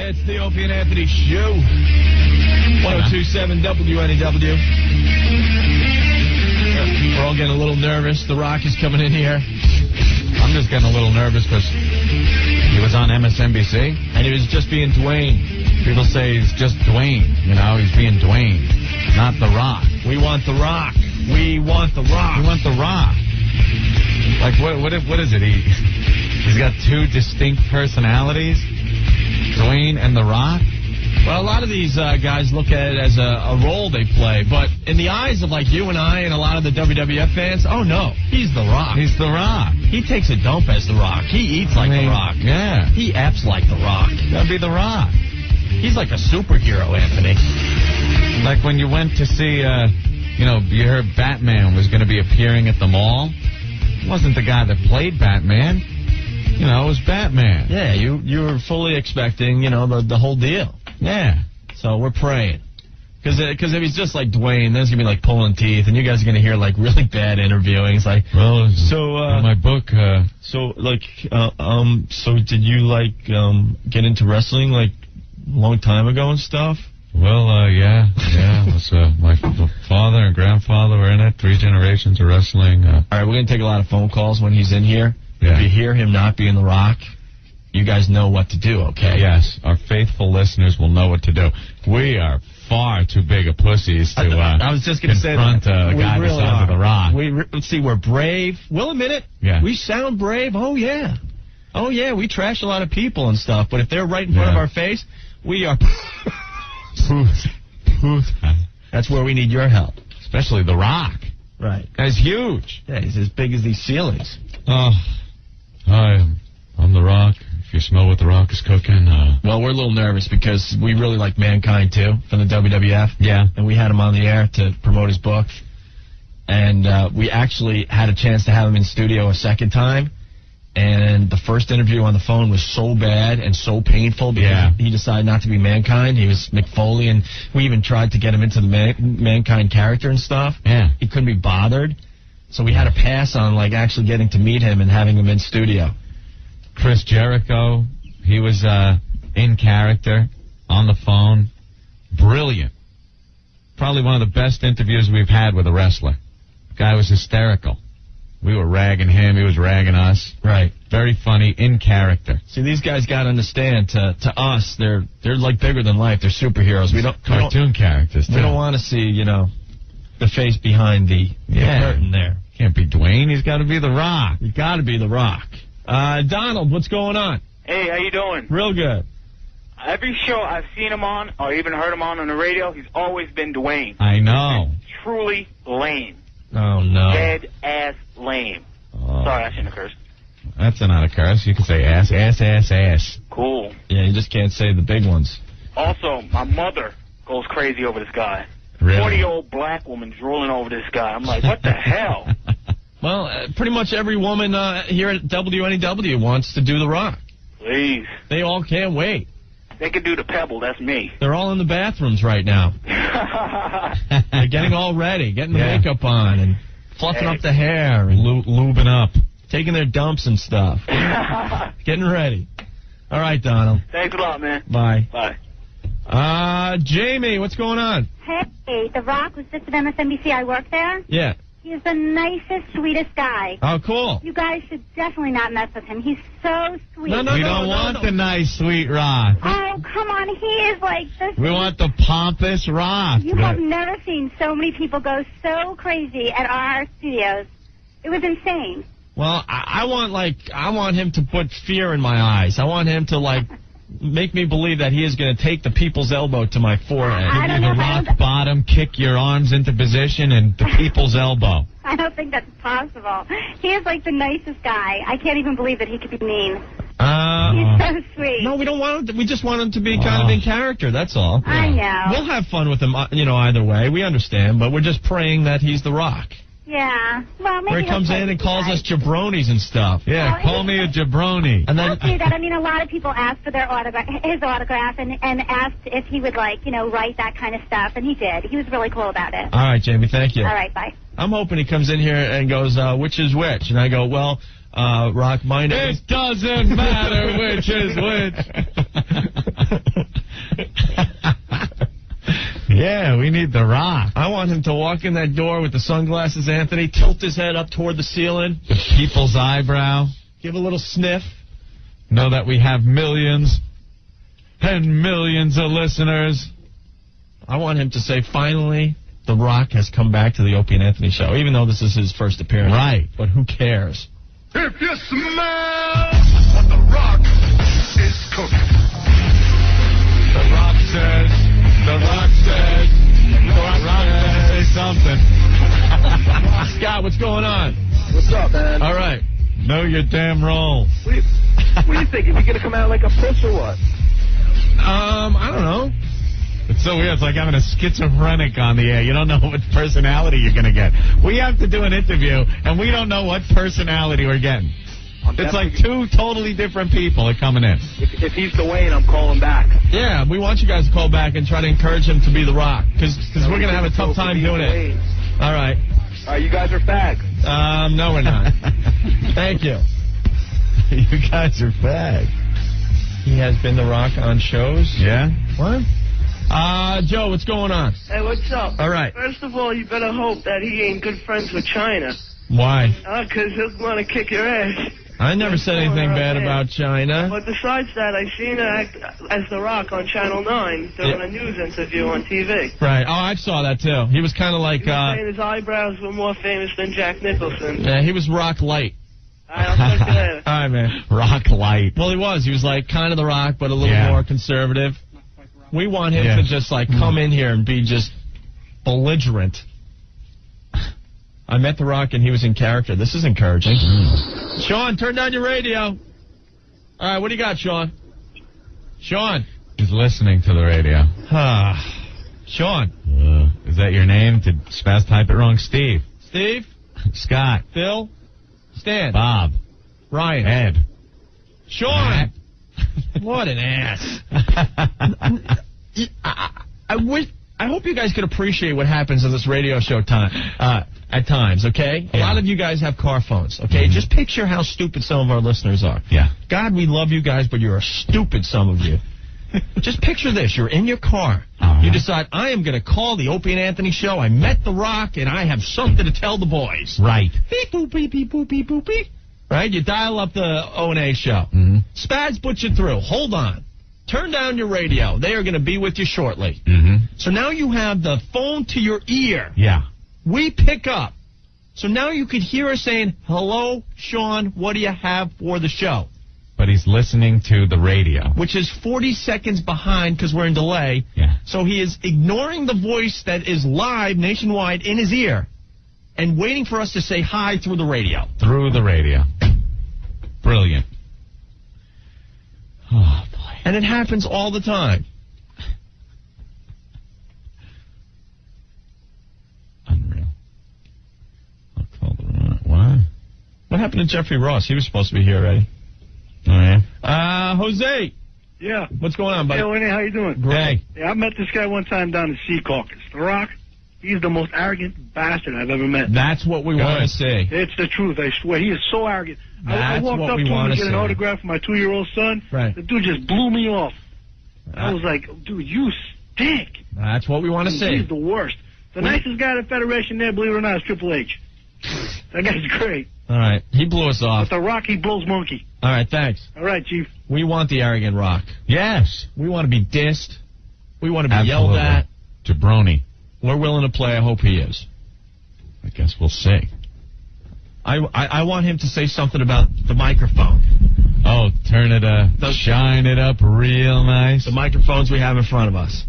It's the Opie and Anthony Show. 102.7 WNEW. We're all getting a little nervous. The Rock is coming in here. I'm just getting a little nervous because he was on MSNBC. And he was just being Dwayne. People say he's just Dwayne. You know, he's being Dwayne, not The Rock. We want The Rock. We want The Rock. We want The Rock. Like, what is it? He's got two distinct personalities, Dwayne and The Rock. Well, a lot of these guys look at it as a role they play, but in the eyes of like you and I and a lot of the WWF fans, oh no, he's The Rock. He's The Rock. He takes a dump as The Rock. He eats like The Rock. Yeah. He apps like The Rock. Gotta be The Rock. He's like a superhero, Anthony. Like when you went to see, you heard Batman was going to be appearing at the mall. It wasn't the guy that played Batman. You know, it was Batman. Yeah, you were fully expecting, the whole deal. Yeah. So we're praying. Because if he's just like Dwayne, then it's going to be like pulling teeth, and you guys are going to hear like really bad interviewing. It's like, well, so my book. So did you get into wrestling like a long time ago and stuff? Well, yeah. My father and grandfather were in it. 3 generations of wrestling. All right, we're going to take a lot of phone calls when he's in here. Yeah. If you hear him not being The Rock, you guys know what to do, okay? Yes, our faithful listeners will know what to do. We are far too big of pussies to I was just going to say confront a guy the size of The Rock. Let's see, we're brave. We'll admit it. Yeah. We sound brave. Oh, yeah. We trash a lot of people and stuff, but if they're right in front of our face, we are... That's where we need your help. Especially The Rock. Right. Guy's huge. Yeah, he's as big as these ceilings. Oh, hi, I'm The Rock. If you smell what The Rock is cooking. Well, we're a little nervous because we really like Mankind, too, from the WWF. Yeah. And we had him on the air to promote his book. And we actually had a chance to have him in studio a second time. And the first interview on the phone was so bad and so painful because he decided not to be Mankind. He was McFoley, and we even tried to get him into the Mankind character and stuff. Yeah. He couldn't be bothered. So we had to pass on, actually getting to meet him and having him in studio. Chris Jericho, he was in character on the phone. Brilliant. Probably one of the best interviews we've had with a wrestler. Guy was hysterical. We were ragging him. He was ragging us. Right. Very funny, in character. See, these guys got to understand, to us, they're like bigger than life. They're superheroes. Cartoon characters, too. We don't want to see, the face behind the curtain there. Can't be Dwayne. He's got to be The Rock. He's got to be The Rock. Donald, what's going on? Hey, how you doing? Real good. Every show I've seen him on, or even heard him on the radio, he's always been Dwayne. I know. Truly lame. Oh, no. Dead-ass lame. Sorry, I shouldn't have cursed. That's not a curse. You can say ass, ass, ass, ass. Cool. Yeah, you just can't say the big ones. Also, my mother goes crazy over this guy. Really? 40-year-old black woman drooling over this guy. I'm like, what the hell? Well, pretty much every woman here at WNEW wants to do The Rock. Please. They all can't wait. They could do the Pebble. That's me. They're all in the bathrooms right now. They're getting all ready, getting the makeup on, and fluffing up the hair, and lubing up, taking their dumps and stuff. Getting ready. All right, Donald. Thanks a lot, man. Bye. Bye. Jamie, what's going on? Hey, The Rock was just at MSNBC. I work there. Yeah. He's the nicest, sweetest guy. Oh, cool. You guys should definitely not mess with him. He's so sweet. No, we don't want the nice, sweet Rock. Oh, come on. He is like this. We want the pompous Rock. You have never seen so many people go so crazy at our studios. It was insane. Well, I want him to put fear in my eyes. I want him to, make me believe that he is going to take the people's elbow to my forehead. I don't know. The rock bottom, kick your arms into position, and the people's elbow. I don't think that's possible. He is like the nicest guy. I can't even believe that he could be mean. He's so sweet. No, we don't want him. We just want him to be kind of in character. That's all. I know. We'll have fun with him, either way. We understand, but we're just praying that he's The Rock. Yeah. Well, maybe where he comes in and calls us jabronis and stuff. Yeah, well, call me a jabroni. And then I'll do that. I mean, a lot of people asked for his autograph, and asked if he would write that kind of stuff, and he did. He was really cool about it. All right, Jamie, thank you. All right, bye. I'm hoping he comes in here and goes, which is which? And I go, well, Rock, my name. It doesn't matter which is which. Yeah, we need The Rock. I want him to walk in that door with the sunglasses, Anthony, tilt his head up toward the ceiling. The people's eyebrow. Give a little sniff. Know that we have millions and millions of listeners. I want him to say, finally, The Rock has come back to the Opie and Anthony show, even though this is his first appearance. Right. But who cares? If you smell what The Rock is cooking. The Rock says, The Rock says, The Rock says, say something. Scott, what's going on? What's up, man? All right. Know your damn role. What do you think? Is he going to come out like a puss or what? I don't know. It's so weird. It's like having a schizophrenic on the air. You don't know what personality you're going to get. We have to do an interview, and we don't know what personality we're getting. It's like two totally different people are coming in. If he's Dwayne, I'm calling back. Yeah, we want you guys to call back and try to encourage him to be The Rock, because we're going to have a tough time doing it. All right. All right, you guys are fags. No, we're not. Thank you. You guys are fags. He has been The Rock on shows. Yeah? What? Joe, what's going on? Hey, what's up? All right. First of all, you better hope that he ain't good friends with China. Why? Because he'll want to kick your ass. I never said anything bad about China. But besides that, I seen her act as The Rock on Channel 9 doing a news interview on TV. Right. Oh, I saw that, too. He was kind of like... He was saying his eyebrows were more famous than Jack Nicholson. Yeah, he was Rock Light. All right, I'll talk to you later. All right, man. Rock Light. Well, he was. He was like kind of The Rock, but a little more conservative. We want him to just like come in here and be just belligerent. I met The Rock and he was in character. This is encouraging. Sean, turn down your radio. All right, what do you got, Sean? Sean. He's listening to the radio. Sean. Is that your name? Did Spaz type it wrong? Steve. Steve. Scott. Phil. Stan. Bob. Ryan. Ed. Sean. What an ass. I hope you guys could appreciate what happens on this radio show at times, okay? A lot of you guys have car phones, okay? Just picture how stupid some of our listeners are. Yeah. God, we love you guys, but you're stupid, some of you. Just picture this. You're in your car. You decide, I am going to call the Opie and Anthony show. I met The Rock, and I have something to tell the boys. Right. Beep, boop, beep, beep, boop, beep, boop, beep. Right? You dial up the O&A show. Spads put you through. Hold on. Turn down your radio. They are going to be with you shortly. So now you have the phone to your ear. Yeah. We pick up. So now you could hear us saying, hello, Sean, what do you have for the show? But he's listening to the radio. Which is 40 seconds behind because we're in delay. Yeah. So he is ignoring the voice that is live nationwide in his ear and waiting for us to say hi through the radio. Through the radio. Brilliant. Oh, boy. And it happens all the time. Unreal. I'll call the what? What happened to Jeffrey Ross? He was supposed to be here already. Oh, yeah? Jose. Yeah. What's going on, buddy? Hey, Winnie, how you doing? Great. Yeah, I met this guy one time down in Sea Caucus. The Rock, he's the most arrogant bastard I've ever met. That's what we want to see. It's the truth, I swear. He is so arrogant. I walked up to him to get an autograph for my 2-year-old son. Right. The dude just blew me off. I was like, dude, you stink. That's what we want to see. He's the worst. The nicest guy at the Federation there, believe it or not, is Triple H. That guy's great. All right. He blew us off. But The Rock, he blows monkey. All right, thanks. All right, Chief. We want the arrogant Rock. Yes. We want to be dissed. We want to be yelled at. Jabroni. We're willing to play. I hope he is. I guess we'll see. I want him to say something about the microphone. Oh, turn it shine it up real nice. The microphones we have in front of us.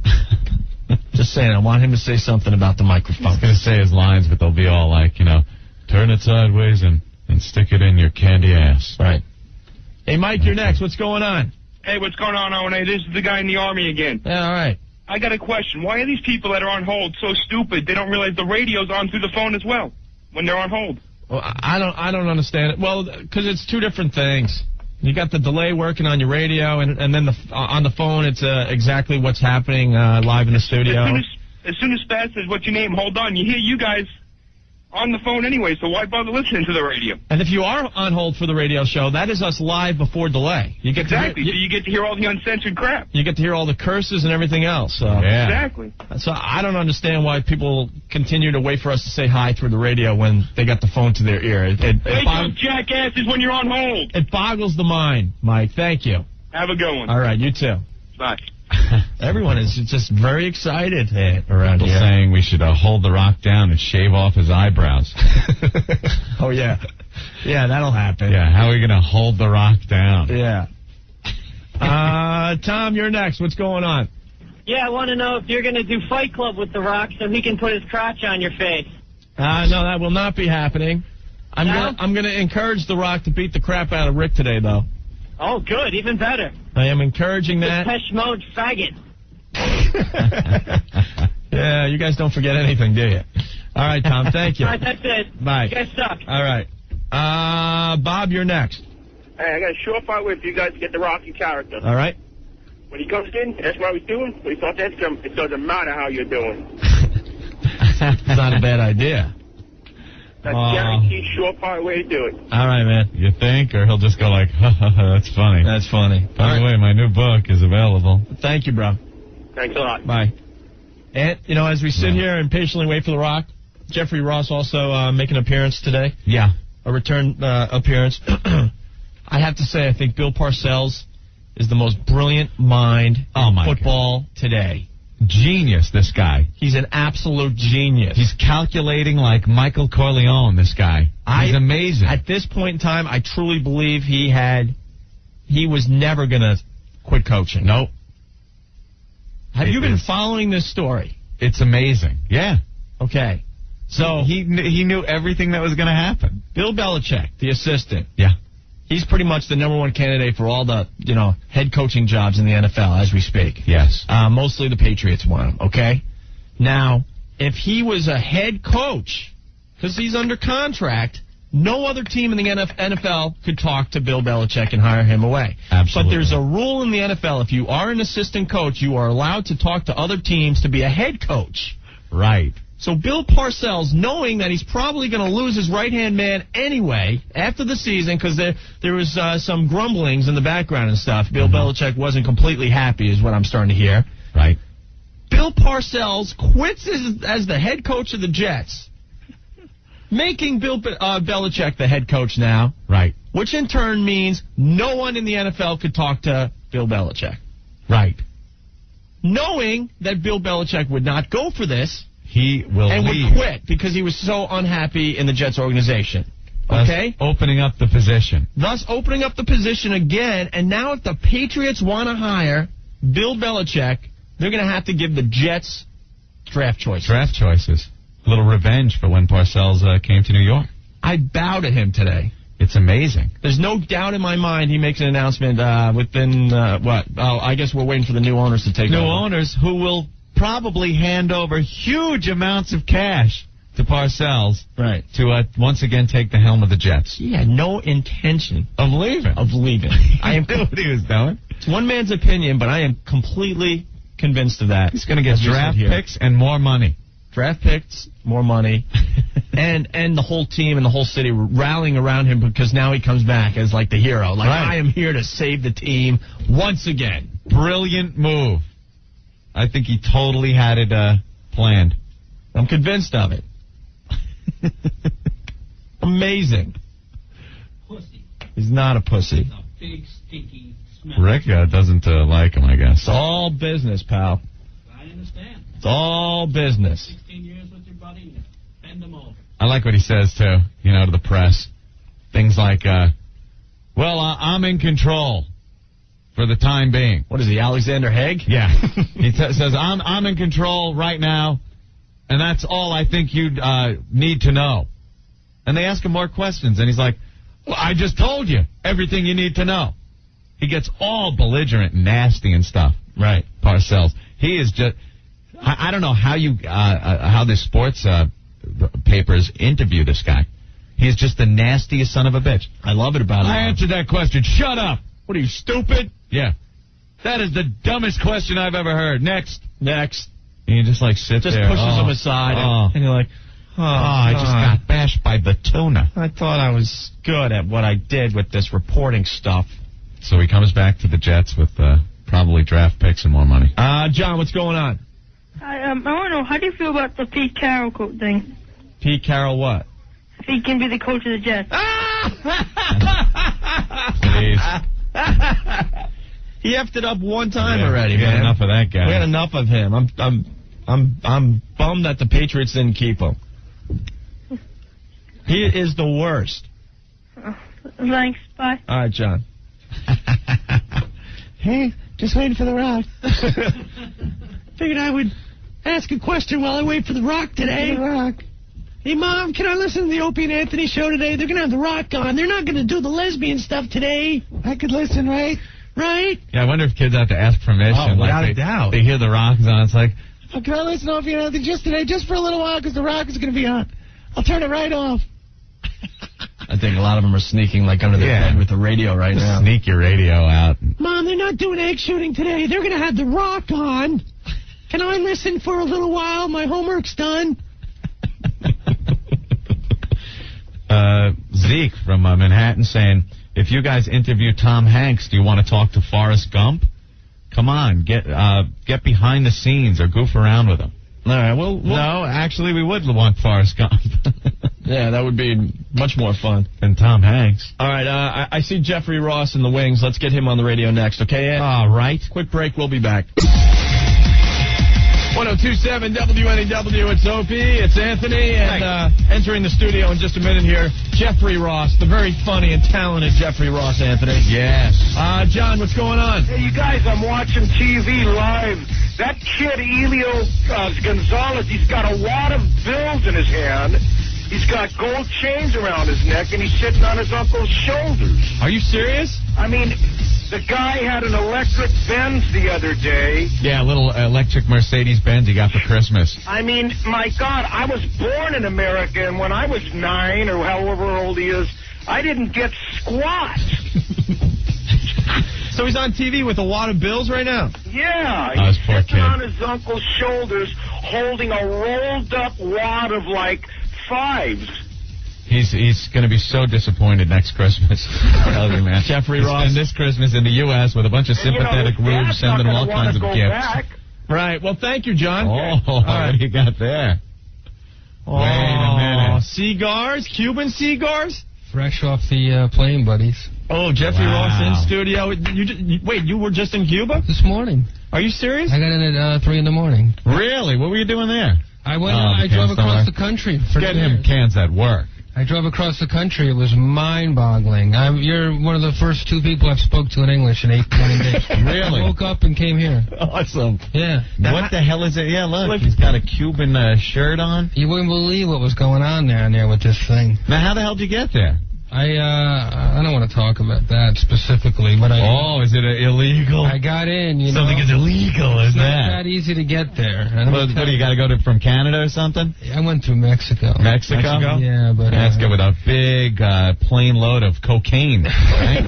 Just saying, I want him to say something about the microphone. I was going to say his lines, but they'll be all like, turn it sideways and stick it in your candy ass. Right. Hey, Mike, you're next. What's going on? Hey, what's going on, O&A? This is the guy in the Army again. Yeah, all right. I got a question. Why are these people that are on hold so stupid? They don't realize the radio's on through the phone as well when they're on hold. Well, I don't understand it. Well, because it's two different things. You got the delay working on your radio, and then on the phone, it's exactly what's happening live in the studio. As soon as Spaz says, what's your name? Hold on. You hear you guys on the phone anyway, so why bother listening to the radio? And if you are on hold for the radio show, that is us live before delay. You get Exactly. To So you get to hear all the uncensored crap. You get to hear all the curses and everything else. So. Yeah. Exactly. So I don't understand why people continue to wait for us to say hi through the radio when they got the phone to their ear. Wake up, jackasses, when you're on hold. It boggles the mind, Mike. Thank you. Have a good one. All right, you too. Bye. Everyone is just very excited around People here. saying we should hold The Rock down and shave off his eyebrows. Oh, yeah. Yeah, that'll happen. Yeah, how are we going to hold The Rock down? Yeah. Tom, you're next. What's going on? Yeah, I want to know if you're going to do Fight Club with The Rock so he can put his crotch on your face. No, that will not be happening. I'm going to encourage The Rock to beat the crap out of Rick today, though. Oh, good. Even better. I am encouraging that. Depeche Mode faggot. Yeah, you guys don't forget anything, do you? All right, Tom, thank you. All right, that's it. Bye. You guys suck. All right. Bob, you're next. Hey, I got a surefire way for you guys to get the Rocky character. All right. When he comes in, that's what he's doing. When he starts asking him, it doesn't matter how you're doing. It's not a bad idea. That's guaranteed surefire way to do it. All right, man. You think? Or he'll just go like, ha, ha, ha, that's funny. That's funny. By the way, my new book is available. Thank you, bro. Thanks a lot. Bye. And, as we sit here and patiently wait for The Rock, Jeffrey Ross also making an appearance today. Yeah. A return appearance. I have to say, I think Bill Parcells is the most brilliant mind in football today. Genius, this guy. He's an absolute genius. He's calculating like Michael Corleone, this guy. He's amazing. At this point in time, I truly believe he was never going to quit coaching. Nope. Have you been following this story? It's amazing. Yeah. Okay. So he knew everything that was going to happen. Bill Belichick, the assistant. Yeah. He's pretty much the number one candidate for all the, head coaching jobs in the NFL as we speak. Yes. Mostly the Patriots want him, okay? Now, if he was a head coach, because he's under contract, no other team in the NFL could talk to Bill Belichick and hire him away. Absolutely. But there's a rule in the NFL. If you are an assistant coach, you are allowed to talk to other teams to be a head coach. Right. So Bill Parcells, knowing that he's probably going to lose his right-hand man anyway after the season, because there was some grumblings in the background and stuff. Bill Belichick wasn't completely happy is what I'm starting to hear. Right. Bill Parcells quits as the head coach of the Jets, making Bill Belichick the head coach now. Right. Which in turn means no one in the NFL could talk to Bill Belichick. Right. Knowing that Bill Belichick would not go for this, he will and leave. would quit because he was so unhappy in the Jets organization. Okay? Thus opening up the position. Thus opening up the position again, and now if the Patriots want to hire Bill Belichick, they're going to have to give the Jets draft choices. Draft choices. A little revenge for when Parcells came to New York. I bow to him today. It's amazing. There's no doubt in my mind he makes an announcement within, I guess we're waiting for the new owners to take over. New owners who will probably hand over huge amounts of cash to Parcells, right, to once again take the helm of the Jets. He had no intention of leaving. I knew what he was doing. It's one man's opinion, but I am completely convinced of that. He's going to get draft picks and more money. Draft picks, more money, and the whole team and the whole city rallying around him because now he comes back as like the hero. Like, right. I am here to save the team once again. Brilliant move. I think he totally had it planned. I'm convinced of it. Amazing. Pussy. He's not a pussy. He's a big, stinky smell. Rick doesn't like him, I guess. It's all business, pal. I understand. It's all business. 16 years with your buddy, bend them over. I like what he says, too, to the press. Things like, I'm in control. For the time being. What is he, Alexander Haig? Yeah. He says, I'm in control right now, and that's all I think you need to know. And they ask him more questions, and he's like, well, I just told you everything you need to know. He gets all belligerent and nasty and stuff. Right. Parcells. He is just, I don't know how the sports papers interview this guy. He's just the nastiest son of a bitch. I love it about him. I answered that question. Shut up. What are you, stupid? Yeah. That is the dumbest question I've ever heard. Next. And you just sit there. Just pushes him aside. And you're like, I just got bashed by the tuna. I thought I was good at what I did with this reporting stuff. So he comes back to the Jets with probably draft picks and more money. John, what's going on? I want to know, how do you feel about the Pete Carroll thing? Pete Carroll what? If he can be the coach of the Jets. He effed it up one time already, man. Enough of that guy. We had enough of him. I'm bummed that the Patriots didn't keep him. He is the worst. Thanks. Bye. All right, John. Hey, just waiting for the Rock. Figured I would ask a question while I wait for the Rock today. The Rock. Hey, Mom, can I listen to the Opie and Anthony show today? They're going to have the Rock on. They're not going to do the lesbian stuff today. I could listen, right? Right? Yeah, I wonder if kids have to ask permission. Oh, without a doubt. They hear the Rock's on. It's like, oh, can I listen to Opie and Anthony just today, just for a little while, because the Rock is going to be on? I'll turn it right off. I think a lot of them are sneaking like under their bed with the radio right now. Sneak your radio out. Mom, they're not doing egg shooting today. They're going to have the Rock on. Can I listen for a little while? My homework's done. Zeke from Manhattan saying, if you guys interview Tom Hanks, do you want to talk to Forrest Gump? Come on, get behind the scenes or goof around with him. All right, well, no, actually, we would want Forrest Gump. Yeah, that would be much more fun than Tom Hanks. All right, I see Jeffrey Ross in the wings. Let's get him on the radio next, okay, Ed? All right. Quick break. We'll be back. 1027 WNEW, it's Opie, it's Anthony, and entering the studio in just a minute here, Jeffrey Ross, the very funny and talented Jeffrey Ross, Anthony. Yes. John, what's going on? Hey, you guys, I'm watching TV live. That kid, Elio Gonzalez, he's got a wad of bills in his hand. He's got gold chains around his neck, and he's sitting on his uncle's shoulders. Are you serious? I mean, the guy had an electric Benz the other day. Yeah, a little electric Mercedes-Benz he got for Christmas. I mean, my God, I was born in America, and when I was 9 or however old he is, I didn't get squat. So he's on TV with a wad of bills right now? Yeah, he's sitting on his uncle's shoulders holding a rolled-up wad of, like, fives. He's going to be so disappointed next Christmas. I tell you, man. Jeffrey Ross. And this Christmas in the U.S. with a bunch of sympathetic rubes sending him all kinds of gifts. Back. Right. Well, thank you, John. Oh, what do you got there? Oh, wait a minute. Cigars? Cuban cigars? Fresh off the plane, buddies. Oh, Jeffrey Ross in studio. Wait, you were just in Cuba? This morning. Are you serious? I got in at 3 in the morning. Really? What were you doing there? I went. I drove across the country. Get him cans at work. I drove across the country. It was mind-boggling. You're one of the first 2 people I've spoke to in English in 8 days. Really? I woke up and came here. Awesome. Yeah. What the hell is it? Yeah, look, he's got a Cuban shirt on. You wouldn't believe what was going on down there with this thing. Now, how the hell did you get there? I don't want to talk about that specifically, but is it illegal? I got in, Something is illegal, it's is not that easy to get there. What do you got to go to from Canada or something? I went through Mexico. Mexico? Yeah, but that's good with a big plane load of cocaine. Right?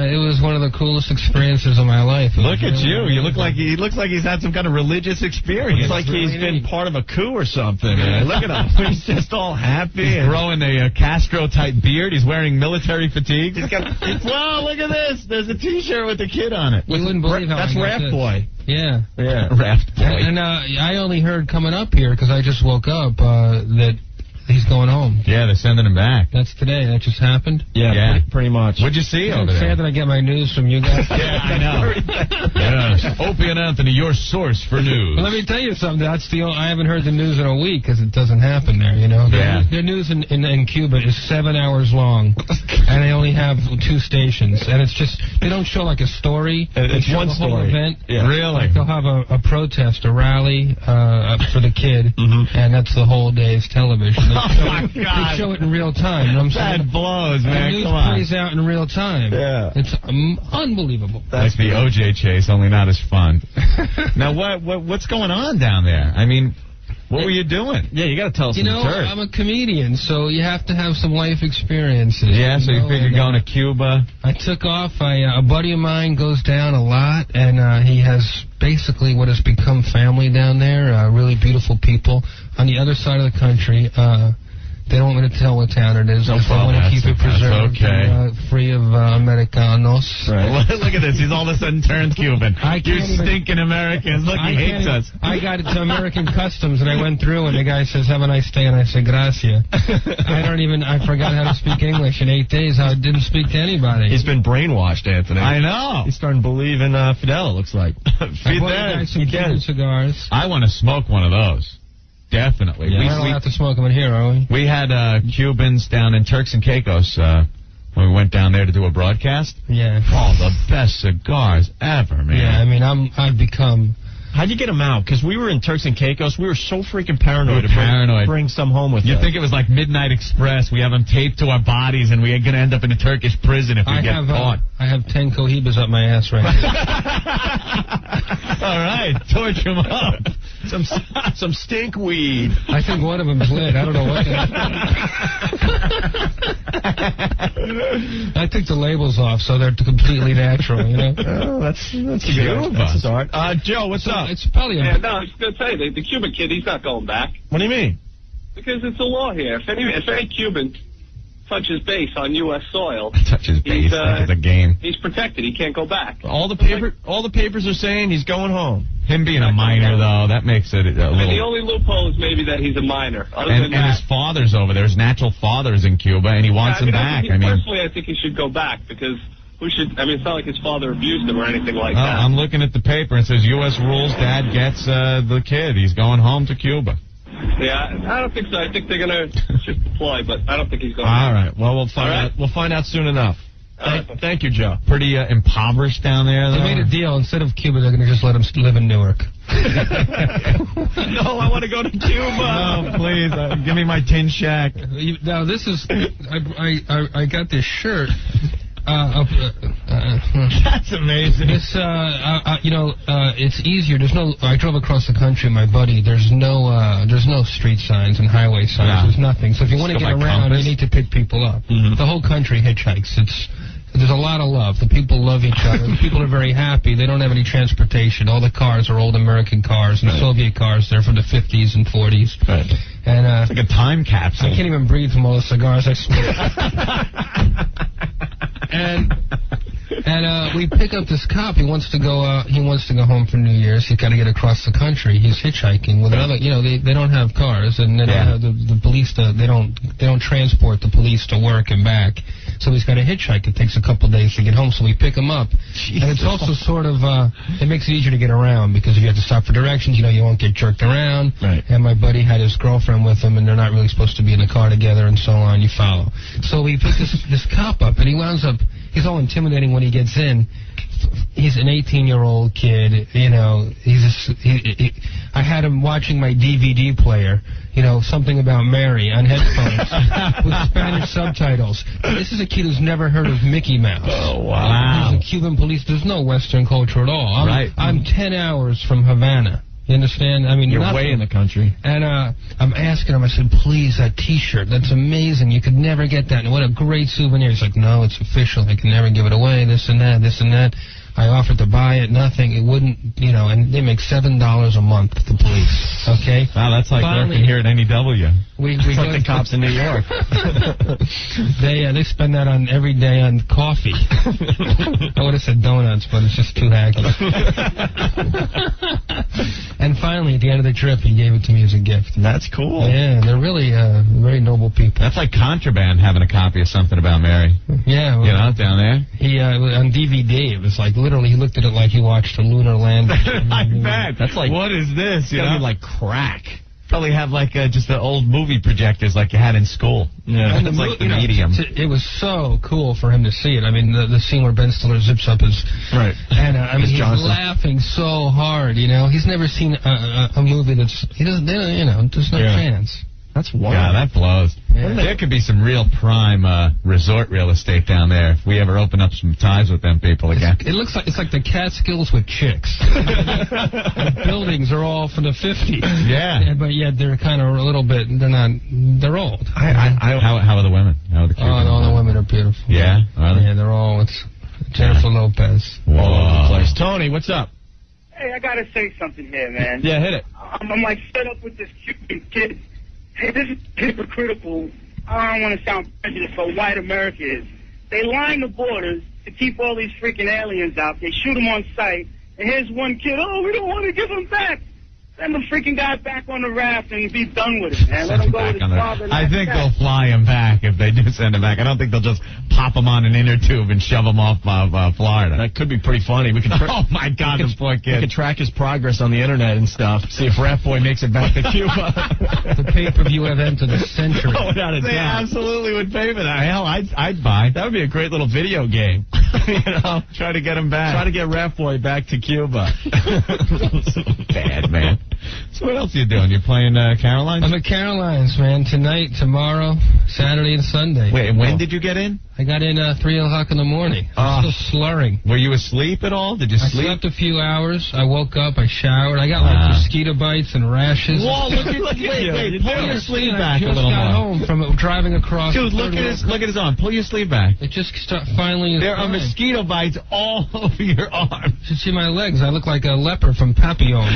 It was one of the coolest experiences of my life. Look at you. You look like he looks like he's had some kind of religious experience. It's like he's been part of a coup or something. Man. Look at him. He's just all happy. He's growing a Castro-type beard. He's wearing military fatigue. He's got, wow, look at this. There's a T-shirt with a kid on it. You wouldn't believe how that's Raft Boy. Yeah. Raft Boy. And I only heard coming up here, because I just woke up, that he's going home. Yeah, they're sending him back. That's today. That just happened? Yeah. Pretty much. What'd you see over there? Sad that I get my news from you guys. Yeah, I know. Yes. Opie and Anthony, your source for news. Well, let me tell you something. I haven't heard the news in a week, because it doesn't happen there, you know. The news in Cuba is 7 hours long, and they only have 2 stations. And it's just, they don't show like a story. It's one story. Whole event. Yeah. Really? Like they'll have a protest, a rally for the kid, and that's the whole day's television. My God. They show it in real time. You know what I'm saying? That blows, man. The news Come on. plays out in real time. Yeah. It's unbelievable. That's the OJ chase, only not as fun. Now, what's going on down there? I mean, What were you doing? Yeah, you got to tell us You know, dirt. I'm a comedian, so you have to have some life experiences. Yeah, so you figured going to Cuba. I took off. A buddy of mine goes down a lot, and he has basically what has become family down there. Really beautiful people. On the other side of the country, they don't want me to tell what town it is. No I want to keep it preserved, okay. free of Americanos. Right. Look at this. He's all of a sudden turned Cuban. You stinking Americans. Look, he hates us. I got it to American Customs, and I went through, and the guy says, "Have a nice day," and I said, "Gracias." I forgot how to speak English in 8 days. I didn't speak to anybody. He's been brainwashed, Anthony. I know. He's starting to believe in Fidel, it looks like. I bought the guy some Cuban cigars. I want to smoke one of those. Definitely. Yeah, we're allowed to smoke them in here, are we? We had Cubans down in Turks and Caicos when we went down there to do a broadcast. Yeah. Oh, the best cigars ever, man. Yeah, I mean, I've become... How'd you get them out? Because we were in Turks and Caicos. We were so freaking paranoid paranoid. to bring some home with us. You think it was like Midnight Express. We have them taped to our bodies, and we're going to end up in a Turkish prison if we get caught. I have 10 cohibas up my ass right now. All right, torch them up. Some stink weed. I think one of them's lit. I don't know what. I took the labels off, so they're completely natural. You know. Oh, that's good. That's art. Joe, what's up? It's probably no, I was going to tell you, the Cuban kid, he's not going back. What do you mean? Because it's a law here. If any Cuban touches base on U.S. soil, touches base like it's a game. He's protected. He can't go back. All the papers are saying he's going home. Him being a minor, though, that makes it a little... And the only loophole is maybe that he's a minor. And his father's over there. His natural father's in Cuba, and he wants him back. Personally, I think he should go back because... it's not like his father abused him or anything like that. I'm looking at the paper. It says U.S. rules. Dad gets the kid. He's going home to Cuba. Yeah, I don't think so. I think they're going to deploy, but I don't think he's going. All right. Well, we'll find out. We'll find out soon enough. Thank you, Joe. Pretty impoverished down there, though. They made a deal. Instead of Cuba, they're going to just let him live in Newark. No, I want to go to Cuba. No, please. Give me my tin shack. Now, this is... I got this shirt... That's amazing. This, it's easier. I drove across the country with my buddy. There's no street signs and highway signs. Yeah. There's nothing. So if you want to get around, you need to pick people up. Mm-hmm. The whole country hitchhikes. There's a lot of love. The people love each other. The people are very happy. They don't have any transportation. All the cars are old American cars and Soviet cars. They're from the 50s and 40s. Right. And it's like a time capsule. I can't even breathe from all the cigars I smoke. And we pick up this cop. He wants to go home for New Year's. He's got to get across the country. He's hitchhiking with another. They don't have cars, and they don't have the police. They don't transport the police to work and back. So he's got to hitchhike. It takes a couple days to get home. So we pick him up, and it's also sort of it makes it easier to get around because if you have to stop for directions, you won't get jerked around. Right. And my buddy had his girlfriend with him, and they're not really supposed to be in the car together, and so on. You follow. So we pick this cop up, and he winds up. He's all intimidating when he gets in. He's an 18-year-old kid, I had him watching my DVD player, something about Mary on headphones with Spanish subtitles. This is a kid who's never heard of Mickey Mouse. Oh, wow. He's a Cuban police. There's no Western culture at all. I'm 10 hours from Havana. You understand? I mean, you're way in the country. And I'm asking him, I said, please, that T-shirt, that's amazing. You could never get that. And what a great souvenir. He's like, no, it's official. I can never give it away, this and that, this and that. I offered to buy it, nothing. It wouldn't, and they make $7 a month, the police, okay? Wow, that's like working here at NEW. It's like the cops in New York. They spend that on every day on coffee. I would have said donuts, but it's just too hacky. And finally, at the end of the trip, he gave it to me as a gift. That's cool. Yeah, they're really very noble people. That's like contraband, having a copy of something about Mary. Yeah. Well, down there. He on DVD, it was like literally he looked at it like he watched a lunar landing. I bet. That's like, what is this? It's gotta be like crack. Probably have like just the old movie projectors like you had in school. Yeah, and it's like the medium. It was so cool for him to see it. I mean, the scene where Ben Stiller zips up his right, and he's laughing so hard. He's never seen a movie he doesn't. There's no chance. That's wild. Yeah, that blows. Yeah. There could be some real prime resort real estate down there if we ever open up some ties with them people again. It looks like it's like the Catskills with chicks. The buildings are all from the 50s. Yeah. But yet they're kind of a little bit, they're old. How are the women? How are the all the women are beautiful. Yeah? Are they? Yeah, they're all, it's Jennifer Lopez. All over the place. Tony, what's up? Hey, I gotta say something here, man. Yeah, hit it. I'm like fed up with this Cuban kid. Hey, this is hypocritical. I don't want to sound prejudiced, but white America is. They line the borders to keep all these freaking aliens out. They shoot them on sight. And here's one kid, we don't want to give them back. Send the freaking guy back on the raft and be done with it, man. Let him go with his father. I think they'll fly him back if they do send him back. I don't think they'll just pop him on an inner tube and shove him off Florida. That could be pretty funny. We could oh, my God, this poor kid. We could track his progress on the internet and stuff, see if Rat Boy makes it back to Cuba. The pay-per-view event of the century. Oh, without a doubt. They absolutely would pay for that. Hell, I'd buy. That would be a great little video game. Try to get him back. Try to get Rat Boy back to Cuba. Bad, man. So what else are you doing? You're playing Caroline's? I'm at Caroline's, man. Tonight, tomorrow, Saturday, and Sunday. Wait, when did you get in? I got in 3 o'clock in the morning. I'm still slurring. Were you asleep at all? Did you sleep? I slept a few hours. I woke up. I showered. I got like mosquito bites and rashes. Whoa, look at you. Wait, pull your sleeve back a little more. I just got home from driving across. Dude, look at his arm. Pull your sleeve back. It just finally is There are mosquito bites all over your arm. You should see my legs. I look like a leopard from Papillon.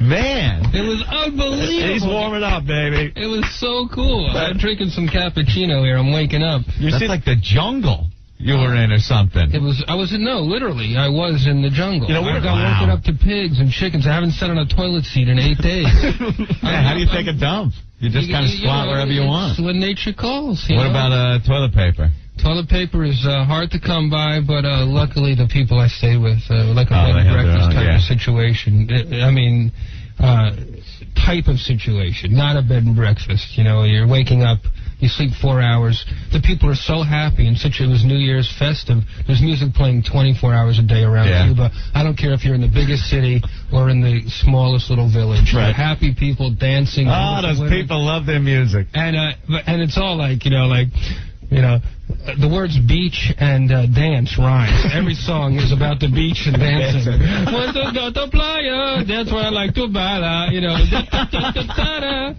Man. It was unbelievable. He's warming up, baby. It was so cool. I'm drinking some cappuccino here. I'm waking up. That's like the jungle you were in or something. Literally, I was in the jungle. You know, I got woken up to pigs and chickens. I haven't sat on a toilet seat in 8 days. How do you take a dump? You just kind of squat wherever you want. It's when nature calls. What about toilet paper? Toilet paper is hard to come by, but luckily the people I stay with, like a bed and breakfast type of situation. Type of situation, not a bed and breakfast. You know, you're waking up, you sleep 4 hours. The people are so happy, and it was New Year's festive. There's music playing 24 hours a day around Cuba. I don't care if you're in the biggest city or in the smallest little village. Right. Happy people dancing. Oh, those people love their music. And it's all like, the words beach and dance rhyme. Every song is about the beach and dancing. Want to go to playa, that's where I like to bala,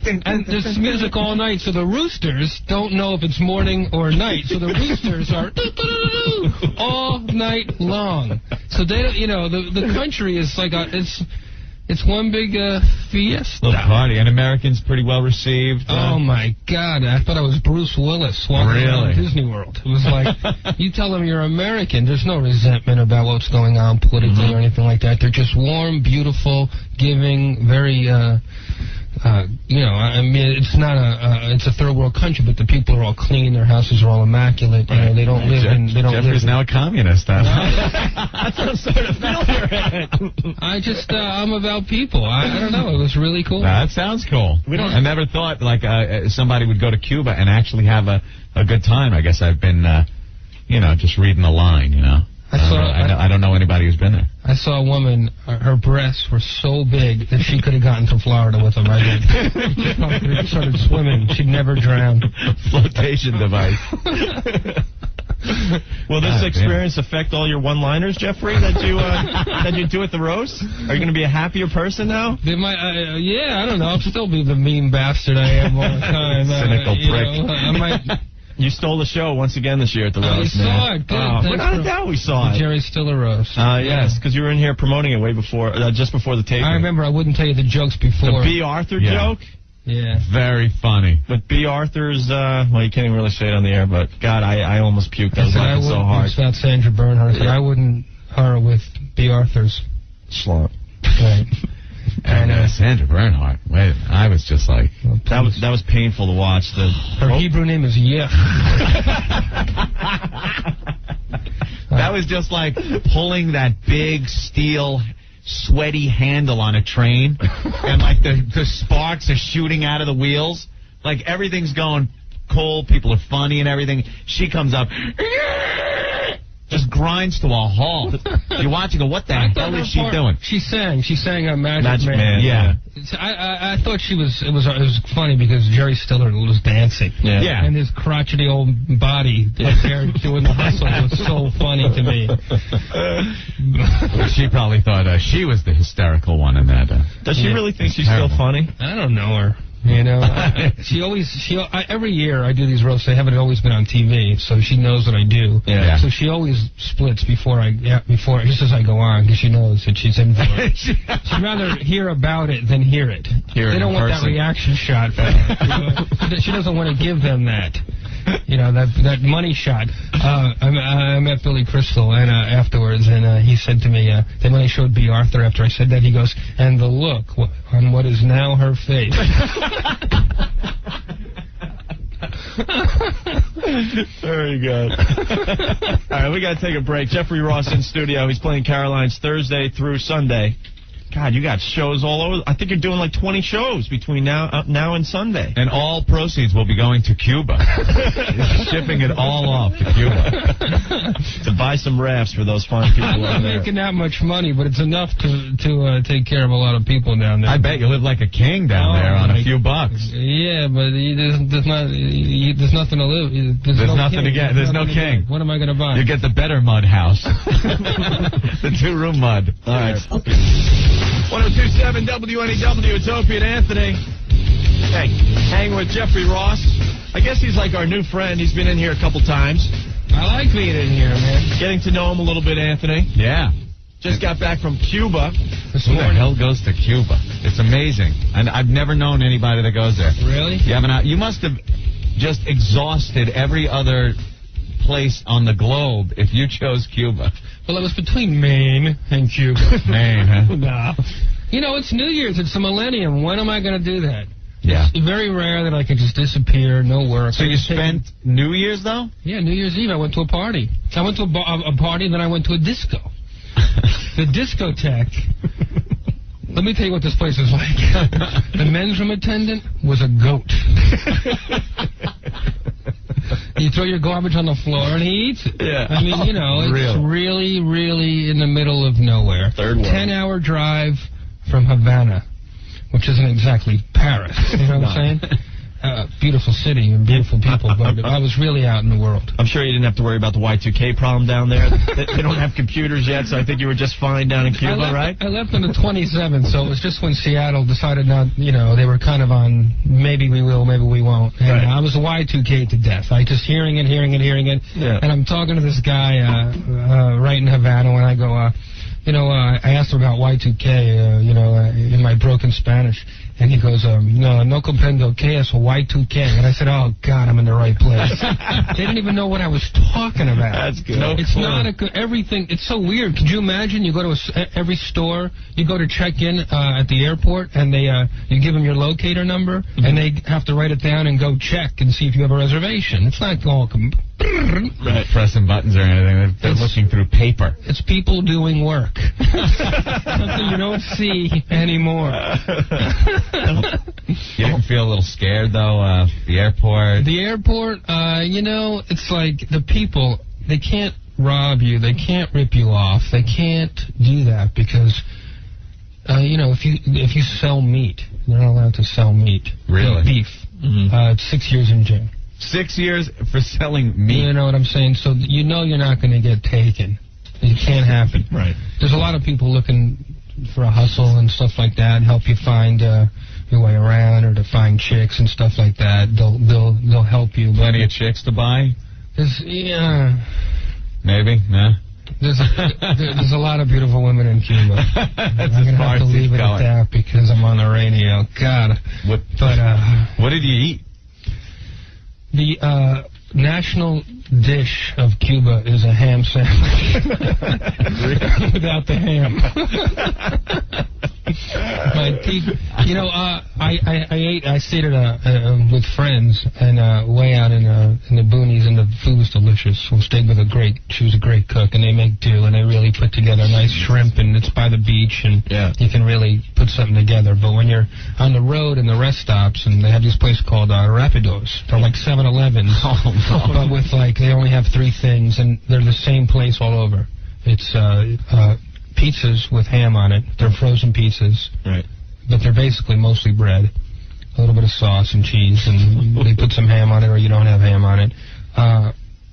And there's music all night, so the roosters don't know if it's morning or night. So the roosters are all night long. So they don't, the country is like it's one big fiesta. Little party. And Americans pretty well received. Oh, my God. I thought I was Bruce Willis walking around Disney World. It was like, you tell them you're American, there's no resentment about what's going on politically or anything like that. They're just warm, beautiful, giving, very, it's not it's a third world country, but the people are all clean, their houses are all immaculate. Right. They don't live in. Jeffrey's now a communist. That's what I'm starting to feel here. I'm about people. I don't know. It was really cool. That sounds cool. I never thought somebody would go to Cuba and actually have a good time. I guess I've been, just reading the line. I don't know anybody who's been there. I saw a woman, her breasts were so big that she could have gotten to Florida with them. She probably started swimming. She'd never drown. Flotation device. Will this experience affect all your one-liners, Jeffrey, that you do at the roast? Are you going to be a happier person now? They might, I don't know. I'll still be the mean bastard I am all the time. Cynical prick. I might... You stole the show once again this year at the roast. We saw it. Good. Without a doubt, we saw it. Jerry Stiller roast. Yes, because you were in here promoting it way before, just before the taping. I remember. I wouldn't tell you the jokes before. The B. Arthur joke. Yeah. Very funny. But B. Arthur's, you can't even really say it on the air, but God, I almost puked. I was laughing so hard. It's about Sandra Bernhardt. I wouldn't her with B. Arthur's. Slump. Right. And Sandra Bernhardt. Wait, I was just like... That was painful to watch. Her Hebrew name is Yech. That was just like pulling that big steel sweaty handle on a train and like the sparks are shooting out of the wheels. Like everything's going cold. People are funny and everything. She comes up... just grinds to a halt. You watch and go, what the hell is she doing? She sang Magic Man. Yeah. I thought it was funny because Jerry Stiller was dancing. Yeah. And his crotchety old body up there doing the hustle was so funny to me. She probably thought she was the hysterical one in that. Does she really think she's still funny? I don't know her. You know, every year I do these roasts. They haven't always been on TV, so she knows what I do. Yeah. So she always splits before just as I go on, because she knows that she's in for it. She'd rather hear about it than hear it. They don't want that reaction shot. She doesn't want to give them that. You know, that money shot. I met Billy Crystal and afterwards, and he said to me, then when I showed B. Arthur after I said that, he goes, and the look on what is now her face. Very good. All right, we got to take a break. Jeffrey Ross in studio. He's playing Caroline's Thursday through Sunday. God, you got shows all over. I think you're doing like 20 shows between now and Sunday. And all proceeds will be going to Cuba. Shipping it all off to Cuba. To buy some rafts for those fine people I'm not over there. making that much money, but it's enough to take care of a lot of people down there. I bet you live like a king down there on a few bucks. Yeah, but there's nothing to live. There's nothing to get. There's no king. What am I going to buy? You get the better mud house. The 2-room mud. All right. 1027 WNEW, it's Opie and Anthony. Hey, hanging with Jeffrey Ross. I guess he's like our new friend. He's been in here a couple times. I like being in here, man. Getting to know him a little bit, Anthony. Yeah. Just got back from Cuba. Who the hell goes to Cuba? It's amazing. And I've never known anybody that goes there. Really? You must have just exhausted every other place on the globe if you chose Cuba. Well, it was between Maine and Cuba. Maine, huh? No. You know, it's New Year's. It's a millennium. When am I going to do that? Yeah. It's very rare that I can just disappear, no work. So you spent New Year's, though? Yeah, New Year's Eve. I went to a party. I went to a party, then I went to a disco. The discotheque. Let me tell you what this place is like. The men's room attendant was a goat. You throw your garbage on the floor and he eats it. Yeah. I mean, you know, it's really, really in the middle of nowhere. Third world. 10-hour drive from Havana, which isn't exactly Paris. You know what I'm saying? Beautiful city and beautiful people, but I was really out in the world. I'm sure you didn't have to worry about the Y2K problem down there. They don't have computers yet, so I think you were just fine down in Cuba, right? I left on the 27th, so it was just when Seattle decided not, you know, they were kind of on maybe we will, maybe we won't. And I was Y2K to death. I just hearing it. Yeah. And I'm talking to this guy right in Havana when I go, I asked him about Y2K, in my broken Spanish. And he goes, no comprendo que es Y2K. And I said, oh, God, I'm in the right place. They didn't even know what I was talking about. That's good. It's not everything. It's so weird. Could you imagine you go to every store, you go to check in at the airport, and you give them your locator number, and they have to write it down and go check and see if you have a reservation. It's not all right, pressing buttons or anything. They're looking through paper. It's people doing work. Something you don't see anymore. You didn't feel a little scared, though, the airport? The airport, it's like the people, they can't rob you. They can't rip you off. They can't do that because, if you sell meat, you're not allowed to sell meat. Really? Beef. Mm-hmm. It's 6 years in jail. 6 years for selling meat? You know what I'm saying? So you're not going to get taken. It can't happen. Right. There's a lot of people looking for a hustle and stuff like that, help you find your way around or to find chicks and stuff like that. They'll help you. Plenty of chicks to buy? Maybe? Nah. There's a lot of beautiful women in Cuba. I'm going to have to leave it at that because I'm on the radio. God. What did you eat? The national dish of Cuba is a ham sandwich. Without the ham. My teeth. I stayed with friends and way out in the boonies, and the food was delicious. We stayed with she was a great cook, and they make do, and they really put together, nice shrimp, and it's by the beach, and you can really put something together. But when you're on the road and the rest stops, and they have this place called Rapidos, they're like 7-Elevens, but with like they only have 3 things, and they're the same place all over. It's pizzas with ham on it. They're frozen pizzas, right? But they're basically mostly bread, a little bit of sauce and cheese, and they put some ham on it, or you don't have ham on it.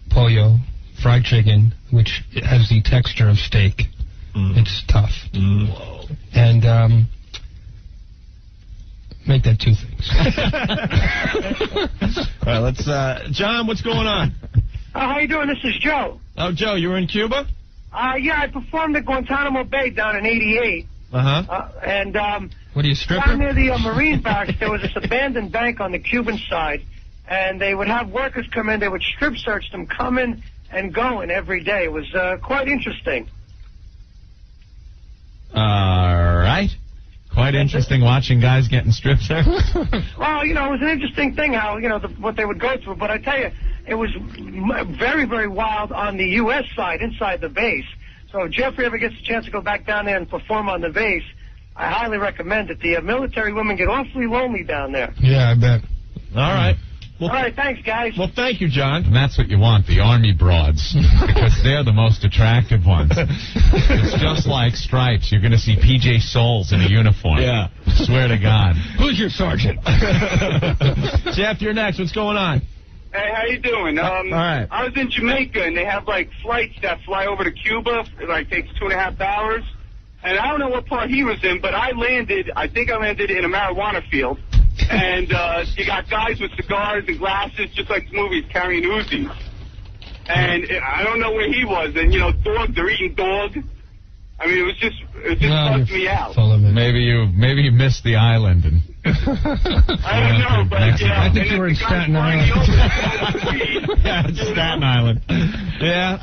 Pollo, fried chicken, which has the texture of steak. It's tough. And make that 2 things. All right, let's. John, what's going on? How you doing? This is Joe. Oh, Joe, you were in Cuba? Yeah, I performed at Guantanamo Bay down in '88. And what are you, stripper? down near the Marine barracks, there was this abandoned bank on the Cuban side, and they would have workers come in. They would strip search them, coming and going every day. It was quite interesting. All right. Quite interesting watching guys getting stripped there. Well, you know, it was an interesting thing how, you know, what they would go through. But I tell you, it was very, very wild on the U.S. side, inside the base. So if Jeffrey ever gets a chance to go back down there and perform on the base, I highly recommend it. The military women get awfully lonely down there. Yeah, I bet. All right. Well, all right, thanks, guys. Well, thank you, John. And that's what you want, the Army broads, because they're the most attractive ones. It's just like Stripes. You're going to see P.J. Souls in a uniform. Yeah. Swear to God. Who's your sergeant? Jeff, you're next. What's going on? Hey, how you doing? All right. I was in Jamaica, and they have, like, flights that fly over to Cuba. It, like, takes 2.5 hours. And I don't know what part he was in, but I think I landed in a marijuana field. And you got guys with cigars and glasses, just like the movies, carrying Uzis. And I don't know where he was. And, you know, dogs, they're eating dog. I mean, it just bugged me out. Maybe you missed the island. And I don't know, but, you know. I think you were in Staten Island. Yeah, it's Staten Island. Yeah.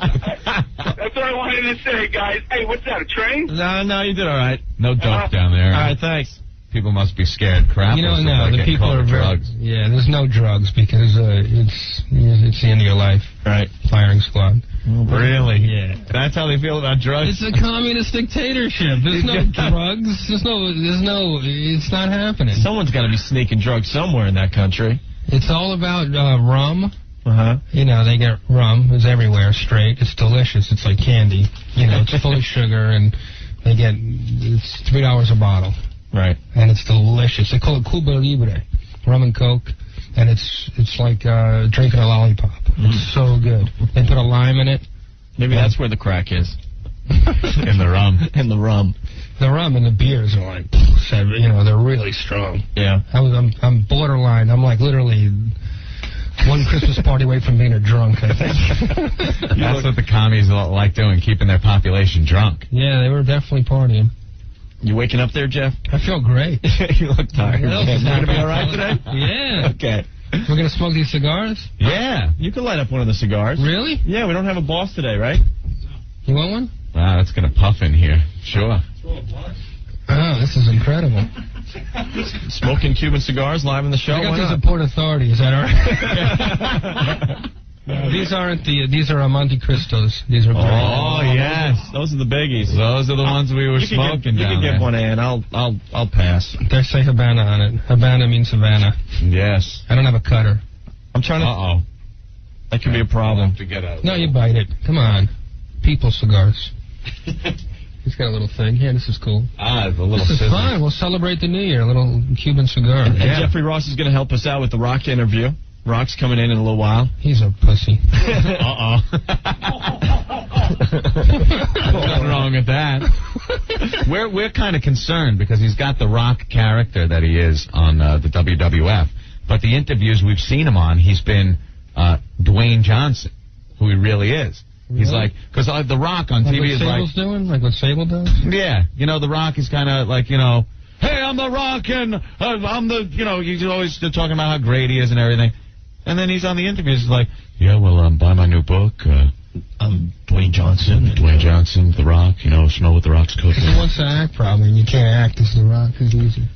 That's what I wanted to say, guys. Hey, what's that, a train? No, you did all right. No dope down there. All right, thanks. People must be scared crap. You know, no, the people are drugs. Yeah, there's no drugs because it's the end of your life. Right. Firing squad. Really? Yeah. That's how they feel about drugs? It's a communist dictatorship. There's no drugs. There's no, it's not happening. Someone's got to be sneaking drugs somewhere in that country. It's all about rum. Uh-huh. You know, they get rum. It's everywhere, straight. It's delicious. It's like candy. You know, it's full of sugar, and it's $3 a bottle. Right. And it's delicious. They call it Cuba Libre, rum and Coke, and it's like drinking a lollipop. It's so good. They put a lime in it. Maybe that's where the crack is. In the rum. In the rum. The rum and the beers are like, you know, they're really strong. Yeah. I'm borderline. I'm like literally one Christmas party away from being a drunk, I think. That's what the commies like doing, keeping their population drunk. Yeah, they were definitely partying. You waking up there, Jeff? I feel great. You look tired. You're going to be all right today? Yeah. Okay. We're going to smoke these cigars? Yeah. You can light up one of the cigars. Really? Yeah, we don't have a boss today, right? You want one? Wow, that's going to puff in here. Sure. Oh, this is incredible. Smoking Cuban cigars live in the show? I got these at Port Authority. Is that all right? These are Monte Cristos. These are great. Oh, yes. Those are the biggies. Those are the ones we were smoking You can get one in. I'll pass. They say Havana on it. Havana means Havana. Yes. I don't have a cutter. I'm trying to... Uh-oh. That could be a problem. To get out. No, you bite it. Come on. People cigars. He's got a little thing. Yeah, this is cool. Ah, the little This is scissors. fun. We'll celebrate the new year. A little Cuban cigar. And Jeffrey Ross is going to help us out with the Rock interview. Rock's coming in a little while. He's a pussy. Uh-oh. Nothing wrong with that. We're kind of concerned because he's got the Rock character that he is on the WWF. But the interviews we've seen him on, he's been Dwayne Johnson, who he really is. Really? He's like, because the Rock on TV is like... Like what Sable's doing? Like what Sable does? Yeah. You know, the Rock is kind of like, you know, hey, I'm the Rock, and I'm the, you know, he's always talking about how great he is and everything. And then he's on the interviews like, yeah, well, buy my new book. I'm Dwayne Johnson. Dwayne Johnson, The Rock, you know, smell what The Rock's cooking. He wants to act, probably, and you can't act as The Rock. It's easy.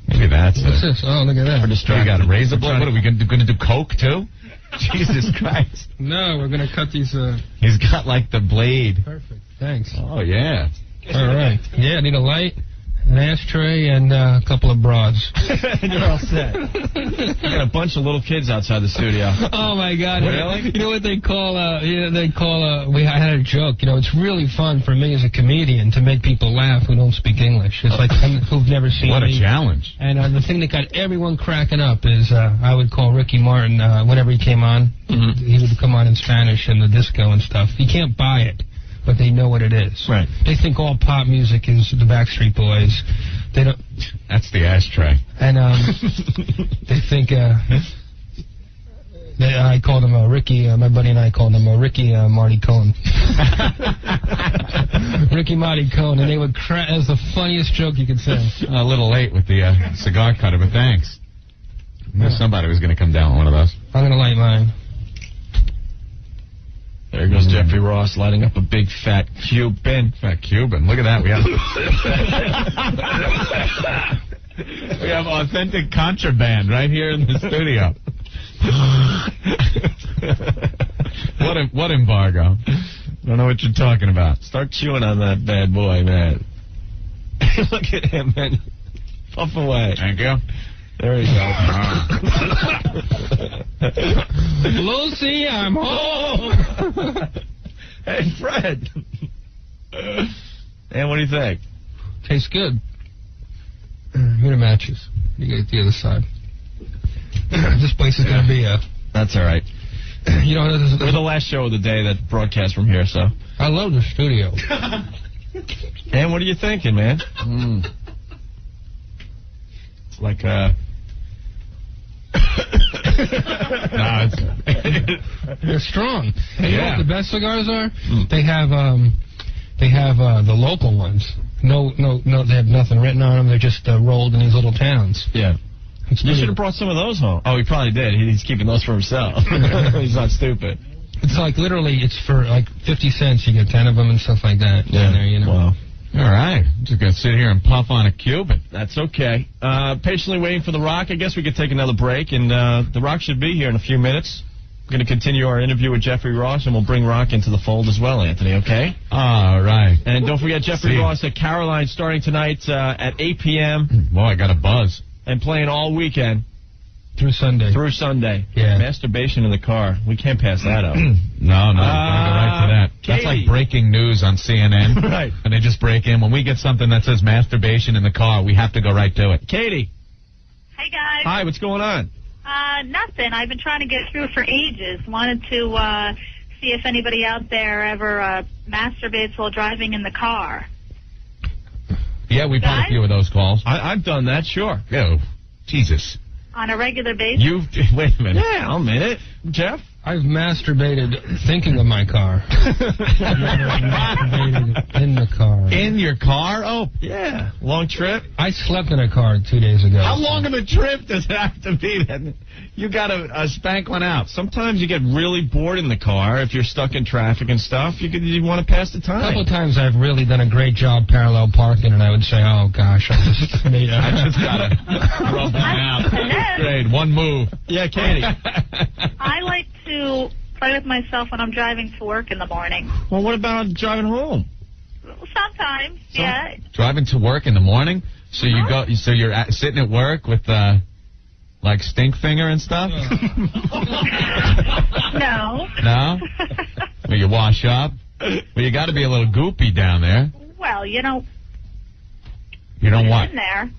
Maybe that's What's this? Oh, look at that. You got a razor blade? What, are we going to do coke, too? Jesus Christ. No, we're going to cut these... He's got, like, the blade. Perfect. Thanks. Oh, yeah. All right. Yeah, I need a light, an ashtray, and a couple of broads. And you're all set. You got a bunch of little kids outside the studio. Oh, my God. Really? You know what they call, I had a joke. You know, it's really fun for me as a comedian to make people laugh who don't speak English. It's like who've never seen me. What a challenge. And the thing that got everyone cracking up is I would call Ricky Martin whenever he came on. Mm-hmm. He would come on in Spanish and the disco and stuff. You can't buy it, but they know what it is. Right. They think all pop music is the Backstreet Boys. They don't. That's the ashtray. And they think I called him Ricky. My buddy and I called him Ricky Marty Cohen. Ricky Marty Cohen, and they would crack. That was the funniest joke you could say. A little late with the cigar cutter, but thanks. I knew somebody was going to come down with one of those. I'm going to light mine. There goes Jeffrey Ross lighting up a big fat Cuban. Fat Cuban. Look at that. We have authentic contraband right here in the studio. What embargo? Don't know what you're talking about. Start chewing on that bad boy, man. Look at him, man. Puff away. Thank you. There you go. Lucy, I'm home. Hey, Fred. And what do you think? Tastes good. Here are matches. You get the other side. This place is going to be That's all right. You know, we're the last show of the day that broadcasts from here, so. I love the studio. And what are you thinking, man? It's like they're strong. And you know what the best cigars are? They have the local ones. No, they have nothing written on them. They're just rolled in these little towns. Yeah. You should have brought some of those home. Oh, he probably did. He's keeping those for himself. He's not stupid. It's like literally, it's for like 50 cents. You get 10 of them and stuff like that. Yeah. There, you know. Wow. All right. Just going to sit here and puff on a Cuban. That's okay. Patiently waiting for The Rock. I guess we could take another break, and The Rock should be here in a few minutes. We're going to continue our interview with Jeffrey Ross, and we'll bring Rock into the fold as well, Anthony, okay? All right. And don't forget Jeffrey Ross at Caroline starting tonight at 8 p.m. Boy, I got a buzz. And playing all weekend. Through Sunday. Yeah. Masturbation in the car. We can't pass that up. No, we're going to go right to that. Katie. That's like breaking news on CNN. Right. And they just break in. When we get something that says masturbation in the car, we have to go right to it. Katie. Hey, guys. Hi, what's going on? Nothing. I've been trying to get through for ages. Wanted to see if anybody out there ever masturbates while driving in the car. Yeah, we've had a few of those calls. I've done that, sure. Oh, Jesus. On a regular basis? Wait a minute. Yeah, I'll admit it. Jeff? I've masturbated thinking of my car. I've never masturbated in the car. In your car? Oh, yeah. Long trip? I slept in a car 2 days ago. How long of a trip does it have to be then? You got to spank one out. Sometimes you get really bored in the car if you're stuck in traffic and stuff. You want to pass the time. A couple of times I've really done a great job parallel parking, and I would say, oh, gosh, I just made I just got to rub that out. Great, one move. Yeah, Katie. I like to play with myself when I'm driving to work in the morning. Well, what about driving home? Sometimes, yeah. Driving to work in the morning? So you go. So you're sitting at work with like stink finger and stuff? No. No? Well, you wash up? Well, you got to be a little goopy down there. Well, you know. You don't what? In there.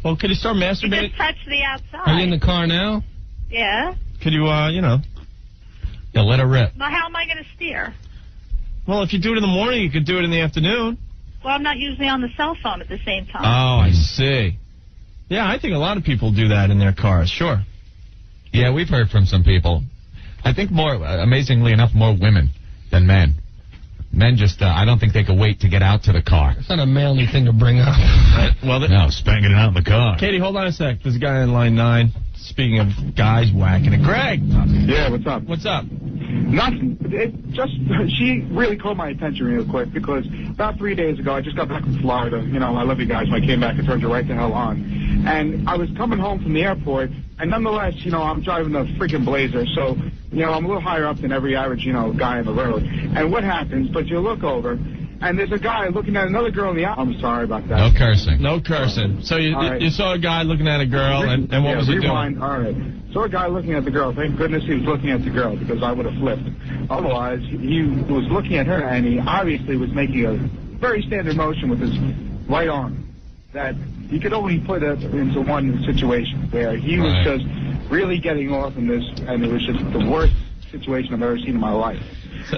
Well, could you start masturbating? You just touch the outside. Are you in the car now? Yeah. Could you, Yeah, let her rip. Well, how am I going to steer? Well, if you do it in the morning, you could do it in the afternoon. Well, I'm not usually on the cell phone at the same time. Oh, I see. Yeah, I think a lot of people do that in their cars, sure. Yeah, we've heard from some people. I think more, amazingly enough, more women than men. Men just, I don't think they could wait to get out to the car. It's not a manly thing to bring up. No, spanking it out in the car. Katie, hold on a sec. There's a guy in line 9. Speaking of guys whacking it. Gregg! Yeah, what's up? What's up? Nothing. She really caught my attention real quick because about 3 days ago, I just got back from Florida. You know, I love you guys. When I came back, I turned you right the hell on. And I was coming home from the airport, And nonetheless, I'm driving a freaking Blazer, so, I'm a little higher up than every average, guy on the road. And what happens, but you look over, and there's a guy looking at another girl in the eye. I'm sorry about that. No cursing. No cursing. So you saw a guy looking at a girl, and what was he doing? All right. Saw a guy looking at the girl. Thank goodness he was looking at the girl, because I would have flipped. Otherwise, he was looking at her, and he obviously was making a very standard motion with his right arm that you could only put it into one situation where he was just really getting off in this, and it was just the worst situation I've ever seen in my life.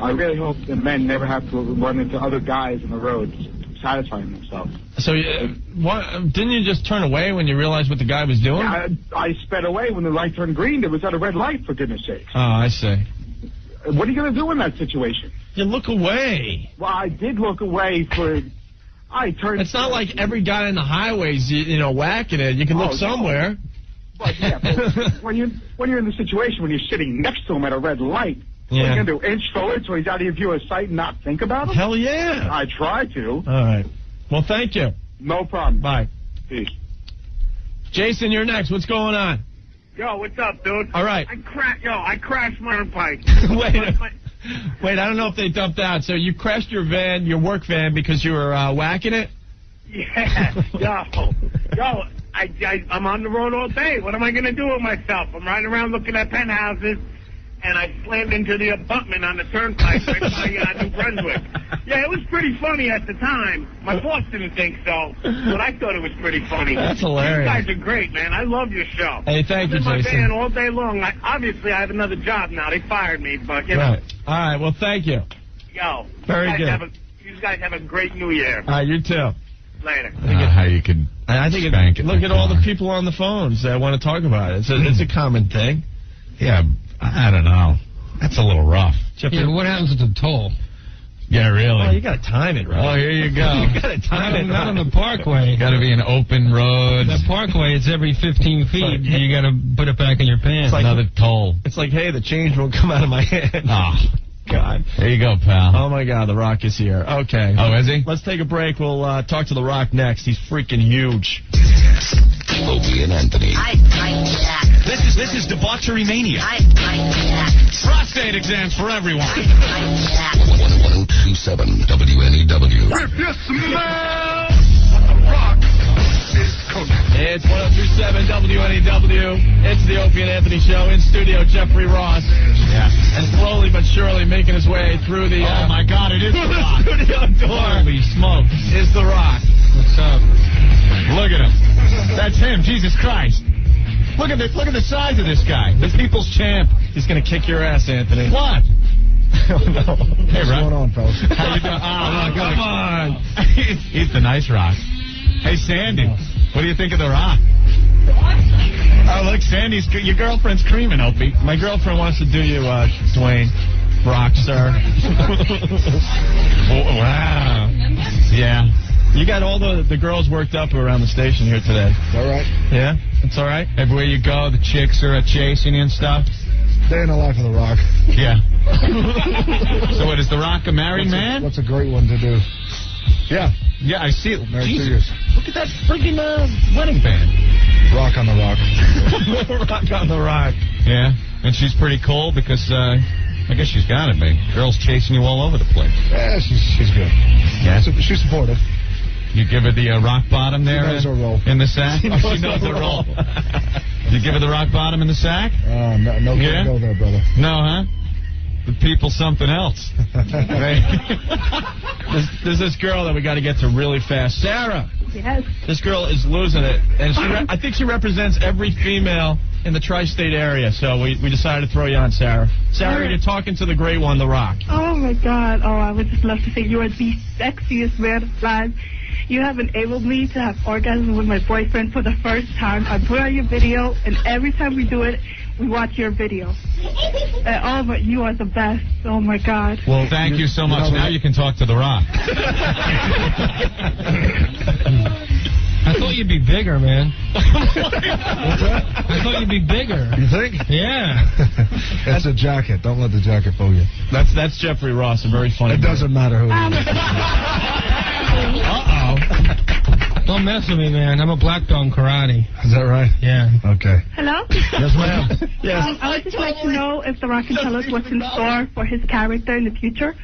I really hope that men never have to run into other guys on the road satisfying themselves. So didn't you just turn away when you realized what the guy was doing? Yeah, I sped away when the light turned green. It was at a red light, for goodness sake. Oh, I see. What are you going to do in that situation? You look away. Well, I did look away for... It's not like every guy on the highways, whacking it. You can look somewhere. But when you're in the situation when you're sitting next to him at a red light, what are you going to do? Inch forward so he's out of your view of sight and not think about him? Hell yeah. I try to. All right. Well, thank you. No problem. Bye. Peace. Jason, you're next. What's going on? Yo, what's up, dude? All right. I crashed my turnpike. Wait, I don't know if they dumped out. So you crashed your van, your work van, because you were whacking it? Yeah. I'm on the road all day. What am I going to do with myself? I'm riding around looking at penthouses, and I slammed into the abutment on the turnpike right by New Brunswick. Yeah, it was pretty funny at the time. My boss didn't think so, but I thought it was pretty funny. That's hilarious. You guys are great, man. I love your show. Hey, thank you, Jason. I'm in my van all day long. Obviously, I have another job now. They fired me, but, Right. All right, well, thank you. Yo. Very good. You guys have a great New Year. All right, you too. Later. How you could look at all the people on the phones that want to talk about it. It's a common thing. Yeah, I don't know. That's a little rough. Yeah, but what happens with the toll? Yeah, really. Well, you got to time it, right? Oh, here you go. You got to time it. Not on the parkway. Got to be an open road. The parkway, it's every 15 feet. You got to put it back in your pants. Like, another toll. It's like, hey, the change won't come out of my hand. Oh, God. There you go, pal. Oh, my God, The Rock is here. Okay. Oh, is he? Let's take a break. We'll talk to The Rock next. He's freaking huge. Opie and Anthony. This is debauchery mania. Prostate exams for everyone. 1027 WNEW. If you smell what the Rock is cooking. It's 1027 WNEW. It's the Opie and Anthony Show. In studio, Jeffrey Ross. Yeah. And slowly but surely making his way through the... oh, my God, it is The Rock. studio door. Holy smoke. Is The Rock. What's up? Look at him. That's him. Jesus Christ. Look at the size of this guy. The people's champ. He's going to kick your ass, Anthony. What? Oh, no. Hey, Rock. What's going on, fellas? How you doing? Oh, come on. He's the nice Rock. Hey, Sandy. What do you think of The Rock? Oh, look, Sandy's... Your girlfriend's creaming, Opie. My girlfriend wants to do you, Dwayne. Rock, sir. Oh, wow. Yeah. You got all the girls worked up around the station here today. All right. Yeah? That's all right? Everywhere you go, the chicks are chasing you and stuff. Day in the life of The Rock. Yeah. So what, is The Rock a married man? What's a great one to do? Yeah. Yeah, I see it. Married 2 Jesus. years. Look at that freaking wedding band. Rock on The Rock. Rock on The Rock. Yeah. And she's pretty cool because, I guess she's got it, man. Girls chasing you all over the place. Yeah, she's good. Yeah. She's supportive. You give her the rock bottom there She knows her role. in the sack? She knows her role. You give her the rock bottom in the sack? No Yeah? go there, brother. No, huh? The people something else. There's this girl that we got to get to really fast. Sarah. Yes. This girl is losing it. And I think she represents every female in the tri-state area. So we decided to throw you on, Sarah. Sarah, you're talking to the great one, The Rock. Oh, my God. Oh, I would just love to say you are the sexiest man alive. You have enabled me to have orgasm with my boyfriend for the first time. I put on your video, and every time we do it, we watch your video. Oh, but you are the best. Oh, my God. Well, thank you so much. Now you can talk to The Rock. I thought you'd be bigger, man. What's that? I thought you'd be bigger. You think? Yeah. That's a jacket. Don't let the jacket fool you. That's Jeffrey Ross, a very funny It doesn't matter who. Uh-oh. Don't Don't mess with me, man. I'm a black belt in karate. Is that right? Yeah. Okay. Hello? Yes, ma'am. Yes. I would just like to know if The Rock can tell us what's in store for his character in the future.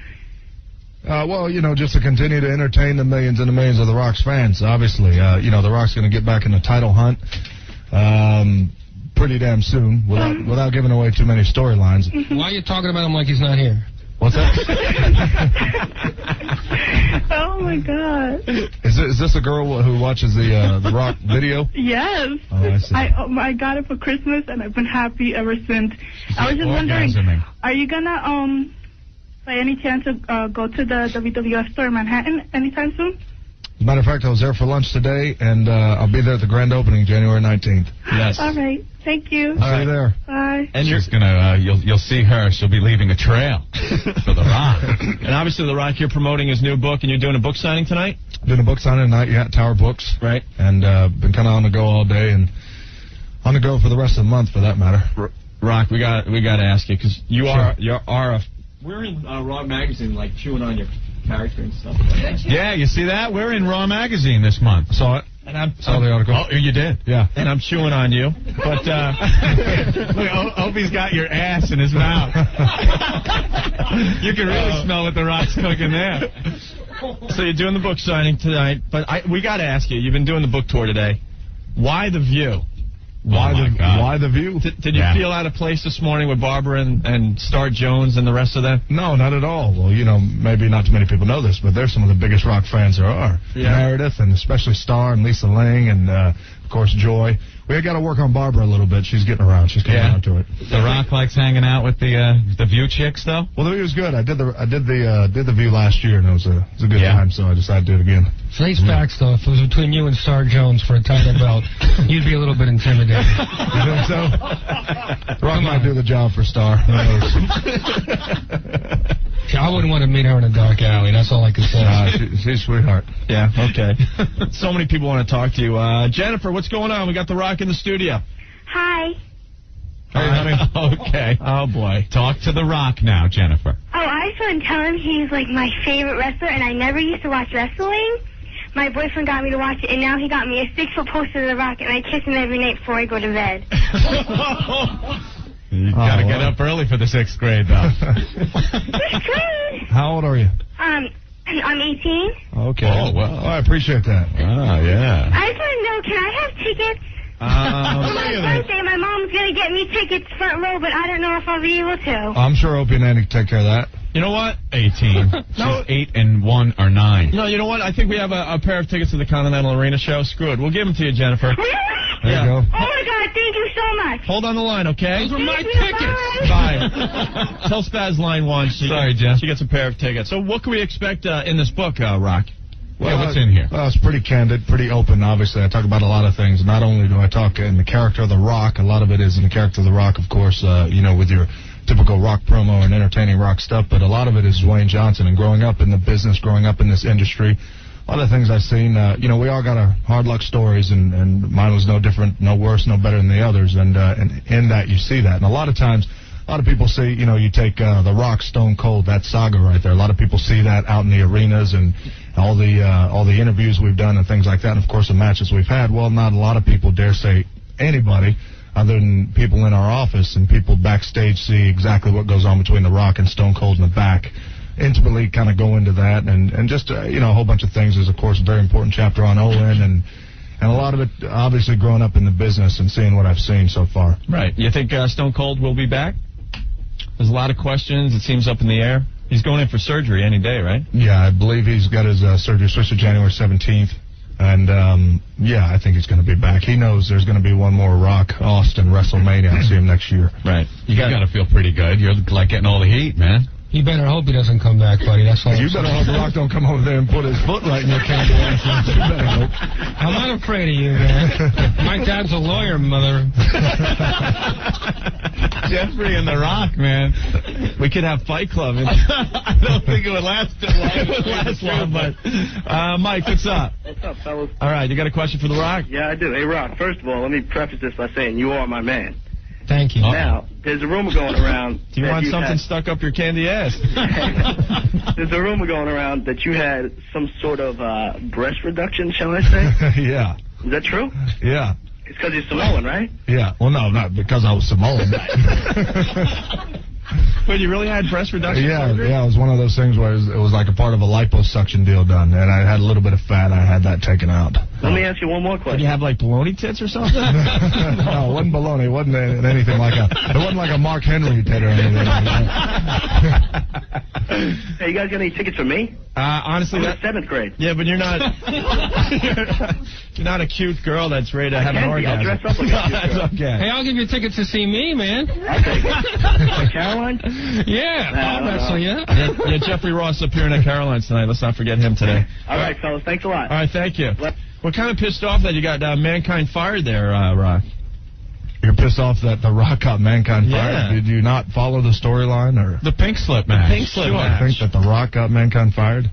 Well, just to continue to entertain the millions and the millions of The Rock's fans, obviously. The Rock's going to get back in the title hunt pretty damn soon without giving away too many storylines. Why are you talking about him like he's not here? What's that? Oh, my God. Is this a girl who watches the Rock video? Yes. Oh, I see. I got it for Christmas, and I've been happy ever since. I was just wondering, are you going to, by any chance, go to the WWF store in Manhattan anytime soon? As a matter of fact, I was there for lunch today, and I'll be there at the grand opening January 19th. Yes. All right. Thank you. See you there. Bye. And you're gonna, you'll see her. She'll be leaving a trail for The Rock. And obviously, The Rock, you're promoting his new book, and you're doing a book signing tonight? Doing a book signing tonight, yeah, Tower Books. Right. And been kind of on the go all day, and on the go for the rest of the month, for that matter. Rock, we got to ask you, because you are we're in Raw Magazine, like, chewing on your character and stuff. Yeah, you see that? We're in Raw Magazine this month. Saw it. And saw the article. Oh, you did? Yeah. And I'm chewing on you. But, look, Opie's got your ass in his mouth. You can really smell what The Rock's cooking there. So you're doing the book signing tonight, but we got to ask you, you've been doing the book tour today. Why The View? Why the View? Did you feel out of place this morning with Barbara and Star Jones and the rest of them? No, not at all. Well, maybe not too many people know this, but they're some of the biggest Rock fans there are. Yeah. Meredith, and especially Star and Lisa Ling, and of course Joy. We got to work on Barbara a little bit. She's getting around. She's coming around to it. The Rock likes hanging out with the View chicks, though. Well, the View's good. I did the View last year, and it was a good time. So I decided to do it again. Face facts, though. If it was between you and Star Jones for a title belt, you'd be a little bit intimidated. You think so? Rock might do the job for Star. I wouldn't want to meet her in a dark alley. That's all I can say. She's a sweetheart. Yeah, okay. So many people want to talk to you. Jennifer, what's going on? We got The Rock in the studio. Hi. Hey, honey. Okay. Oh, boy. Talk to The Rock now, Jennifer. Oh, I just want to tell him he's, like, my favorite wrestler, and I never used to watch wrestling. My boyfriend got me to watch it, and now he got me a 6-foot poster of The Rock, and I kiss him every night before I go to bed. You gotta get up early for the 6th grade, though. 6th grade? How old are you? I'm 18. Okay. Oh, well. I appreciate that. Oh, yeah. I just want to know, can I have tickets? For my birthday, my mom's going to get me tickets front row, but I don't know if I'll be able to. I'm sure Opie and Anthony can take care of that. You know what? 18. No. She's 8 and 1 or 9. No, you know what? I think we have a pair of tickets to the Continental Arena show. Screw it. We'll give them to you, Jennifer. Really? There you go. Oh, my God. Thank you so much. Hold on the line, okay? Those are my tickets. Bye. Tell Spaz line 1. Sorry, Jen. She gets a pair of tickets. So what can we expect in this book, Rock? Well, what's in here? Well, it's pretty candid, pretty open, obviously. I talk about a lot of things. Not only do I talk in the character of The Rock, a lot of it is in the character of The Rock, of course, with your typical Rock promo and entertaining Rock stuff, but a lot of it is Dwayne Johnson and growing up in the business, growing up in this industry. A lot of things I've seen, we all got our hard luck stories, and mine was no different, no worse, no better than the others, and in that you see that. And a lot of times, a lot of people see, you take The Rock, Stone Cold, that saga right there. A lot of people see that out in the arenas and all the interviews we've done and things like that, and of course the matches we've had. Well, not a lot of people dare say anybody other than people in our office and people backstage see exactly what goes on between The Rock and Stone Cold in the back. Intimately kind of go into that and just, a whole bunch of things. There's, of course, a very important chapter on Owen and a lot of it, obviously, growing up in the business and seeing what I've seen so far. Right. You think Stone Cold will be back? There's a lot of questions. It seems up in the air. He's going in for surgery any day, right? Yeah, I believe he's got his surgery switched to January 17th. And, I think he's going to be back. He knows there's going to be one more Rock Austin WrestleMania. I'll see him next year. Right. You got to feel pretty good. You're like getting all the heat, man. You better hope he doesn't come back, buddy. That's all. You better hope The Rock don't come over there and put his foot right in your cancer. You better hope. I'm not afraid of you, man. My dad's a lawyer, mother. Jeffrey and The Rock, man. We could have Fight Club. I don't think it would last long. But Mike, what's up? What's up, fellas? All right, you got a question for The Rock? Yeah, I do. Hey, Rock, first of all, let me preface this by saying you are my man. Thank you. Now, there's a rumor going around. Do you that want you something had- stuck up your candy ass? There's a rumor going around that you had some sort of breast reduction, shall I say? Yeah. Is that true? Yeah. It's because you're Samoan, right? Yeah. Well, no, not because I was Samoan. Wait, you really had breast reduction surgery? Yeah, it was one of those things where it was like a part of a liposuction deal done, and I had a little bit of fat. I had that taken out. Let me ask you one more question. Did you have like baloney tits or something? No, it wasn't baloney. It wasn't anything like it wasn't like a Mark Henry tit or anything like that. Hey, you guys got any tickets for me? Honestly, I'm in 7th grade. Yeah, but you're not. You're not a cute girl that's ready to have an I'll orgasm. dress up like a cute girl. That's okay. Hey, I'll give you tickets to see me, man. I'll take it. Caroline? Yeah, I'll wrestle you. Yeah, Jeffrey Ross appearing at Caroline's tonight. Let's not forget him today. All right, fellas. Thanks a lot. All right, thank you. We're kind of pissed off that you got Mankind fired there, Rock. You're pissed off that The Rock got Mankind Yeah. fired? Did you not follow the storyline? Or The pink slip match. Pink slip you match. think that The Rock got Mankind fired?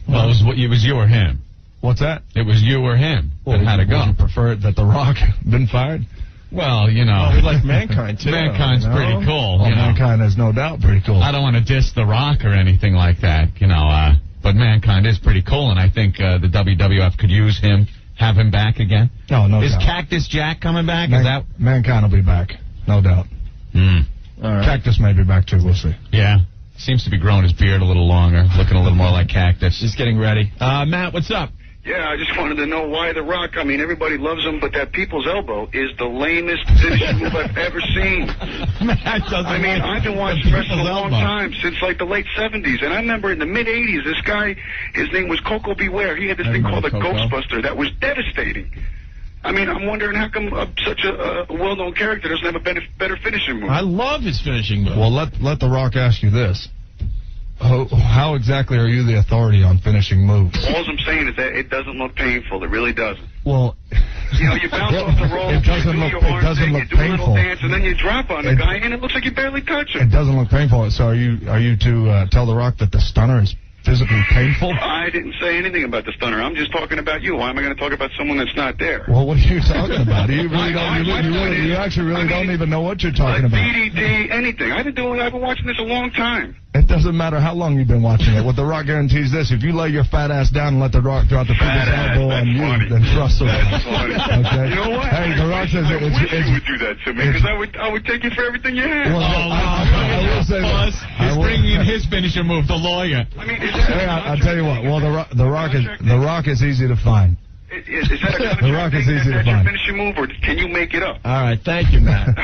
Well, it was you or him. What's that? It was you or him that had to go. Would you prefer it that The Rock been fired? Well, you know. Oh, we like Mankind, too. Mankind's you know? pretty cool. Well, you know. Mankind is no doubt pretty cool. I don't want to diss The Rock or anything like that, you know, but Mankind is pretty cool, and I think the WWF could use him, have him back again. No Is doubt. Cactus Jack coming back? Is that? Mankind will be back, no doubt. All right. Cactus may be back too. We'll see. Yeah. Seems to be growing his beard a little longer, looking a little more like Cactus. He's getting ready. Matt, what's up? Yeah, I just wanted to know why The Rock. I mean, everybody loves him, but that people's elbow is the lamest finishing move I've ever seen. I mean, I've been watching wrestling a long time, since like the late 70s, and I remember in the mid 80s, this guy, his name was Coco Beware. He had this thing called the Ghostbuster that was devastating. I mean, I'm wondering how come such a well-known character doesn't have a better finishing move. I love his finishing move. Well, let The Rock ask you this. How exactly are you the authority on finishing moves? All I'm saying is that it doesn't look painful. It really doesn't. Well, you know, you bounce off the rope, it doesn't look you do your arm thing, you do a painful. little dance, and then you drop on the guy, and it looks like you barely touch him. It doesn't look painful. So are you to tell The Rock that the stunner is physically painful? I didn't say anything about the stunner. I'm just talking about you. Why am I going to talk about someone that's not there? Well, what are you talking about? You really don't. You actually really don't even know what you're talking about. DDD, anything. I've been watching this a long time. It doesn't matter how long you've been watching it. What The Rock guarantees this: if you lay your fat ass down and let The Rock drop the people's elbow on you, then trust him. Okay. You know what? Hey, The Rock says I wish you would do that to me, because I would take you for everything you had. Well, I will say that. He's bringing in his finisher move, the lawyer. I mean, I'll tell you what. Well, The Rock is easy to find. Is that a contract The Rock is easy to that's your find. finishing move, or can you make it up? All right, thank you, Matt.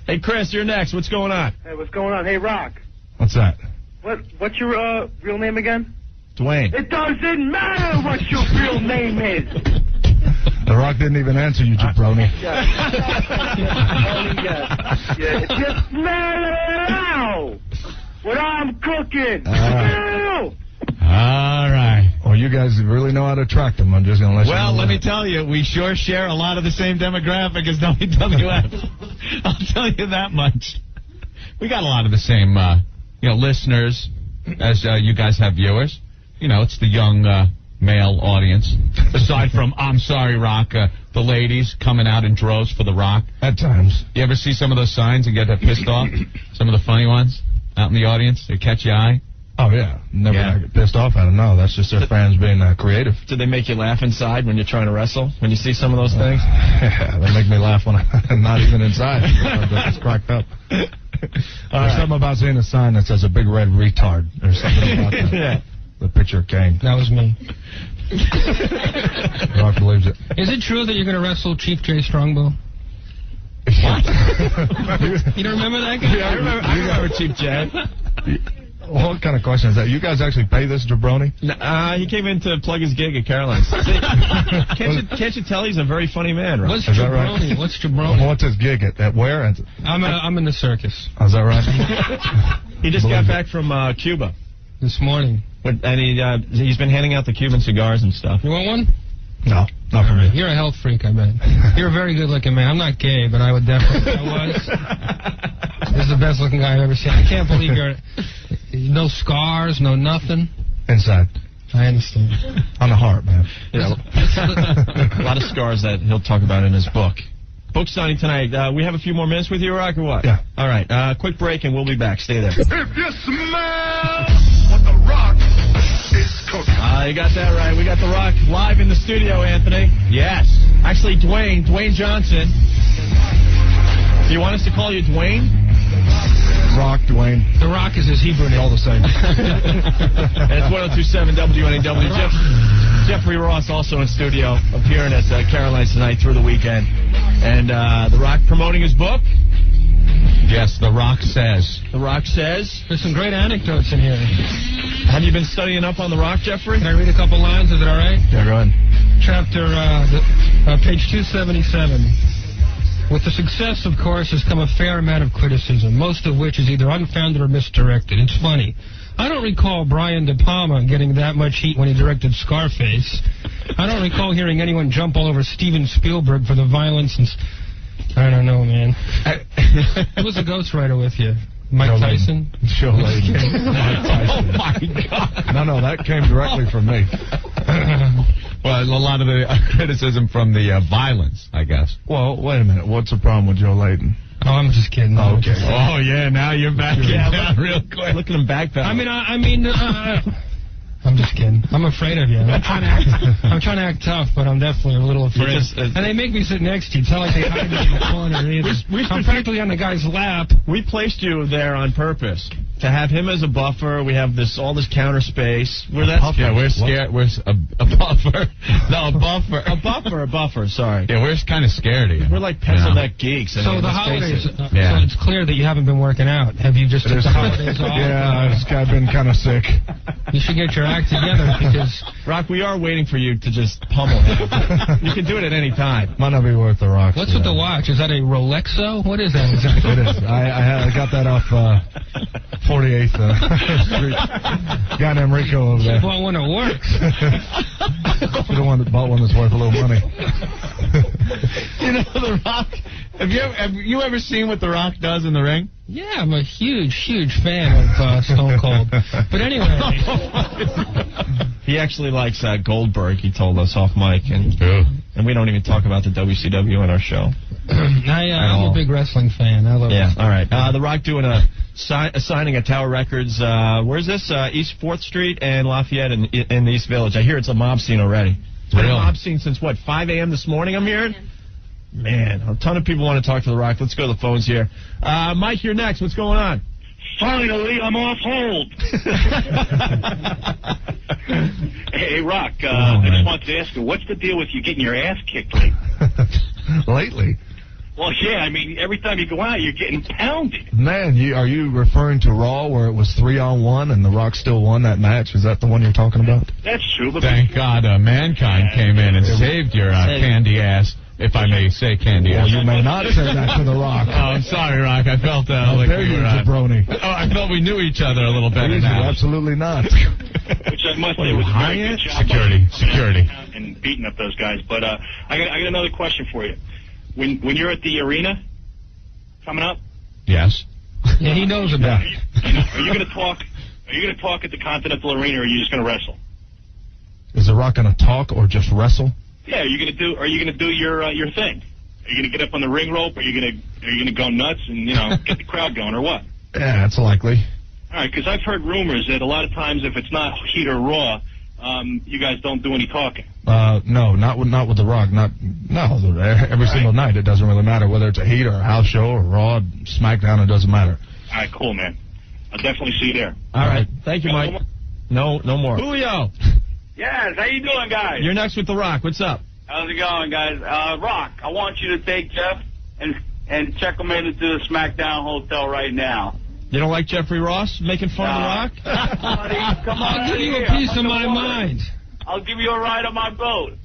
Hey, Chris, you're next. What's going on? Hey, what's going on? Hey, Rock. What's that? What's your real name again? Dwayne. It doesn't matter what your real name is. The Rock didn't even answer you, jabroni. Yeah, just now what I'm cooking. All right. Well, you guys really know how to attract them. I'm just going to let you know. Well, let that. me tell you, we sure share a lot of the same demographic as WWF. I'll tell you that much. We got a lot of the same, listeners as you guys have viewers. You know, it's the young male audience. Aside from I'm Sorry Rock, the ladies coming out in droves for The Rock. At times. You ever see some of those signs and get pissed off? Some of the funny ones out in the audience? They catch your eye? Oh, yeah. Never get pissed off at them. No, that's just their fans being creative. Do they make you laugh inside when you're trying to wrestle? When you see some of those things? Yeah, they make me laugh when I'm not even inside. It's cracked up. There's something about seeing a sign that says a big red retard. There's something about that. Yeah. The picture of Kane. That was me. Rock believes it. Is it true that you're going to wrestle Chief J Strongbow? You don't remember that guy? Yeah, I remember Chief J. What kind of question is that? You guys actually pay this jabroni? He came in to plug his gig at Caroline's. Can't you tell he's a very funny man, right? What's Is that jabroni? right? What's jabroni? What's his gig at where? I'm in the circus. Oh, is that right? He just got back from Cuba this morning. And he's been handing out the Cuban cigars and stuff. You want one? No, not for me. You're a health freak, I bet. You're a very good-looking man. I'm not gay, but I would definitely. This is the best-looking guy I've ever seen. I can't believe you're no scars, no nothing. Inside. I understand. On the heart, man. Yeah, a lot of scars that he'll talk about in his book. Book signing tonight. We have a few more minutes with you, Rock, or what? Yeah. All right. Quick break, and we'll be back. Stay there. If you smell what the Rock is cooking. You got that right. We got The Rock live in the studio, Anthony. Yes. Actually, Dwayne Johnson. Do you want us to call you Dwayne? Rock, Dwayne. The Rock is his Hebrew name. All the same. And it's 102.7 WNAW. Jeffrey Ross also in studio, appearing at Caroline's tonight through the weekend. And The Rock promoting his book. Yes, The Rock Says. The Rock Says. There's some great anecdotes in here. Have you been studying up on The Rock, Jeffrey? Can I read a couple lines? Is it all right? Yeah, go ahead. Chapter, page 277. With the success, of course, has come a fair amount of criticism, most of which is either unfounded or misdirected. It's funny. I don't recall Brian De Palma getting that much heat when he directed Scarface. I don't recall hearing anyone jump all over Steven Spielberg for the violence and... I don't know, man. Who was the ghostwriter with you? Mike Tyson? Joe Layden. Oh, my God. No, that came directly from me. Well, a lot of the criticism from the violence, I guess. Well, wait a minute. What's the problem with Joe Layden? Oh, I'm just kidding. Okay. Oh, yeah, now you're back down real quick. Look at him backpedal. I mean, I'm just kidding. I'm afraid of you. I'm trying to act tough, but I'm definitely a little afraid. And they make me sit next to you. It's not like they hide me in the corner either. I'm practically on the guy's lap. We placed you there on purpose to have him as a buffer. We have all this counter space. We're scared. We're a buffer. No, a buffer. A buffer. Sorry. Yeah, we're kind of scared of you. We're like pencil neck geeks. So the holidays. So it's clear that you haven't been working out. Have you just took the holidays off? Yeah, I've been kind of sick. You should get your act together because Rock, we are waiting for you to just pummel him. You can do it at any time. Might not be worth the Rock. What's with the watch? Is that a Rolexo? What is that exactly? It is. I got that off 48th Street. Guy named Rico over there. You bought one that works. You're the one that bought one that's worth a little money. You know, The Rock. Have you ever seen what The Rock does in the ring? Yeah, I'm a huge fan of Stone Cold. But anyway. He actually likes Goldberg, he told us off mic. And we don't even talk about the WCW on our show. I'm a big wrestling fan. I love wrestling. All right. The Rock doing signing at Tower Records. Where's this? East 4th Street and Lafayette in the East Village. I hear it's a mob scene already. It's been a mob scene since, 5 a.m. this morning, I'm hearing? Man, a ton of people want to talk to The Rock. Let's go to the phones here. Mike, you're next. What's going on? Finally, I'm off hold. Hey, Rock, I just wanted to ask you, what's the deal with you getting your ass kicked lately? Lately? Well, yeah, I mean, every time you go out, you're getting pounded. Man, are you referring to Raw where it was 3-on-1 and The Rock still won that match? Is that the one you're talking about? That's true. But Thank God Mankind came in and saved your candy ass. If I may say candy ass. Well, you may not say that to The Rock. Oh, I'm sorry, Rock. I felt like we were jabroni. I felt we knew each other a little better now. Absolutely not. Which I must say was a very good job. Security. And beating up those guys. But I got another question for you. When you're at the arena coming up? Yes. Yeah, he knows about it. Are you going to talk? Are you going to talk at the Continental Arena, or are you just going to wrestle? Is The Rock going to talk or just wrestle? Yeah, are you going to do your thing? Are you going to get up on the ring rope? Are you going to go nuts and get the crowd going, or what? Yeah, that's likely. All right, because I've heard rumors that a lot of times if it's not Heat or Raw, you guys don't do any talking. No, not with The Rock. Every single night. It doesn't really matter whether it's a Heat or a house show or Raw, SmackDown. It doesn't matter. All right, cool, man. I'll definitely see you there. All right, thank you, Mike. No more. Julio. Yes, how you doing, guys? You're next with The Rock. What's up? How's it going, guys? Rock, I want you to take Jeff and check him into the SmackDown hotel right now. You don't like Jeffrey Ross making fun of The Rock? Buddy, come on. I'll give you a piece of my mind. I'll give you a ride on my boat.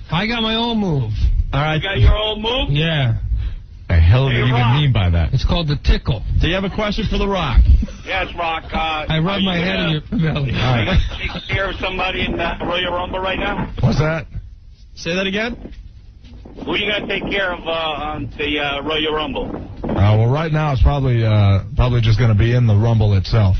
I got my own move. All right. You got your own move? Yeah. The hell do you even mean by that? It's called the tickle. Do you have a question for The Rock? Yes, Rock. I rub my head in your belly. All right. Take care of somebody in Royal Rumble right now? What's that? Say that again? Who are you going to take care of on the Royal Rumble? Well, right now it's probably just going to be in the Rumble itself.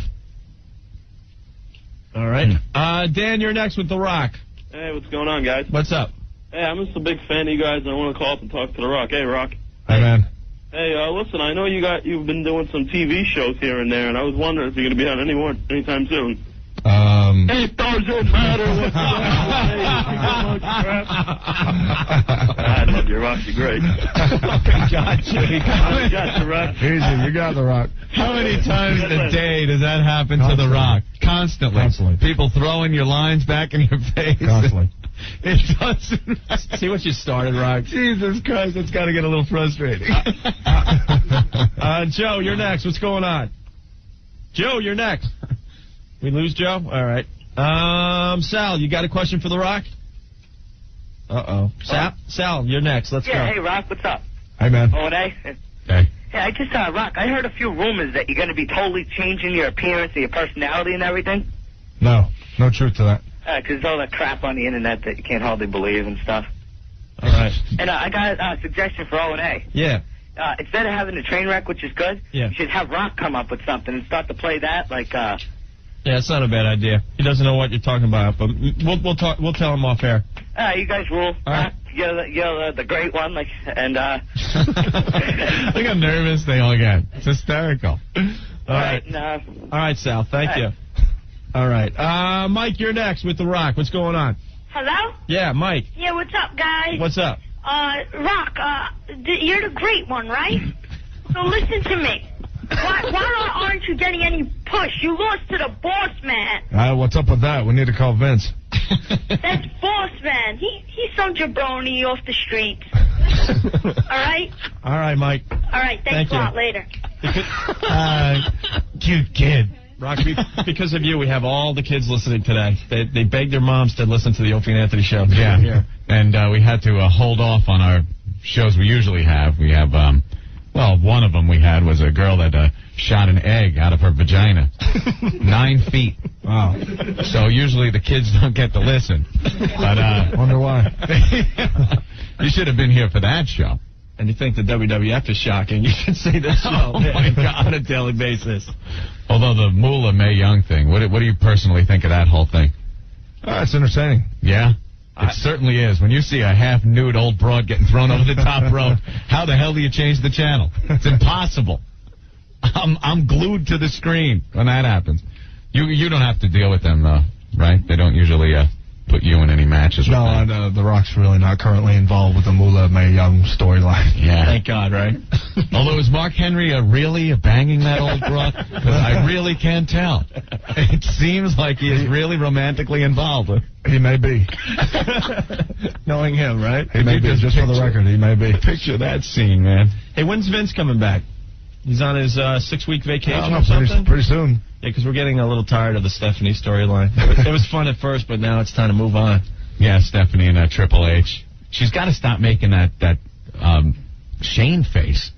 All right. Dan, you're next with The Rock. Hey, what's going on, guys? What's up? Hey, I'm just a big fan of you guys, and I want to call up and talk to The Rock. Hey, Rock. Hey, man. Hey, listen, I know you've been doing some TV shows here and there, and I was wondering if you're going to be on anytime soon. It doesn't matter what I love you, Rock. You're great. Got you, Rock. Easy, you got The Rock. How many times a day does that happen to The Rock? Constantly. People throwing your lines back in your face. Constantly. It doesn't. See what you started, Rock. Jesus Christ, it's got to get a little frustrating. Joe, you're next. What's going on? Joe, you're next. We lose Joe? All right. Sal, you got a question for The Rock? Uh-oh. Sal, you're next. Let's go. Hey, Rock, what's up? Hey, man. O&A? Hey. Hey, I just, Rock, I heard a few rumors that you're going to be totally changing your appearance and your personality and everything. No truth to that. Because all that crap on the internet that you can't hardly believe and stuff. All right. And I got a suggestion for O&A. Yeah. Instead of having a train wreck, which is good, you should have Rock come up with something and start to play that, like, Yeah, it's not a bad idea. He doesn't know what you're talking about, but we'll talk. We'll tell him off air. you guys rule. All right. You're the great one, like, and Look how nervous they all get. It's hysterical. all right. All right, Sal. Thank you. All right. Mike, you're next with The Rock. What's going on? Hello? Yeah, Mike. Yeah, what's up, guys? What's up? Rock, you're the great one, right? So listen to me. Why aren't you getting any push? You lost to the boss man. What's up with that? We need to call Vince. That's boss man. He's some jabroni off the street. All right? All right, Mike. All right, thanks a lot. you. Later. Cute kid. Rock, because of you, we have all the kids listening today. They begged their moms to listen to the Opie and Anthony show. Yeah. Here. And we had to hold off on our shows we usually have. We have, one of them we had was a girl that shot an egg out of her vagina. 9 feet. Wow. So usually the kids don't get to listen. But wonder why. You should have been here for that show. And you think the WWF is shocking. You should see this show Oh, my God. on a daily basis. Although the Moolah Mae Young thing, what do you personally think of that whole thing? It's entertaining. Yeah? It certainly is. When you see a half-nude old broad getting thrown over the top rope, how the hell do you change the channel? It's impossible. I'm glued to the screen when that happens. You don't have to deal with them, though, right? They don't usually put you in any matches with them. No, The Rock's really not currently involved with the Moolah Mae Young storyline. Yeah. Thank God, right? Although, is Mark Henry really banging that old broad? Because I really can't tell. It seems like he is really romantically involved with. He may be. Knowing him, right? He may be, just for the record, he may be. Picture that scene, man. Hey, when's Vince coming back? He's on his 6-week vacation or No, something? pretty soon. Yeah, because we're getting a little tired of the Stephanie storyline. It was fun at first, but now it's time to move on. Yeah, Stephanie and Triple H. She's got to stop making that Shane face.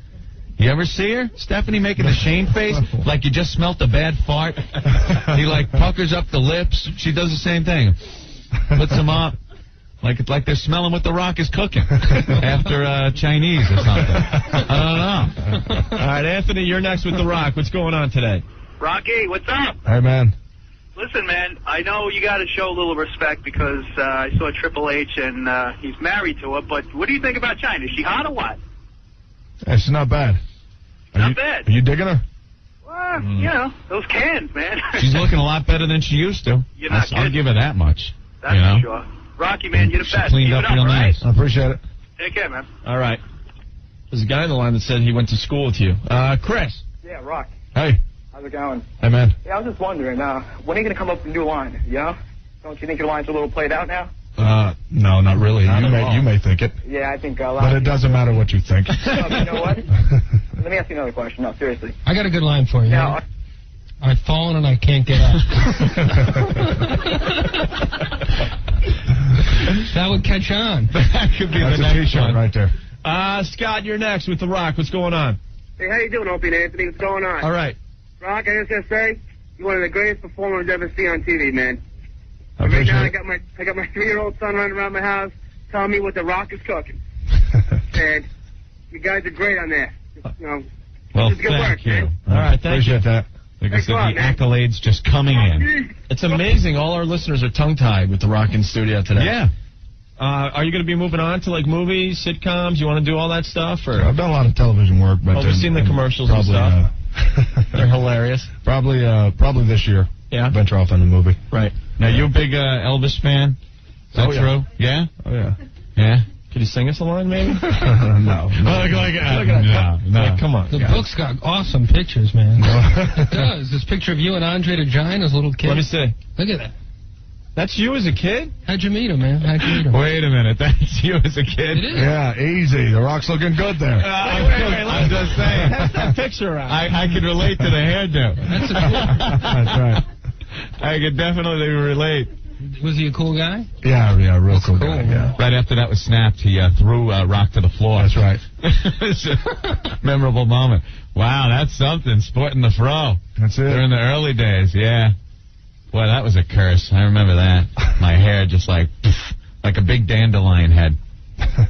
You ever see her? Stephanie making the Shane face like you just smelt a bad fart. He like puckers up the lips. She does the same thing. Puts them up. Like they're smelling what The Rock is cooking after Chinese or something. I don't know. All right, Anthony, you're next with The Rock. What's going on today? Rocky, what's up? Hey, man. Listen, man, I know you got to show a little respect because I saw Triple H and he's married to her, but what do you think about China? Is she hot or what? Hey, she's not bad. Not bad. Are you digging her? Well, you know, those cans, man. She's looking a lot better than she used to. You're not I'll kidding. give her that much. That's you know? for sure. Rocky, man, you're the She best. cleaned Keep up it real all right? nice. I appreciate it. Take care, man. All right. There's a guy on the line that said he went to school with you. Chris. Yeah, Rock. Hey. How's it going? Hey, man. Yeah, I was just wondering, when are you going to come up with a new line, you know? Don't you think your line's a little played out now? No, not really. Not at all. You may think it. Yeah, I think a lot. But it doesn't matter what you think. You know what? Let me ask you another question. No, seriously. I got a good line for you. Now, I've fallen and I can't get up. That would catch on. That could be That's the a next T-shirt one. right there. Scott, you're next with The Rock. What's going on? Hey, how you doing, Opie and Anthony? What's going on? All right. Rock, I just gotta say, you're one of the greatest performers I've ever seen on TV, man. I Right appreciate now, it. I got my 3-year-old son running around my house telling me what The Rock is cooking. And you guys are great on that. You know, Well, it's good work, thank you. man. All right, thank you. Appreciate that. Like I Thanks said, a lot, the man. accolades just coming in. It's amazing. All our listeners are tongue-tied with The Rock in studio today. Yeah. Are you going to be moving on to like movies, sitcoms? You want to do all that stuff? Or I've done a lot of television work, but we've seen the commercials and stuff. They're hilarious. Probably this year. Yeah. Venture off in the movie. Right. Now, you a big Elvis fan? Is that true? Yeah? Oh, yeah. Yeah? Could you sing us a line, maybe? No. No. Come on. The book's got awesome pictures, man. It does. This picture of you and Andre the Giant as a little kid. Let me see. Look at that. That's you as a kid? How'd you meet him, man? How'd you meet him? Wait a minute. That's you as a kid? It is. Yeah, easy. The Rock's looking good there. I'm just saying. Pass that picture around. I could relate to the hairdo. That's a cool. That's right. I could definitely relate. Was he a cool guy? Yeah, real cool guy. Yeah. Right after that was snapped, he threw Rock to the floor. That's right. It's a memorable moment. Wow, that's something. Sporting the fro. That's it. During the early days, yeah. Boy, that was a curse. I remember that. My hair just like a big dandelion head.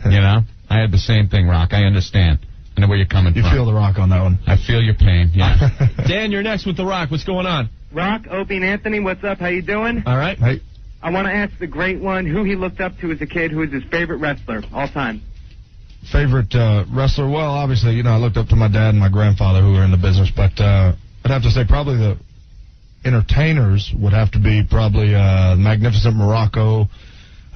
You know? I had the same thing, Rock. I understand. I know where you're coming from. You feel the Rock on that one. I feel your pain, yeah. Dan, you're next with The Rock. What's going on? Rock, Opie and Anthony, what's up? How you doing? All right. Hey. I want to ask the great one who he looked up to as a kid, who is his favorite wrestler all time. Favorite wrestler? Well, obviously, I looked up to my dad and my grandfather who were in the business, but I'd have to say probably the entertainers would have to be probably Magnificent Morocco,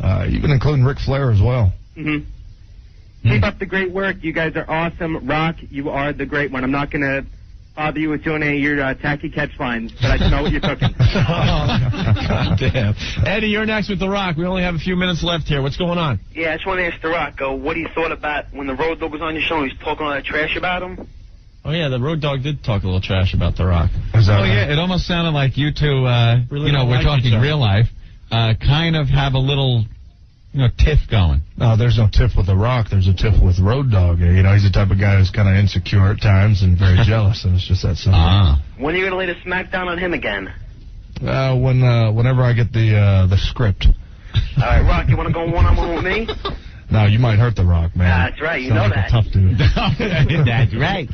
even including Ric Flair as well. Mm-hmm. Keep up the great work. You guys are awesome. Rock, you are the great one. I'm not going to bother you with doing any of your tacky catch lines, but I know what you're cooking. God damn. Eddie, you're next with The Rock. We only have a few minutes left here. What's going on? Yeah, I just want to ask The Rock, what he thought about when the Road Dogg was on your show and he was talking all that trash about him? Oh, yeah, the Road Dogg did talk a little trash about The Rock. Yeah, it almost sounded like you two, we're talking real life, kind of have a little, tiff going. No, there's no tiff with The Rock. There's a tiff with Road Dogg. He's the type of guy who's kind of insecure at times and very jealous, and it's just that simple. When are you going to lay the smackdown on him again? Whenever I get the script. All right, Rock, you want to go one-on-one with me? No, you might hurt The Rock, man. That's right, you know that. Sounds like a tough dude. That's right,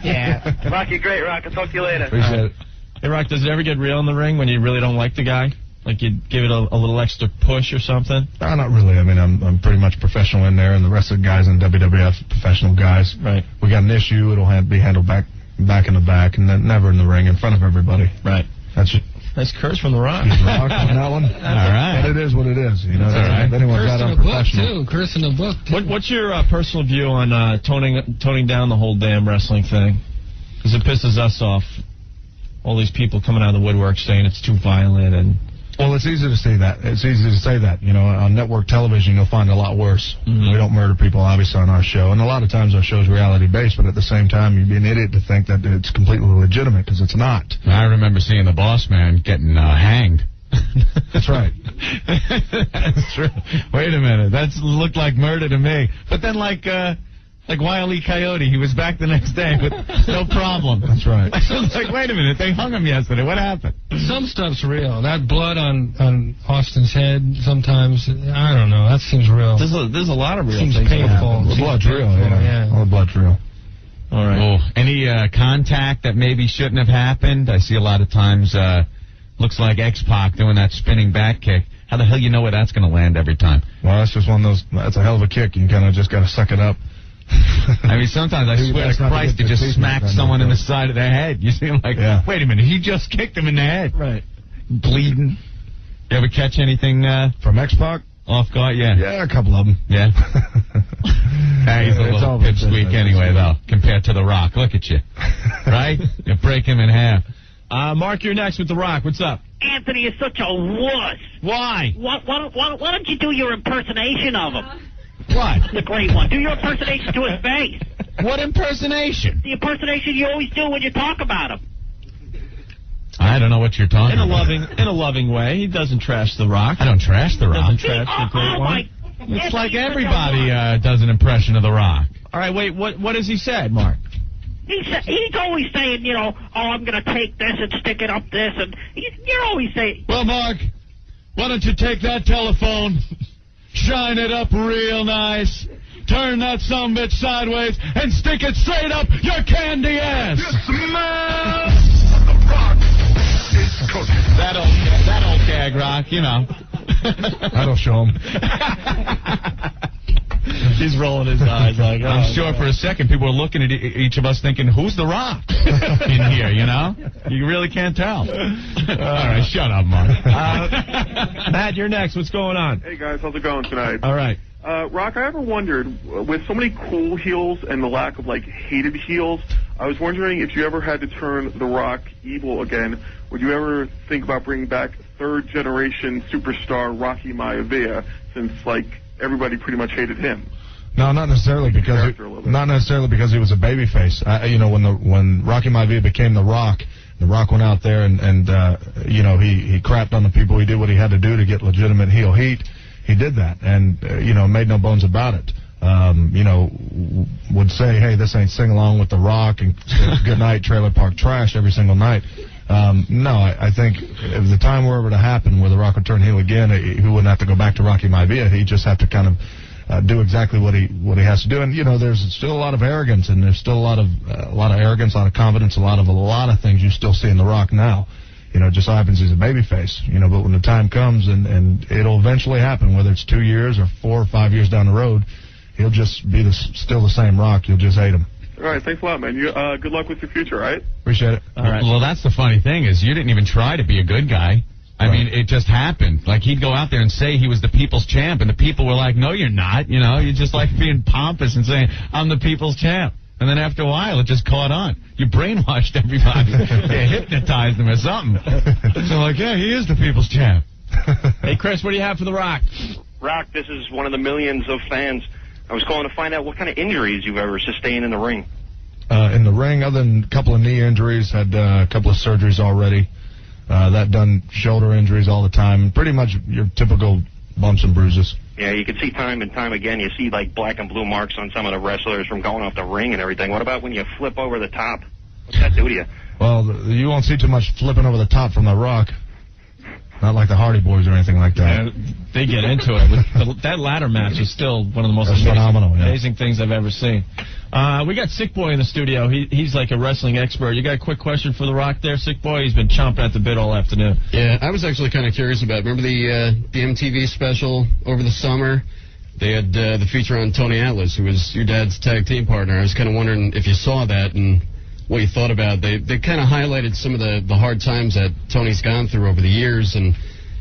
yeah. Rock, you're great, Rock. I'll talk to you later. Appreciate it. Hey, Rock, does it ever get real in the ring when you really don't like the guy? Like you give it a little extra push or something? No, not really. I mean, I'm pretty much professional in there, and the rest of the guys in WWF are professional guys. Right. We got an issue, it'll be handled back in the back, and then never in the ring in front of everybody. Right. That's it. Nice curse from The Rock. Rock on that one. All right. But it is what it is. That's all right. If anyone's Curse got in the book, unprofessional. too. Curse in the book, too. What's your personal view on toning down the whole damn wrestling thing? Because it pisses us off. All these people coming out of the woodwork saying it's too violent and... Well, it's easy to say that. On network television, you'll find a lot worse. Mm-hmm. We don't murder people, obviously, on our show. And a lot of times our show's reality-based, but at the same time, you'd be an idiot to think that it's completely legitimate, because it's not. I remember seeing the Boss Man getting hanged. That's right. That's true. Wait a minute. That looked like murder to me. But then, like Wile E. Coyote, he was back the next day with no problem. That's right. I was like, wait a minute, they hung him yesterday. What happened? Some stuff's real. That blood on Austin's head, sometimes, I don't know. That seems real. There's a lot of real seems things. painful. The blood's real, yeah. All the blood's real. All right. Oh, any contact that maybe shouldn't have happened? I see a lot of times, looks like X-Pac doing that spinning back kick. How the hell you know where that's going to land every time? Well, that's just one of those, that's a hell of a kick. You kind of just got to suck it up. I mean, sometimes I swear to Christ, you just smack someone in the side of the head. You seem like, wait a minute, he just kicked him in the head. Right. Bleeding. You ever catch anything from X-Pac? Off guard, yeah. Yeah, a couple of them. Yeah. He's a little pipsqueak anyway, though, compared to The Rock. Look at you. Right? You break him in half. Mark, you're next with The Rock. What's up? Anthony is such a wuss. Why? Why don't you do your impersonation of him? What? The great one. Do your impersonation to his face. What impersonation? The impersonation you always do when you talk about him. I don't know what you're talking about. In a loving way. He doesn't trash The Rock. I don't trash The Rock. Doesn't trash the great one. It's like everybody does an impression of The Rock. All right, wait, what has he said, Mark? He's always saying, I'm going to take this and stick it up this, and you're always saying... Well, Mark, why don't you take that telephone, shine it up real nice, turn that sumbitch sideways, and stick it straight up your candy ass! That old gag, Rock, That'll show him. He's rolling his eyes like, I'm sure for a second people were looking at each of us thinking, who's the Rock in here, you know? You really can't tell. All right, shut up, Mark. Matt, you're next. What's going on? Hey, guys, how's it going tonight? All right. Rock, I ever wondered, with so many cool heels and the lack of, hated heels, I was wondering if you ever had to turn The Rock evil again, would you ever think about bringing back third-generation superstar Rocky Maivia, since, everybody pretty much hated him? No, not necessarily because he was a babyface. When Rocky Maivia became The Rock went out there and he crapped on the people. He did what he had to do to get legitimate heel heat. He did that, and made no bones about it. Would say, hey, this ain't Sing Along with The Rock and Good Night Trailer Park Trash every single night. No, I think if the time were ever to happen where The Rock would turn heel again, he wouldn't have to go back to Rocky Maivia. He'd just have to kind of do exactly what he has to do. And there's still a lot of arrogance, and there's still a lot of arrogance, a lot of confidence, a lot of things you still see in The Rock now. It just so happens he's a babyface. But when the time comes, and it'll eventually happen, whether it's 2 years or 4 or 5 years down the road, he'll just be still the same Rock. You'll just hate him. All right, thanks a lot, man. Good luck with your future, all right? Appreciate it. All right. Well, that's the funny thing is you didn't even try to be a good guy. I mean, it just happened. He'd go out there and say he was the people's champ, and the people were like, no, you're not. You're just being pompous and saying, I'm the people's champ. And then after a while, it just caught on. You brainwashed everybody. You hypnotized them or something. So yeah, he is the people's champ. Hey, Chris, what do you have for The Rock? Rock, this is one of the millions of fans. I was calling to find out what kind of injuries you've ever sustained in the ring. In the ring, other than a couple of knee injuries, had a couple of surgeries already. That done shoulder injuries all the time. Pretty much your typical bumps and bruises. Yeah, you can see time and time again. You see black and blue marks on some of the wrestlers from going off the ring and everything. What about when you flip over the top? What's that do to you? Well, you won't see too much flipping over the top from The Rock. Not like the Hardy Boys or anything like that. Yeah, they get into it. That ladder match is still one of the most amazing things I've ever seen. We got Sick Boy in the studio. He's like a wrestling expert. You got a quick question for The Rock there, Sick Boy? He's been chomping at the bit all afternoon. Yeah, I was actually kind of curious about, remember the MTV special over the summer? They had the feature on Tony Atlas, who was your dad's tag team partner. I was kind of wondering if you saw that and what you thought about it. They kind of highlighted some of the hard times that Tony's gone through over the years, and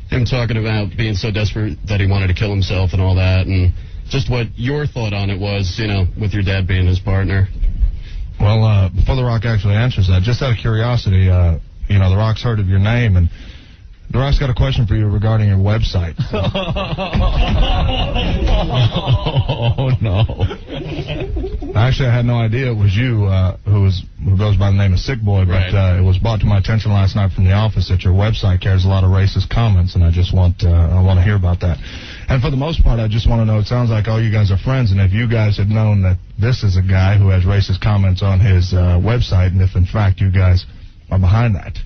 him talking about being so desperate that he wanted to kill himself and all that, and just what your thought on it was, with your dad being his partner. Well, before The Rock actually answers that, just out of curiosity, The Rock's heard of your name, and The Rock's got a question for you regarding your website. Oh, no. Actually, I had no idea it was you who goes by the name of Sick Boy, but it was brought to my attention last night from the office that your website carries a lot of racist comments, and I just want to hear about that. And for the most part, I just want to know, it sounds like all you guys are friends, and if you guys had known that this is a guy who has racist comments on his website, and if in fact you guys are behind that.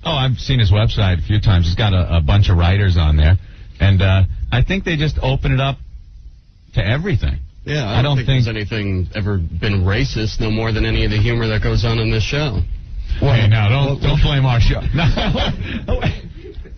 Oh, I've seen his website a few times. He's got a bunch of writers on there. And I think they just open it up to everything. Yeah, I don't think there's anything ever been racist, no more than any of the humor that goes on in this show. Well, hey, now, don't blame our show.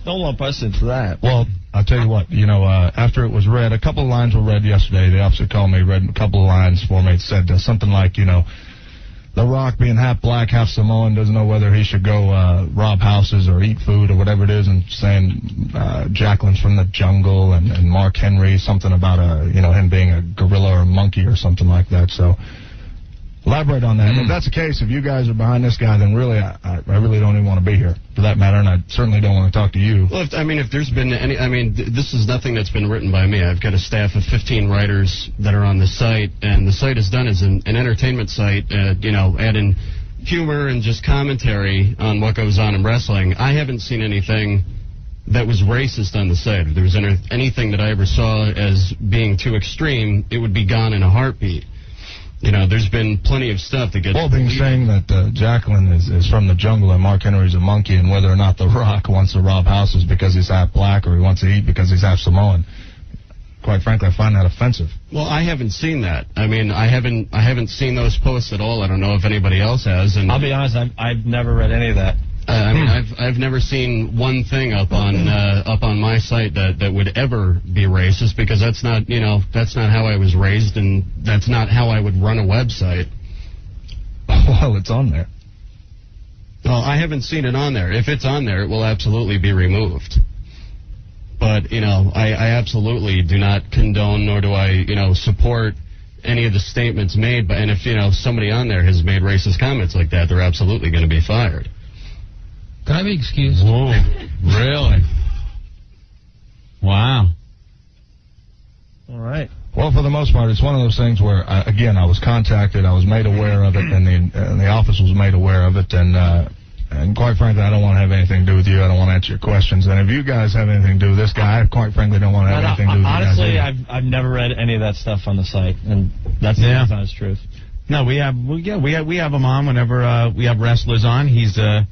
Don't lump us into that. Well, I'll tell you what, after it was read, a couple of lines were read yesterday. The officer called me, read a couple of lines for me. It said something like, The Rock being half black, half Samoan, doesn't know whether he should go rob houses or eat food or whatever it is, and saying Jacqueline's from the jungle and Mark Henry, something about him being a gorilla or a monkey or something like that. So elaborate on that. And if that's the case, if you guys are behind this guy, then really, I really don't even want to be here for that matter, and I certainly don't want to talk to you. Well, if there's been any, this is nothing that's been written by me. I've got a staff of 15 writers that are on the site, and the site is done as an entertainment site, adding humor and just commentary on what goes on in wrestling. I haven't seen anything that was racist on the site. If there was anything that I ever saw as being too extreme, it would be gone in a heartbeat. There's been plenty of stuff that gets... Well, being saying that Jacqueline is from the jungle and Mark Henry's a monkey, and whether or not The Rock wants to rob houses because he's half black or he wants to eat because he's half Samoan, quite frankly, I find that offensive. Well, I haven't seen that. I haven't seen those posts at all. I don't know if anybody else has. And I'll be honest, I've never read any of that. I mean, I've never seen one thing up on my site that would ever be racist, because that's not how I was raised, and that's not how I would run a website. Well, it's on there. Well, I haven't seen it on there. If it's on there, it will absolutely be removed. But, I absolutely do not condone, nor do I, support any of the statements made. And if, somebody on there has made racist comments like that, they're absolutely going to be fired. Can I be excused? Whoa, really? Wow. All right. Well, for the most part, it's one of those things where, I was contacted, I was made aware of it, and the office was made aware of it, and quite frankly, I don't want to have anything to do with you. I don't want to answer your questions. And if you guys have anything to do with this guy, I quite frankly don't want to have anything to do with honestly, you guys. Honestly, I've never read any of that stuff on the site, and that's the honest truth. No, we have him on whenever we have wrestlers on. He's an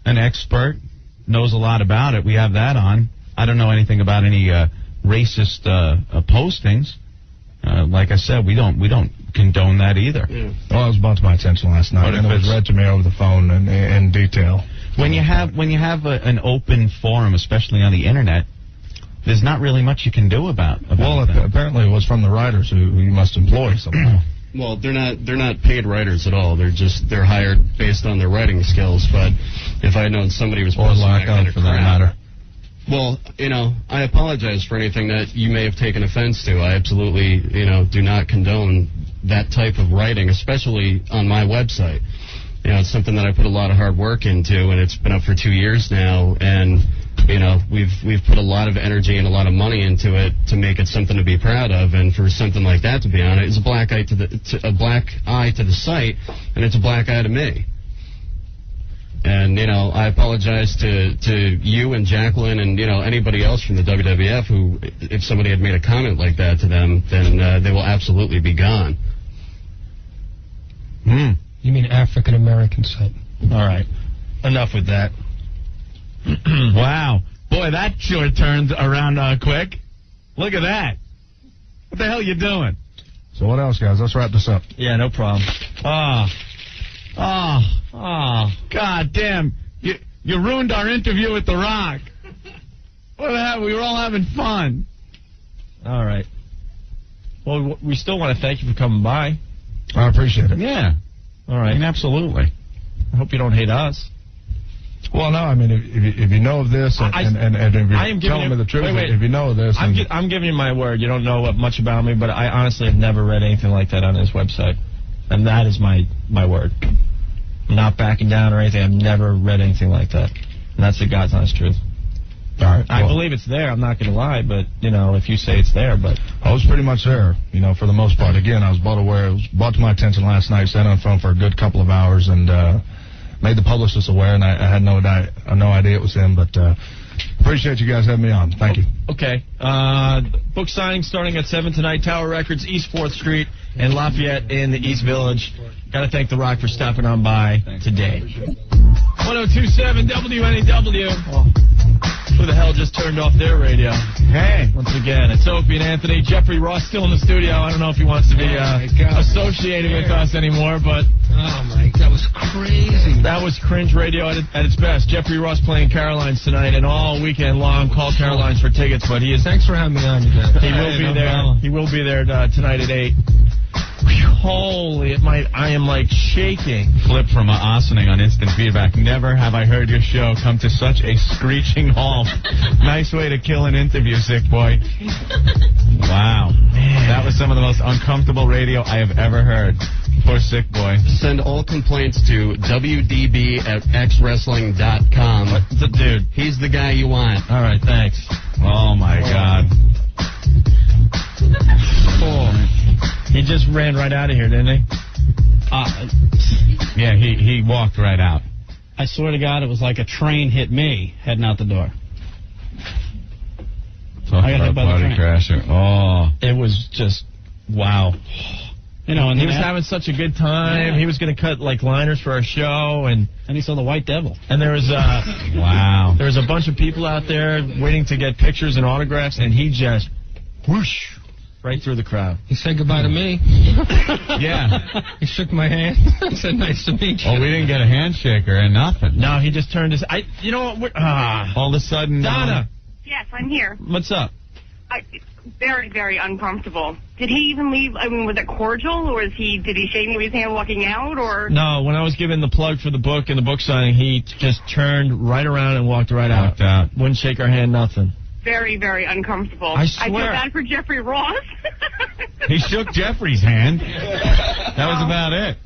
expert, knows a lot about it. We have that on. I don't know anything about any racist postings. Like I said, we don't condone that either. Yeah. Well, it was brought to my attention last night, and it was read to me over the phone in detail. When you have an open forum, especially on the internet, there's not really much you can do about that. Apparently it was from the writers who you must employ somehow. Well, they're not paid writers at all. They're hired based on their writing skills. But if I had known somebody was posting that kind of crap, well, I apologize for anything that you may have taken offense to. I absolutely, do not condone that type of writing, especially on my website. It's something that I put a lot of hard work into, and it's been up for 2 years now, and, we've put a lot of energy and a lot of money into it to make it something to be proud of, and for something like that to be on it, it's a black eye to the site, and it's a black eye to me. And, I apologize to you and Jacqueline and, anybody else from the WWF who, if somebody had made a comment like that to them, then they will absolutely be gone. You mean African-American site. All right. Enough with that. Wow. Boy, that sure turned around quick. Look at that. What the hell are you doing? So what else, guys? Let's wrap this up. Yeah, no problem. God damn. You ruined our interview with The Rock. What the hell? We were all having fun. All right. Well, we still want to thank you for coming by. I appreciate it. Yeah. All right. I mean, absolutely. I hope you don't hate us. Well, no, I mean, if you know of this, and if you're telling me the truth, if you know of this... I'm giving you my word. You don't know much about me, but I honestly have never read anything like that on his website. And that is my word. I'm not backing down or anything. I've never read anything like that. And that's the God's honest truth. All right. I believe it's there. I'm not going to lie, but, if you say it's there, but... I was pretty much there, for the most part. Again, I was brought to my attention last night, sat on the phone for a good couple of hours, and made the publicist aware, and I had no idea it was him, but appreciate you guys having me on. Thank you. Okay. Book signing starting at 7 tonight, Tower Records, East 4th Street, and Lafayette in the East Village. Got to thank The Rock for stopping on by today. 1027 WNEW. Who the hell just turned off their radio? Hey. Once again, it's Opie and Anthony. Jeffrey Ross still in the studio. I don't know if he wants to be associated with us anymore, but... Oh, my, that was crazy. That was cringe radio at its best. Jeffrey Ross playing Caroline's tonight, and all weekend long, call Caroline's for tickets, but he is... Thanks for having me on, you guys. He will be there. He will be there tonight at 8. Holy, I am like shaking. Flip from Ossining on instant feedback. Never have I heard your show come to such a screeching halt. Nice way to kill an interview, sick boy. Wow. Man. That was some of the most uncomfortable radio I have ever heard. Poor sick boy. Send all complaints to WDB@xwrestling.com. Dude, he's the guy you want. All right, thanks. Oh, my God. Oh. He just ran right out of here, didn't he? Yeah, he walked right out. I swear to God, it was like a train hit me heading out the door. Talk about body crasher. Oh. It was just, wow. And he was having such a good time. Yeah. He was going to cut liners for our show, and he saw the White Devil. And there was wow. There was a bunch of people out there waiting to get pictures and autographs, and he just whoosh. Right through the crowd. He said goodbye to me. Yeah. He shook my hand. Said, nice to meet you. Oh, we didn't get a handshake or nothing. No, he just turned his... You know what? All of a sudden... Donna. Yes, I'm here. What's up? Very, very uncomfortable. Did he even leave? I mean, was it cordial, or did he shake me with his hand walking out, or? No, when I was giving the plug for the book and the book signing, he just turned right around and walked right out. Wouldn't shake our hand, nothing. Very, very uncomfortable. I swear. I feel bad for Jeffrey Ross. He shook Jeffrey's hand. That was about it.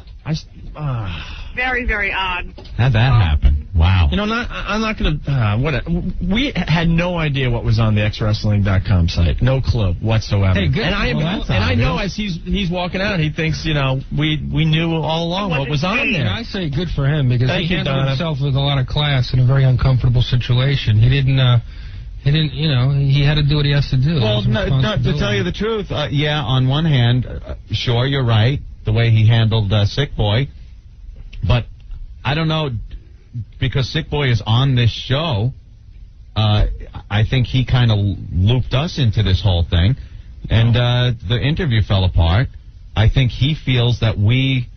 Very, very odd. How'd that happen? Wow. You know, I'm not going to... we had no idea what was on the xwrestling.com site. No clue whatsoever. Hey, good. And I know as he's walking out, he thinks, you know, we knew all along what was on there. I say good for him because Thank he you, handled Donna. himself with a lot of class in a very uncomfortable situation. He didn't, you know, he had to do what he has to do. Well, to tell you the truth, yeah, on one hand, sure, you're right, the way he handled Sick Boy. But I don't know, because Sick Boy is on this show, I think he kind of looped us into this whole thing. And the interview fell apart. I think he feels that we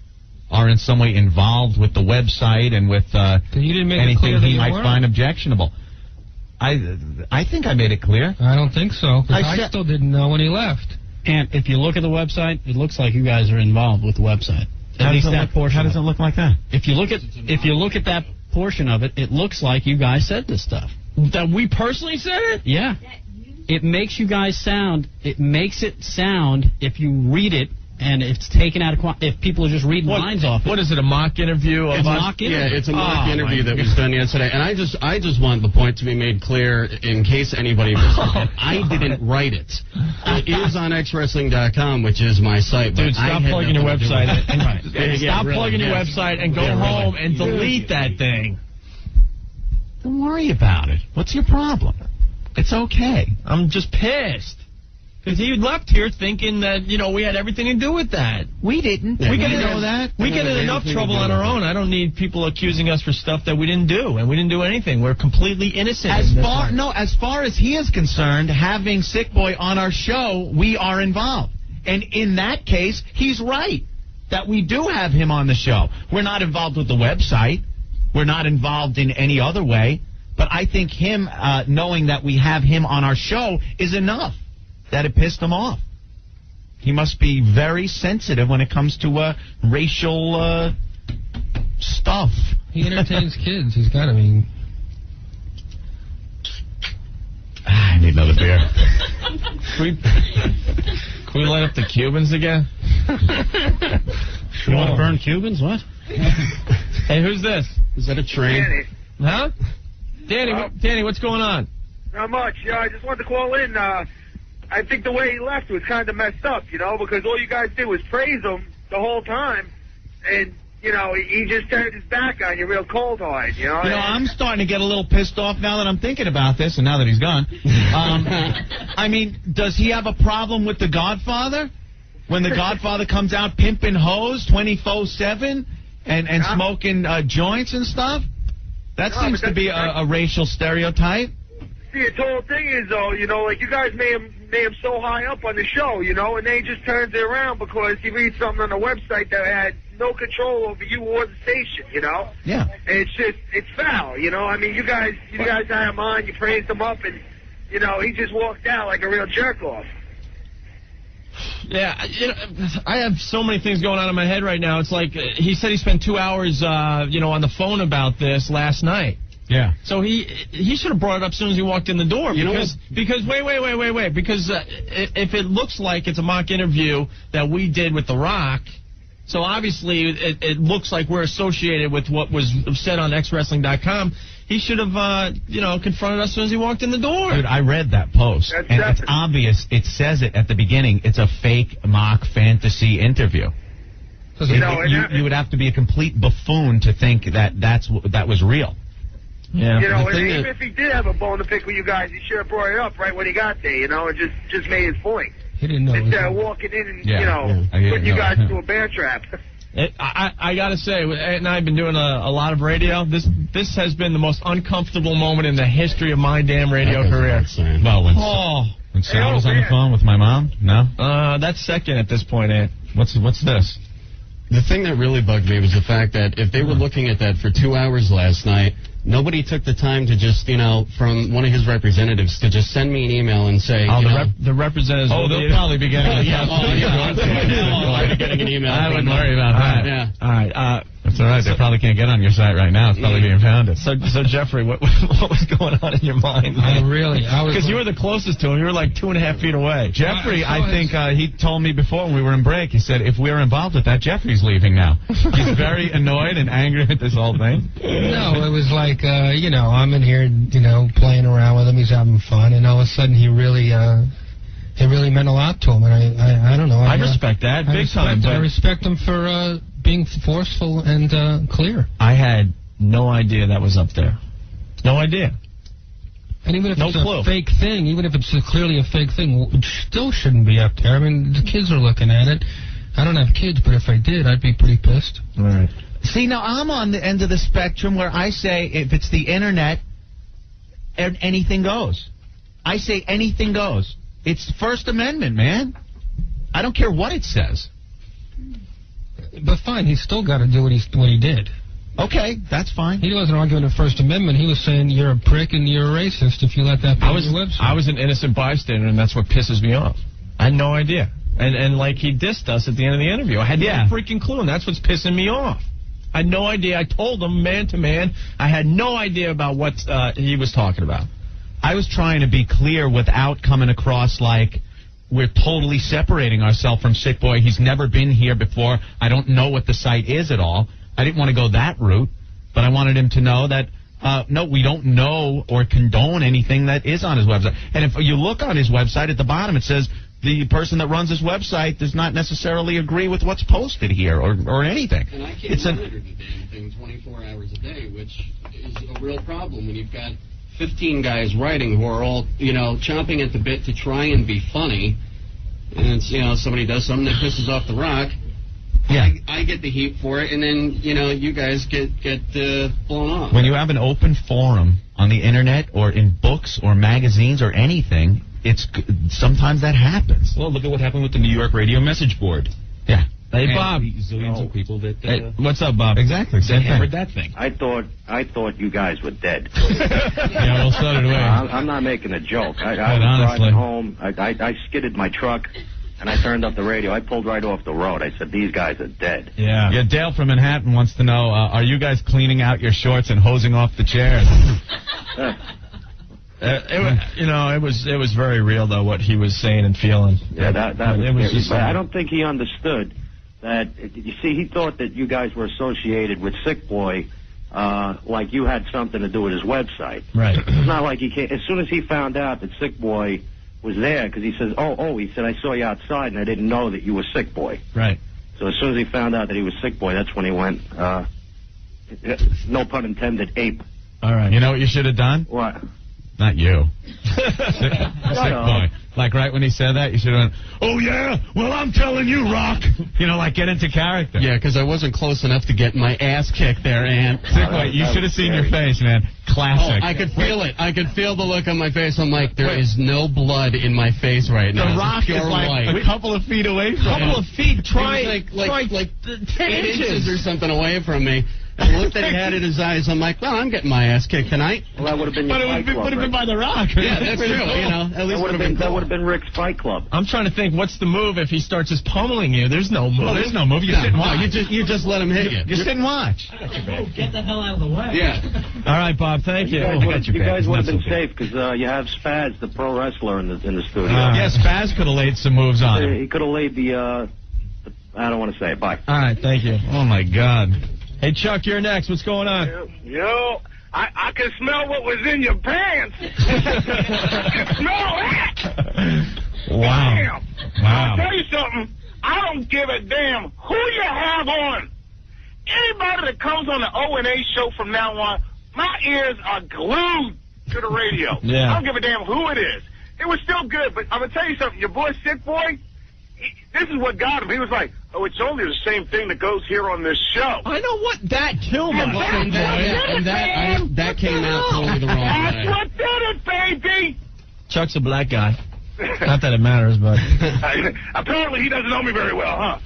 are in some way involved with the website and with anything he might find objectionable. I think I made it clear. I don't think so, because I still didn't know when he left. And if you look at the website, it looks like you guys are involved with the website. At least that portion. How does it look like that? If you look at that portion of it, it looks like you guys said this stuff. That we personally said it? Yeah. It makes you guys sound. It makes it sound if you read it. And it's taken out of if people are just reading lines off it. What is it, a mock interview? It's a mock interview. Yeah, it's a mock interview that was done yesterday. And I just want the point to be made clear in case anybody missed it. I didn't write it. It is on xwrestling.com, which is my site. Dude, stop plugging your website. Stop plugging your yes. website and go home and delete that thing. Don't worry about it. What's your problem? It's okay. I'm just pissed. Because he left here thinking that, you know, we had everything to do with that. We didn't. We get know that. We get in enough trouble on our own. I don't need people accusing us for stuff that we didn't do. And we didn't do anything. We're completely innocent. As far as he is concerned, having Sick Boy on our show, we are involved. And in that case, he's right. That we do have him on the show. We're not involved with the website. We're not involved in any other way. But I think him knowing that we have him on our show is enough. That it pissed him off. He must be very sensitive when it comes to racial stuff. He entertains kids. He's got to be. I need another beer. Can we light up the Cubans again? You want to burn Cubans? What? Hey, who's this? Is that a train? Danny. Huh? Danny, what's going on? Not much. Yeah, I just wanted to call in. I think the way he left was kind of messed up, you know, because all you guys did was praise him the whole time, and, you know, he just turned his back on you real cold-hearted, you know? You know, I'm starting to get a little pissed off now that I'm thinking about this, and now that he's gone. I mean, does he have a problem with The Godfather? When The Godfather comes out pimping hoes 24/7 and smoking joints and stuff? That seems to be a racial stereotype. See, the whole thing is, though, you know, like, you guys made him so high up on the show, you know, and then he just turns it around because he reads something on the website that had no control over you or the station, you know? Yeah. And it's foul, you know? I mean, you guys had him on, you praised him up, and, you know, he just walked out like a real jerk-off. Yeah, you know, I have so many things going on in my head right now. It's like, he said he spent 2 hours, you know, on the phone about this last night. Yeah. So he should have brought it up as soon as he walked in the door. Because wait. Because if it looks like it's a mock interview that we did with The Rock, so obviously it looks like we're associated with what was said on xwrestling.com. He should have, you know, confronted us as soon as he walked in the door. Dude, I read that post, and it's obvious. It says it at the beginning. It's a fake mock fantasy interview. You would have to be a complete buffoon to think that was real. Yeah. You know, and even if he did have a bone to pick with you guys, he should have brought it up right when he got there, you know, and just made his point. He didn't know. Instead of walking in and, putting you guys into a bear trap. I got to say, Ed and I have been doing a lot of radio. This has been the most uncomfortable moment in the history of my damn radio career. Well, When Sal was on the phone with my mom? No? That's second at this point, Ant. What's this? The thing that really bugged me was the fact that if they were looking at that for 2 hours last night, nobody took the time to just, from one of his representatives to just send me an email and say, the representatives. Oh, they'll probably be getting an email. Getting an email. I wouldn't worry about that. Yeah. All right. That's all right. They probably can't get on your site right now. It's probably being founded. So Jeffrey, what was going on in your mind? I was because you were the closest to him. You were like 2.5 feet away. Jeffrey, I think he told me before when we were in break. He said if we were involved with that, Jeffrey's leaving now. He's very annoyed and angry at this whole thing. No, it was like I'm in here, playing around with him. He's having fun, and all of a sudden he really. It really meant a lot to him, and I don't know. I respect that big time. I respect him for being forceful and clear. I had no idea that was up there. No idea. And even if it's a fake thing, even if it's clearly a fake thing, it still shouldn't be up there. I mean, the kids are looking at it. I don't have kids, but if I did, I'd be pretty pissed. All right. See, now I'm on the end of the spectrum where I say if it's the internet, anything goes. I say anything goes. It's First Amendment, man. I don't care what it says. But fine, he's still got to do what he did. Okay, that's fine. He wasn't arguing the First Amendment. He was saying you're a prick and you're a racist if you let that be on your website. I was an innocent bystander, and that's what pisses me off. I had no idea. And like, he dissed us at the end of the interview. I had no freaking clue, and that's what's pissing me off. I had no idea. I told him man to man. I had no idea about what he was talking about. I was trying to be clear without coming across like we're totally separating ourselves from Sick Boy. He's never been here before. I don't know what the site is at all. I didn't want to go that route, but I wanted him to know that, no, we don't know or condone anything that is on his website. And if you look on his website, at the bottom it says the person that runs his website does not necessarily agree with what's posted here or anything. And I can't monitor the damn thing 24 hours a day, which is a real problem when you've got 15 guys writing who are all, chomping at the bit to try and be funny. And it's, somebody does something that pisses off the Rock. Yeah. I get the heat for it, and then, you guys get blown off. When you have an open forum on the internet or in books or magazines or anything, sometimes that happens. Well, look at what happened with the New York radio message board. Yeah. Hey, Bob. Zillions of people that... Hey, what's up, Bob? Exactly. They hammered that thing. I thought you guys were dead. Yeah, well, so did we. I'm not making a joke. I was driving home. I skidded my truck, and I turned up the radio. I pulled right off the road. I said, these guys are dead. Yeah. Yeah, Dale from Manhattan wants to know, are you guys cleaning out your shorts and hosing off the chairs? It was very real, though, what he was saying and feeling. Yeah, that was it was just, but I don't think he understood that, you see, he thought that you guys were associated with Sick Boy, like you had something to do with his website. Right. It's not like he came, as soon as he found out that Sick Boy was there, because he says, he said, I saw you outside and I didn't know that you were Sick Boy. Right. So as soon as he found out that he was Sick Boy, that's when he went, no pun intended, ape. All right. You know what you should have done? What? Not you. Sick Boy. Like right when he said that, you should have went, oh, yeah? Well, I'm telling you, Rock. Like get into character. Yeah, because I wasn't close enough to get my ass kicked there, Ant. Sick Boy, you should have seen your face, man. Classic. Oh, I could feel it. I could feel the look on my face. I'm like, there is no blood in my face right now. The Rock is like a couple of feet away from me. A couple of feet. Try like 10 inches or something away from me. I looked that he had in his eyes. I'm like, well, I'm getting my ass kicked tonight. Well, that would have been your Fight Club. Would have been by the Rock. Yeah, that's true. At least that would have been Rick's Fight Club. I'm trying to think, what's the move if he starts just pummeling you? There's no move. Well, there's no move. You sit and watch. You just let him hit you. You sit and watch. Get the hell out of the way. Yeah. All right, Bob. Thank you. You guys would have been safe because you have Spaz, the pro wrestler, in the studio. Yeah, Spaz could have laid some moves on him. He could have laid the I don't want to say it. Bye. All right, thank you. Oh my God. Hey, Chuck, you're next. What's going on? Yo, I can smell what was in your pants. I can smell that. Wow. Damn. I'll tell you something. I don't give a damn who you have on. Anybody that comes on the O&A show from now on, my ears are glued to the radio. Yeah. I don't give a damn who it is. It was still good, but I'm going to tell you something. Your boy Sick Boy, this is what got him. He was like, oh, it's only the same thing that goes here on this show. I know what that killed him. That came out totally the wrong way. That's what did it, baby. Chuck's a black guy. Not that it matters, but Apparently he doesn't know me very well, huh?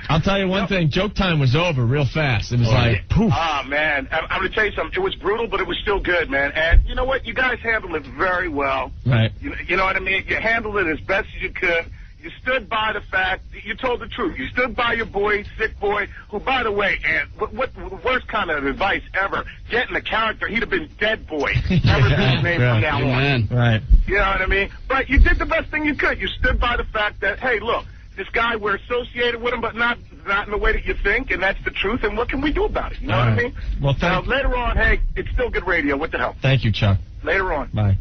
I'll tell you one thing. Joke time was over real fast. It was like, poof. Ah, man. I'm going to tell you something. It was brutal, but it was still good, man. And you know what? You guys handled it very well. Right. You know what I mean? You handled it as best as you could. You stood by the fact that you told the truth. You stood by your boy, Sick Boy, who, by the way, and what the worst kind of advice ever, getting a character, he'd have been Dead Boy. Never been his name from now on. Right. You know what I mean? But you did the best thing you could. You stood by the fact that, hey, look, this guy, we're associated with him, but not in the way that you think, and that's the truth, and what can we do about it? You know what I mean? Well, later on, hey, it's still good radio. What the hell? Thank you, Chuck. Later on. Bye.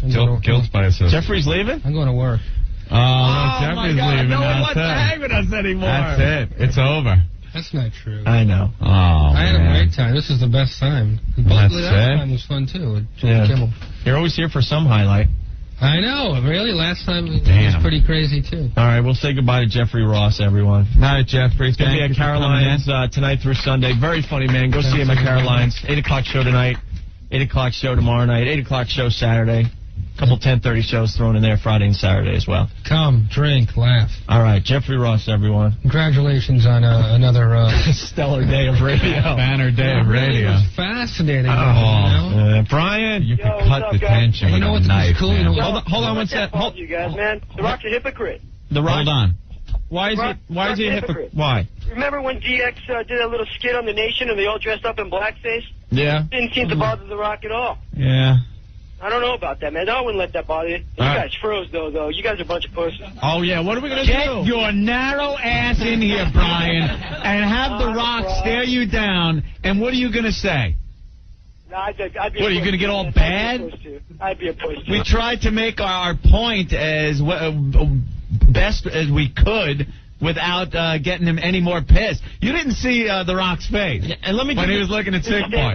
Guilt by association. Jeffrey's leaving? I'm going to work. Oh, no, Jeffrey's leaving. No one That's wants to it. hang with us anymore. That's it. It's over. That's not true. I know. Oh, I had a man. great time. This is the best time. That's The it. last time was fun, too. With Yeah. Kimmel. You're always here for some highlight. I know. Really? Last time it was Damn. pretty crazy, too. All right, we'll say goodbye to Jeffrey Ross, everyone. Night, Jeffrey. He's going to be at Caroline's tonight through Sunday. Very funny, man. Go see him at Caroline's. 8 o'clock show tonight. 8 o'clock show tomorrow night. 8 o'clock show Saturday. Couple 10:30 shows thrown in there Friday and Saturday as well. Come, drink, laugh. All right, Jeffrey Ross, everyone. Congratulations on another stellar day of radio. Banner day of radio. It was fascinating. Brian, you could cut the tension with a knife. Cool? Man. Hold on one sec. Hold you guys, man. The Rock's a hypocrite. The Rock. Hold on. Why is he a hypocrite? Why? Remember when GX did a little skit on The Nation and they all dressed up in blackface? Yeah. Didn't seem to bother The Rock at all. Yeah. I don't know about that, man. I wouldn't let that bother you. You guys froze, though. You guys are a bunch of pussies. Oh, yeah. What are we going to do? Get your narrow ass in here, Brian, and have The Rock stare you down. And what are you going to say? No, I'd be What, are you going to get all bad? I'd be a puss, too. We tried to make our point as best as we could without getting him any more pissed. You didn't see The Rock's face and let me when he was looking at Sick Boy.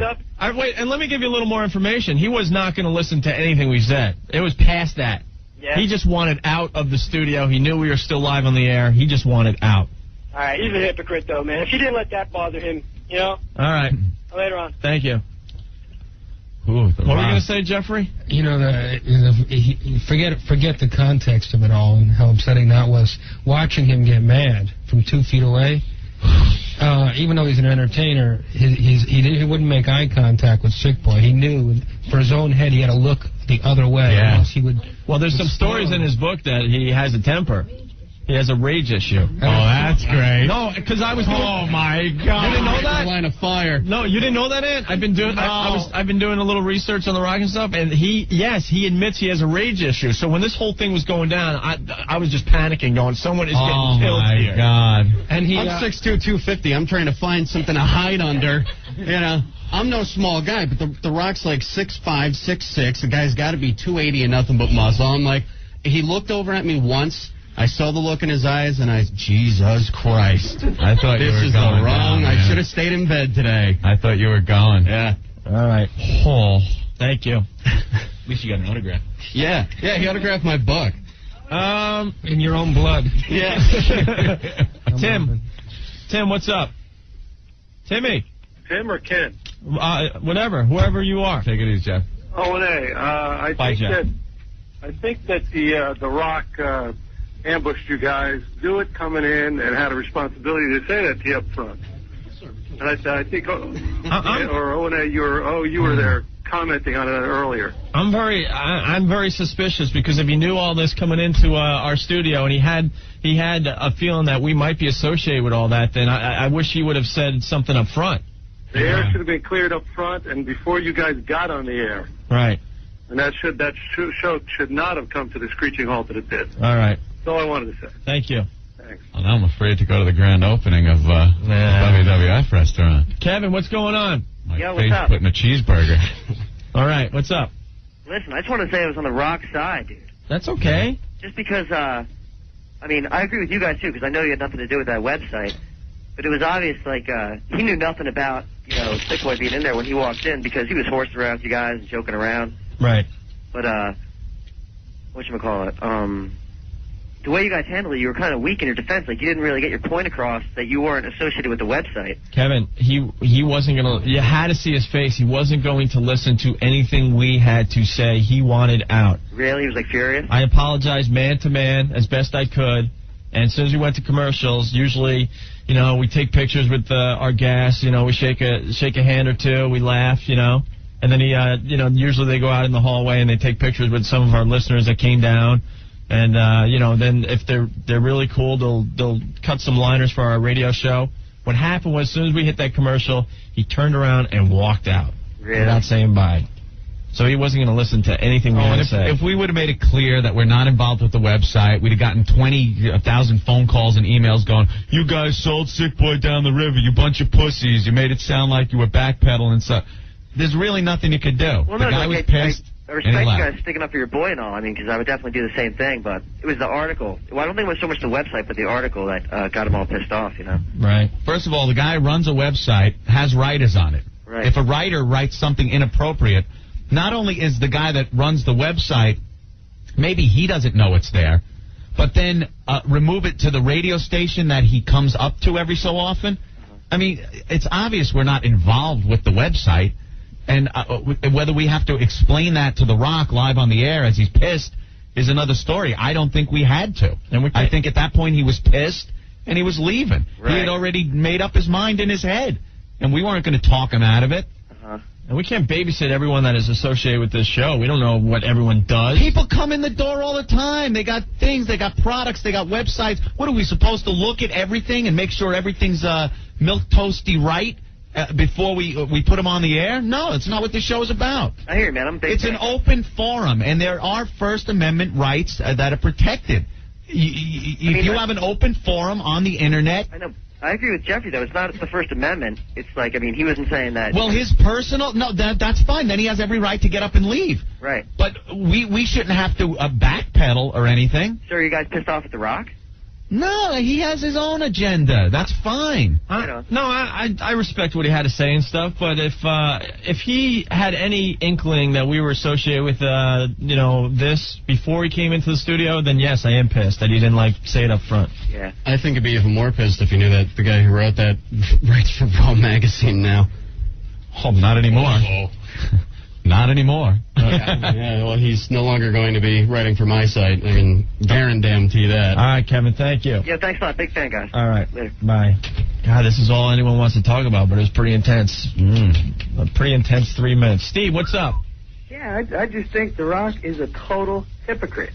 Wait, and let me give you a little more information. He was not going to listen to anything we said. It was past that. Yeah. He just wanted out of the studio. He knew we were still live on the air. He just wanted out. All right, he's a hypocrite, though, man. If you didn't let that bother him, you know? All right. Later on. Thank you. Ooh, what were you going to say, Jeffrey? You know, forget the context of it all and how upsetting that was. Watching him get mad from 2 feet away, even though he's an entertainer, he wouldn't make eye contact with Sick Boy. He knew for his own head he had to look the other way. Yeah. Or else he would. Well, there's some stories in his book that he has a temper. He has a rage issue. Oh, that's great. No, because I was. Oh my God! You didn't know that? Line of fire. No, you didn't know that, Ant? I've been doing. I've been doing a little research on The Rock and stuff, and he admits he has a rage issue. So when this whole thing was going down, I was just panicking, going, someone is getting killed here. Oh my God! And I'm 6'2", 250. I'm trying to find something to hide under. You know, I'm no small guy, but the Rock's like 6'5", 6'6". The guy's got to be 280 and nothing but muscle. I'm like, he looked over at me once. I saw the look in his eyes, and Jesus Christ. I thought you were This is going the wrong. down, I man. should have stayed in bed today. I thought you were going. Yeah. All right. Oh. Thank you. At least you got an autograph. Yeah, he autographed my book. In your own blood. Yeah. Tim, what's up? Timmy. Tim or Ken? Whatever, whoever you are. Take it easy, Jeff. I think that the Rock ambushed you guys, knew it coming in, and had a responsibility to say that to you up front. And I think, or O&A, you were there commenting on it earlier. I'm very suspicious because if he knew all this coming into our studio and he had a feeling that we might be associated with all that, then I wish he would have said something up front. The air should have been cleared up front and before you guys got on the air. Right. And that show should not have come to the screeching halt that it did. All right. That's all I wanted to say. Thank you. Thanks. Well, now I'm afraid to go to the grand opening of WWF restaurant. Kevin, what's going on? My Yo, what's face up? putting a cheeseburger. All right, what's up? Listen, I just want to say I was on the Rock side, dude. That's okay. Just because, I agree with you guys, too, because I know you had nothing to do with that website. But it was obvious, he knew nothing about, Sick Boy being in there when he walked in because he was horsing around with you guys and joking around. Right. But, whatchamacallit, the way you guys handled it, you were kind of weak in your defense. Like, you didn't really get your point across that you weren't associated with the website. Kevin, he wasn't going to... You had to see his face. He wasn't going to listen to anything we had to say. He wanted out. Really? He was, like, furious? I apologized man to man as best I could. And as soon as we went to commercials, usually, you know, we take pictures with our guests. You know, we shake a hand or two. We laugh, you know. And then you know, usually they go out in the hallway and they take pictures with some of our listeners that came down. And, you know, then if they're really cool, they'll cut some liners for our radio show. What happened was as soon as we hit that commercial, he turned around and walked out. Really? Without saying bye. So he wasn't going to listen to anything we had to say. If we would have made it clear that we're not involved with the website, we'd have gotten 20,000 phone calls and emails going, you guys sold Sick Boy down the river, you bunch of pussies, you made it sound like you were backpedaling and stuff. There's really nothing you could do. Well, the guy was pissed. I respect you guys sticking up for your boy and all. I mean, because I would definitely do the same thing. But it was the article. Well, I don't think it was so much the website, but the article that got him all pissed off, you know? Right. First of all, the guy runs a website, has writers on it. Right. If a writer writes something inappropriate, not only is the guy that runs the website, maybe he doesn't know it's there, but then remove it to the radio station that he comes up to every so often. I mean, it's obvious we're not involved with the website. And whether we have to explain that to The Rock live on the air as he's pissed is another story. I don't think we had to. And I think at that point he was pissed and he was leaving. Right. He had already made up his mind in his head. And we weren't going to talk him out of it. And we can't babysit everyone that is associated with this show. We don't know what everyone does. People come in the door all the time. They got things, they got products, they got websites. What, are we supposed to look at everything and make sure everything's milk toasty right? Before we put them on the air? No, it's not what this show is about. I hear you, man. It's an open forum, and there are First Amendment rights that are protected. If you have an open forum on the Internet... I know. I agree with Jeffrey, though. It's not the First Amendment. It's like, I mean, he wasn't saying that... Well, his personal... No, that's fine. Then he has every right to get up and leave. Right. But we shouldn't have to backpedal or anything. So are you guys pissed off at The Rock? No, he has his own agenda. That's fine. I respect what he had to say and stuff, but if he had any inkling that we were associated with you know, this before he came into the studio, then yes, I am pissed that he didn't say it up front. Yeah. I think he'd be even more pissed if he knew that the guy who wrote that writes for Raw Magazine now. Oh, not anymore. Not anymore. Yeah, well, he's no longer going to be writing for my site. I can guarantee that. All right, Kevin, thank you. Yeah, thanks a lot. Big fan, guys. All right. Later. Bye. God, this is all anyone wants to talk about, but it was pretty intense. A pretty intense 3 minutes. Steve, what's up? Yeah, I just think The Rock is a total hypocrite.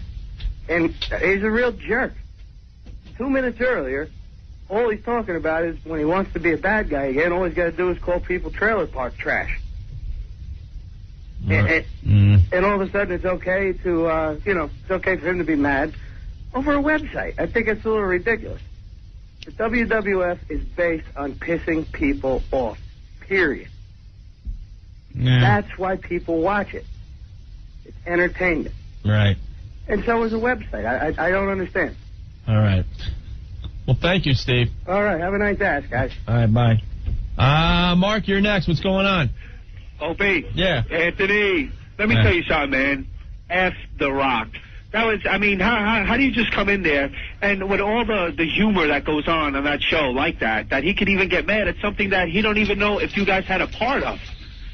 And he's a real jerk. 2 minutes earlier, all he's talking about is when he wants to be a bad guy again, all he's got to do is call people trailer park trash. And all of a sudden it's okay to, you know, it's okay for him to be mad over a website. I think it's a little ridiculous. The WWF is based on pissing people off, period. Yeah. That's why people watch it. It's entertainment. Right. And so is a website. I don't understand. All right. Well, thank you, Steve. All right, have a nice ass, guys. All right, bye. Mark, you're next. What's going on? Opie. Yeah. Anthony, let me tell you something, man. F The Rock. That was, I mean, how do you just come in there and with all the humor that goes on that show like that he could even get mad at something that he don't even know if you guys had a part of?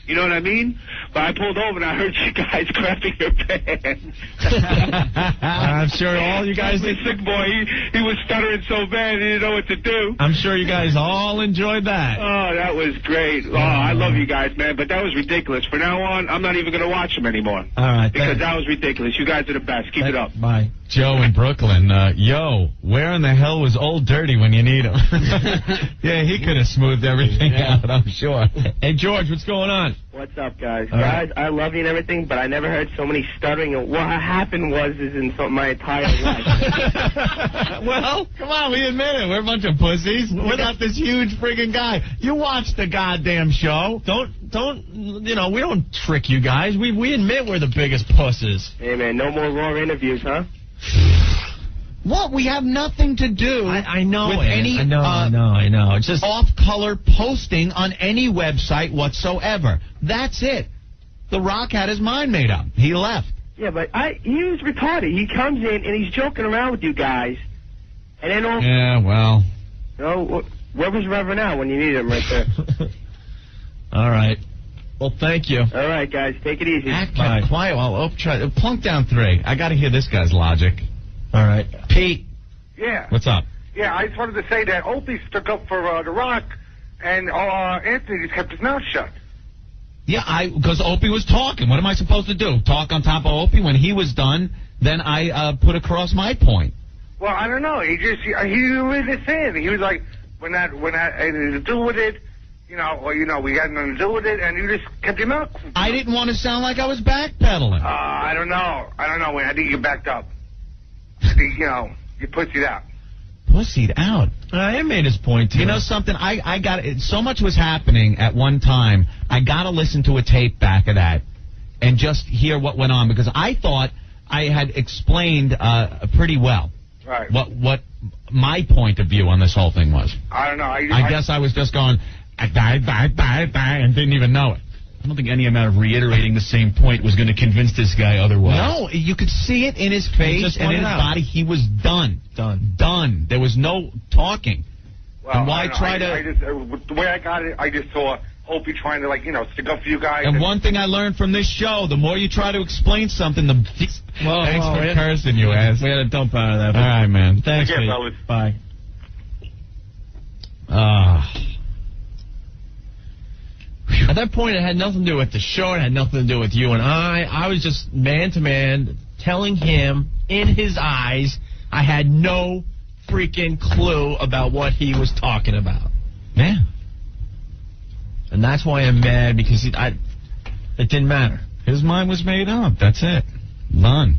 You know what I mean? But I pulled over and I heard you guys crapping your pants. I'm sure all you guys did. Sick boy, he was stuttering so bad he didn't know what to do. I'm sure you guys all enjoyed that. Oh, that was great. Oh, I love you guys, man. But that was ridiculous. From now on, I'm not even going to watch them anymore. All right. Because that was ridiculous. You guys are the best. Keep it up. Bye. Joe in Brooklyn, yo, where in the hell was Old Dirty when you need him? Yeah, he could have smoothed everything out, I'm sure. Hey, George, what's going on? What's up, guys? All right. Guys, I love you and everything, but I never heard so many stuttering. What happened is in my entire life. Well, come on, we admit it. We're a bunch of pussies. We're not this huge friggin' guy. You watch the goddamn show. Don't, you know, we don't trick you guys. We admit we're the biggest pusses. Hey, man, no more raw interviews, huh? What? We have nothing to do I know with it. any I know. It's just off-color posting on any website whatsoever. That's it. The Rock had his mind made up. He left. Yeah, but he was retarded. He comes in and he's joking around with you guys, and then all. Yeah, well. No, where was Reverend Al when you needed him right there? All right. Well, thank you. All right, guys, take it easy. Act quiet. Well, try plunk down 3. I got to hear this guy's logic. All right, Pete. Yeah. What's up? Yeah, I just wanted to say that Opie stuck up for The Rock, and Anthony just kept his mouth shut. Yeah, because Opie was talking. What am I supposed to do? Talk on top of Opie? When he was done, then I put across my point. Well, I don't know. He was just saying. He was like, when that had anything to do with it, we had nothing to do with it, and you just kept your mouth. I didn't want to sound like I was backpedaling. I don't know. I think you backed up. I think, you pussied out. Pussied out? He made his point, too. You know something? I got it. So much was happening at one time. I got to listen to a tape back of that and just hear what went on, because I thought I had explained pretty well. Right. What my point of view on this whole thing was. I don't know. I guess I was just going, I died, and didn't even know it. I don't think any amount of reiterating the same point was going to convince this guy otherwise. No, you could see it in his face and in his body. He was done. Done. There was no talking. Well, and why try to... the way I got it, I just saw Opie trying to, stick up for you guys. And one thing I learned from this show, the more you try to explain something, the... Thanks for cursing, you ass. We had to dump out of that. All right, man. Thanks, Again, Pete. fellas. Bye. At that point, it had nothing to do with the show. It had nothing to do with you and I. I was just man-to-man telling him in his eyes I had no freaking clue about what he was talking about. Yeah. And that's why I'm mad, because it didn't matter. His mind was made up. That's it. Done.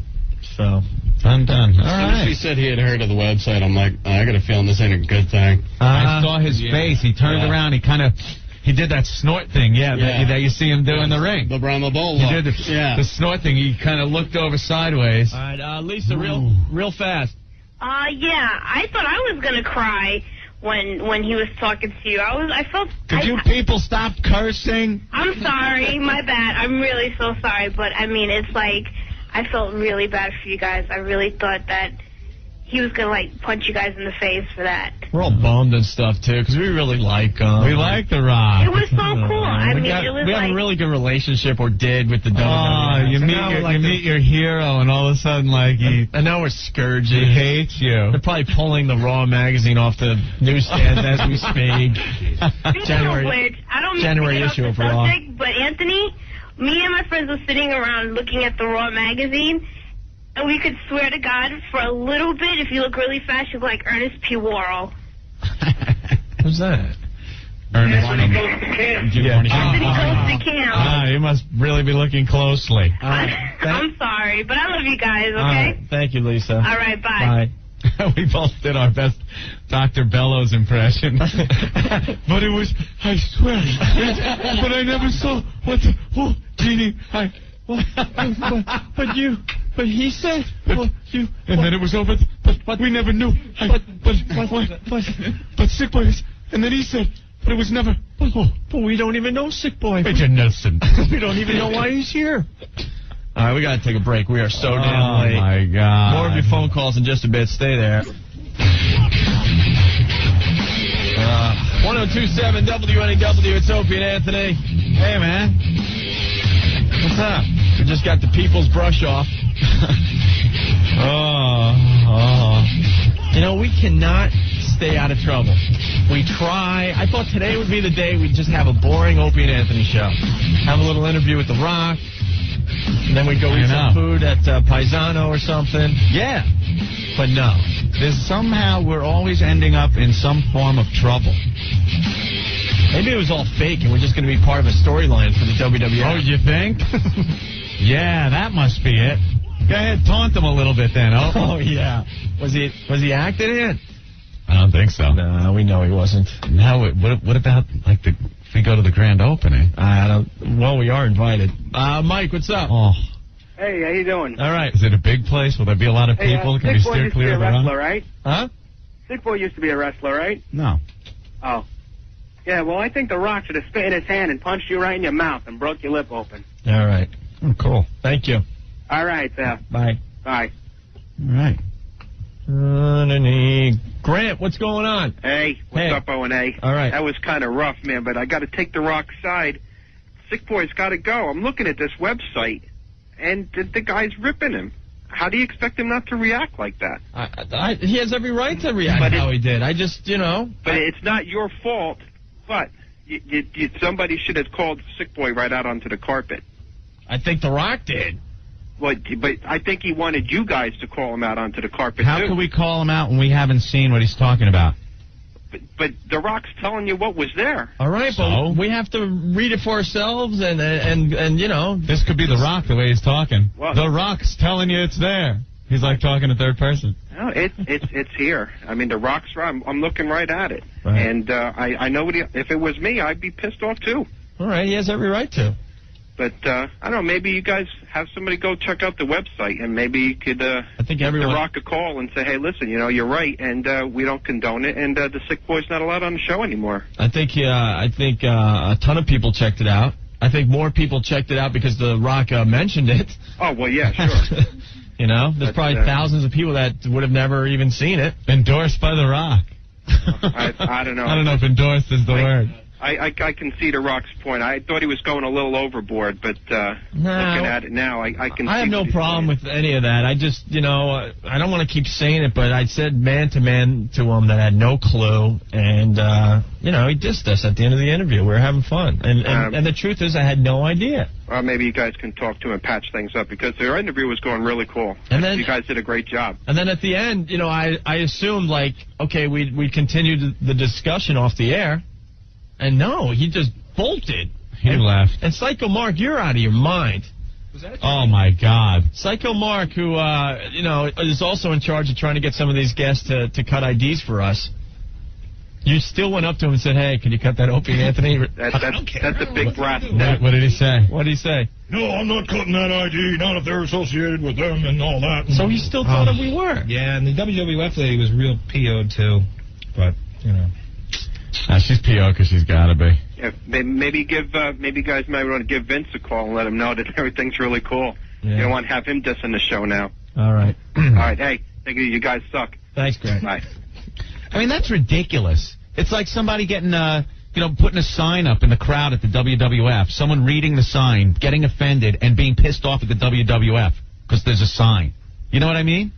So... Done. All As soon right. as he said he had heard of the website, I'm like, I got a feeling this ain't a good thing. I saw his face. He turned around. He did that snort thing, that you see him do in the ring. The Brahma Bull. He did the snort thing. He kind of looked over sideways. All right, Lisa, real fast. Yeah, I thought I was gonna cry when he was talking to you. I felt. Could you people stop cursing? I'm sorry, my bad. I'm really so sorry, but I mean, it's like I felt really bad for you guys. I really thought that he was gonna punch you guys in the face for that. We're all bummed and stuff too, because we really like him. We like The Rock. It was so cool. I mean, it was we have a really good relationship, or did, with the WWE. Oh, you meet your hero, and all of a sudden, and now we're scourging. He hates you. They're probably pulling the Raw magazine off the newsstands as we speak. January issue of Raw. But Anthony, me and my friends were sitting around looking at the Raw magazine, and we could swear to God, for a little bit, if you look really fast, you look like Ernest P. Worrell. Who's that? Ernest. Anthony goes to camp. Anthony goes to camp. You must really be looking closely. I'm sorry, but I love you guys, okay? All right. Thank you, Lisa. All right, bye. We both did our best Dr. Bellows impression. But it was, I swear, but I never saw Jeannie, but he said, and then it was over, but we never knew, but Sick Boy, and then he said, but it was never, but we don't even know Sick Boy. But you're Nelson. We don't even know why he's here. All right, we got to take a break. We are so damn late. Oh, my God. More of your phone calls in just a bit. Stay there. 1027 WNEW. It's Opie and Anthony. Hey, man. What's up? We just got the people's brush off. You know, we cannot stay out of trouble. We try. I thought today would be the day we'd just have a boring Opie and Anthony show. Have a little interview with The Rock. And then we go eat some food at Paisano or something. Yeah. But no. Somehow we're always ending up in some form of trouble. Maybe it was all fake and we're just going to be part of a storyline for the WWE. Oh, you think? Yeah, that must be it. Go ahead, taunt them a little bit then. Oh, yeah. Was he acting in? I don't think so. No, we know he wasn't. Now, what about, if we go to the grand opening? Well, we are invited. Mike, what's up? Oh. Hey, how you doing? All right. Is it a big place? Will there be a lot of people? Can we steer clear of a wrestler, right? Huh? Sick Boy used to be a wrestler, right? No. Oh. Yeah, well, I think The Rock should have spit in his hand and punched you right in your mouth and broke your lip open. All right. Oh, cool. Thank you. All right, pal. Bye. Bye. All right. Grant, what's going on? Hey, what's up, O&A? All right. That was kind of rough, man, but I got to take the Rock's side. Sick Boy's got to go. I'm looking at this website, and the guy's ripping him. How do you expect him not to react like that? He has every right to react how he did. I just, But it's not your fault, but somebody should have called Sick Boy right out onto the carpet. I think The Rock did. But I think he wanted you guys to call him out onto the carpet, How too. can we call him out when we haven't seen what he's talking about? But The Rock's telling you what was there. All right, So? but we have to read it for ourselves, and This could be The Rock the way he's talking. Well- The Rock's telling you it's there. He's like talking to third person. No, it's here. I mean, The Rock's right. I'm looking right at it. Right. And I know if it was me, I'd be pissed off, too. All right, he has every right to. But, I don't know, maybe you guys have somebody go check out the website, and maybe you could I think give everyone... The Rock a call and say, hey, listen, you're right, and we don't condone it, and the Sick Boy's not allowed on the show anymore. I think a ton of people checked it out. I think more people checked it out because The Rock mentioned it. Oh, well, yeah, sure. There's probably thousands of people that would have never even seen it. Endorsed by The Rock. I don't know. I don't know if endorsed is the word. I can see The Rock's point. I thought he was going a little overboard, but looking at it now, I can see I have no what he's problem with any of that. I just, I don't want to keep saying it, but I said man-to-man to him that had no clue, and, he dissed us at the end of the interview. We were having fun. And the truth is I had no idea. Well, maybe you guys can talk to him and patch things up, because their interview was going really cool. And then you guys did a great job. And then at the end, I assumed, we'd continue the discussion off the air. And no, he just bolted. He left. And Psycho Mark, you're out of your mind. Oh, my God. Psycho Mark, who, is also in charge of trying to get some of these guests to cut IDs for us. You still went up to him and said, hey, can you cut that Opie and Anthony? That's a big breath. What did he say? What did he say? No, I'm not cutting that ID, not if they're associated with them and all that. So he still thought that we were. Yeah, and the WWF lady was real PO'd, too. But, she's PO because she's got to be. Yeah, maybe you guys might want to give Vince a call and let him know that everything's really cool. Yeah. You don't want to have him dissing the show now. All right. All right, hey, thank you. You guys suck. Thanks, Greg. Bye. I mean, that's ridiculous. It's like somebody getting, putting a sign up in the crowd at the WWF, someone reading the sign, getting offended, and being pissed off at the WWF because there's a sign. You know what I mean?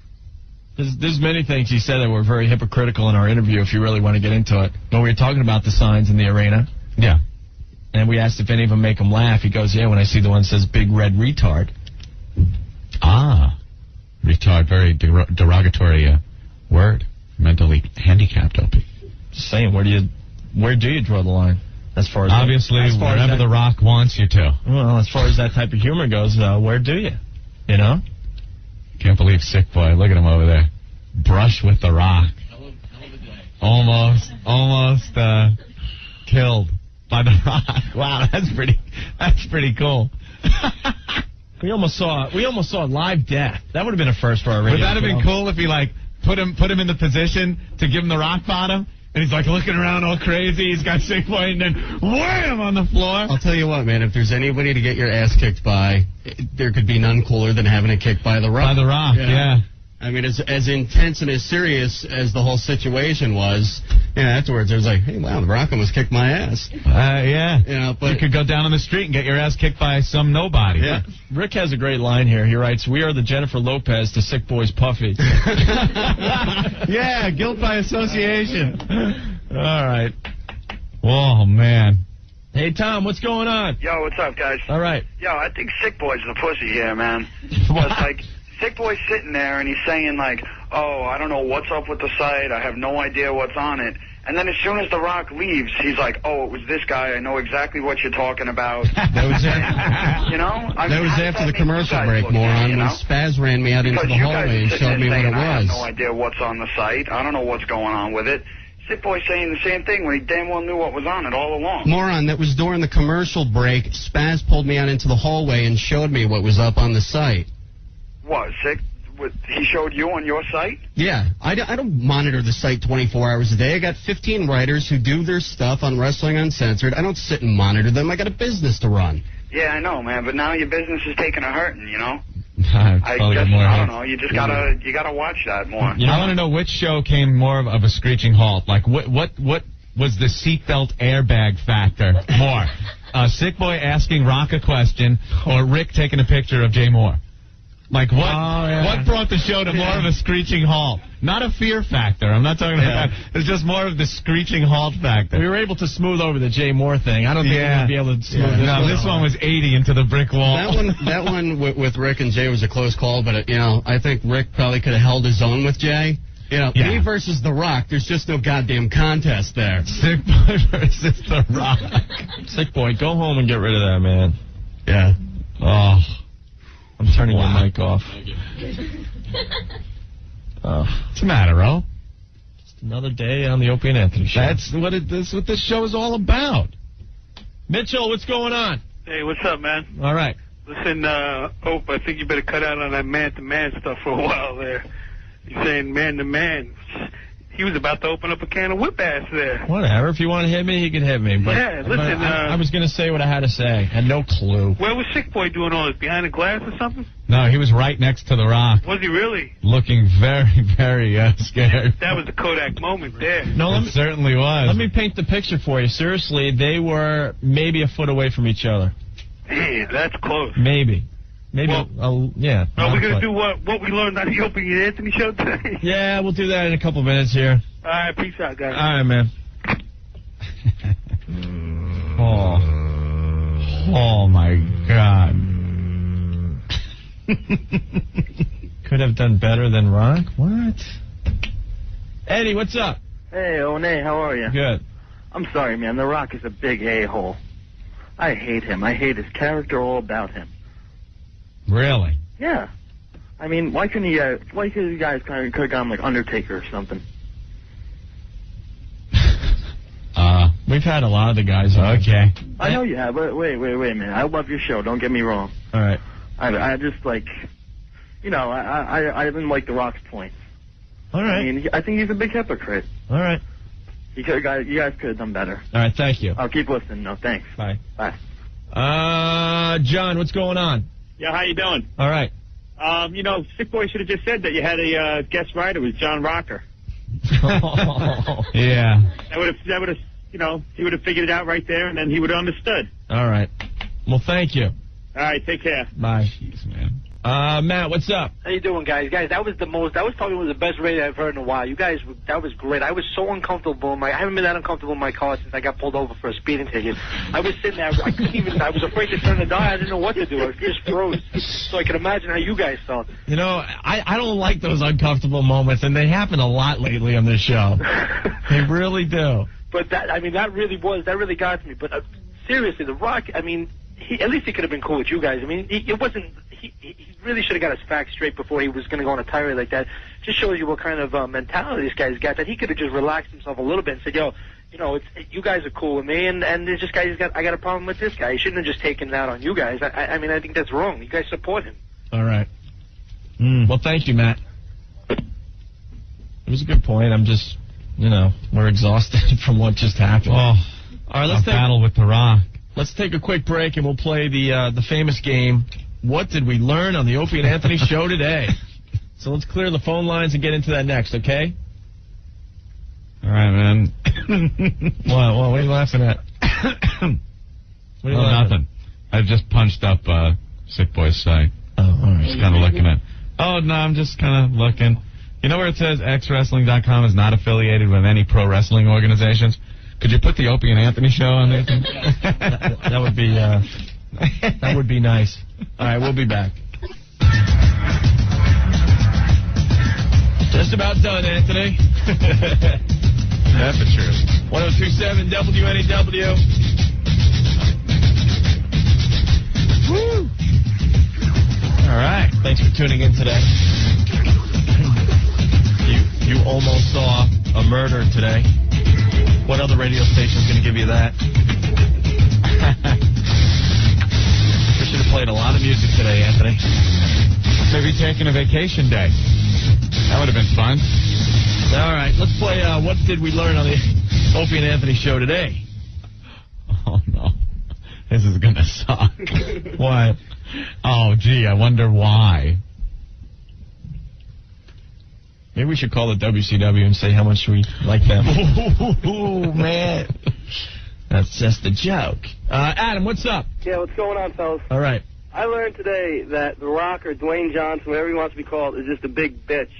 There's many things he said that were very hypocritical in our interview, if you really want to get into it. When we were talking about the signs in the arena. Yeah. And we asked if any of them make him laugh. He goes, yeah, when I see the one that says big red retard. Ah. Retard, very derogatory word. Mentally handicapped, Opie. Just saying, where do you draw the line? As far as obviously, wherever The Rock wants you to. Well, as far as that type of humor goes, where do you? Can't believe Sick Boy. Look at him over there. Brush with The Rock. Almost killed by The Rock. Wow, that's pretty cool. We almost saw live death. That would have been a first for our radio. Would that have show. been cool if he put him in the position to give him the rock bottom? And he's looking around all crazy. He's got Sick Boy, and then wham on the floor. I'll tell you what, man. If there's anybody to get your ass kicked by, there could be none cooler than having it kicked by The Rock. By The Rock, yeah. I mean, as intense and as serious as the whole situation was, afterwards, it was like, hey, wow, The Rock almost kicked my ass. Yeah. But you could go down on the street and get your ass kicked by some nobody. Yeah. Rick has a great line here. He writes, we are the Jennifer Lopez to Sick Boy's Puffy. Yeah, guilt by association. All right. Oh, man. Hey, Tom, what's going on? Yo, what's up, guys? All right. Yo, I think Sick Boy's the pussy here, man. Sick Boy's sitting there and he's saying, oh, I don't know what's up with the site. I have no idea what's on it. And then as soon as The Rock leaves, he's like, oh, it was this guy. I know exactly what you're talking about. That was it. That was after the commercial break, moron, when Spaz ran me out into the hallway and showed me what it I have was. no idea what's on the site. I don't know what's going on with it. Sick Boy saying the same thing when he damn well knew what was on it all along. Moron, that was during the commercial break. Spaz pulled me out into the hallway and showed me what was up on the site. What, Sick? He showed you on your site? Yeah. I don't monitor the site 24 hours a day. I got 15 writers who do their stuff on Wrestling Uncensored. I don't sit and monitor them. I got a business to run. Yeah, I know, man, but now your business is taking a hurting, I don't know. You just gotta watch that more. I want to know which show came more of a screeching halt. Like what was the seatbelt airbag factor more? Sick Boy asking Rock a question or Rick taking a picture of Jay Moore? Like what brought the show to more of a screeching halt? Not a fear factor. I'm not talking about that. It's just more of the screeching halt factor. We were able to smooth over the Jay Moore thing. I don't think we're going to be able to smooth this one. No, this one was 80 into the brick wall. That one with Rick and Jay was a close call, but I think Rick probably could have held his own with Jay. Me versus The Rock, there's just no goddamn contest there. Sick Boy versus The Rock. Sick Boy, go home and get rid of that, man. Yeah. Oh. I'm turning your mic off. What's the matter, O? Just another day on the Opie and Anthony show. That's what this show is all about. Mitchell, what's going on? Hey, what's up, man? All right. Listen, Ope, I think you better cut out on that man-to-man stuff for a while there. You're saying man-to-man. He was about to open up a can of whip-ass there. Whatever. If you want to hit me, he can hit me. But, yeah, listen. I was going to say what I had to say. Had no clue. Where was Sick Boy doing all this? Behind a glass or something? No, he was right next to The Rock. Was he really? Looking very, very scared. That was the Kodak moment there. No, it certainly was. Let me paint the picture for you. Seriously, they were maybe a foot away from each other. Hey, that's close. Maybe. Yeah. Are we going to do what we learned on the Opie and Anthony show today? Yeah, we'll do that in a couple minutes here. All right, peace out, guys. All right, man. Oh, my God. Could have done better than Rock? What? Eddie, what's up? Hey, One, how are you? Good. I'm sorry, man. The Rock is a big a-hole. I hate him. I hate his character, all about him. Really? Yeah. I mean, why couldn't you guys could have gone like Undertaker or something? We've had a lot of the guys. Okay. I know you have, but wait a minute. I love your show. Don't get me wrong. All right. I just like, I didn't like The Rock's points. All right. I mean, I think he's a big hypocrite. All right. You guys could have done better. All right, thank you. I'll keep listening. No, thanks. Bye. Bye. John, what's going on? Yeah, how you doing? All right. Sick Boy should have just said that you had a guest writer was John Rocker. Yeah. That would have, he would have figured it out right there, and then he would have understood. All right. Well, thank you. All right, take care. Bye. Jeez, man. Matt, what's up? How you doing, guys? Guys, that was probably one of the best radio I've heard in a while. You guys, that was great. I was so uncomfortable. I haven't been that uncomfortable in my car since I got pulled over for a speeding ticket. I was sitting there, I was afraid to turn the dial. I didn't know what to do. I just froze. So I can imagine how you guys felt. I don't like those uncomfortable moments, and they happen a lot lately on this show. They really do. But that really got to me. But seriously, The Rock, at least he could have been cool with you guys. He really should have got his facts straight before he was going to go on a tirade like that. Just shows you what kind of mentality this guy's got, that he could have just relaxed himself a little bit and said, you guys are cool with me, and there's this guy, I got a problem with this guy. He shouldn't have just taken it out on you guys. I think that's wrong. You guys support him. All right. Well, thank you, Matt. It was a good point. I'm just, we're exhausted from what just happened. Oh, all right, let's battle with The Rock. Let's take a quick break, and we'll play the famous game, What Did We Learn on the Opie and Anthony show today? So let's clear the phone lines and get into that next, okay? All right, man. What are you laughing at? Nothing. I just punched up Sick Boy's site. Oh, all right. Just kind of looking at. Oh, no, I'm just kind of looking. You know where it says xwrestling.com is not affiliated with any pro wrestling organizations? Could you put the Opie and Anthony show on there? That would be nice. All right, we'll be back. Just about done, Anthony. That's the truth. 102.7 WNEW. Woo! All right. Thanks for tuning in today. You almost saw a murder today. What other radio station's going to give you that? We should have played a lot of music today, Anthony. Maybe taking a vacation day. That would have been fun. All right, let's play What Did We Learn on the Opie and Anthony show today? Oh, no. This is going to suck. Why? Oh, gee, I wonder why. Maybe we should call the WCW and say how much we like them. Ooh, man. That's just a joke. Adam, what's up? Yeah, what's going on, fellas? All right. I learned today that The Rock or Dwayne Johnson, whatever he wants to be called, is just a big bitch.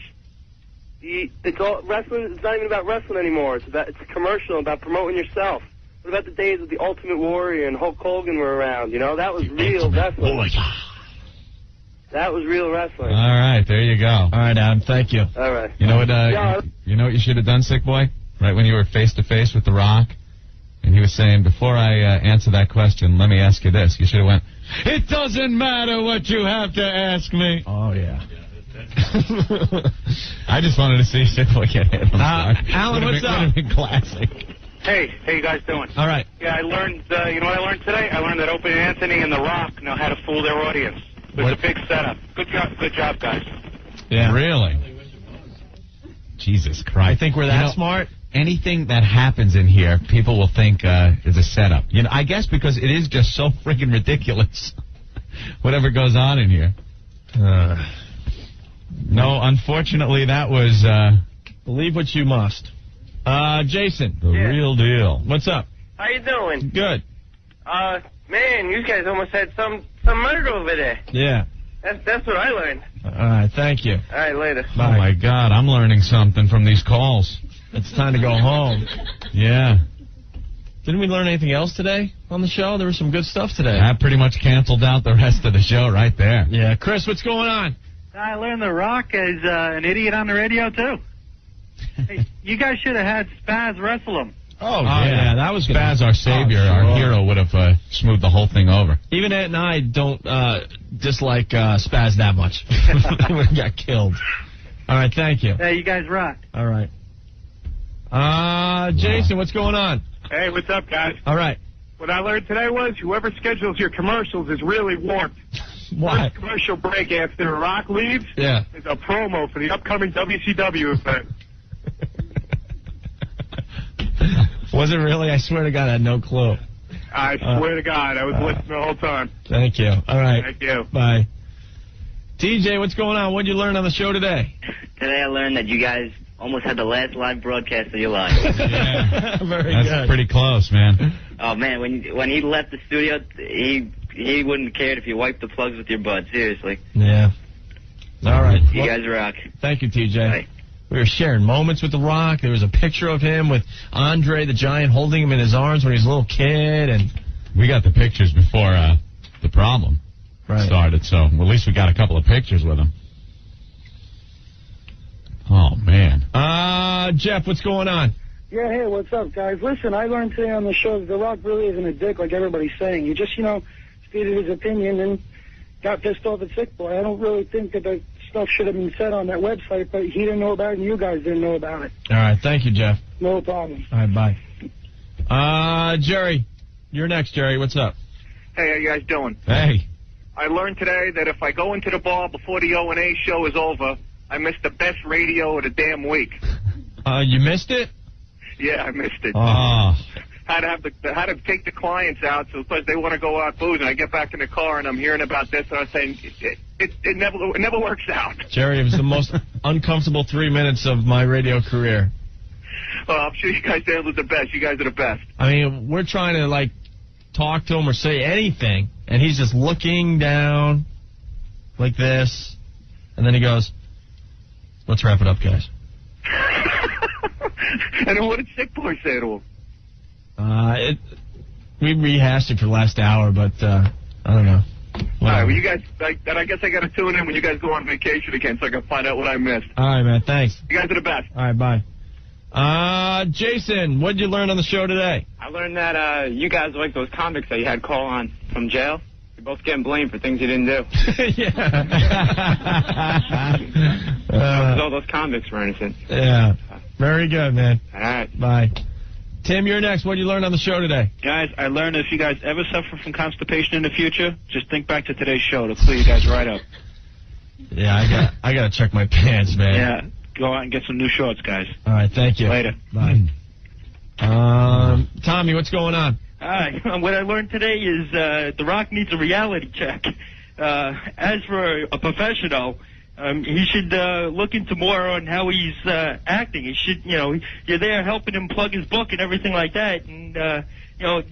It's all wrestling. It's not even about wrestling anymore. It's a commercial about promoting yourself. What about the days of the Ultimate Warrior and Hulk Hogan were around? You know, that was real wrestling. That was real wrestling. All right, there you go. All right, Adam, thank you. All right. You know what? You know what you should have done, Sick Boy? Right when you were face to face with The Rock, and he was saying, "Before I answer that question, let me ask you this." You should have went, "It doesn't matter what you have to ask me." Oh yeah. I just wanted to see Sick Boy get hit. Alan, what's up? Been classic. Hey, how you guys doing? All right. Yeah, I learned, you know what I learned today? I learned that Opie and Anthony and The Rock know how to fool their audience. It was a big setup. Good job, guys. Yeah. Really? Jesus Christ. I think we're that smart. Anything that happens in here, people will think is a setup. You know, I guess because it is just so freaking ridiculous. Whatever goes on in here. No, unfortunately, that was... Believe what you must. Jason. The real deal. What's up? How you doing? Good. Man, you guys almost had some murder over there. Yeah. That's what I learned. All right, thank you. All right, later. Bye. Oh, my God, I'm learning something from these calls. It's time to go home. Yeah. Didn't we learn anything else today on the show? There was some good stuff today. That pretty much canceled out the rest of the show right there. Yeah. Chris, what's going on? I learned The Rock is an idiot on the radio, too. Hey, you guys should have had Spaz wrestle him. Oh, yeah, that was Spaz, our savior, our hero, would have smoothed the whole thing over. Even Ed and I don't dislike Spaz that much. He would have got killed. All right, thank you. Hey, you guys rock. All right. Jason, what's going on? Hey, what's up, guys? All right. What I learned today was whoever schedules your commercials is really warped. Why? First commercial break after Rock leaves is a promo for the upcoming WCW event. Was it really? I swear to God, I had no clue. I swear to God, I was listening the whole time. Thank you. All right. Thank you. Bye. TJ, what's going on? What did you learn on the show today? Today I learned that you guys almost had the last live broadcast of your life. Yeah. Very That's good. pretty close, man. Oh, man, when he left the studio, he wouldn't have cared if you wiped the plugs with your butt, seriously. Yeah. All right. You guys rock. Thank you, TJ. Bye. We were sharing moments with The Rock. There was a picture of him with Andre the Giant holding him in his arms when he was a little kid. And we got the pictures before the problem started, so at least we got a couple of pictures with him. Oh, man. Jeff, what's going on? Yeah, hey, what's up, guys? Listen, I learned today on the show that The Rock really isn't a dick like everybody's saying. He just, stated his opinion and got pissed off at Sick Boy. I don't really think that the stuff should have been said on that website, but he didn't know about it and you guys didn't know about it. All right, thank you, Jeff. No problem. All right, bye. Jerry, you're next, Jerry. What's up? Hey, how you guys doing? Hey. I learned today that if I go into the bar before the O&A show is over, I missed the best radio of the damn week. You missed it? Yeah, I missed it. Oh. Had to take the clients out, so because they want to go out boozing. I get back in the car and I'm hearing about this, and I'm saying it never works out. Jerry, it was the most uncomfortable 3 minutes of my radio career. Well, I'm sure you guys handled the best. You guys are the best. I mean, we're trying to talk to him or say anything, and he's just looking down like this, and then he goes, "Let's wrap it up, guys." And then what did Sick Boy say to him? We rehashed it for the last hour, but I don't know. All right, well, you guys, I guess I got to tune in when you guys go on vacation again so I can find out what I missed. All right, man, thanks. You guys are the best. All right, bye. Jason, what did you learn on the show today? I learned that you guys are like those convicts that you had call on from jail. You're both getting blamed for things you didn't do. All those convicts were innocent. Yeah. Very good, man. All right. Bye. Tim, you're next. What did you learn on the show today? Guys, I learned if you guys ever suffer from constipation in the future, just think back to today's show. It'll clear you guys right up. Yeah, I got to check my pants, man. Yeah, go out and get some new shorts, guys. All right, thank you. Later. Bye. Tommy, what's going on? All right, what I learned today is The Rock needs a reality check. as for a professional, he should look into more on how he's acting. He should, you're there helping him plug his book and everything like that. And,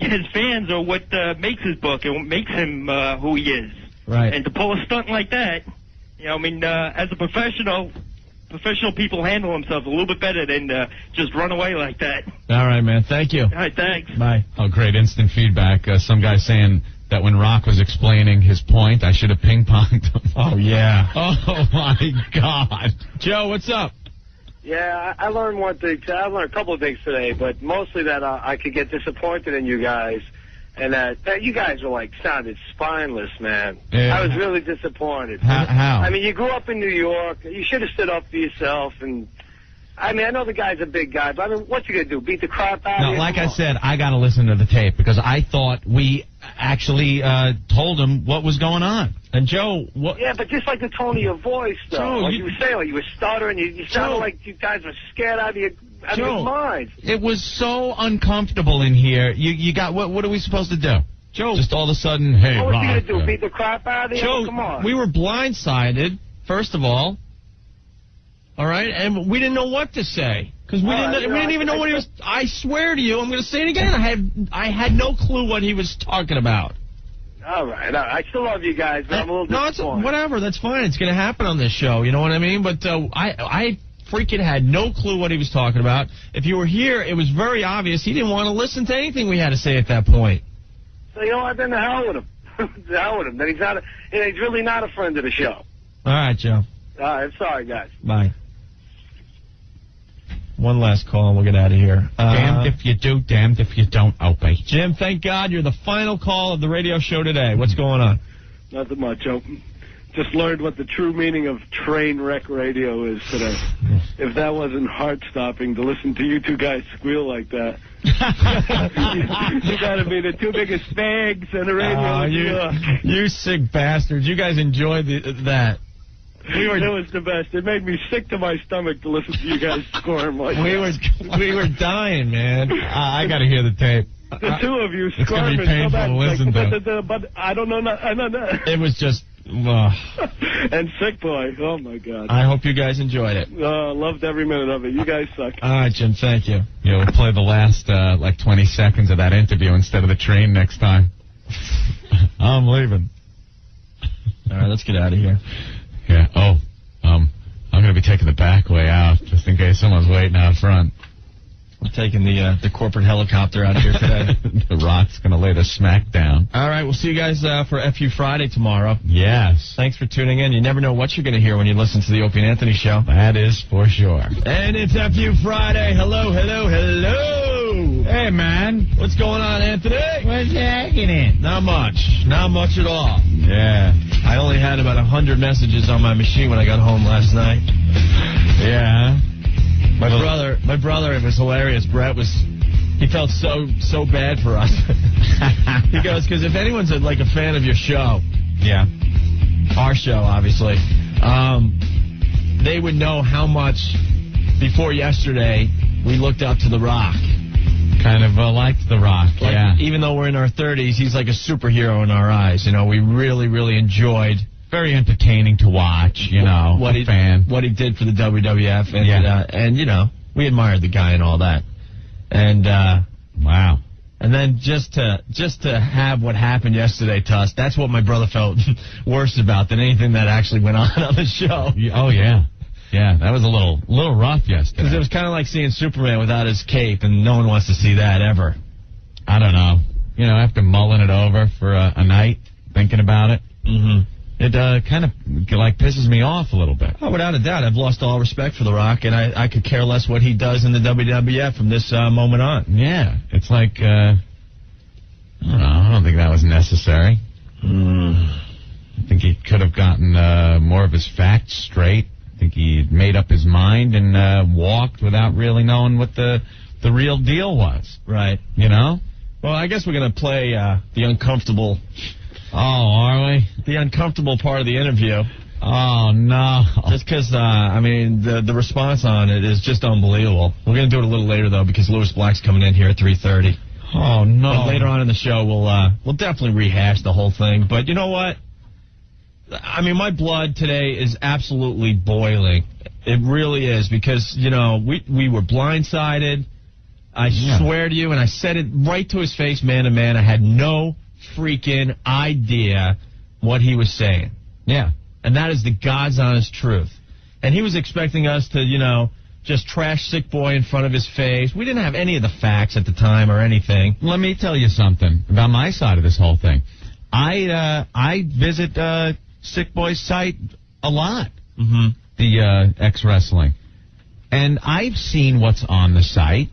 his fans are what makes his book and what makes him who he is. Right. And to pull a stunt like that, as a professional people handle themselves a little bit better than just run away like that. All right, man. Thank you. All right, thanks. Bye. Oh, great instant feedback. Some guy saying that when Rock was explaining his point, I should have ping-ponged him. Oh, yeah. Oh, my God. Joe, what's up? Yeah, I learned one thing. I learned a couple of things today, but mostly that I could get disappointed in you guys, and that you guys were sounded spineless, man. Yeah. I was really disappointed. How? I mean, you grew up in New York. You should have stood up for yourself. And I know the guy's a big guy, but what's he gonna do? Beat the crap out of No, you? like I said, I got to listen to the tape because I thought we actually told him what was going on. And Joe, what? Yeah, but just like the tone of your voice, though. Joe, like you were saying, you were stuttering. You sounded like you guys were scared out of your minds. It was so uncomfortable in here. You got what are we supposed to do? Joe, just all of a sudden, hey, what was Rock, he gonna do? Beat the crap out of you? Joe, Come on. we were blindsided, first of all. All right, and we didn't know what to say because we didn't even know what he was. I swear to you, I'm going to say it again. I had no clue what he was talking about. All right. I still love you guys, but I'm a little disappointed. Whatever. That's fine. It's going to happen on this show. You know what I mean? But I freaking had no clue what he was talking about. If you were here, it was very obvious he didn't want to listen to anything we had to say at that point. So you know what? Then the hell with him. The hell with him. Then he's not. He's really not a friend of the show. All right, Joe. All right. I'm sorry, guys. Bye. One last call and we'll get out of here. Damned if you do, damned if you don't, Opie. Jim, thank God you're the final call of the radio show today. What's going on? Nothing much, Joe. Just learned what the true meaning of train wreck radio is today. If that wasn't heart-stopping to listen to you two guys squeal like that. You gotta be the two biggest fags in the radio. You sick bastards. You guys enjoyed that. It was the best. It made me sick to my stomach to listen to you guys squirm like that. We were dying, man. I got to hear the tape. The two of you It's going to be painful to listen to. But I don't know. It was just... And Sick Boy. Oh, my God. I hope you guys enjoyed it. Loved every minute of it. You guys suck. All right, Jim. Thank you. We'll play the last, 20 seconds of that interview instead of the train next time. I'm leaving. All right, let's get out of here. Yeah. I'm going to be taking the back way out just in case someone's waiting out front. We're taking the corporate helicopter out of here today. The Rock's going to lay the smack down. All right, we'll see you guys for FU Friday tomorrow. Yes. Thanks for tuning in. You never know what you're going to hear when you listen to the Opie and Anthony show. That is for sure. And it's FU Friday. Hello. Hey, man. What's going on, Anthony? What's happening? Not much. Not much at all. Yeah. I only had about 100 messages on my machine when I got home last night. Yeah. My brother, it was hilarious. Brett he felt so bad for us. He goes, because if anyone's a fan of your show, yeah, our show, obviously, they would know how much before yesterday we looked up to The Rock. Kind of liked The Rock, yeah. Even though we're in our 30s, he's like a superhero in our eyes. We really, really enjoyed. Very entertaining to watch, what he did for the WWF, and we admired the guy and all that, and wow, and then just to have what happened yesterday to us, that's what my brother felt worse about than anything that actually went on the show. Oh yeah, that was a little rough yesterday. Because it was kind of like seeing Superman without his cape, and no one wants to see that ever. I don't know, after mulling it over for a night, thinking about it. Mm-hmm. It kind of pisses me off a little bit. Oh, without a doubt. I've lost all respect for The Rock, and I could care less what he does in the WWF from this moment on. Yeah. It's like, I don't know. I don't think that was necessary. I think he could have gotten more of his facts straight. I think he made up his mind and walked without really knowing what the real deal was. Right. Well, I guess we're going to play the uncomfortable... Oh, are we? The uncomfortable part of the interview. Oh, no. Just because, the response on it is just unbelievable. We're going to do it a little later, though, because Lewis Black's coming in here at 3:30. Oh, no. But later on in the show, we'll definitely rehash the whole thing. But you know what? I mean, my blood today is absolutely boiling. It really is, because, you know, we were blindsided. I swear to you, and I said it right to his face, man to man. I had no freaking idea what he was saying. Yeah. And that is the God's honest truth. And he was expecting us to, you know, just trash Sick Boy in front of his face. We didn't have any of the facts at the time or anything. Let me tell you something about my side of this whole thing. I visit Sick Boy's site a lot, the X Wrestling. And I've seen what's on the site.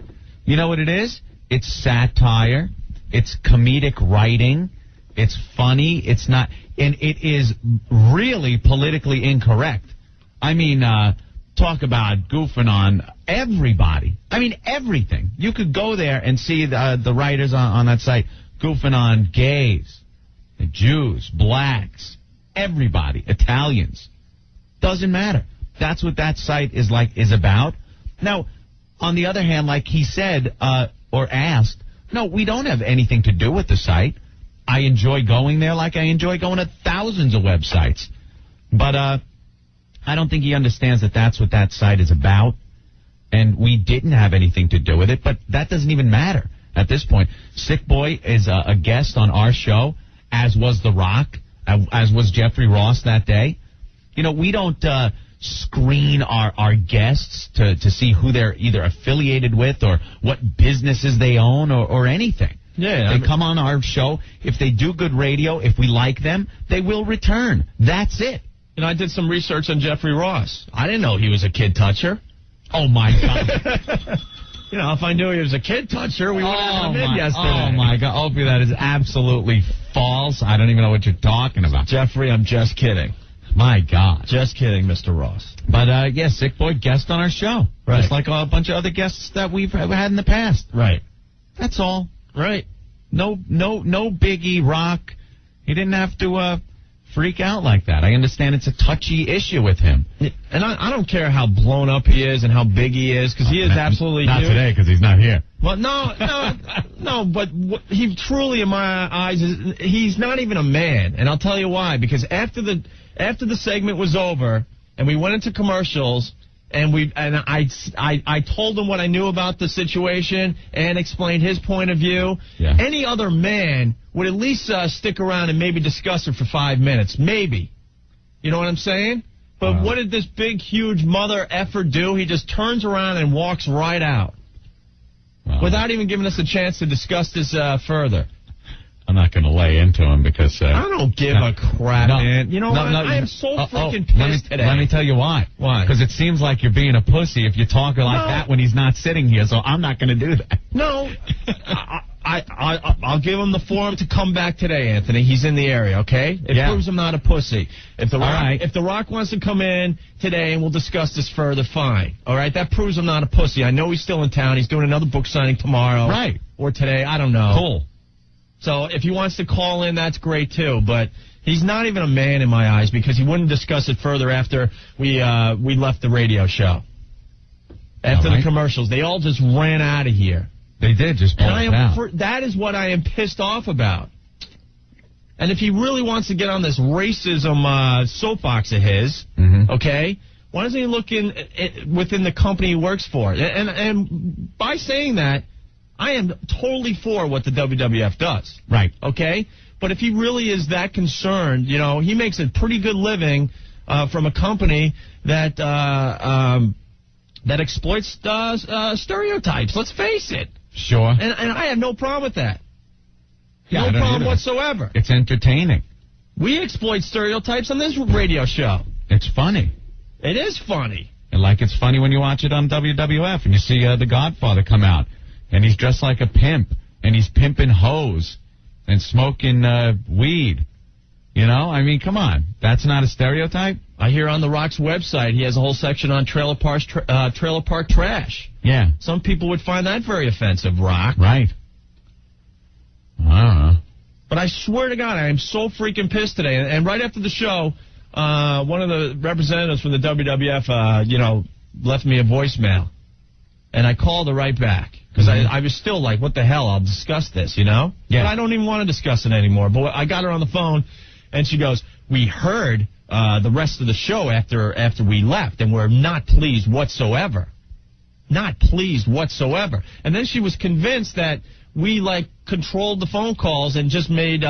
You know what it is? It's satire. It's comedic writing. It's funny. It's not... And it is really politically incorrect. I mean, talk about goofing on everybody. I mean, everything. You could go there and see the writers on that site goofing on gays, Jews, blacks, everybody, Italians. Doesn't matter. That's what that site is about. Now, on the other hand, like he said or asked, no, we don't have anything to do with the site. I enjoy going there like I enjoy going to thousands of websites. But I don't think he understands that that's what that site is about. And we didn't have anything to do with it, but that doesn't even matter at this point. Sick Boy is a guest on our show, as was The Rock, as was Jeffrey Ross that day. You know, we don't screen our guests to see who they're either affiliated with or what businesses they own or anything. Yeah, they come on our show. If they do good radio, if we like them, they will return. That's it. You know, I did some research on Jeffrey Ross. I didn't know he was a kid toucher. Oh, my God. You know, if I knew he was a kid toucher, we wouldn't have him in yesterday. Oh, my God. Opie, that is absolutely false. I don't even know what you're talking about. Jeffrey, I'm just kidding. My God. Just kidding, Mr. Ross. But, yeah, Sick Boy, guest on our show. Right. Just like a bunch of other guests that we've had in the past. Right. That's all. Right. No biggie, Rock. He didn't have to freak out like that. I understand it's a touchy issue with him. And I don't care how blown up he is and how big he is, because he is absolutely not huge. Today, because he's not here. Well, no, but he truly, in my eyes, he's not even a man. And I'll tell you why. Because after the segment was over and we went into commercials, and I told him what I knew about the situation and explained his point of view. Yeah. Any other man would at least stick around and maybe discuss it for 5 minutes. Maybe. You know what I'm saying? But what did this big, huge mother effer do? He just turns around and walks right out. Without even giving us a chance to discuss this further. I'm not going to lay into him because... I don't give a crap, man. You know what? I am so freaking pissed today. Let me tell you why. Why? Because it seems like you're being a pussy if you talk like that when he's not sitting here, so I'm not going to do that. No. I'll give him the forum to come back today, Anthony. He's in the area, okay? It proves I'm not a pussy. If the Rock wants to come in today and we'll discuss this further, fine. All right? That proves I'm not a pussy. I know he's still in town. He's doing another book signing tomorrow. Right. Or today. I don't know. Cool. So if he wants to call in, that's great, too. But he's not even a man in my eyes because he wouldn't discuss it further after we left the radio show. After the commercials. They all just ran out of here. They did just pull it out. That is what I am pissed off about. And if he really wants to get on this racism soapbox of his, okay, why doesn't he look within the company he works for? And by saying that, I am totally for what the WWF does. Right. Okay? But if he really is that concerned, you know, he makes a pretty good living from a company that exploits stereotypes. Let's face it. Sure. And I have no problem with that. Yeah, no problem whatsoever. It's entertaining. We exploit stereotypes on this radio show. It's funny. It is funny. And like it's funny when you watch it on WWF and you see The Godfather come out. And he's dressed like a pimp. And he's pimping hoes. And smoking weed. You know? I mean, come on. That's not a stereotype? I hear on The Rock's website he has a whole section on trailer park trash. Yeah. Some people would find that very offensive, Rock. Right. I don't know. But I swear to God, I am so freaking pissed today. And right after the show, one of the representatives from the WWF, left me a voicemail. And I called her right back. Because I was still like, what the hell? I'll discuss this, you know? Yeah. But I don't even want to discuss it anymore. But I got her on the phone, and she goes, we heard the rest of the show after we left, and we're not pleased whatsoever. Not pleased whatsoever. And then she was convinced that we, like, controlled the phone calls and just made, so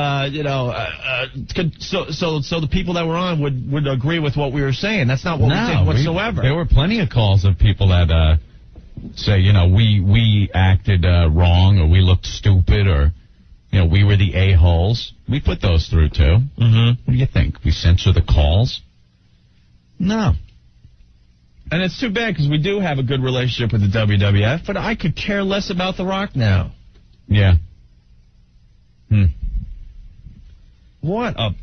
the people that were on would agree with what we were saying. That's not what we did whatsoever. There were plenty of calls of people that say, we acted wrong, or we looked stupid, or, we were the a-holes. We put those through, too. Mm-hmm. What do you think? We censor the calls? No. And it's too bad, because we do have a good relationship with the WWF, but I could care less about The Rock now. Yeah. What a...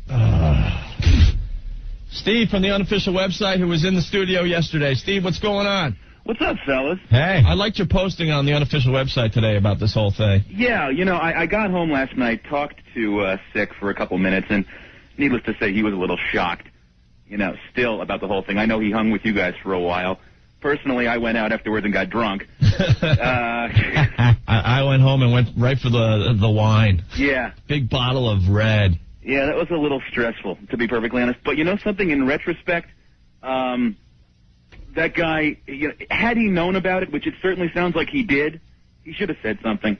Steve from the unofficial website, who was in the studio yesterday. Steve, what's going on? What's up, fellas? Hey. I liked your posting on the unofficial website today about this whole thing. Yeah, I got home last night, talked to Sick for a couple minutes, and needless to say, he was a little shocked, still about the whole thing. I know he hung with you guys for a while. Personally, I went out afterwards and got drunk. I went home and went right for the wine. Yeah. Big bottle of red. Yeah, that was a little stressful, to be perfectly honest. But something, in retrospect, that guy, had he known about it, which it certainly sounds like he did, he should have said something.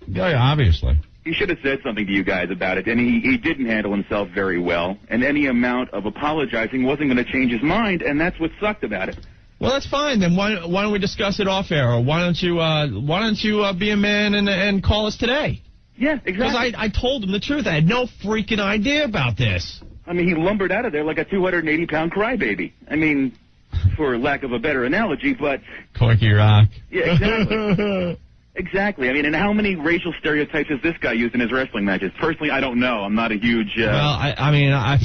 Yeah, obviously. He should have said something to you guys about it, and he didn't handle himself very well. And any amount of apologizing wasn't going to change his mind, and that's what sucked about it. Well, that's fine. Then why don't we discuss it off air? Or why don't you be a man and call us today? Yeah, exactly. Because I told him the truth. I had no freaking idea about this. I mean, he lumbered out of there like a 280-pound crybaby. I mean, for lack of a better analogy, but... Corky Rock. Yeah, exactly. Exactly. I mean, and how many racial stereotypes has this guy used in his wrestling matches? Personally, I don't know. I'm not a huge... Well, I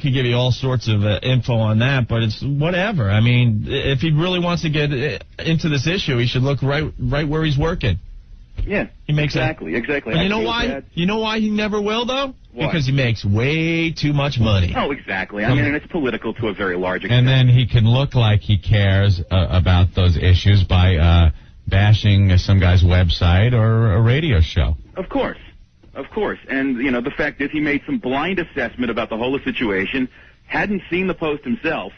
could give you all sorts of info on that, but it's whatever. I mean, if he really wants to get into this issue, he should look right where he's working. Yeah, he makes exactly. And you know why? Bad. You know why he never will, though? Why? Because he makes way too much money. Oh, exactly. I mean, and it's political to a very large extent. And then he can look like he cares about those issues by bashing some guy's website or a radio show. Of course. And, the fact is he made some blind assessment about the whole situation, hadn't seen the post himself.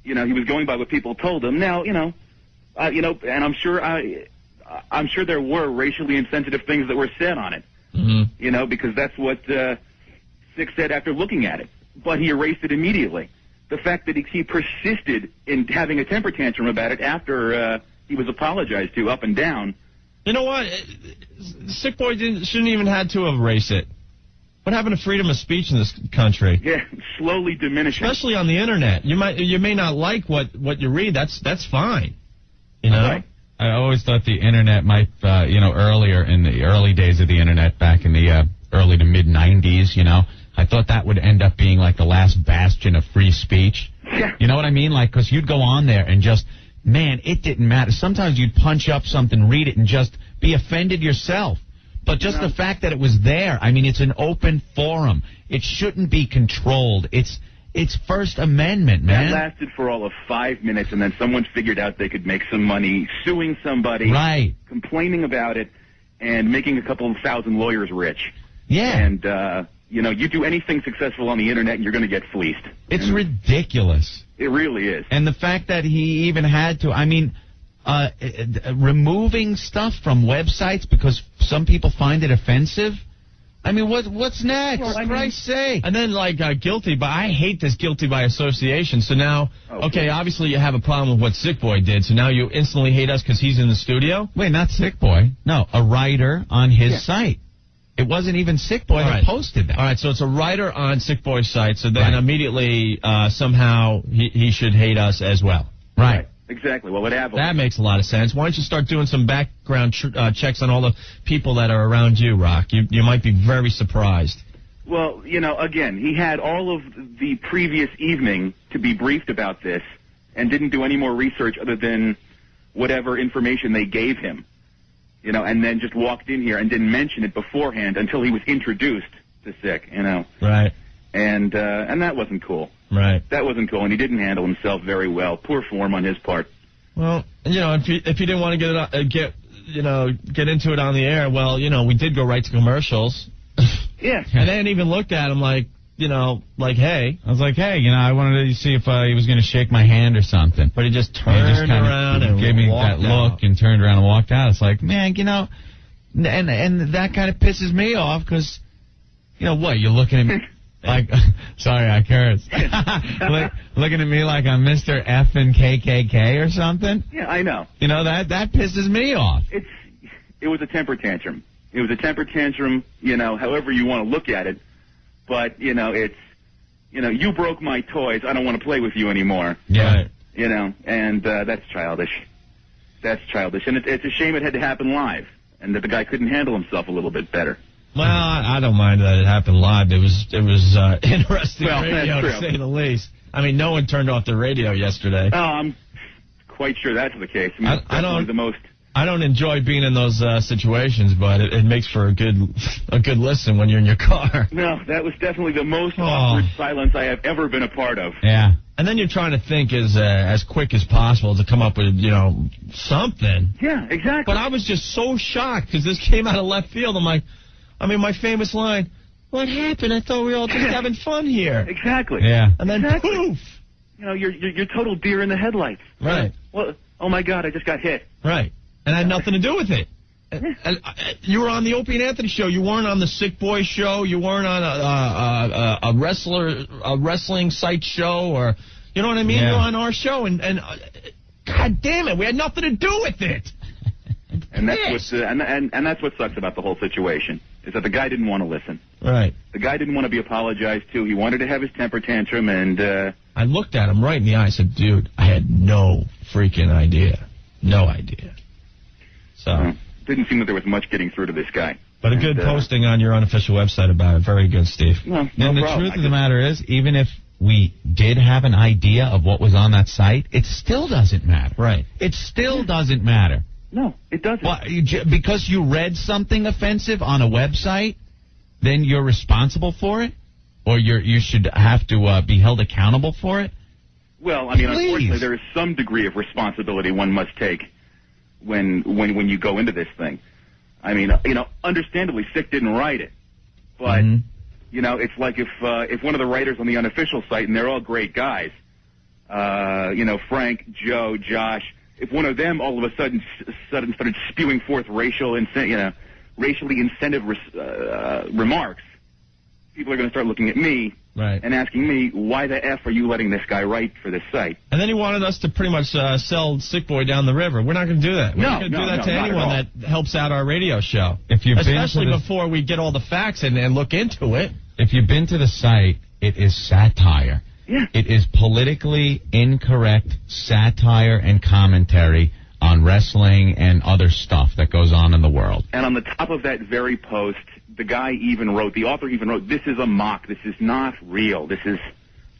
He was going by what people told him. Now, and I'm sure there were racially insensitive things that were said on it. Mm-hmm. Because that's what Sick said after looking at it. But he erased it immediately. The fact that he persisted in having a temper tantrum about it after he was apologized to up and down. You know what? Sick Boy shouldn't even had to erase it. What happened to freedom of speech in this country? Yeah, slowly diminishing. Especially on the internet. You may not like what you read. That's fine. Right. I always thought the internet might, earlier in the early days of the internet, back in the early to mid 90s, I thought that would end up being like the last bastion of free speech. Yeah. You know what I mean? Like, because you'd go on there and just, man, it didn't matter. Sometimes you'd punch up something, read it, and just be offended yourself. But just the fact that it was there, I mean, it's an open forum. It shouldn't be controlled. It's First Amendment, man. That lasted for all of 5 minutes, and then someone figured out they could make some money suing somebody, right? Complaining about it, and making a couple of thousand lawyers rich. Yeah. And, you do anything successful on the internet, and you're going to get fleeced. It's ridiculous. It really is. And the fact that he even had to, removing stuff from websites because some people find it offensive. I mean, what's next? Well, For Christ's sake. And then, guilty, but I hate this guilty by association. So now, okay, obviously you have a problem with what Sick Boy did, so now you instantly hate us because he's in the studio? Wait, not Sick Boy. No, a writer on his site. It wasn't even Sick Boy that posted that. All right, so it's a writer on Sick Boy's site, so then immediately, somehow, he should hate us as well. Right. Exactly. Well, that makes a lot of sense. Why don't you start doing some background checks on all the people that are around you, Rock? You might be very surprised. Well, again, he had all of the previous evening to be briefed about this and didn't do any more research other than whatever information they gave him, and then just walked in here and didn't mention it beforehand until he was introduced to Sick, Right. And that wasn't cool. Right. That wasn't cool, and he didn't handle himself very well. Poor form on his part. Well, if you didn't want to get into it on the air, well, we did go right to commercials. Yeah. And they didn't even look at him like, you know, like, hey. I was like, hey, you know, I wanted to see if he was going to shake my hand or something. But he just turned around and gave me walked that out. look and turned around and walked out. It's like, man, you know, and that kind of pisses me off because, you know what, you're looking at me like, sorry, I cursed. Looking at me like I'm Mr. F and KKK or something. Yeah, I know. You know, that pisses me off. It was a temper tantrum. It was a temper tantrum, you know, however you want to look at it. But, you know, it's, you know, you broke my toys. I don't want to play with you anymore. Yeah. You know, and that's childish. That's childish. And it's a shame it had to happen live and that the guy couldn't handle himself a little bit better. Well, I don't mind that it happened live. It was interesting radio, that's to say the least. I mean, no one turned off the radio yesterday. Oh, I'm quite sure that's the case. I mean, I don't. The most. I don't enjoy being in those situations, but it makes for a good listen when you're in your car. No, that was definitely the most awkward silence I have ever been a part of. Yeah. And then you're trying to think as quick as possible to come up with, you know, something. Yeah, exactly. But I was just so shocked because this came out of left field. I'm like, I mean, my famous line, what happened? I thought we were all just having fun here. Exactly. Yeah. And then poof. You know, you're total deer in the headlights. Right. Well, oh my God, I just got hit. Right. And I had nothing to do with it. And you were on the Opie and Anthony show. You weren't on the Sick Boy show. You weren't on a wrestling site show, or you know what I mean. Yeah. You were on our show, and God damn it, we had nothing to do with it. And that's and that's what sucks about the whole situation is that the guy didn't want to listen. Right. The guy didn't want to be apologized to. He wanted to have his temper tantrum, and I looked at him right in the eye. I said, "Dude, I had no freaking idea. No idea." So. Didn't seem that there was much getting through to this guy. But a good posting on your unofficial website about it. Very good, Steve. No and the problem. truth of the matter is, even if we did have an idea of what was on that site, it still doesn't matter. Right. It still doesn't matter. No, it doesn't. Well, because you read something offensive on a website, then you're responsible for it? Or you should have to be held accountable for it? Well, I mean, Please. Unfortunately, there is some degree of responsibility one must take when you go into this thing. I mean, you know, understandably, Sick didn't write it, but you know, it's like if one of the writers on the unofficial site, and they're all great guys, you know, Frank, Joe, Josh, if one of them all of a sudden started spewing forth racially incentive remarks, people are going to start looking at me. Right. And asking me, why the F are you letting this guy write for this site? And then he wanted us to pretty much sell Sick Boy down the river. We're not going to do that. We're not going to do that to anyone that helps out our radio show. Especially before we get all the facts and look into it. If you've been to the site, it is satire. Yeah. It is politically incorrect satire and commentary on wrestling and other stuff that goes on in the world. And on the top of that very post, the author even wrote, this is a mock. This is not real. This is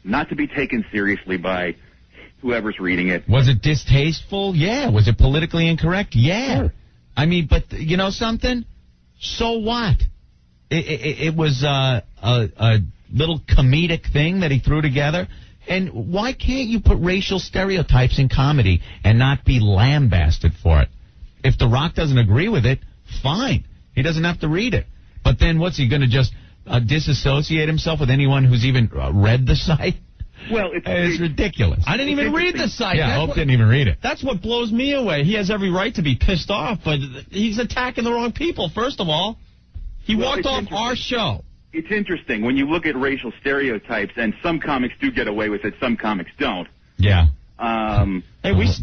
not to be taken seriously by whoever's reading it. Was it distasteful? Yeah. Was it politically incorrect? Yeah. Sure. I mean, but you know something? So what? It was a little comedic thing that he threw together. And why can't you put racial stereotypes in comedy and not be lambasted for it? If The Rock doesn't agree with it, fine. He doesn't have to read it. But then what's he going to just disassociate himself with anyone who's even read the site? Well, it's ridiculous. I didn't even read the site. Yeah, Hope didn't even read it. That's what blows me away. He has every right to be pissed off, but he's attacking the wrong people, first of all. He walked off our show. It's interesting. When you look at racial stereotypes, and some comics do get away with it, some comics don't. Yeah. The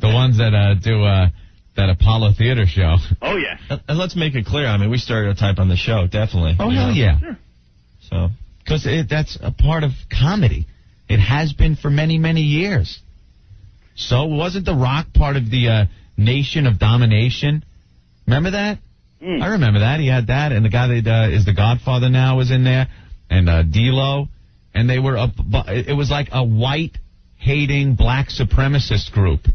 ones that do that Apollo Theater show. Oh, yeah. And let's make it clear. I mean, we stereotype on the show, definitely. Oh, hell yeah. Sure. So, because that's a part of comedy. It has been for many, many years. So wasn't The Rock part of the Nation of Domination? Remember that? I remember that. He had that, and the guy that is the Godfather now was in there, and D-Lo, and they were it was like a white-hating black supremacist group.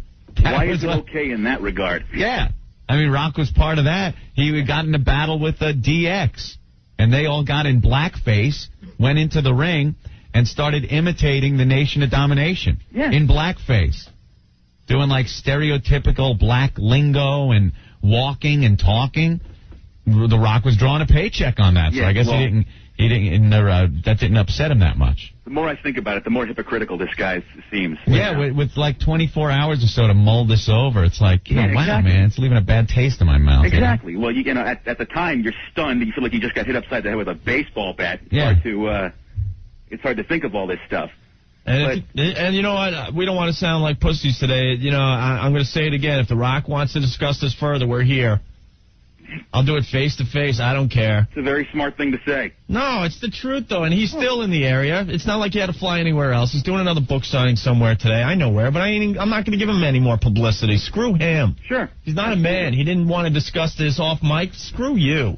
Why is it okay in that regard? Yeah. I mean, Rock was part of that. He got in a battle with DX, and they all got in blackface, went into the ring, and started imitating the Nation of Domination in blackface, doing like stereotypical black lingo and walking and talking. The Rock was drawing a paycheck on that, so I guess he He didn't. That didn't upset him that much. The more I think about it, the more hypocritical this guy seems. Yeah, with like 24 hours or so to mull this over, it's like, wow, exactly. man, it's leaving a bad taste in my mouth. Exactly. Well, you know, at the time, you're stunned. You feel like you just got hit upside the head with a baseball bat. It's hard to think of all this stuff. And you know what? We don't want to sound like pussies today. You know, I'm going to say it again. If The Rock wants to discuss this further, we're here. I'll do it face to face. I don't care. It's a very smart thing to say. No, it's the truth, though. And he's still in the area. It's not like he had to fly anywhere else. He's doing another book signing somewhere today. I know where, but I'm not going to give him any more publicity. Screw him. Sure. He's not a man. He didn't want to discuss this off mic. Screw you.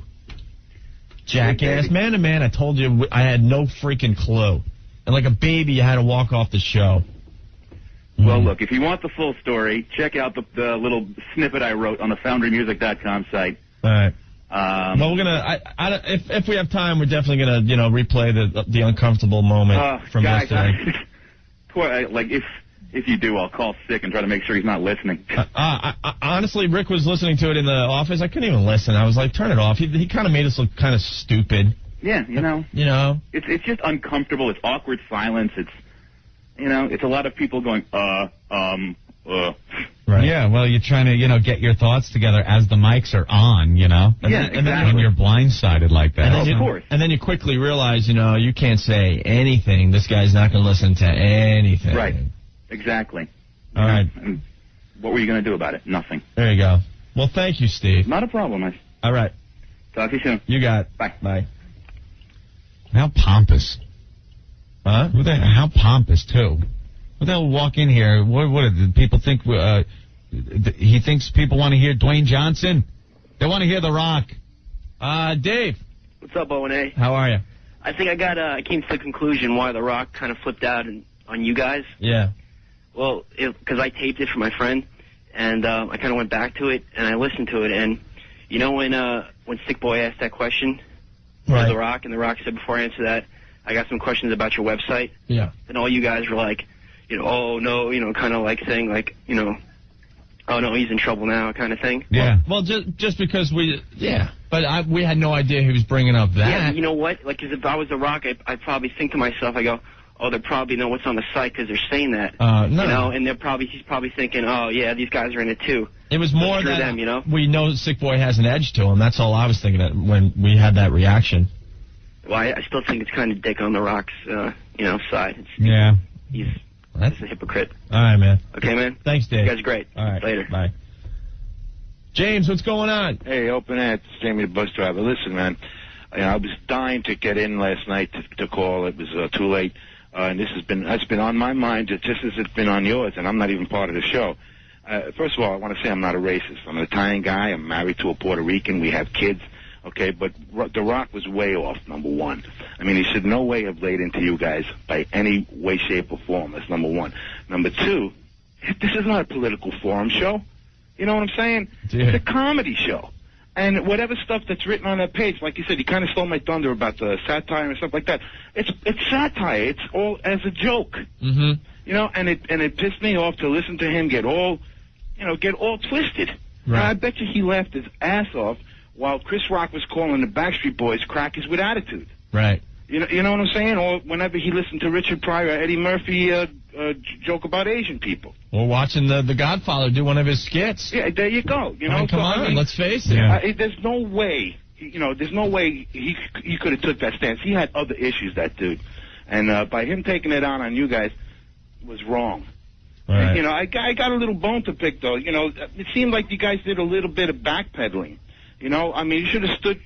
Jackass. Man to man, I told you I had no freaking clue. And like a baby, you had to walk off the show. Well, look, if you want the full story, check out the little snippet I wrote on the FoundryMusic.com site. All right. Well, we're gonna. If we have time, we're definitely gonna, replay the uncomfortable moment from yesterday. Like if you do, I'll call sick and try to make sure he's not listening. Honestly, Rick was listening to it in the office. I couldn't even listen. I was like, turn it off. He kind of made us look kind of stupid. Yeah, it's just uncomfortable. It's awkward silence. It's it's a lot of people going Right. Yeah, well, you're trying to, get your thoughts together as the mics are on, And then when you're blindsided like that. And then, of course. And then you quickly realize, you can't say anything. This guy's not going to listen to anything. Right. Exactly. All right. And what were you going to do about it? Nothing. There you go. Well, thank you, Steve. Not a problem, man. All right. Talk to you soon. You got it. Bye. Bye. How pompous. Huh? How pompous, too. What the hell walk in here? What did people think? He thinks people want to hear Dwayne Johnson? They want to hear The Rock. Dave. What's up, O&A? How are you? I think I came to the conclusion why The Rock kind of flipped out on you guys. Yeah. Well, because I taped it for my friend, and I kind of went back to it, and I listened to it, and when Sick Boy asked that question to The Rock, and The Rock said, before I answer that, I got some questions about your website. Yeah. And all you guys were like, oh, no, kind of like saying, like, oh, no, he's in trouble now kind of thing. Yeah. Well, just because but we had no idea he was bringing up that. Yeah, you know what? Like, 'cause if I was The Rock, I'd probably think to myself, I go, oh, they probably know what's on the site because they're saying that. No. And he's probably thinking, oh, yeah, these guys are in it too. It was more Screw that them, we know Sick Boy has an edge to him. That's all I was thinking when we had that reaction. Well, I still think it's kind of dick on The Rock's, side. Yeah. He's a hypocrite. All right, man. Okay, man? Thanks, Dave. You guys are great. All right. Later. Bye. James, what's going on? Hey, Open Ant, it's Jamie the bus driver. Listen, man, I was dying to get in last night to call. It was too late. And that's been on my mind just as it's been on yours, and I'm not even part of the show. First of all, I want to say I'm not a racist. I'm an Italian guy. I'm married to a Puerto Rican. We have kids. Okay, but The Rock was way off, number one. I mean, he should no way have laid into you guys by any way, shape, or form. That's number one. Number two, this is not a political forum show. You know what I'm saying? Yeah. It's a comedy show. And whatever stuff that's written on that page, like you said, you kind of stole my thunder about the satire and stuff like that. It's satire. It's all as a joke. Mm-hmm. And it pissed me off to listen to him get all twisted. Right. And I bet you he laughed his ass off while Chris Rock was calling the Backstreet Boys crackers with attitude. Right. You know what I'm saying? Or whenever he listened to Richard Pryor or Eddie Murphy joke about Asian people. Or watching the Godfather do one of his skits. Yeah, there you go. Come on, let's face it. Yeah. There's no way, he could have took that stance. He had other issues, that dude. And by him taking it out on you guys was wrong. Right. And, I got a little bone to pick, though. It seemed like you guys did a little bit of backpedaling. I mean, you should have stood,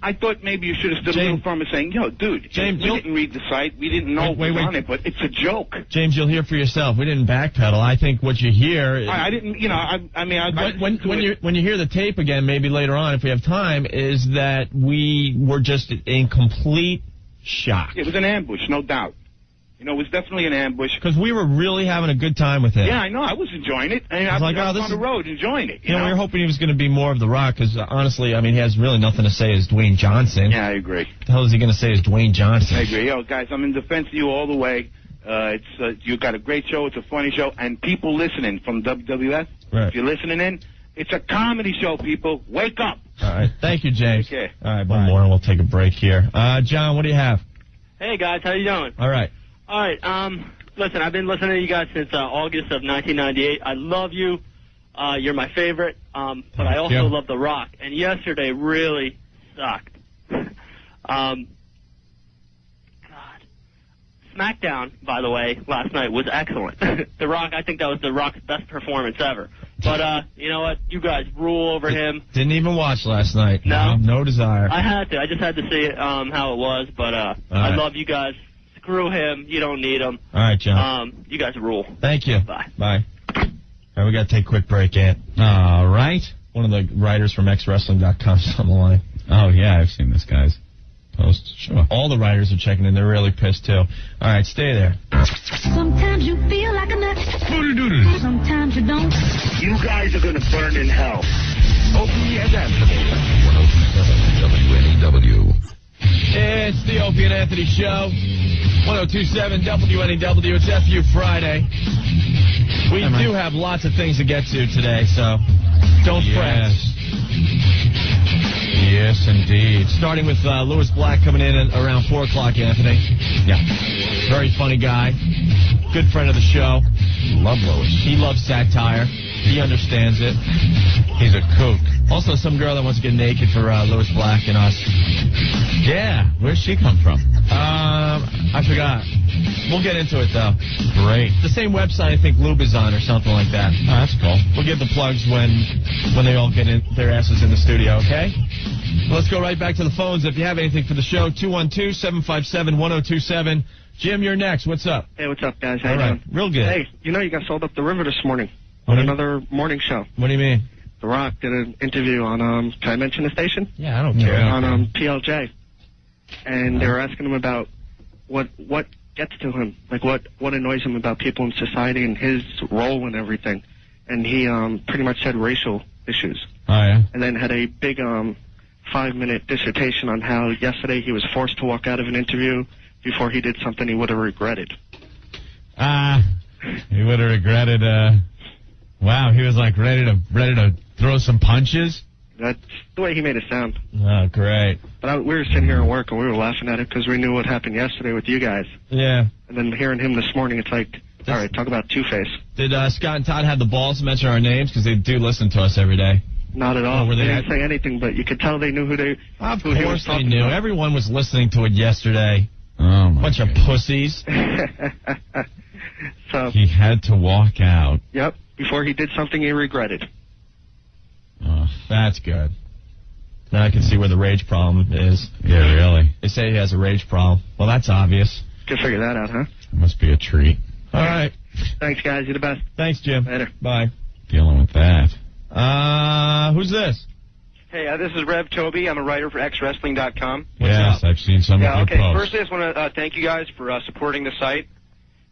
I thought maybe you should have stood a little firmer saying, dude, James, we didn't read the site. We didn't know what was on it, but it's a joke. James, you'll hear for yourself. We didn't backpedal. I think what you hear... I didn't, when you hear the tape again, maybe later on, if we have time, is that we were just in complete shock. It was an ambush, no doubt. It was definitely an ambush. Because we were really having a good time with it. Yeah, I know. I was enjoying it. I was on the road enjoying it. We were hoping he was going to be more of The Rock, because honestly, I mean, he has really nothing to say as Dwayne Johnson. Yeah, I agree. What the hell is he going to say as Dwayne Johnson? I agree. Guys, I'm in defense of you all the way. You got a great show. It's a funny show. And people listening from WWF, right. if you're listening in, It's a comedy show, people. Wake up. All right. Thank you, James. Okay. All right, one more and we'll take a break here. John, what do you have? Hey, guys. How you doing? All right. All right. Listen, I've been listening to you guys since August of 1998. I love you. You're my favorite. But I also love The Rock. And yesterday really sucked. SmackDown, by the way, last night was excellent. The Rock, I think that was The Rock's best performance ever. But you know what? You guys rule over him. Didn't even watch last night. No. No desire. I had to. I just had to see it, how it was. But I love you guys. Screw him. You don't need him. All right, John. You guys rule. Thank you. Bye. Bye. All right, we got to take a quick break, Ant. All right. One of the writers from xwrestling.com is on the line. Oh, yeah, I've seen this guy's post. Sure. All the writers are checking in. They're really pissed, too. All right, stay there. Sometimes you feel like a nut. Sometimes you don't. You guys are going to burn in hell. Opie and Anthony. 107 WNEW. It's the Opie and Anthony Show. 1027 WNEW. It's FU Friday. We do have lots of things to get to today, so don't fret. Yes, indeed. Starting with Lewis Black coming in at around 4 o'clock, Anthony. Yeah. Very funny guy. Good friend of the show. Love Lewis. He loves satire. He understands it. He's a kook. Also, some girl that wants to get naked for Lewis Black and us. Yeah. Where's she come from? I forgot. We'll get into it, though. Great. The same website I think Lube is on or something like that. Oh, that's cool. We'll give the plugs when they all get their asses in the studio, okay? Let's go right back to the phones. If you have anything for the show, 212-757-1027. Jim, you're next. What's up? Hey, what's up, guys? How you all right. doing? Real good. Hey, you know you got sold up the river this morning on another morning show. What do you mean? The Rock did an interview on, can I mention the station? Yeah, I don't care. On PLJ. And they were asking him about what gets to him, like what annoys him about people in society and his role and everything. And he pretty much said racial issues. Oh, yeah? And then had a big 5-minute dissertation on how yesterday he was forced to walk out of an interview before he did something he would have regretted. He would have regretted, wow, he was like ready to throw some punches? That's the way he made it sound. Oh, great. But we were sitting here at work and we were laughing at it because we knew what happened yesterday with you guys. Yeah. And then hearing him this morning, it's like, all right, talk about Two-Face. Did Scott and Todd have the balls to mention our names? Because they do listen to us every day. Not at all. Oh, were they they didn't say anything, but you could tell they knew who they Of who he was course they talking knew. about. Everyone was listening to it yesterday. Oh, my Bunch of pussies. So he had to walk out. Yep, before he did something he regretted. Oh, that's good. Now I can see where the rage problem is. Yeah, really. They say he has a rage problem. Well, that's obvious. Could figure that out, huh? It must be a treat. All right. Thanks, guys. You're the best. Thanks, Jim. Later. Bye. Dealing with that. Who's this? Hey, this is Rev Toby. I'm a writer for xwrestling.com. Yes, I've seen some of your okay. posts. First, I just want to thank you guys for supporting the site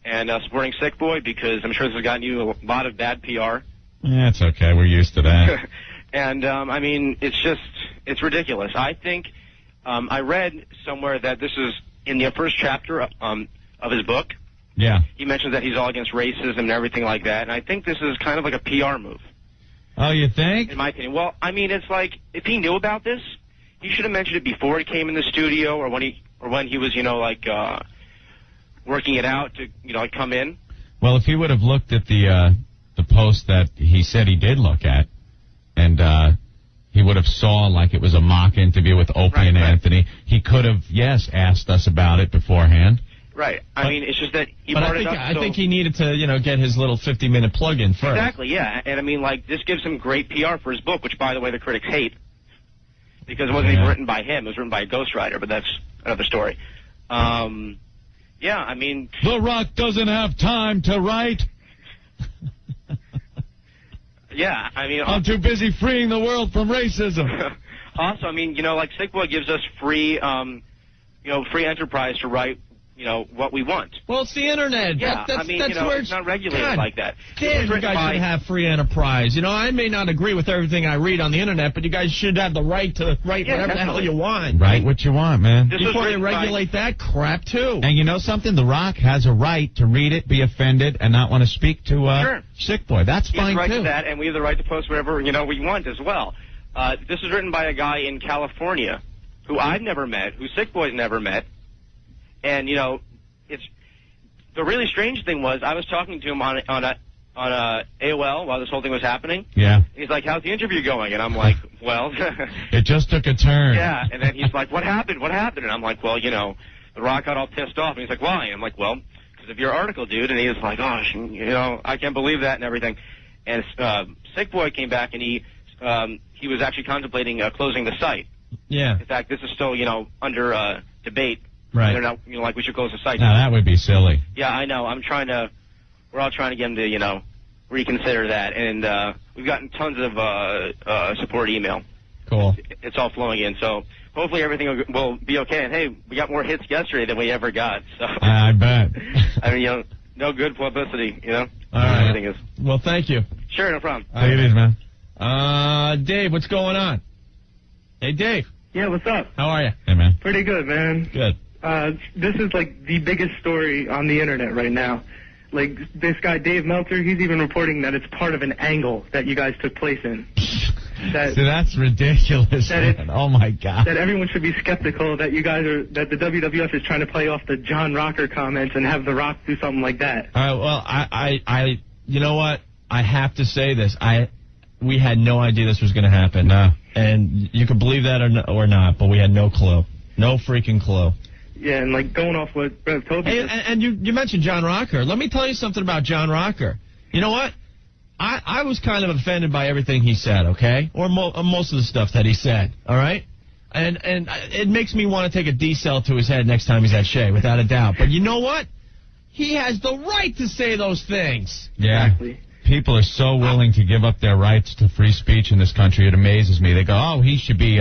and supporting Sick Boy because I'm sure this has gotten you a lot of bad PR. Yeah, it's okay. We're used to that. And, I mean, it's ridiculous. I think I read somewhere that this is in the first chapter of his book. Yeah. He mentions that he's all against racism and everything like that. And I think this is kind of like a PR move. Oh, you think? In my opinion. Well, I mean, it's like, if he knew about this, he should have mentioned it before he came in the studio or when he was, like, working it out to, like, come in. Well, if he would have looked at the post that he said he did look at, and he would have saw like it was a mock interview with Opie and Anthony, he could have, asked us about it beforehand. Right. I mean, it's just that he brought it up. I think he needed to, get his little 50-minute plug-in first. Exactly, yeah. And I mean, like, this gives him great PR for his book, which, by the way, the critics hate. Because it wasn't even written by him. It was written by a ghostwriter, but that's another story. Yeah, I mean... The Rock doesn't have time to write. Yeah, I mean... I'm too busy freeing the world from racism. Also, I mean, like, Sick Boy gives us free, free enterprise to write what we want. Well, it's the internet. Yeah, that's where it's not regulated God, like that. Damn, you guys should have free enterprise. I may not agree with everything I read on the internet, but you guys should have the right to write whatever the hell you want. Write what you want, man. Before they regulate that crap, too. And you know something? The Rock has a right to read it, be offended, and not want to speak to Sick Boy. That's He has fine, the right too. to that, and we have the right to post whatever, we want as well. This was written by a guy in California who I've never met, who Sick Boy's never met. And, it's the really strange thing was I was talking to him on AOL while this whole thing was happening. Yeah. He's like, how's the interview going? And I'm like, well. It just took a turn. Yeah. And then he's like, what happened? What happened? And I'm like, well, The Rock got all pissed off. And he's like, why? And I'm like, well, because of your article, dude. And he was like, oh, I can't believe that and everything. And Sick Boy came back and he was actually contemplating closing the site. Yeah. In fact, this is still, under debate. Right. They're not, we should close the site. No, that would be silly. Yeah, I know. We're all trying to get him to, reconsider that. And we've gotten tons of support email. Cool. It's all flowing in. So hopefully everything will be okay. And, hey, we got more hits yesterday than we ever got. So I bet. I mean, no good publicity, All right. Everything is. Well, thank you. Sure, no problem. Take it easy, man. Dave, what's going on? Hey, Dave. Yeah, what's up? How are you? Hey, man. Pretty good, man. Good. This is like the biggest story on the internet right now. Like this guy Dave Meltzer, he's even reporting that it's part of an angle that you guys took place in. See, that's ridiculous. Man. Oh my God. That everyone should be skeptical that that the WWF is trying to play off the John Rocker comments and have The Rock do something like that. All right. Well, I you know what? I have to say this. We had no idea this was going to happen. No. And you can believe that or not, but we had no clue. No freaking clue. Yeah, and like going off what Rev told Hey, you. and you mentioned John Rocker. Let me tell you something about John Rocker. You know what? I was kind of offended by everything he said, okay? Or most of the stuff that he said, all right? And it makes me want to take a D-cell to his head next time he's at Shea, without a doubt. But you know what? He has the right to say those things. Yeah. Exactly. People are so willing to give up their rights to free speech in this country. It amazes me. They go, oh, he should be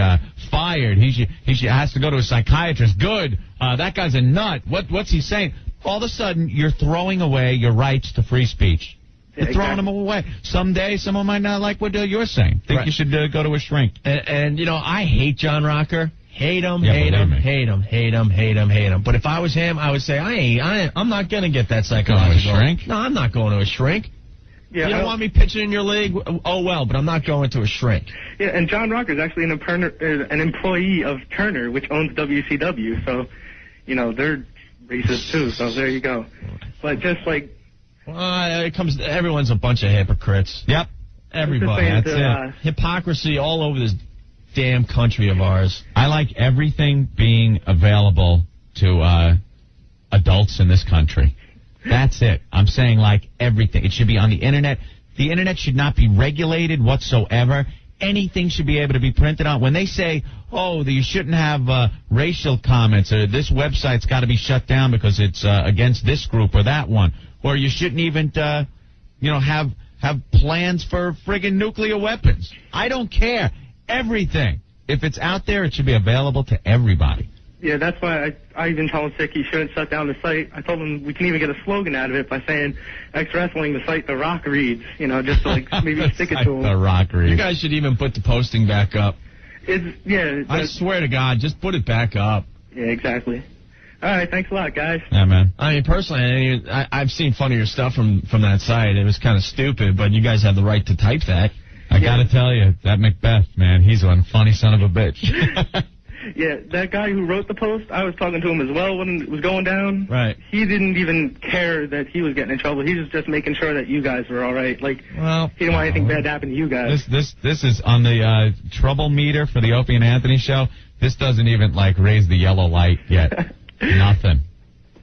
fired. He has to go to a psychiatrist. Good. That guy's a nut. What's he saying? All of a sudden, you're throwing away your rights to free speech. You're throwing them away. Someday, someone might not like what you're saying. Think you should go to a shrink. And I hate John Rocker. Hate him, hate him. But if I was him, I would say, I'm not going to get that psychological. Going to a shrink? No, I'm not going to a shrink. Yeah, you don't want me pitching in your league? Oh, well, but I'm not going to a shrink. Yeah, and John Rocker is actually an employee of Turner, which owns WCW. So, they're racist too. So there you go. But just like... everyone's a bunch of hypocrites. Yep. Everybody. That's it. Hypocrisy all over this damn country of ours. I like everything being available to adults in this country. That's it. I'm saying like everything. It should be on the internet. The internet should not be regulated whatsoever. Anything should be able to be printed out. When they say, you shouldn't have racial comments, or this website's got to be shut down because it's against this group or that one, or you shouldn't even, have plans for friggin' nuclear weapons. I don't care. Everything. If it's out there, it should be available to everybody. Yeah, that's why I even told Sick he shouldn't shut down the site. I told him we can even get a slogan out of it by saying X Wrestling, the site The Rock reads, just to like maybe stick it to him. The Rock reads. You guys should even put the posting back up. I swear to God, just put it back up. Yeah, exactly. All right, thanks a lot, guys. Yeah, man. I mean, personally, I've seen funnier stuff from that site. It was kind of stupid, but you guys have the right to type that. I got to tell you, that Macbeth, man, he's one funny son of a bitch. Yeah, that guy who wrote the post, I was talking to him as well when it was going down. Right. He didn't even care that he was getting in trouble. He was just making sure that you guys were all right. Like, he didn't want anything bad to happen to you guys. This is on the trouble meter for the Opie and Anthony show. This doesn't even, raise the yellow light yet. Nothing.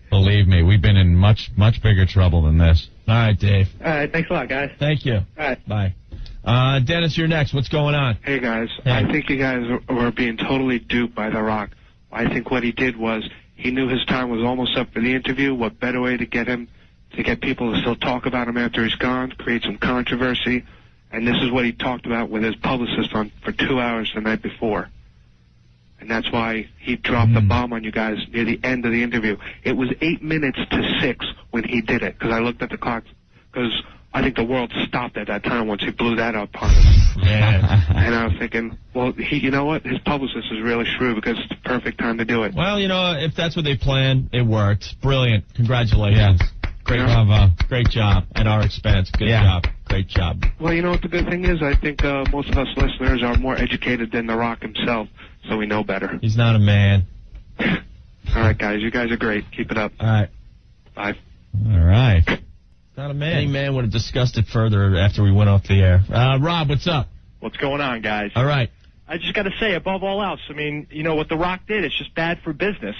Believe me, we've been in much, much bigger trouble than this. All right, Dave. All right, thanks a lot, guys. Thank you. All right. Bye. Dennis, you're next. What's going on? Hey, guys. Hey. I think you guys were being totally duped by The Rock. I think what he did was he knew his time was almost up for the interview. What better way to get people to still talk about him after he's gone, create some controversy. And this is what he talked about with his publicist for 2 hours the night before. And that's why he dropped the bomb on you guys near the end of the interview. It was 8 minutes to 6 when he did it, because I looked at the clock, because I think the world stopped at that time once he blew that up on us. Yeah. And I was thinking, well, you know what? His publicist is really shrewd, because it's the perfect time to do it. Well, you know, if that's what they planned, it worked. Brilliant. Congratulations. Great, bravo. Great job at our expense. Good job. Great job. Well, you know what the good thing is? I think most of us listeners are more educated than The Rock himself, so we know better. He's not a man. All right, guys. You guys are great. Keep it up. All right. Bye. All right. Not a man. Any man would have discussed it further after we went off the air. Rob, what's up? What's going on, guys? All right. I just got to say, above all else, I mean, you know, what The Rock did, it's just bad for business.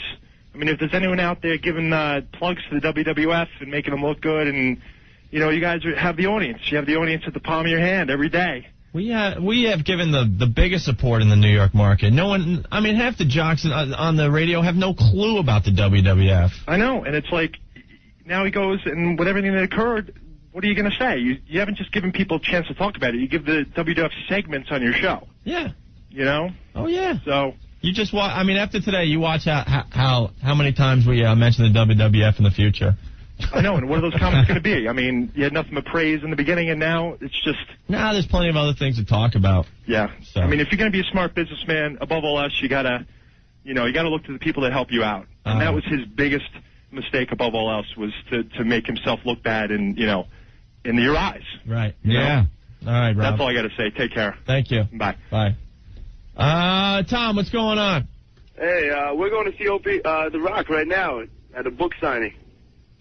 I mean, if there's anyone out there giving plugs to the WWF and making them look good, and, you know, you guys have the audience. You have the audience at the palm of your hand every day. We have given the biggest support in the New York market. No one, I mean, half the jocks on the radio have no clue about the WWF. I know, and it's like, now he goes, and with everything that occurred, what are you going to say? You haven't just given people a chance to talk about it. You give the WWF segments on your show. Yeah. You know? Oh, yeah. So... You just watch. I mean, after today, you watch how many times we mention the WWF in the future. I know, and what are those comments going to be? I mean, you had nothing but praise in the beginning, and now it's just... Nah, there's plenty of other things to talk about. Yeah. So. I mean, if you're going to be a smart businessman, above all else, you got to look to the people that help you out. And that was his biggest mistake, above all else, was to make himself look bad in your eyes. Right. Yeah. All right, Rob. That's all I got to say. Take care. Thank you. Bye. Bye. Tom, what's going on? Hey, we're going to see Opie, The Rock right now at a book signing.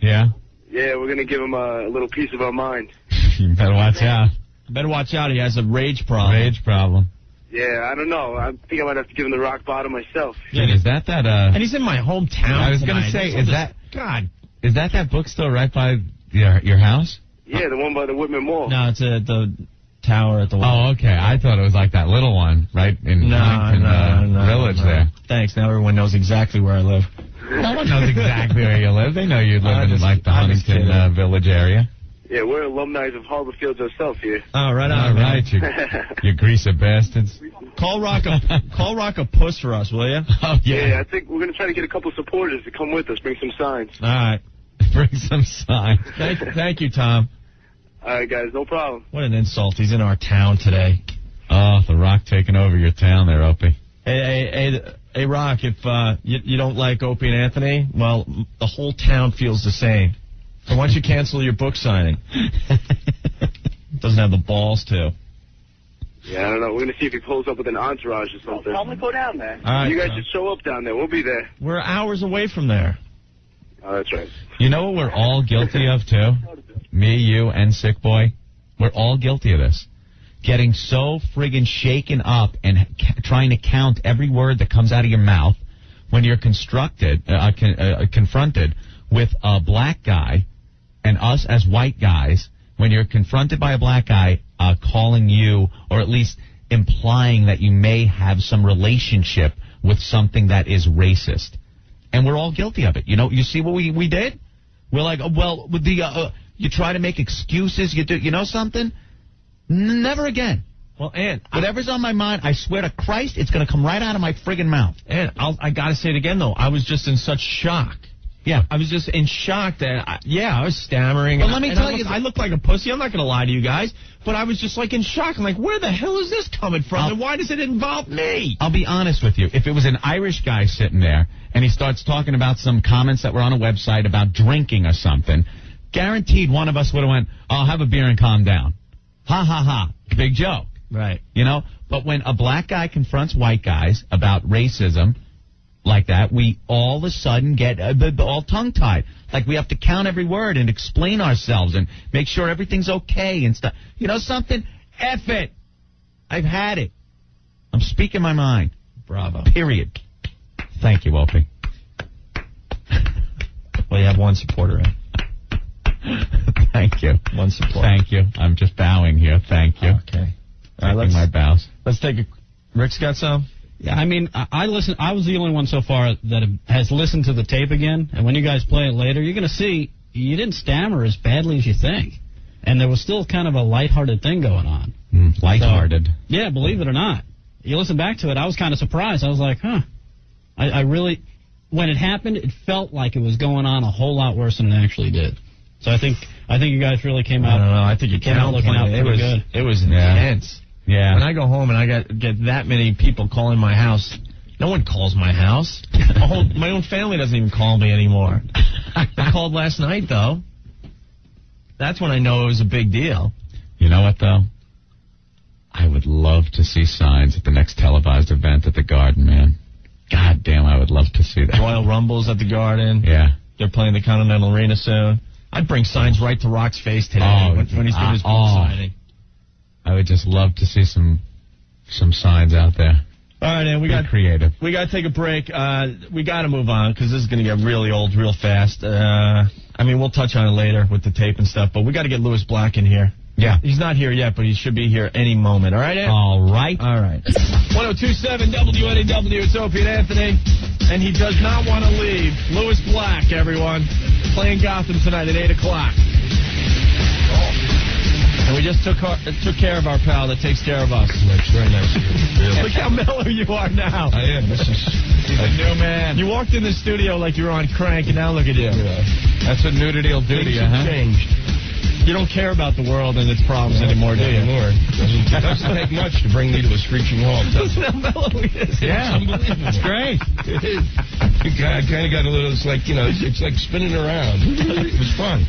Yeah? Yeah, we're going to give him a little piece of our mind. You better watch out. Better watch out. He has a rage problem. Rage problem. Yeah, I don't know. I think I might have to give him the rock bottom myself. Gee, is that And he's in my hometown. I was going to tonight. say, is that... God. Is that bookstore right by your house? Yeah, the one by the Whitman Mall. No, it's at the tower at the... Oh, okay. I thought it was like that little one right in Huntington Village there. Thanks. Now everyone knows exactly where I live. No one knows exactly where you live. They know you live in like the Huntington Village area. Yeah, we're alumni of Harbor Fields ourselves here. Oh, right on. All right, you greaser bastards. Call Rock a puss for us, will you? Oh, yeah, I think we're going to try to get a couple supporters to come with us, bring some signs. All right. Bring some signs. Thank you, Tom. All right, guys, no problem. What an insult. He's in our town today. Oh, The Rock taking over your town there, Opie. Hey, Rock, if you don't like Opie and Anthony, well, the whole town feels the same. So why don't you cancel your book signing? Doesn't have the balls to. Yeah, I don't know. We're going to see if he pulls up with an entourage or something. Tell him to go down there. All right, you guys should show up down there. We'll be there. We're hours away from there. Oh, that's right. You know what we're all guilty of, too? Me, you, and Sick Boy. We're all guilty of this. Getting so friggin' shaken up and trying to count every word that comes out of your mouth when you're confronted with a black guy and us as white guys, when you're confronted by a black guy calling you, or at least implying that you may have some relationship with something that is racist. And we're all guilty of it. You know, you see what we did? We're like, with the you try to make excuses. You do, you know something? Never again. Well, and whatever's on my mind, I swear to Christ, it's going to come right out of my friggin' mouth. And I got to say it again, though. I was just in such shock. Yeah. I was just in shock that, I was stammering. Well, let me tell you. I look like a pussy. I'm not going to lie to you guys. But I was just like in shock. I'm like, where the hell is this coming from? And why does it involve me? I'll be honest with you. If it was an Irish guy sitting there and he starts talking about some comments that were on a website about drinking or something, guaranteed one of us would have went, I'll have a beer and calm down. Ha, ha, ha. Big joke. Right. You know? But when a black guy confronts white guys about racism like that, we all of a sudden get all tongue-tied. Like we have to count every word and explain ourselves and make sure everything's okay and stuff. You know something? F it. I've had it. I'm speaking my mind. Bravo. Period. Thank you, Opie. Well, you have one supporter in. Thank you. One supporter. Thank you. I'm just bowing here. Thank you. Okay. All right, let's my bows. Let's take a... Rick's got some? Yeah, I mean, I was the only one so far that has listened to the tape again, and when you guys play it later, you're going to see you didn't stammer as badly as you think, and there was still kind of a lighthearted thing going on. Lighthearted. So, yeah, believe it or not. you listen back to it, I was kind of surprised. I was like, huh. I really, when it happened, it felt like it was going on a whole lot worse than it actually did. So I think you guys really came out. I don't know. I think you came out looking out pretty good. It was intense. Yeah. When I go home and I get that many people calling my house, no one calls my house. My own family doesn't even call me anymore. They called last night, though. That's when I know it was a big deal. You know what, though? I would love to see signs at the next televised event at the Garden, man. God damn, I would love to see that. Royal Rumbles at the Garden. Yeah. They're playing the Continental Arena soon. I'd bring signs right to Rock's face today when he's doing his book signing. I would just love to see some signs out there. All right, man. We got creative. We got to take a break. We got to move on because this is going to get really old real fast. I mean, we'll touch on it later with the tape and stuff, but we got to get Louis Black in here. Yeah. He's not here yet, but he should be here any moment. All right, Ed? All right. All right. 102.7 WNAW. It's Opie and Anthony, and he does not want to leave. Louis Black, everyone, playing Gotham tonight at 8 o'clock. And we just took care of our pal that takes care of us. That's very nice of you. Really. Look how mellow you are now. I am. He's a new man. You walked in the studio like you were on crank, and now look at you. Yeah. That's what nudity will do to you, huh? Changed. You don't care about the world and its problems anymore, do you? Anymore. It doesn't take much to bring me to a screeching halt. Listen how mellow he is. Yeah. It's unbelievable. It's great. It is. I kind of got a little, it's like spinning around. It was fun.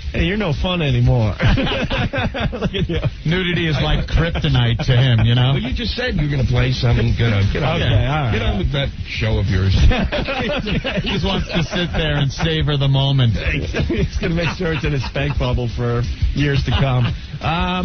Hey, you're no fun anymore. Look at you. Nudity is like kryptonite to him, you know? Well, you just said you're going to play something. Get on. Okay, all right. Get on with that show of yours. He just wants to sit there and savor the moment. He's going to make sure it's in his spank bubble for years to come.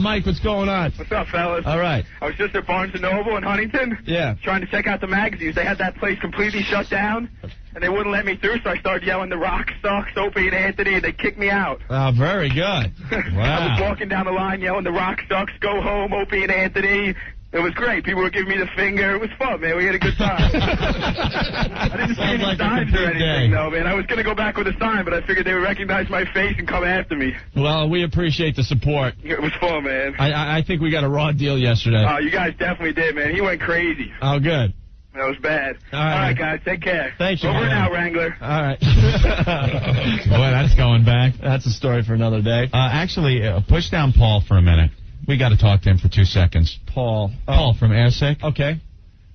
Mike, what's going on? What's up, fellas? All right. I was just at Barnes & Noble in Huntington. Yeah. Trying to check out the magazines. They had that place completely shut down, and they wouldn't let me through, so I started yelling the Rock sucks, Opie and Anthony, and they kicked me out. Oh, very good. I was walking down the line yelling the Rock sucks, go home, Opie and Anthony. It was great. People were giving me the finger. It was fun, man. We had a good time. I didn't see any signs or anything, though, man. I was going to go back with a sign, but I figured they would recognize my face and come after me. Well, we appreciate the support. It was fun, man. I think we got a raw deal yesterday. Oh, you guys definitely did, man. He went crazy. Oh, good. That was bad. All right, guys. Take care. Thank you. Over man. and out, Wrangler. All right. Boy, that's going back. That's a story for another day. Actually, push down Paul for a minute. We got to talk to him for 2 seconds. Paul. Paul from Airsick. Okay.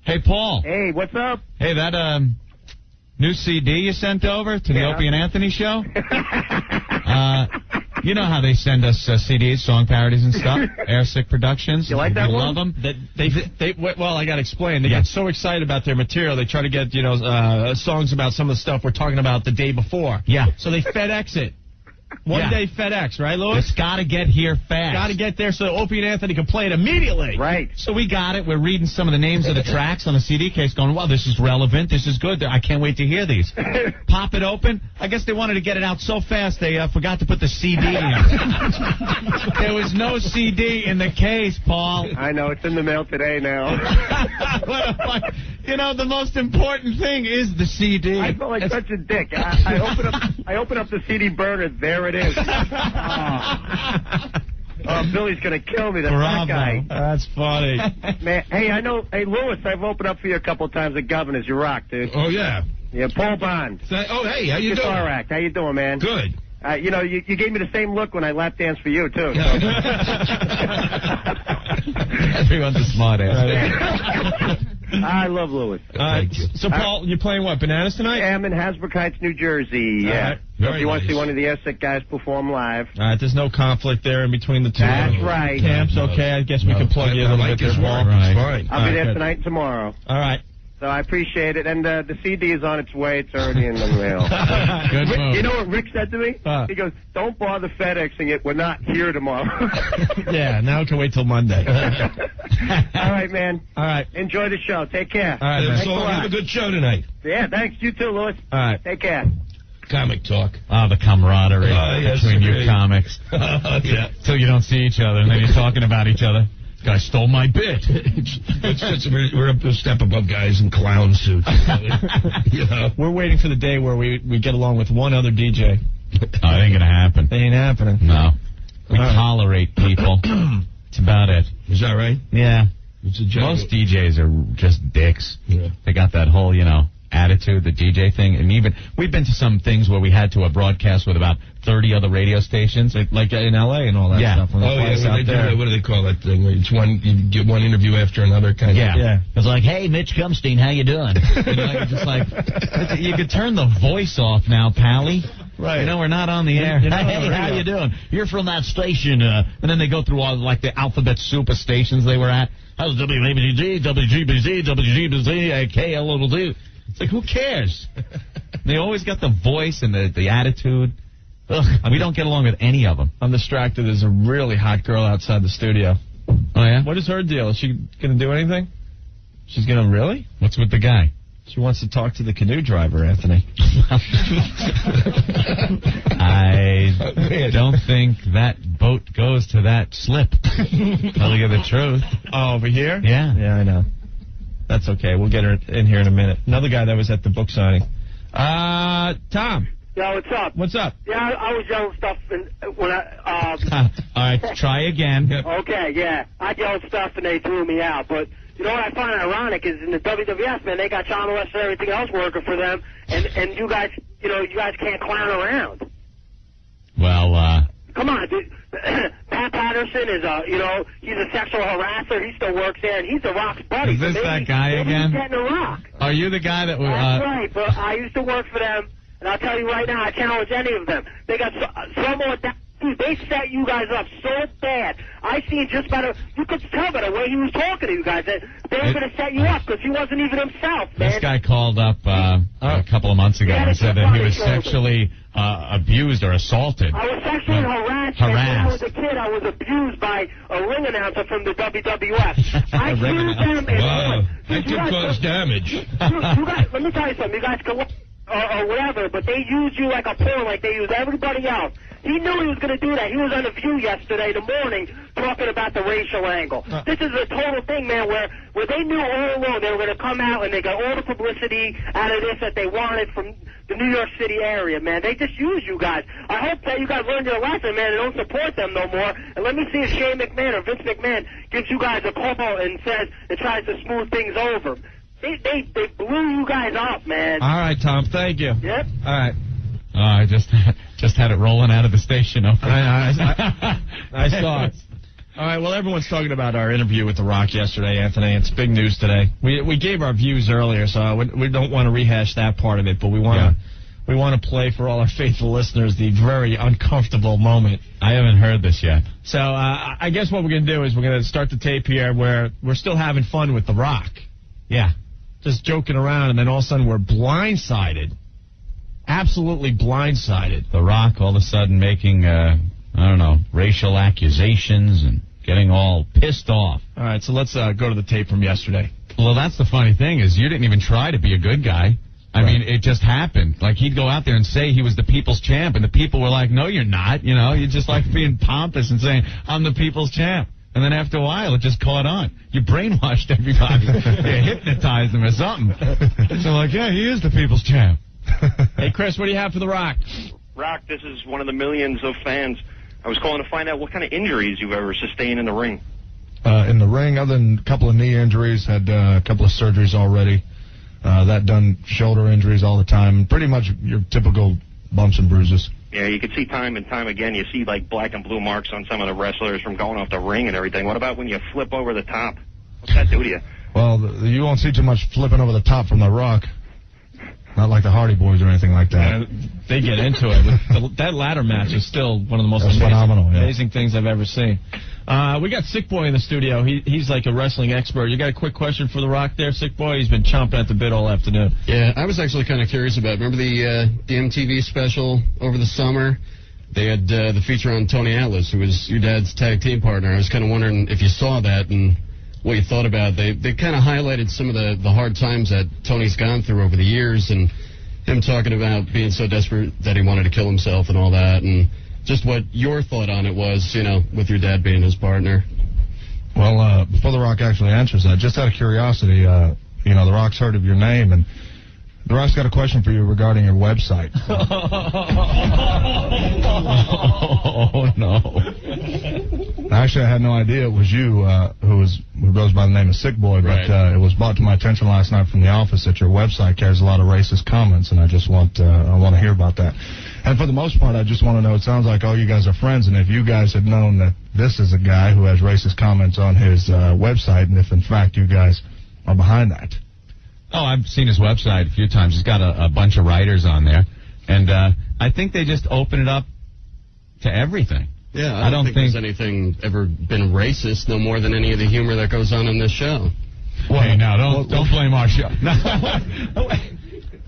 Hey, Paul. Hey, what's up? Hey, that new CD you sent over to the Opie and Anthony show? You know how they send us CDs, song parodies and stuff? Airsick Productions. You like that one? Love them? Well, I got to explain. They get so excited about their material, they try to get, songs about some of the stuff we're talking about the day before. Yeah. So they FedEx it. One day FedEx, right, Louis? It's got to get here fast. Got to get there so Opie and Anthony can play it immediately. Right. So we got it. We're reading some of the names of the tracks on the CD case going, wow, this is relevant. This is good. I can't wait to hear these. Pop it open. I guess they wanted to get it out so fast they forgot to put the CD in. There was no CD in the case, Paul. I know. It's in the mail today now. The most important thing is the CD. I felt like such a dick. I open up the CD burner. There it is. Oh, Billy's going to kill me. That guy. That's funny. Man, hey, I know. Hey, Louis, I've opened up for you a couple of times at Governor's. You rock, dude. Oh, yeah. Yeah, Paul Bond. Hey, how you doing? Guitar act. How you doing, man? Good. You gave me the same look when I lap danced for you, too. So. Everyone's a smart ass. I love Louis. Thank you. So, Paul, you're playing what, Bananas tonight? I'm in Hasbrook Heights, New Jersey. Yeah. Right. So if you want to see one of the Airsick guys perform live. All right, there's no conflict there in between the two. That's right. Camps, okay. I guess we can plug you a little bit there, Paul. It's fine. I'll be there tonight and tomorrow. All right. So I appreciate it. And the CD is on its way. It's already in the mail. Good move. You know what Rick said to me? He goes, don't bother FedExing it. We're not here tomorrow. Yeah, now it can wait till Monday. All right, man. All right. Enjoy the show. Take care. All right, man. So have a good show tonight. Yeah, thanks. You too, Louis. All right. Take care. Comic talk. Oh, the camaraderie between you comics. Yeah. Till you don't see each other, and then you're talking about each other. This guy stole my bit. We're up a step above guys in clown suits. We're waiting for the day where we get along with one other DJ. Oh, it ain't going to happen. It ain't happening. No. We tolerate people. That's about it. Is that right? Yeah. Most DJs are just dicks. Yeah. They got that whole, attitude, the DJ thing. And even we've been to some things where we had to broadcast with about 30 other radio stations. Like in L.A. and all that stuff. Oh, yeah. They do that. What do they call that thing? Where it's you get one interview after another kind of. Yeah. It's like, hey, Mitch Cumstein, how you doing? And you could turn the voice off now, Pally. Right. We're not on the air. Hey, how you doing? You're from that station. And then they go through all the alphabet soup of stations they were at. That was WABG, WGBZ, WGBZ, KLOD. It's like, who cares? They always got the voice and the attitude. Ugh, we don't get along with any of them. I'm distracted. There's a really hot girl outside the studio. Oh, yeah? What is her deal? Is she going to do anything? She's going to really? What's with the guy? She wants to talk to the canoe driver, Anthony. I don't think that boat goes to that slip. Tell you the truth. Oh, over here? Yeah. Yeah, I know. That's okay. We'll get her in here in a minute. Another guy that was at the book signing. Tom. Yo, what's up? What's up? Yeah, I was yelling stuff when I. All right, try again. Okay, yeah. I yelled stuff and they threw me out. But you know what I find ironic is in the WWF, man, they got John West and everything else working for them, and you guys, you guys can't clown around. Well, come on, dude. Pat Patterson is he's a sexual harasser. He still works there, and he's the Rock's buddy. Is this that guy again? He's getting a Rock. Are you the guy that was... That's right, but I used to work for them, and I'll tell you right now, I challenge any of them. They got some more... Dude, they set you guys up so bad. I seen just by you could tell by the way he was talking to you guys that they were going to set you up because he wasn't even himself, man. This guy called up a couple of months ago and said that he was sexually abused or assaulted. I was sexually harassed. When I was a kid, I was abused by a ring announcer from the WWF. I sued them. Wow, that could cause damage. You guys, let me tell you something. You guys can or whatever, but they use you like a pawn, like they use everybody else. He knew he was going to do that. He was on The View yesterday in the morning talking about the racial angle. This is a total thing, man, where they knew all along they were going to come out and they got all the publicity out of this that they wanted from the New York City area, man. They just use you guys. I hope that you guys learned your lesson, man, and don't support them no more. And let me see if Shane McMahon or Vince McMahon gives you guys a call and says and tries to smooth things over. They blew you guys up, man. All right, Tom. Thank you. Yep. All right. I just had it rolling out of the station. I saw it. All right. Well, everyone's talking about our interview with The Rock yesterday, Anthony. It's big news today. We gave our views earlier, so we don't want to rehash that part of it, but we want to play for all our faithful listeners the very uncomfortable moment. I haven't heard this yet. So I guess what we're going to do is we're going to start the tape here where we're still having fun with The Rock. Yeah. Just joking around, and then all of a sudden we're blindsided. Absolutely blindsided. The Rock all of a sudden making, racial accusations and getting all pissed off. All right, so let's go to the tape from yesterday. Well, that's the funny thing is you didn't even try to be a good guy. I mean, it just happened. Like, he'd go out there and say he was the people's champ, and the people were like, no, you're not. You just like being pompous and saying, I'm the people's champ. And then after a while, it just caught on. You brainwashed everybody. You hypnotized them or something. So like, yeah, he is the people's champ. Hey, Chris, what do you have for The Rock? Rock, this is one of the millions of fans. I was calling to find out what kind of injuries you've ever sustained in the ring. In the ring, other than a couple of knee injuries, had a couple of surgeries already. That done shoulder injuries all the time. Pretty much your typical bumps and bruises. Yeah, you can see time and time again. You see, like, black and blue marks on some of the wrestlers from going off the ring and everything. What about when you flip over the top? What's that do to you? Well, you won't see too much flipping over the top from The Rock. Not like the Hardy Boys or anything like that. They get into it. That ladder match is still one of the most amazing things I've ever seen. We got Sick Boy in the studio. He's like a wrestling expert. You got a quick question for The Rock there, Sick Boy? He's been chomping at the bit all afternoon. Yeah, I was actually kind of curious about, remember the MTV special over the summer? They had the feature on Tony Atlas, who was your dad's tag team partner. I was kind of wondering if you saw that and what you thought about it. They kind of highlighted some of the hard times that Tony's gone through over the years, and him talking about being so desperate that he wanted to kill himself and all that, and just what your thought on it was, with your dad being his partner. Well, before The Rock actually answers that, just out of curiosity, The Rock's heard of your name, and The Rock's got a question for you regarding your website. Oh, no. Actually, I had no idea it was you who who goes by the name of Sick Boy, but it was brought to my attention last night from the office that your website carries a lot of racist comments, and I just want to hear about that. And for the most part, I just want to know, it sounds like all you guys are friends, and if you guys had known that this is a guy who has racist comments on his website, and if in fact you guys are behind that. Oh, I've seen his website a few times. He's got a bunch of writers on there, and I think they just open it up to everything. Yeah, I don't think there's anything ever been racist, no more than any of the humor that goes on in this show. Well, hey, now, don't blame our show.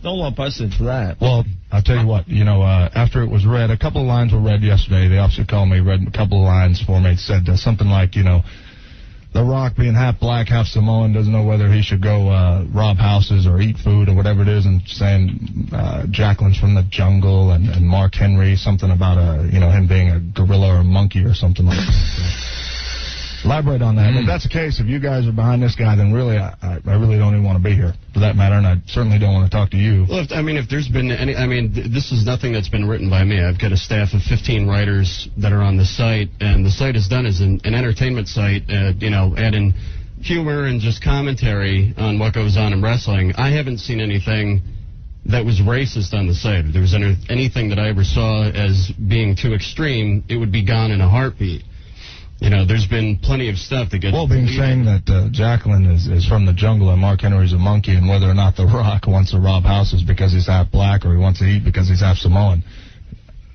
Don't lump us into that. Well, I'll tell you what, after it was read, a couple of lines were read yesterday. The officer called me, read a couple of lines for me. It said something like, The Rock, being half black, half Samoan, doesn't know whether he should go rob houses or eat food or whatever it is, and saying Jacqueline's from the jungle, and Mark Henry, something about him being a gorilla or a monkey or something like that. Elaborate on that. If that's the case, if you guys are behind this guy, then really, I really don't even want to be here, for that matter, and I certainly don't want to talk to you. Well, if there's been any, this is nothing that's been written by me. I've got a staff of 15 writers that are on the site, and the site is done as an entertainment site, adding humor and just commentary on what goes on in wrestling. I haven't seen anything that was racist on the site. If there was anything that I ever saw as being too extreme, it would be gone in a heartbeat. There's been plenty of stuff that gets... Well, being saying that Jacqueline is from the jungle and Mark Henry's a monkey, and whether or not The Rock wants to rob houses because he's half black or he wants to eat because he's half Samoan,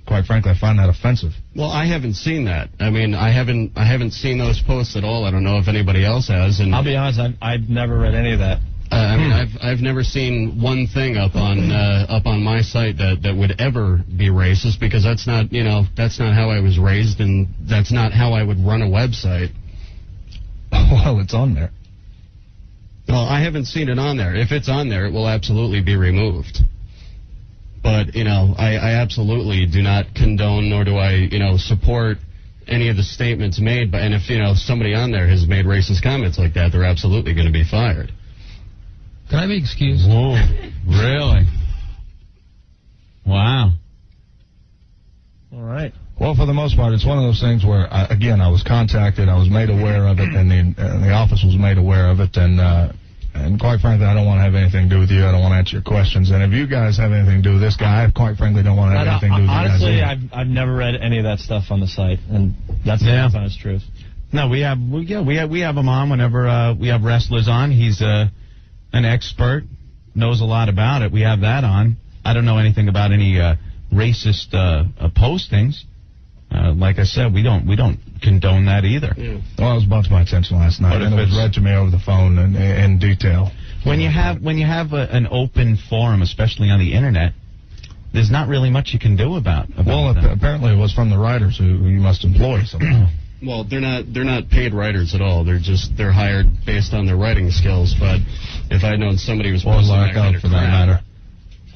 quite frankly, I find that offensive. Well, I haven't seen that. I haven't seen those posts at all. I don't know if anybody else has. And I'll be honest, I've never read any of that. I've never seen one thing up on my site that would ever be racist, because that's not how I was raised, and that's not how I would run a website. Well, it's on there. Well, I haven't seen it on there. If it's on there, it will absolutely be removed. But I absolutely do not condone, nor do I support any of the statements made. And if somebody on there has made racist comments like that, they're absolutely going to be fired. Can I be excused? Whoa, really? Wow. All right. Well, for the most part, it's one of those things where, I was contacted, I was made aware of it, and the office was made aware of it, and quite frankly, I don't want to have anything to do with you. I don't want to answer your questions. And if you guys have anything to do with this guy, I quite frankly don't want to have anything to do with you guys. Honestly, I've never read any of that stuff on the site, and that's the honest truth. No, we have him on whenever we have wrestlers on. He's an expert, knows a lot about it. We have that on. I don't know anything about any racist postings. Like I said, we don't condone that either. Yeah. Well, it was brought to my attention last night, and it was read to me over the phone in detail. When you have an open forum, especially on the internet, there's not really much you can do about apparently it was from the writers who you must employ somehow. Well, they're not paid writers at all. They're hired based on their writing skills. But if I'd known somebody was posting that kind of crap, that matter.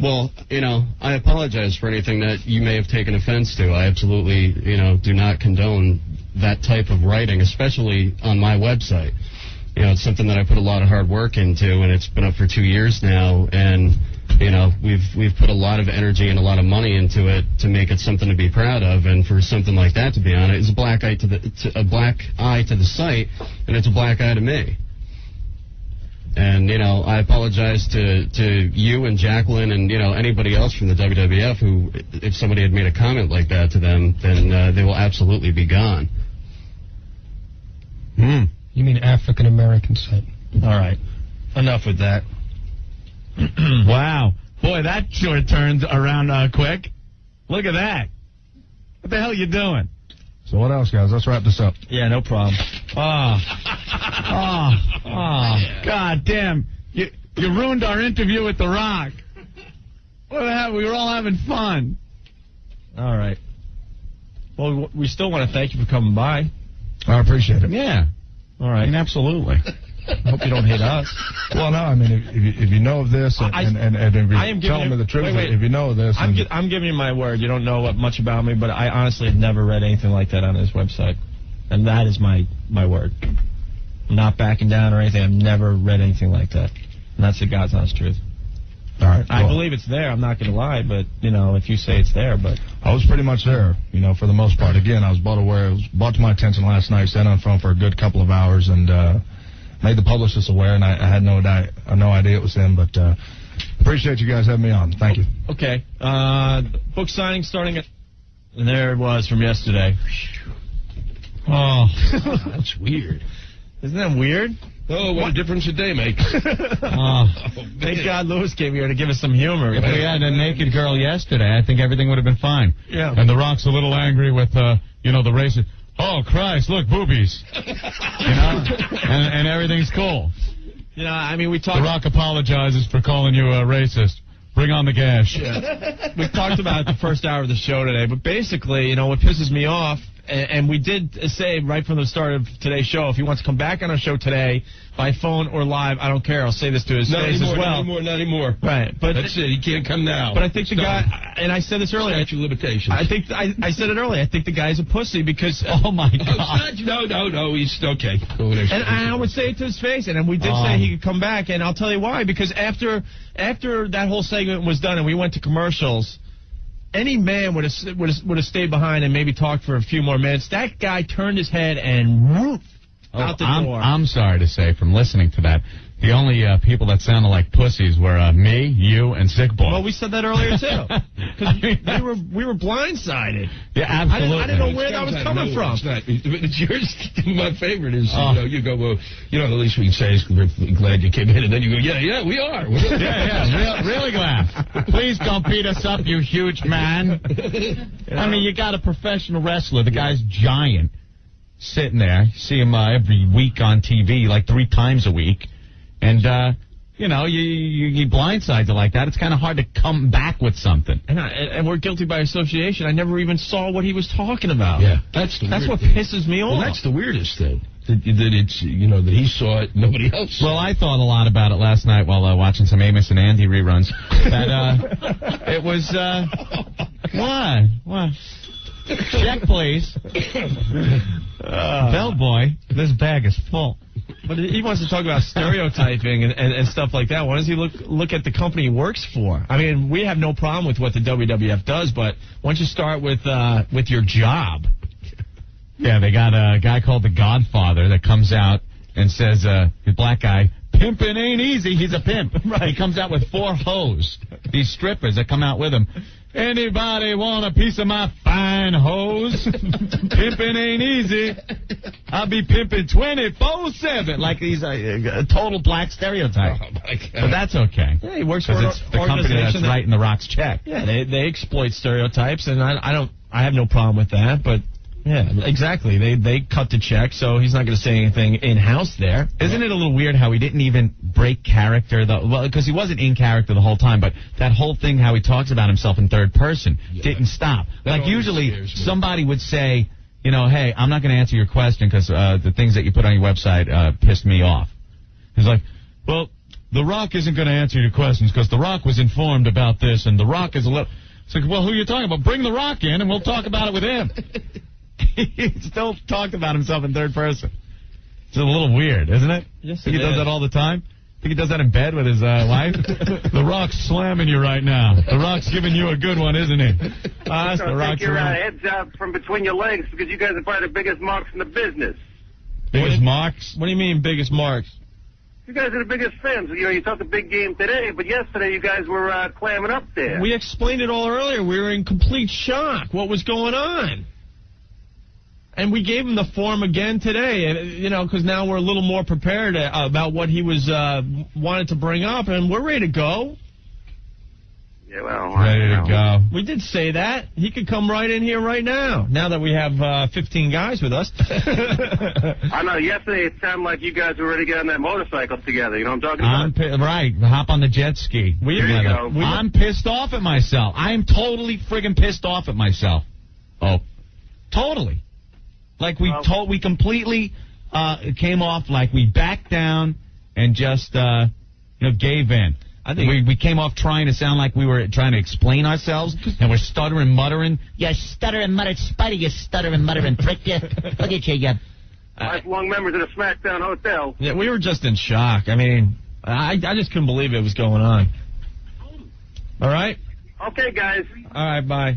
Well, I apologize for anything that you may have taken offense to. I absolutely, do not condone that type of writing, especially on my website. It's something that I put a lot of hard work into, and it's been up for 2 years now, and we've put a lot of energy and a lot of money into it to make it something to be proud of, and for something like that to be on it is a black eye to the site, and it's a black eye to me. And I apologize to you and Jacqueline and anybody else from the WWF who, if somebody had made a comment like that to them, then they will absolutely be gone. You mean African American site? All right, enough with that. Wow. Boy, that sure turned around quick. Look at that. What the hell are you doing? So what else, guys? Let's wrap this up. Yeah, no problem. God damn. You ruined our interview with The Rock. What the hell? We were all having fun. All right. Well, we still want to thank you for coming by. I appreciate it. Yeah. All right. Absolutely. I hope you don't hate us. Well, no, I mean, if you know of this, and if you tell me the truth, if you know of this... I'm giving you my word. You don't know much about me, but I honestly have never read anything like that on his website. And that is my word. I'm not backing down or anything. I've never read anything like that. And that's the God's honest truth. All right. I believe it's there. I'm not going to lie, but, if you say it's there, but... I was pretty much there, for the most part. Again, I was brought to my attention last night, sat on the phone for a good couple of hours, and made the publicist aware, and I had no idea it was him. But appreciate you guys having me on. Thank you. Okay. Book signing starting at... And there it was from yesterday. Oh. That's weird. Isn't that weird? Oh, what a difference a day makes. Thank God Lewis came here to give us some humor. If we had a naked girl yesterday, I think everything would have been fine. Yeah. And The Rock's a little angry with, the racist. Oh, Christ, look, boobies. And everything's cool. We talked... The Rock apologizes for calling you a racist. Bring on the gash. Yeah. We talked about it the first hour of the show today, but basically, what pisses me off, and we did say right from the start of today's show, if he wants to come back on our show today, by phone or live, I don't care. I'll say this to his face as well. Not anymore. Right. But that's it. He can't come now. But I think the guy, and I said this earlier. Statute of limitations. I said it earlier. I think the guy's a pussy because... Oh, my God. No. He's okay. And I would say it to his face, and we did say he could come back, and I'll tell you why. Because after that whole segment was done and we went to commercials, any man would have stayed behind and maybe talked for a few more minutes. That guy turned his head and whoop, out the door. I'm sorry to say, from listening to that, the only people that sounded like pussies were me, you, and Sick Boy. Well, we said that earlier, too. Because we were blindsided. Yeah, absolutely. I didn't know where that was coming from. It's not. It's yours. My favorite is, you go, well, the least we can say is we're glad you came in. And then you go, yeah, we are. Really glad. Please don't beat us up, you huge man. You got a professional wrestler. The guy's giant. Sitting there. You see him every week on TV, like 3 times a week. And, you blindsides it like that. It's kind of hard to come back with something. And we're guilty by association. I never even saw what he was talking about. Yeah. That's what pisses me off. Well, that's the weirdest thing. That it's, that he saw it, nobody else saw it. Well, I thought a lot about it last night while watching some Amos and Andy reruns. That, it was, what? Check, please. Bellboy, this bag is full. But he wants to talk about stereotyping and stuff like that. Why does he look at the company he works for? We have no problem with what the WWF does, but why don't you start with your job? Yeah, they got a guy called the Godfather that comes out and says, the black guy, pimping ain't easy. He's a pimp. Right. He comes out with 4 hoes, these strippers that come out with him. Anybody want a piece of my fine hose? Pimping ain't easy. I'll be pimping 24/7. Like he's a total black stereotype. Oh, my God. But that's okay. Yeah, he works for it's the company that's writing the Rock's check. Yeah, they exploit stereotypes, and I have no problem with that, but... Yeah, exactly. They cut the check, so he's not going to say anything in-house there. Isn't it a little weird how he didn't even break character, though? Well, because he wasn't in character the whole time, but that whole thing how he talks about himself in third person didn't stop. Like, usually somebody would say, hey, I'm not going to answer your question because the things that you put on your website pissed me off. He's like, well, The Rock isn't going to answer your questions because The Rock was informed about this, and The Rock is a little... It's like, well, who are you talking about? Bring The Rock in, and we'll talk about it with him. He still talked about himself in third person. It's a little weird, isn't it? Yes, Think he does that all the time? Think he does that in bed with his wife? The Rock's slamming you right now. The Rock's giving you a good one, isn't he? That's The Rock's take your heads out from between your legs because you guys are probably the biggest marks in the business. Biggest marks? What do you mean, biggest marks? You guys are the biggest fans. You talked a big game today, but yesterday you guys were clamming up there. We explained it all earlier. We were in complete shock. What was going on? And we gave him the form again today, because now we're a little more prepared about what he was wanted to bring up, and we're ready to go. Yeah, well, ready to go. We did say that. He could come right in here right now that we have 15 guys with us. I know. Yesterday it sounded like you guys were ready to get on that motorcycle together. You know what I'm talking about? Right. Hop on the jet ski. There you go. I'm pissed off at myself. I am totally friggin' pissed off at myself. Oh, totally. Like we completely came off like we backed down and just gave in. I think we came off trying to sound like we were trying to explain ourselves, and we're stuttering, muttering. You stuttering, muttering, Spidey, you stuttering, muttering prick, you. Look at you, lifelong members of the SmackDown Hotel. Yeah, we were just in shock. I just couldn't believe it was going on. All right? Okay, guys. All right, bye.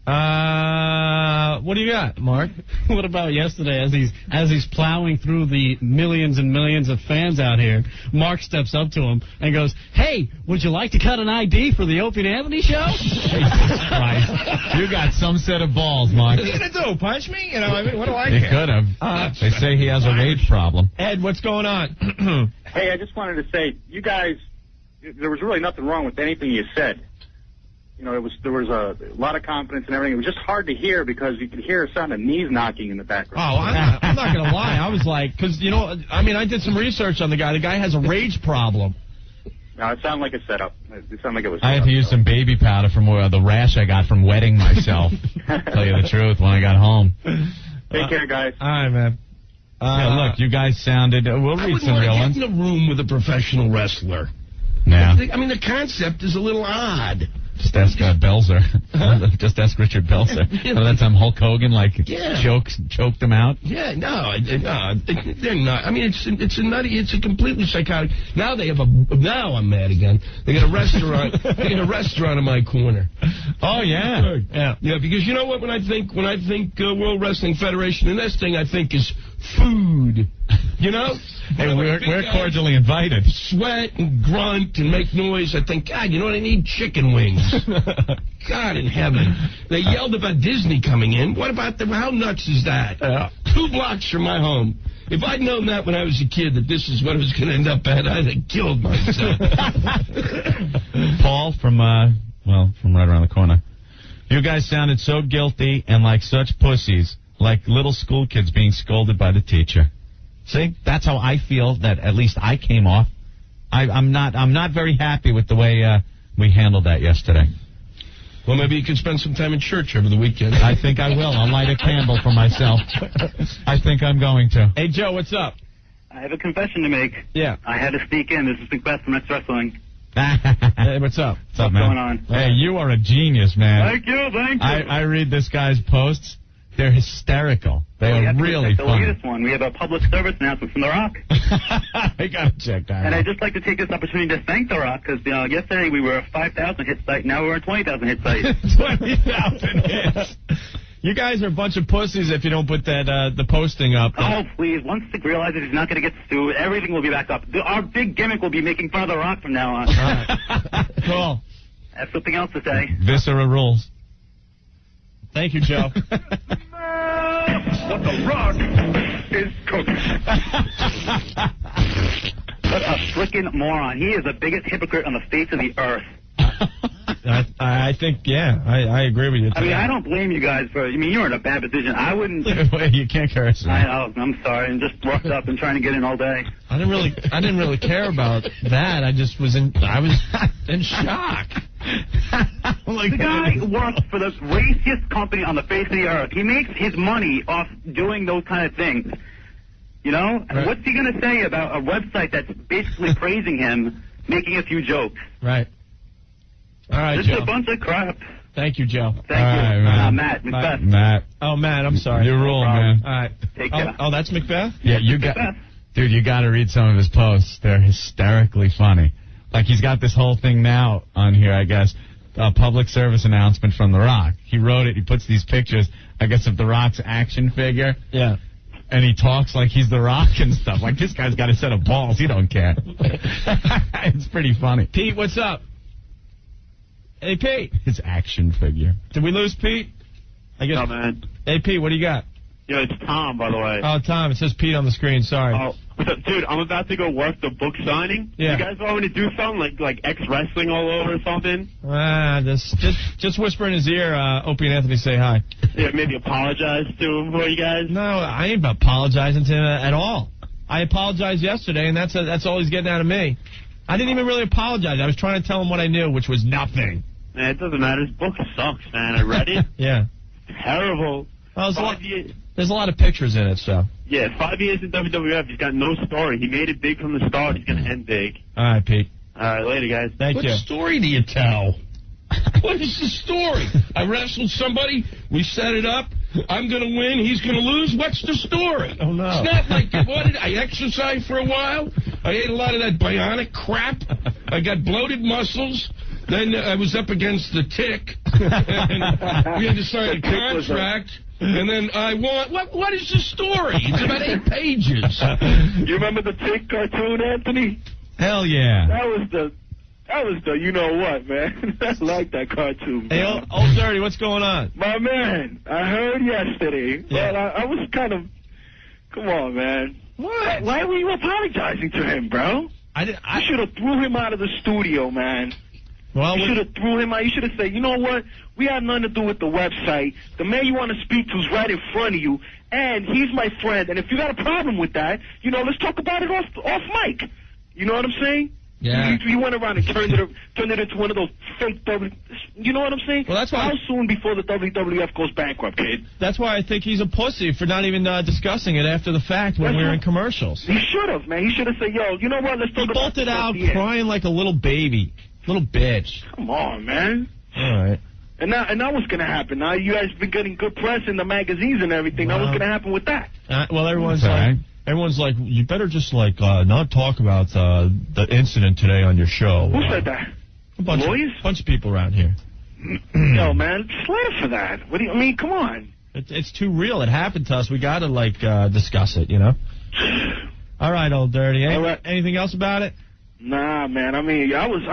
What do you got, Mark? What about yesterday as he's plowing through the millions and millions of fans out here? Mark steps up to him and goes, "Hey, would you like to cut an ID for the Opie and Anthony show?" Jesus Christ. You got some set of balls, Mark. What are you going to do? Punch me? You know, I mean, what do I He care? could have. They say he has a rage problem. Ed, what's going on? Hey, I just wanted to say, you guys, there was really nothing wrong with anything you said. You know, there was a lot of confidence and everything. It was just hard to hear because you could hear a sound of knees knocking in the background. Oh, I'm not going to lie. I was like, because, you know, I mean, I did some research on the guy. The guy has a rage problem. No, it sounded like a setup. It sounded like it was I had to use some baby powder from the rash I got from wetting myself. Tell you the truth, when I got home. Take care, guys. All right, man. Yeah, look, you guys sounded... we'll read some real ones. I wouldn't want to get in a room with a professional wrestler. Yeah. I mean, the concept is a little odd. Just ask Belzer. Just ask Richard Belzer. That time Hulk Hogan choked him out. Yeah, no, they're not. I mean, it's a completely psychotic. Now I'm mad again. They got a restaurant. They got a restaurant in my corner. Oh yeah, yeah. Because you know what? When I think World Wrestling Federation, the next thing I think is food. You know? Hey, we're cordially invited. Sweat and grunt and make noise. I think, God, you know what I need? Chicken wings. God in heaven. They yelled about Disney coming in. What about them? How nuts is that? 2 blocks from my home. If I'd known that when I was a kid, that this is what I was going to end up at, I'd have killed myself. Paul from right around the corner. You guys sounded so guilty and like such pussies, like little school kids being scolded by the teacher. See, that's how I feel that at least I came off. I'm not very happy with the way we handled that yesterday. Well, maybe you can spend some time in church over the weekend. I think I will. I'll light a candle for myself. I think I'm going to. Hey, Joe, what's up? I have a confession to make. Yeah. I had to sneak in. This is Macbeth from X Wrestling. Hey, what's up? What's up, man? going on? Hey, you are a genius, man. Thank you. I read this guy's posts. They're hysterical. They are really the funny. latest one. We have a public service announcement from The Rock. I gotta check that And out. I'd just like to take this opportunity to thank The Rock, because yesterday we were a 5,000 hit site, now we're a 20,000 hit site. 20,000 hits. You guys are a bunch of pussies if you don't put that the posting up. Oh, please. Once Stick realizes he's not going to get sued, everything will be back up. Our big gimmick will be making fun of The Rock from now on. All right. Cool. I have something else to say. Viscera rules. Thank you, Joe. What The Rock is cooking. What a frickin' moron. He is the biggest hypocrite on the face of the earth. I think, yeah, I agree with you. I mean, I don't blame you guys for, you're in a bad position. I wouldn't. You can't curse. I know, I'm sorry. I'm just worked up and trying to get in all day. I didn't really care about that. I was in shock. The guy works for the raciest company on the face of the earth. He makes his money off doing those kind of things. You know? Right. What's he going to say about a website that's basically praising him, making a few jokes? Right. All right, This Joe. is a bunch of crap. Thank you, Joe. Thank you. man. Matt, Macbeth. Matt. Oh, Matt, I'm sorry. You rule, man. All right. Take care. Oh, that's Macbeth? Yeah, you got to read some of his posts. They're hysterically funny. Like, he's got this whole thing now on here, I guess, a public service announcement from The Rock. He wrote it. He puts these pictures, I guess, of The Rock's action figure. Yeah. And he talks like he's The Rock and stuff. Like, this guy's got a set of balls. He don't care. It's pretty funny. Pete, what's up? Hey, Pete. His action figure. Did we lose Pete? I guess. No, man. Hey, Pete, what do you got? Yo, it's Tom, by the way. Oh, Tom, it says Pete on the screen. Sorry. Oh, dude, I'm about to go work the book signing. Yeah. You guys want me to do something like X Wrestling all over or something? Just whisper in his ear. Opie and Anthony say hi. Yeah, maybe apologize to him for you guys. No, I ain't apologizing to him at all. I apologized yesterday, and that's all he's getting out of me. I didn't even really apologize. I was trying to tell him what I knew, which was nothing. Man, it doesn't matter. His book sucks, man. I read it. Yeah. Terrible. Well, there's a lot of pictures in it, so. Yeah, 5 years in WWF. He's got no story. He made it big from the start. He's going to end big. All right, Pete. All right, later, guys. Thank you. What story do you tell? What is the story? I wrestled somebody. We set it up. I'm going to win. He's going to lose. What's the story? Oh, no. It's not like, I exercised for a while. I ate a lot of that bionic crap. I got bloated muscles. Then I was up against the Tick. And we had to sign a contract. And then I want... What is the story? It's about 8 pages. You remember the Tick cartoon, Anthony? Hell yeah. That was the you know what, man. I like that cartoon. Hey, old Dirty, what's going on? My man, I heard yesterday. Yeah. Well, I was kind of... Come on, man. What? Why were you apologizing to him, bro? You should have threw him out of the studio, man. Well, you should have threw him out. You should have said, you know what? We had nothing to do with the website. The man you want to speak to is right in front of you, and he's my friend. And if you got a problem with that, you know, let's talk about it off mic. You know what I'm saying? Yeah. You went around and turned it into one of those fake You know what I'm saying? Well, that's why. How soon before the WWF goes bankrupt, kid? That's why I think he's a pussy for not even discussing it after the fact when we were in commercials. He should have, man. He should have said, yo, you know what? Let's talk about He bolted out crying like a little baby. Little bitch. Come on, man. All right. And now what's going to happen? Now you guys been getting good press in the magazines and everything. Now what's going to happen with that? Well, everyone's like, you better just not talk about the incident today on your show. Who said that? A bunch of people around here. Yo, man, slander for that. What do you? I mean, come on. It's too real. It happened to us. We got to discuss it. You know. All right, old Dirty. Anything else about it? Nah, man. I mean, I was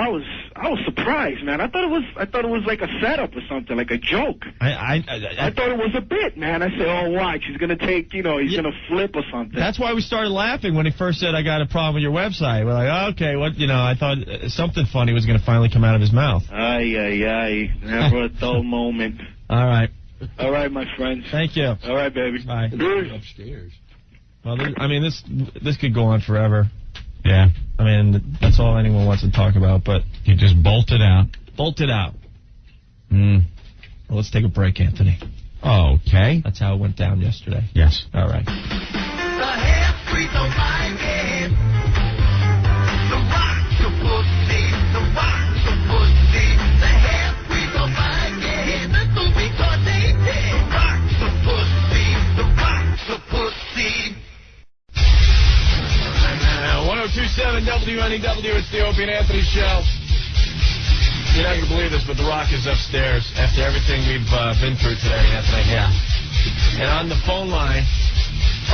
surprised, man. I thought it was like a setup or something, like a joke. I thought it was a bit, man. I said, oh, watch, he's gonna take, he's gonna flip or something. That's why we started laughing when he first said, I got a problem with your website. We're like, okay, what? I thought something funny was gonna finally come out of his mouth. Ay. Never a dull moment. All right. All right, my friends. Thank you. All right, baby. Bye. Upstairs. Well, this could go on forever. Yeah. I mean, that's all anyone wants to talk about, but... He just bolted out. Well, let's take a break, Anthony. Okay. That's how it went down yesterday. Yes. All right. The half-breeds don't like it. The rock's a pussy. The rock's a pussy. The half-breeds don't like it. That's all because they did. The rock's a pussy. The rock's a pussy. 1027 WNEW, it's the Opie and Anthony show. You're not going to believe this, but The Rock is upstairs after everything we've been through today, Anthony. Yeah. And on the phone line,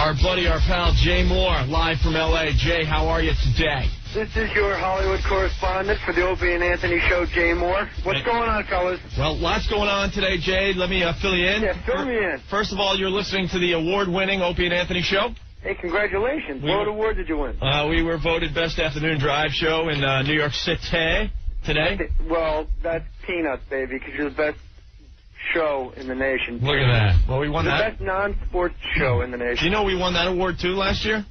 our buddy, our pal, Jay Moore, live from L.A. Jay, how are you today? This is your Hollywood correspondent for the Opie and Anthony show, Jay Moore. What's going on, fellas? Well, lots going on today, Jay. Let me fill you in. Yeah, fill me in. First of all, you're listening to the award-winning Opie and Anthony show. Hey, congratulations. What award did you win? We were voted Best Afternoon Drive Show in New York City today. Well, that's peanuts, baby, because you're the best show in the nation. Look at that. Well, we won the that. best non-sports show in the nation. You know we won that award, too, last year?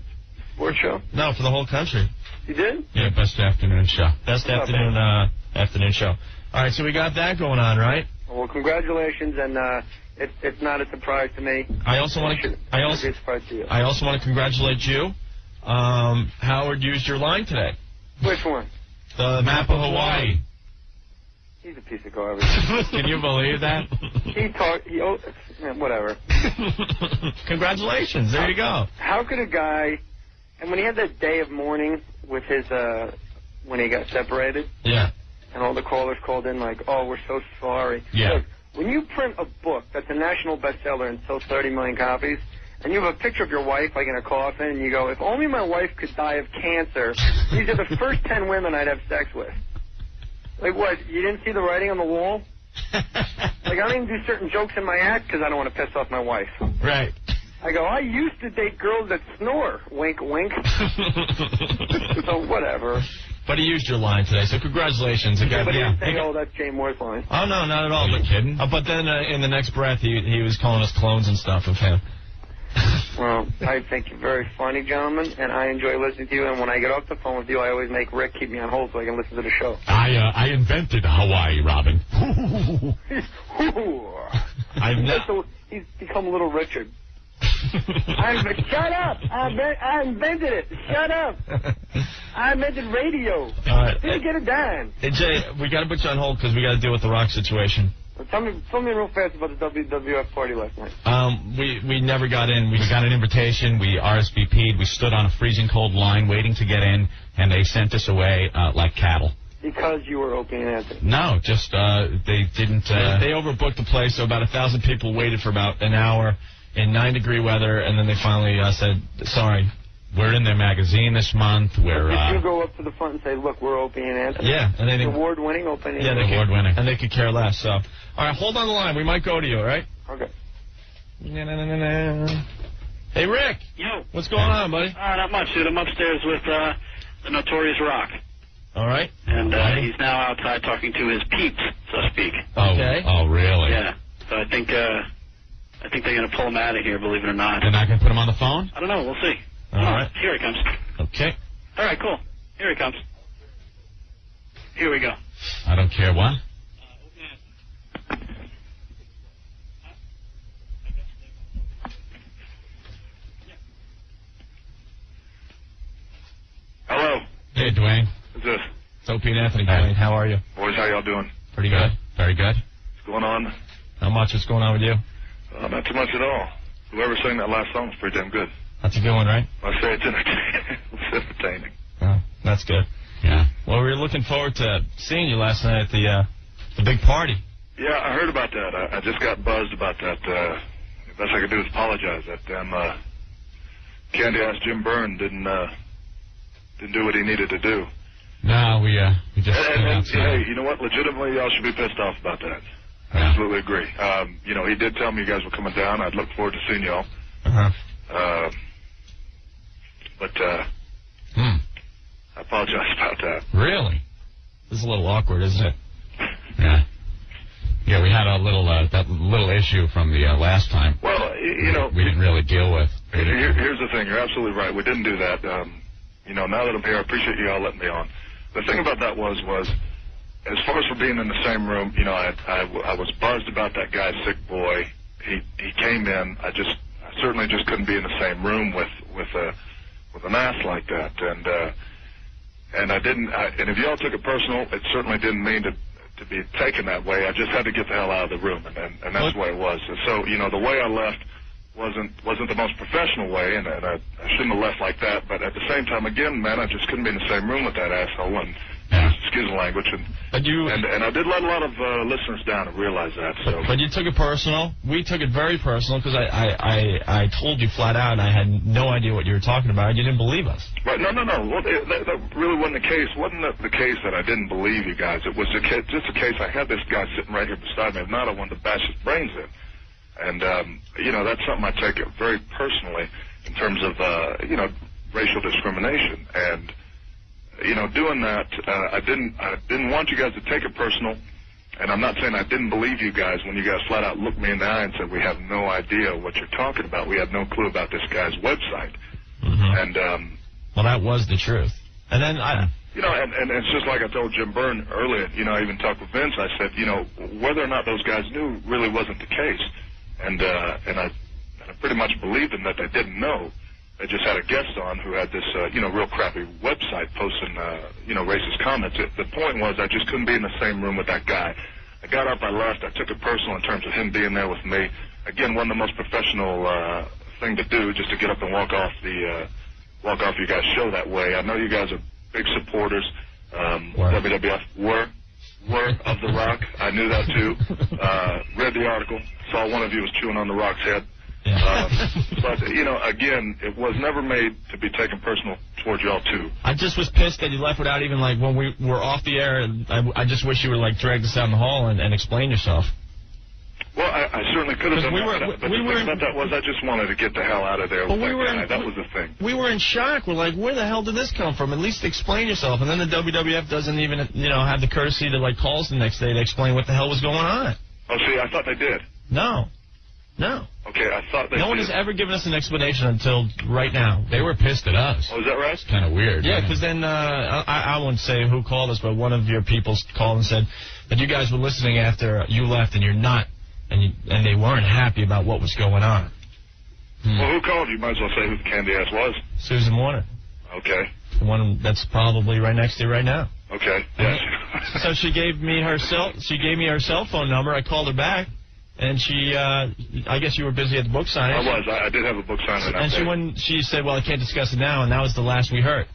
Sports show? No, for the whole country. You did? Yeah, Best Afternoon Show. Best afternoon show. All right, so we got that going on, right? Well, congratulations, and it's not a surprise to me. I also want to congratulate you. Howard used your line today. Which one? The map of Hawaii. He's a piece of garbage. Can you believe that? Whatever. Congratulations. There you go. How could a guy, and when he had that day of mourning with his, when he got separated. Yeah. And all the callers called in like, oh, we're so sorry. Yeah. Look, when you print a book that's a national bestseller and sells 30 million copies, and you have a picture of your wife, like in a coffin, and you go, if only my wife could die of cancer, these are the first 10 women I'd have sex with. Like, what, you didn't see the writing on the wall? Like, I don't even do certain jokes in my act because I don't want to piss off my wife. Right. I go, I used to date girls that snore. Wink, wink. So, whatever. But he used your line today, so congratulations. But he didn't say, oh, that's Jay Moore's line. Oh, no, not at all. But kidding. But then in the next breath, he was calling us clones and stuff of him. Well, I think you're very funny, gentlemen, and I enjoy listening to you. And when I get off the phone with you, I always make Rick keep me on hold so I can listen to the show. I invented Hawaii, Robin. He's become Little Richard. Shut up! I invented it. Shut up! I invented radio. Didn't get it done. Hey, Jay, we got to put you on hold because we got to deal with the Rock situation. Tell me real fast about the WWF party last night. We never got in. We got an invitation. We RSVP'd. We stood on a freezing cold line waiting to get in, and they sent us away like cattle. Because you were Opie and Anthony. No, just they didn't. They overbooked the place, so about 1,000 people waited for about an hour in 9-degree weather, and then they finally said, sorry. We're in their magazine this month. Did you go up to the front and say, look, we're Opie and Anthony? Yeah. And they award-winning Opie and Anthony. Anthony. Award-winning. And they could care less. So, all right, hold on the line. We might go to you, all right? Okay. Hey, Rick. Yo. What's going on, buddy? Not much, dude. I'm upstairs with the Notorious Rock. All right. And he's now outside talking to his peeps, so to speak. Okay. Oh, really? Yeah. So I think they're going to pull him out of here, believe it or not. They're not going to put him on the phone? I don't know. We'll see. All right. Here he comes. Okay. All right, cool. Here he comes. Here we go. I don't care what. Hello. Hey, Dwayne. Who's this? It's Opie and Anthony, Dwayne. How are you? Boys, how y'all doing? Pretty good. Very good. What's going on? How much is going on with you? Not too much at all. Whoever sang that last song was pretty damn good. That's a good one, right? I say it's entertaining. It's entertaining. Oh, that's good. Yeah. Well, we were looking forward to seeing you last night at the big party. Yeah, I heard about that. I just got buzzed about that. The best I could do is apologize. That damn candy-ass Jim Byrne didn't do what he needed to do. No, we just and hey, you know what? Legitimately, y'all should be pissed off about that. I absolutely agree. He did tell me you guys were coming down. I'd look forward to seeing y'all. But I apologize about that. Really? This is a little awkward, isn't it? Yeah. Yeah, we had a little that little issue from the last time. Well, we didn't really deal with. Here's the thing. You're absolutely right. We didn't do that. Now that I'm here, I appreciate you all letting me on. The thing about that was as far as for being in the same room, I was buzzed about that guy, Sick Boy. He came in. I certainly just couldn't be in the same room with an ass like that. And I didn't. And if y'all took it personal, it certainly didn't mean to be taken that way. I just had to get the hell out of the room, and that's the way it was. And so the way I left wasn't the most professional way, and I shouldn't have left like that. But at the same time, again, man, I just couldn't be in the same room with that asshole. And excuse the language. And I did let a lot of listeners down and realize that. So. But you took it personal. We took it very personal because I told you flat out I had no idea what you were talking about. And you didn't believe us. Right? No. Well, that really wasn't the case. Wasn't the case that I didn't believe you guys? It was just a case. I had this guy sitting right here beside me. If not, I wanted to bash his brains in. And that's something I take it very personally in terms of racial discrimination. And doing that, I didn't want you guys to take it personal, and I'm not saying I didn't believe you guys when you guys flat out looked me in the eye and said, we have no idea what you're talking about. We had no clue about this guy's website. And well, that was the truth. And then and it's just like I told Jim Byrne earlier. I even talked with Vince. I said, whether or not those guys knew really wasn't the case, and I pretty much believed them that they didn't know. They just had a guest on who had this, real crappy website posting, racist comments. The point was I just couldn't be in the same room with that guy. I got up, I left. I took it personal in terms of him being there with me. Again, one of the most professional thing to do, just to get up and walk off your guys' show that way. I know you guys are big supporters. WWF were of The Rock. I knew that too. Read the article. Saw one of you was chewing on The Rock's head. But, again, it was never made to be taken personal towards y'all, too. I just was pissed that you left without even, when we were off the air, I just wish you would, drag us out in the hall and explain yourself. Well, I certainly could have done that. But the thing about that was I just wanted to get the hell out of there with that guy. That was the thing. We were in shock. We're like, where the hell did this come from? At least explain yourself. And then the WWF doesn't even, have the courtesy to, call us the next day to explain what the hell was going on. Oh, see, I thought they did. No. Okay, I thought they No one has ever given us an explanation until right now. They were pissed at us. Oh, is that right? It's kind of weird. Yeah, because then I won't say who called us, but one of your people called and said that you guys were listening after you left and you're not, and they weren't happy about what was going on. Well, who called you? Might as well say who the candy ass was. Susan Warner. Okay. The one that's probably right next to you right now. Okay. Yes. So she gave me her cell phone number. I called her back. And she, I guess you were busy at the book signing. I was. I did have a book signing. And she said, well, I can't discuss it now, and that was the last we heard.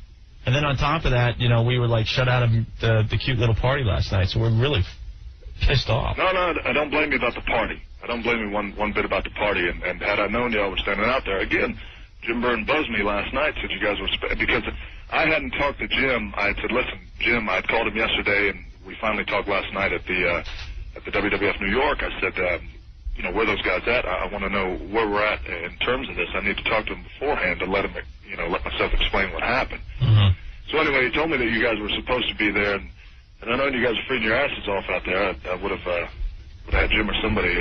And then on top of that, we were like shut out of the cute little party last night, so we're really pissed off. No, I don't blame you about the party. I don't blame you one bit about the party. And had I known y'all were standing out there, again, Jim Byrne buzzed me last night, said you guys were, because I hadn't talked to Jim. I had said, listen, Jim, I had called him yesterday, and we finally talked last night at the WWF New York. I said, where those guys at? I want to know where we're at in terms of this. I need to talk to them beforehand to let them, let myself explain what happened. Mm-hmm. So anyway, he told me that you guys were supposed to be there, and I know you guys were freeing your asses off out there. I would have had Jim or somebody,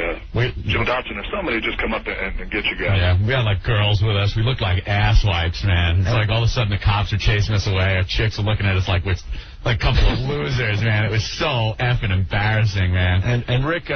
Jim Dotson or somebody just come up and get you guys. Yeah, we had like girls with us. We looked like ass wipes, man. It's like all of a sudden the cops are chasing us away. Our chicks are looking at us like we're like a couple of losers, man. It was so effing embarrassing, man. And Rick,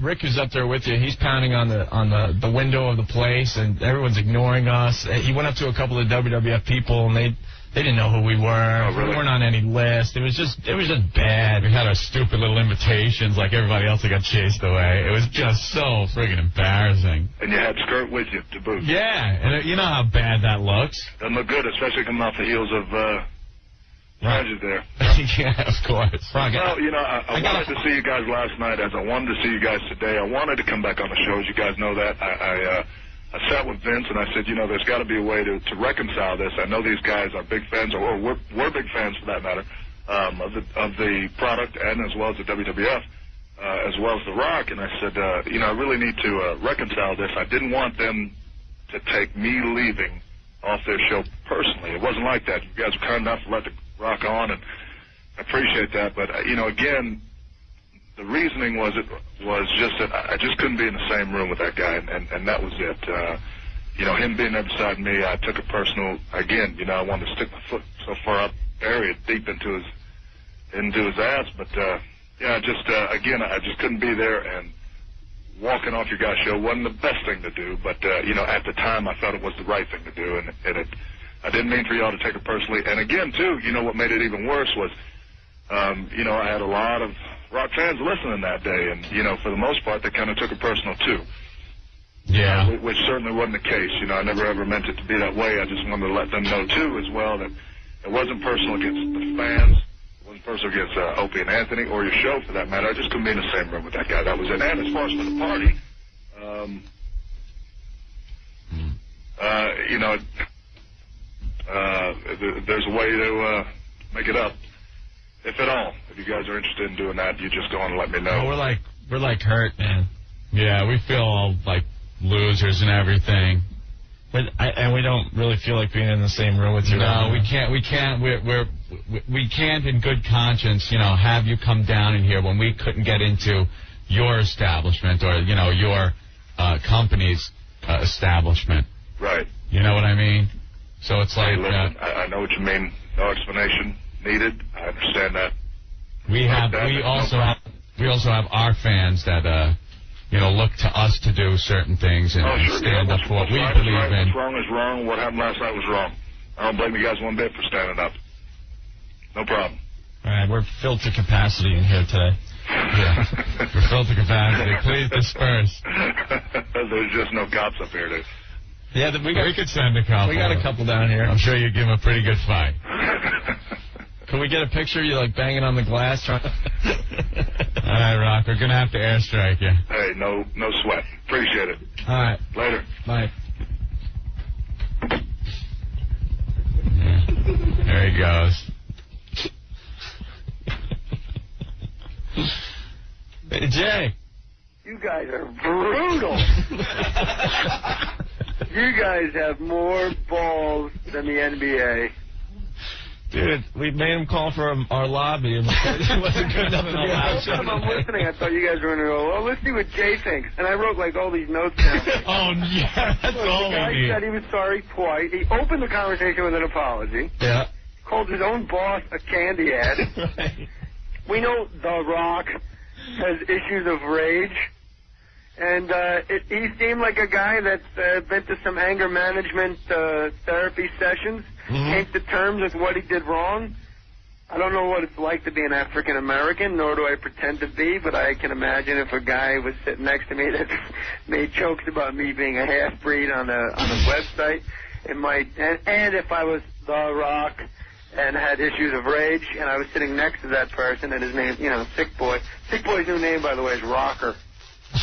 Rick, who's up there with you, he's pounding on the window of the place, and everyone's ignoring us. He went up to a couple of WWF people, and they didn't know who we were. Oh, really? We weren't on any list. It was just bad. We had our stupid little invitations like everybody else that got chased away. It was just so friggin' embarrassing. And you had skirt with you to boot. Yeah, and you know how bad that looks. Doesn't look good, especially coming off the heels of tragedy there. Yeah, of course. Well, I wanted to see you guys last night as I wanted to see you guys today. I wanted to come back on the show, as you guys know that. I sat with Vince and I said, there's got to be a way to reconcile this. I know these guys are big fans, or we're big fans for that matter, of the product and as well as the WWF, as well as The Rock. And I said, I really need to reconcile this. I didn't want them to take me leaving off their show personally. It wasn't like that. You guys were kind enough to let The Rock on, and I appreciate that. But, again, the reasoning was just that I just couldn't be in the same room with that guy, and that was it. Him being there beside me, I took it personal. Again, I wanted to stick my foot so far up, bury it deep into his ass. But I just couldn't be there, and walking off your guys' show wasn't the best thing to do. But at the time, I felt it was the right thing to do, and I didn't mean for y'all to take it personally. And again, too, what made it even worse was, I had a lot of Rock fans listening that day, and, for the most part, they kind of took it personal, too. Yeah. Which certainly wasn't the case. I never ever meant it to be that way. I just wanted to let them know, too, as well, that it wasn't personal against the fans. It wasn't personal against Opie and Anthony or your show, for that matter. I just couldn't be in the same room with that guy. That was it. And as far as for the party, there's a way to make it up. If at all. If you guys are interested in doing that, you just go on and let me know. Well, we're like hurt, man. Yeah, we feel all like losers and everything. And we don't really feel like being in the same room with you. No, we can't. We can't in good conscience, have you come down in here when we couldn't get into your establishment or, your company's establishment. Right. You know what I mean? So it's like... Listen, I know what you mean. No explanation needed. I understand that. We also have our fans that look to us to do certain things and stand up for what we believe in. What's wrong is wrong. What happened last night was wrong. I don't blame you guys one bit for standing up. No problem. All right, we're filled to capacity in here today. Yeah, we're filled to capacity. Please disperse. There's just no cops up here, dude. Yeah, we could send a couple. We got a couple down here. I'm sure you'd give them a pretty good fight. Can we get a picture of you, like, banging on the glass? All right, Rock, we're going to have to airstrike you. Hey, no sweat. Appreciate it. All right. Later. Bye. Yeah. There he goes. Hey, Jay. You guys are brutal. You guys have more balls than the NBA. Dude, we made him call for our lobby, and it wasn't good enough to be allowed. The whole time I'm listening, I thought you guys were going to go, well, let's see what Jay thinks. And I wrote, all these notes down. Oh, yeah, that's all we need. The guy said he was sorry twice. He opened the conversation with an apology. Yeah. Called his own boss a candy ad. Right. We know The Rock has issues of rage. And he seemed like a guy that's been to some anger management therapy sessions, came to terms with what he did wrong. I don't know what it's like to be an African American, nor do I pretend to be, but I can imagine if a guy was sitting next to me that made jokes about me being a half-breed on a website, it might. And if I was The Rock, and had issues of rage, and I was sitting next to that person, and his name, Sick Boy. Sick Boy's new name, by the way, is Rocker.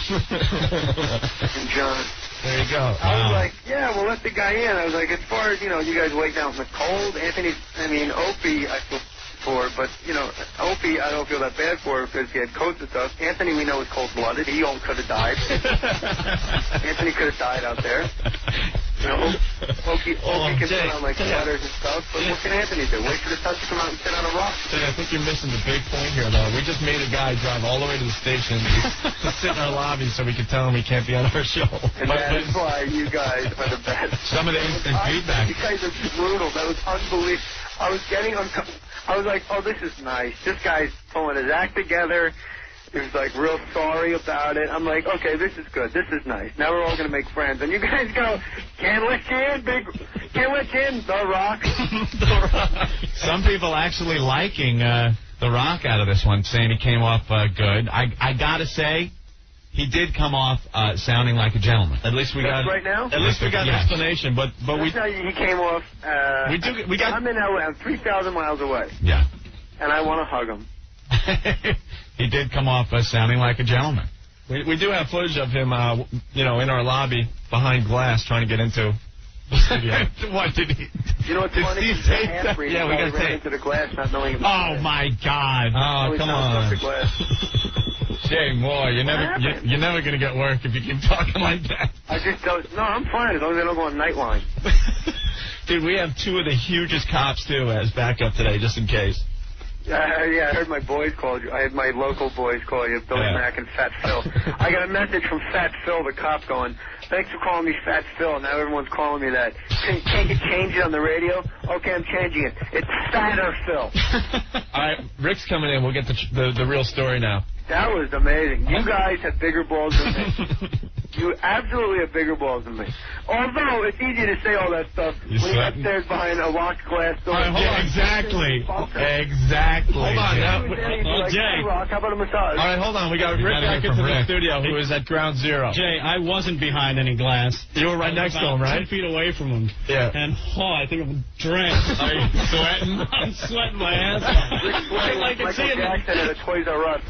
And John. There you go. I was like, yeah, we'll let the guy in. I was like, as far as, you guys waiting out in the cold, Opie, I feel for, but, Opie, I don't feel that bad for because he had coats and stuff. Anthony, we know, is cold-blooded. He could have died. Anthony could have died out there. Opie can put on, sweaters and stuff, but what can Anthony do? Wait for the sun to come out and sit on a rock. I think you're missing the big point here, though. We just made a guy drive all the way to the station to sit in our lobby so we could tell him he can't be on our show. And that's why you guys are the best. Some of the instant feedback. You guys are brutal. That was unbelievable. I was getting I was like, oh, this is nice. This guy's pulling his act together. He was real sorry about it. I'm like, okay, this is good. This is nice. Now we're all going to make friends. And you guys go, can't let you in, The Rock. The Rock. Some people actually liking The Rock out of this one, saying he came off good. I got to say, he did come off sounding like a gentleman. At least we got right now. At least we got an explanation. But he came off. I'm in LA. I'm 3,000 miles away. Yeah. And I want to hug him. He did come off sounding like a gentleman. We do have footage of him, in our lobby behind glass trying to get into the studio. What did he? You know what's funny? Yeah, we got to into the glass, not knowing it was Oh my God! Oh, come on. Jay Moore, you're never gonna get work if you keep talking like that. I just don't. No, I'm fine as long as I don't go on Nightline. Dude, we have two of the hugest cops too as backup today, just in case. Yeah, I heard my boys called you. I had my local boys call you, Billy Mack and Fat Phil. I got a message from Fat Phil, the cop, going, thanks for calling me Fat Phil. Now everyone's calling me that. Can't you change it on the radio? Okay, I'm changing it. It's Fatter Phil. All right, Rick's coming in. We'll get the real story now. That was amazing. You guys have bigger balls than me. You absolutely have bigger balls than me. Although it's easy to say all that stuff when you're upstairs behind a locked glass door. Exactly. Hold on now. Jay. Rock, how about a massage? All right, hold on. We got Rick back into the studio, who is at ground zero. Jay, I wasn't behind any glass. You were right next to him, right? 10 feet away from him. Yeah. And I think I'm drenched. Are you sweating? I'm sweating my ass off. Michael Jackson at a Toys R Us.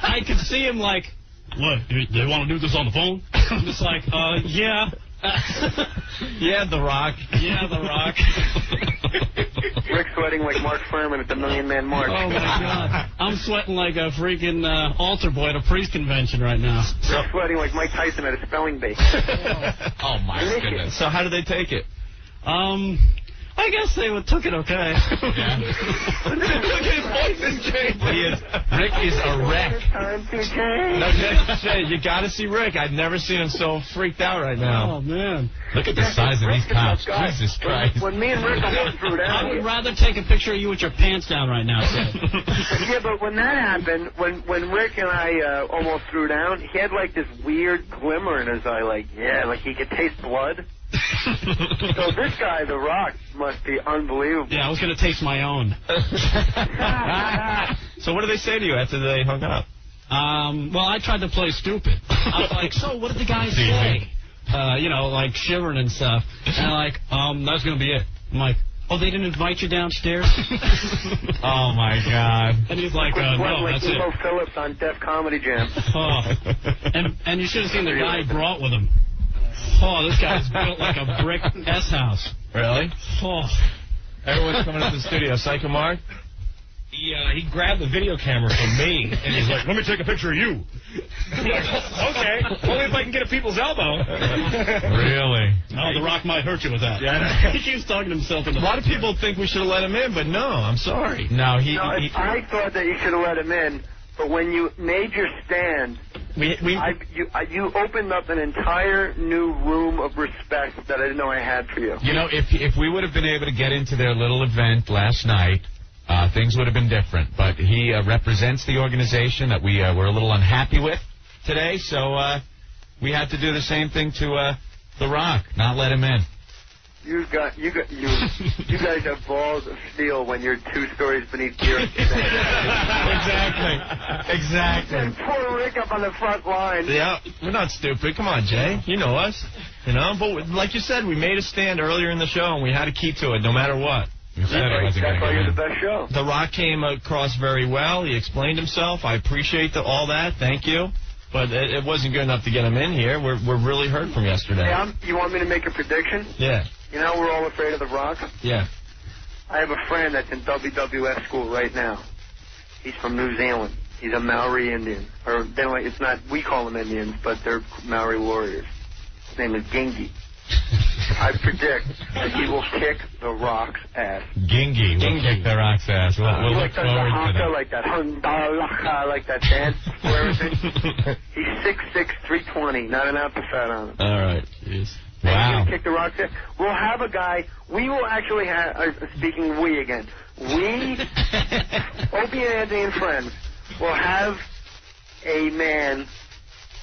I could see him what, they want to do this on the phone? I'm just like, yeah. Yeah, The Rock. Yeah, The Rock. Rick sweating like Mark Furman at the Million Man March. Oh, my God. I'm sweating like a freaking altar boy at a priest convention right now. Rick sweating like Mike Tyson at a spelling bee. Oh, my goodness. So how did they take it? I guess they took it okay. Yeah. Look at his voice is changing. Rick is a wreck. Time to change. No, Jay, you got to see Rick. I've never seen him so freaked out right now. Oh, man. Look at the size of these cops. Jesus Christ. When me and Rick almost threw down. I would rather take a picture of you with your pants down right now, Jay. Yeah, but when that happened, when Rick and I almost threw down, he had this weird glimmer in his eye, like he could taste blood. So this guy, The Rock, must be unbelievable. Yeah, I was going to taste my own. So what did they say to you after they hung up? Well, I tried to play stupid. I was like, so what did the guy say? Shivering and stuff. And that's going to be it. I'm like, oh, they didn't invite you downstairs? Oh, my God. And he's like, no, that's it. Emo Phillips on Def Comedy Jam. Oh. And you should have seen the guy he brought with him. Oh, this guy's built like a brick S-house. Really? Oh. Everyone's coming into the studio. Psycho Mark? He grabbed the video camera from me, and he's like, let me take a picture of you. Okay, only if I can get a people's elbow. Really? Oh, The Rock might hurt you with that. Yeah. He keeps talking to himself. A lot of people think we should have let him in, but no, I'm sorry. No, I thought that you should have let him in, but when you made your stand, you opened up an entire new room of respect that I didn't know I had for you. You know, if we would have been able to get into their little event last night, things would have been different. But he represents the organization that we were a little unhappy with today, so we had to do the same thing to The Rock, not let him in. You guys have balls of steel when you're 2 stories beneath the earth. Exactly. And poor Rick up on the front line. Yeah, we're not stupid. Come on, Jay. You know us. But like you said, we made a stand earlier in the show, and we had to keep to it no matter what. You said it wasn't That's why going you're to the best show. The Rock came across very well. He explained himself. I appreciate all that. Thank you. But it wasn't good enough to get him in here. We're really hurt from yesterday. Hey, you want me to make a prediction? Yeah. You know we're all afraid of The Rock? Yeah. I have a friend that's in WWF school right now. He's from New Zealand. He's a Maori Indian. Or they don't, it's not, we call them Indians, but they're Maori warriors. His name is Gengi. I predict that he will kick The Rock's ass. Gingy will kick The Rock's ass. We'll look forward to that. Like that Hundalaka, like that dance or everything. He's 6'6", 320, not an ounce of fat on him. All right. Jeez. Wow. He's Wow. going to kick The Rock's ass. We'll have a guy, we will actually have, speaking we again, we, Opie and Anthony and friends, will have a man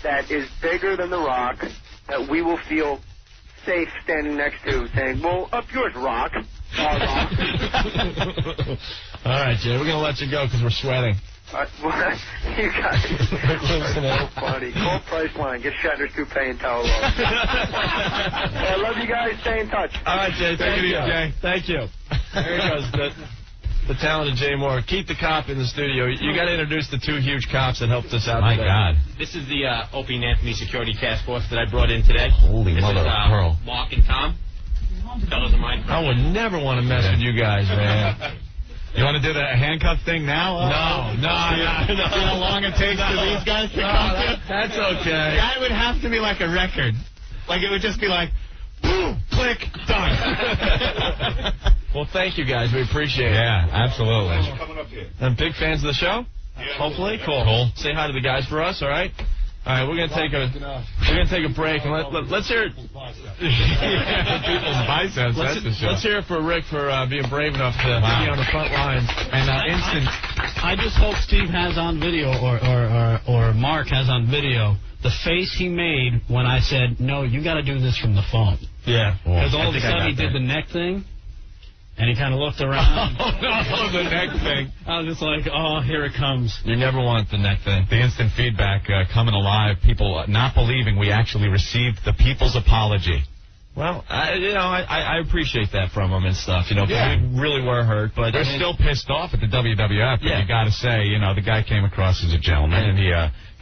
that is bigger than The Rock that we will feel safe standing next to, saying, well, up yours, Rock. All right, Jay, we're going to let you go because we're sweating. You guys are so funny. Call Priceline. Get Shatner's toupee and towel off. I love you guys. Stay in touch. All right, Jay. Thank you, Jay. Thank you. There he goes. The talented Jay Moore. Keep the cop in the studio. You got to introduce the two huge cops that helped us out My today. God. This is the Opie and Anthony Security Task Force that I brought in today. Holy this mother is, of pearl. Mark and Tom. Fellas of mine. I would never want to mess with you guys, man. You want to do the handcuff thing now? No. See how long it takes for these guys to come to? That's okay. That would have to be like a record. Like, it would just be like, boom, click, done. Well, thank you guys. We appreciate it. Yeah, absolutely. And big fans of the show? Hopefully. Cool. Say hi to the guys for us, all right? All right, we're gonna take a break and let's hear it. People's biceps. That's the show. Let's hear it for Rick for being brave enough to be on the front lines. And instant. I just hope Steve has on video or Mark has on video the face he made when I said, no, you got to do this from the phone. Yeah. Because all of a sudden he did the neck thing. And he kind of looked around. Oh, no, the neck thing. I was just like, oh, here it comes. You never want the neck thing. The instant feedback coming alive, people not believing we actually received the people's apology. Well, I appreciate that from them and stuff, we really were hurt, but they're still pissed off at the WWF. But you got to say, the guy came across as a gentleman, and he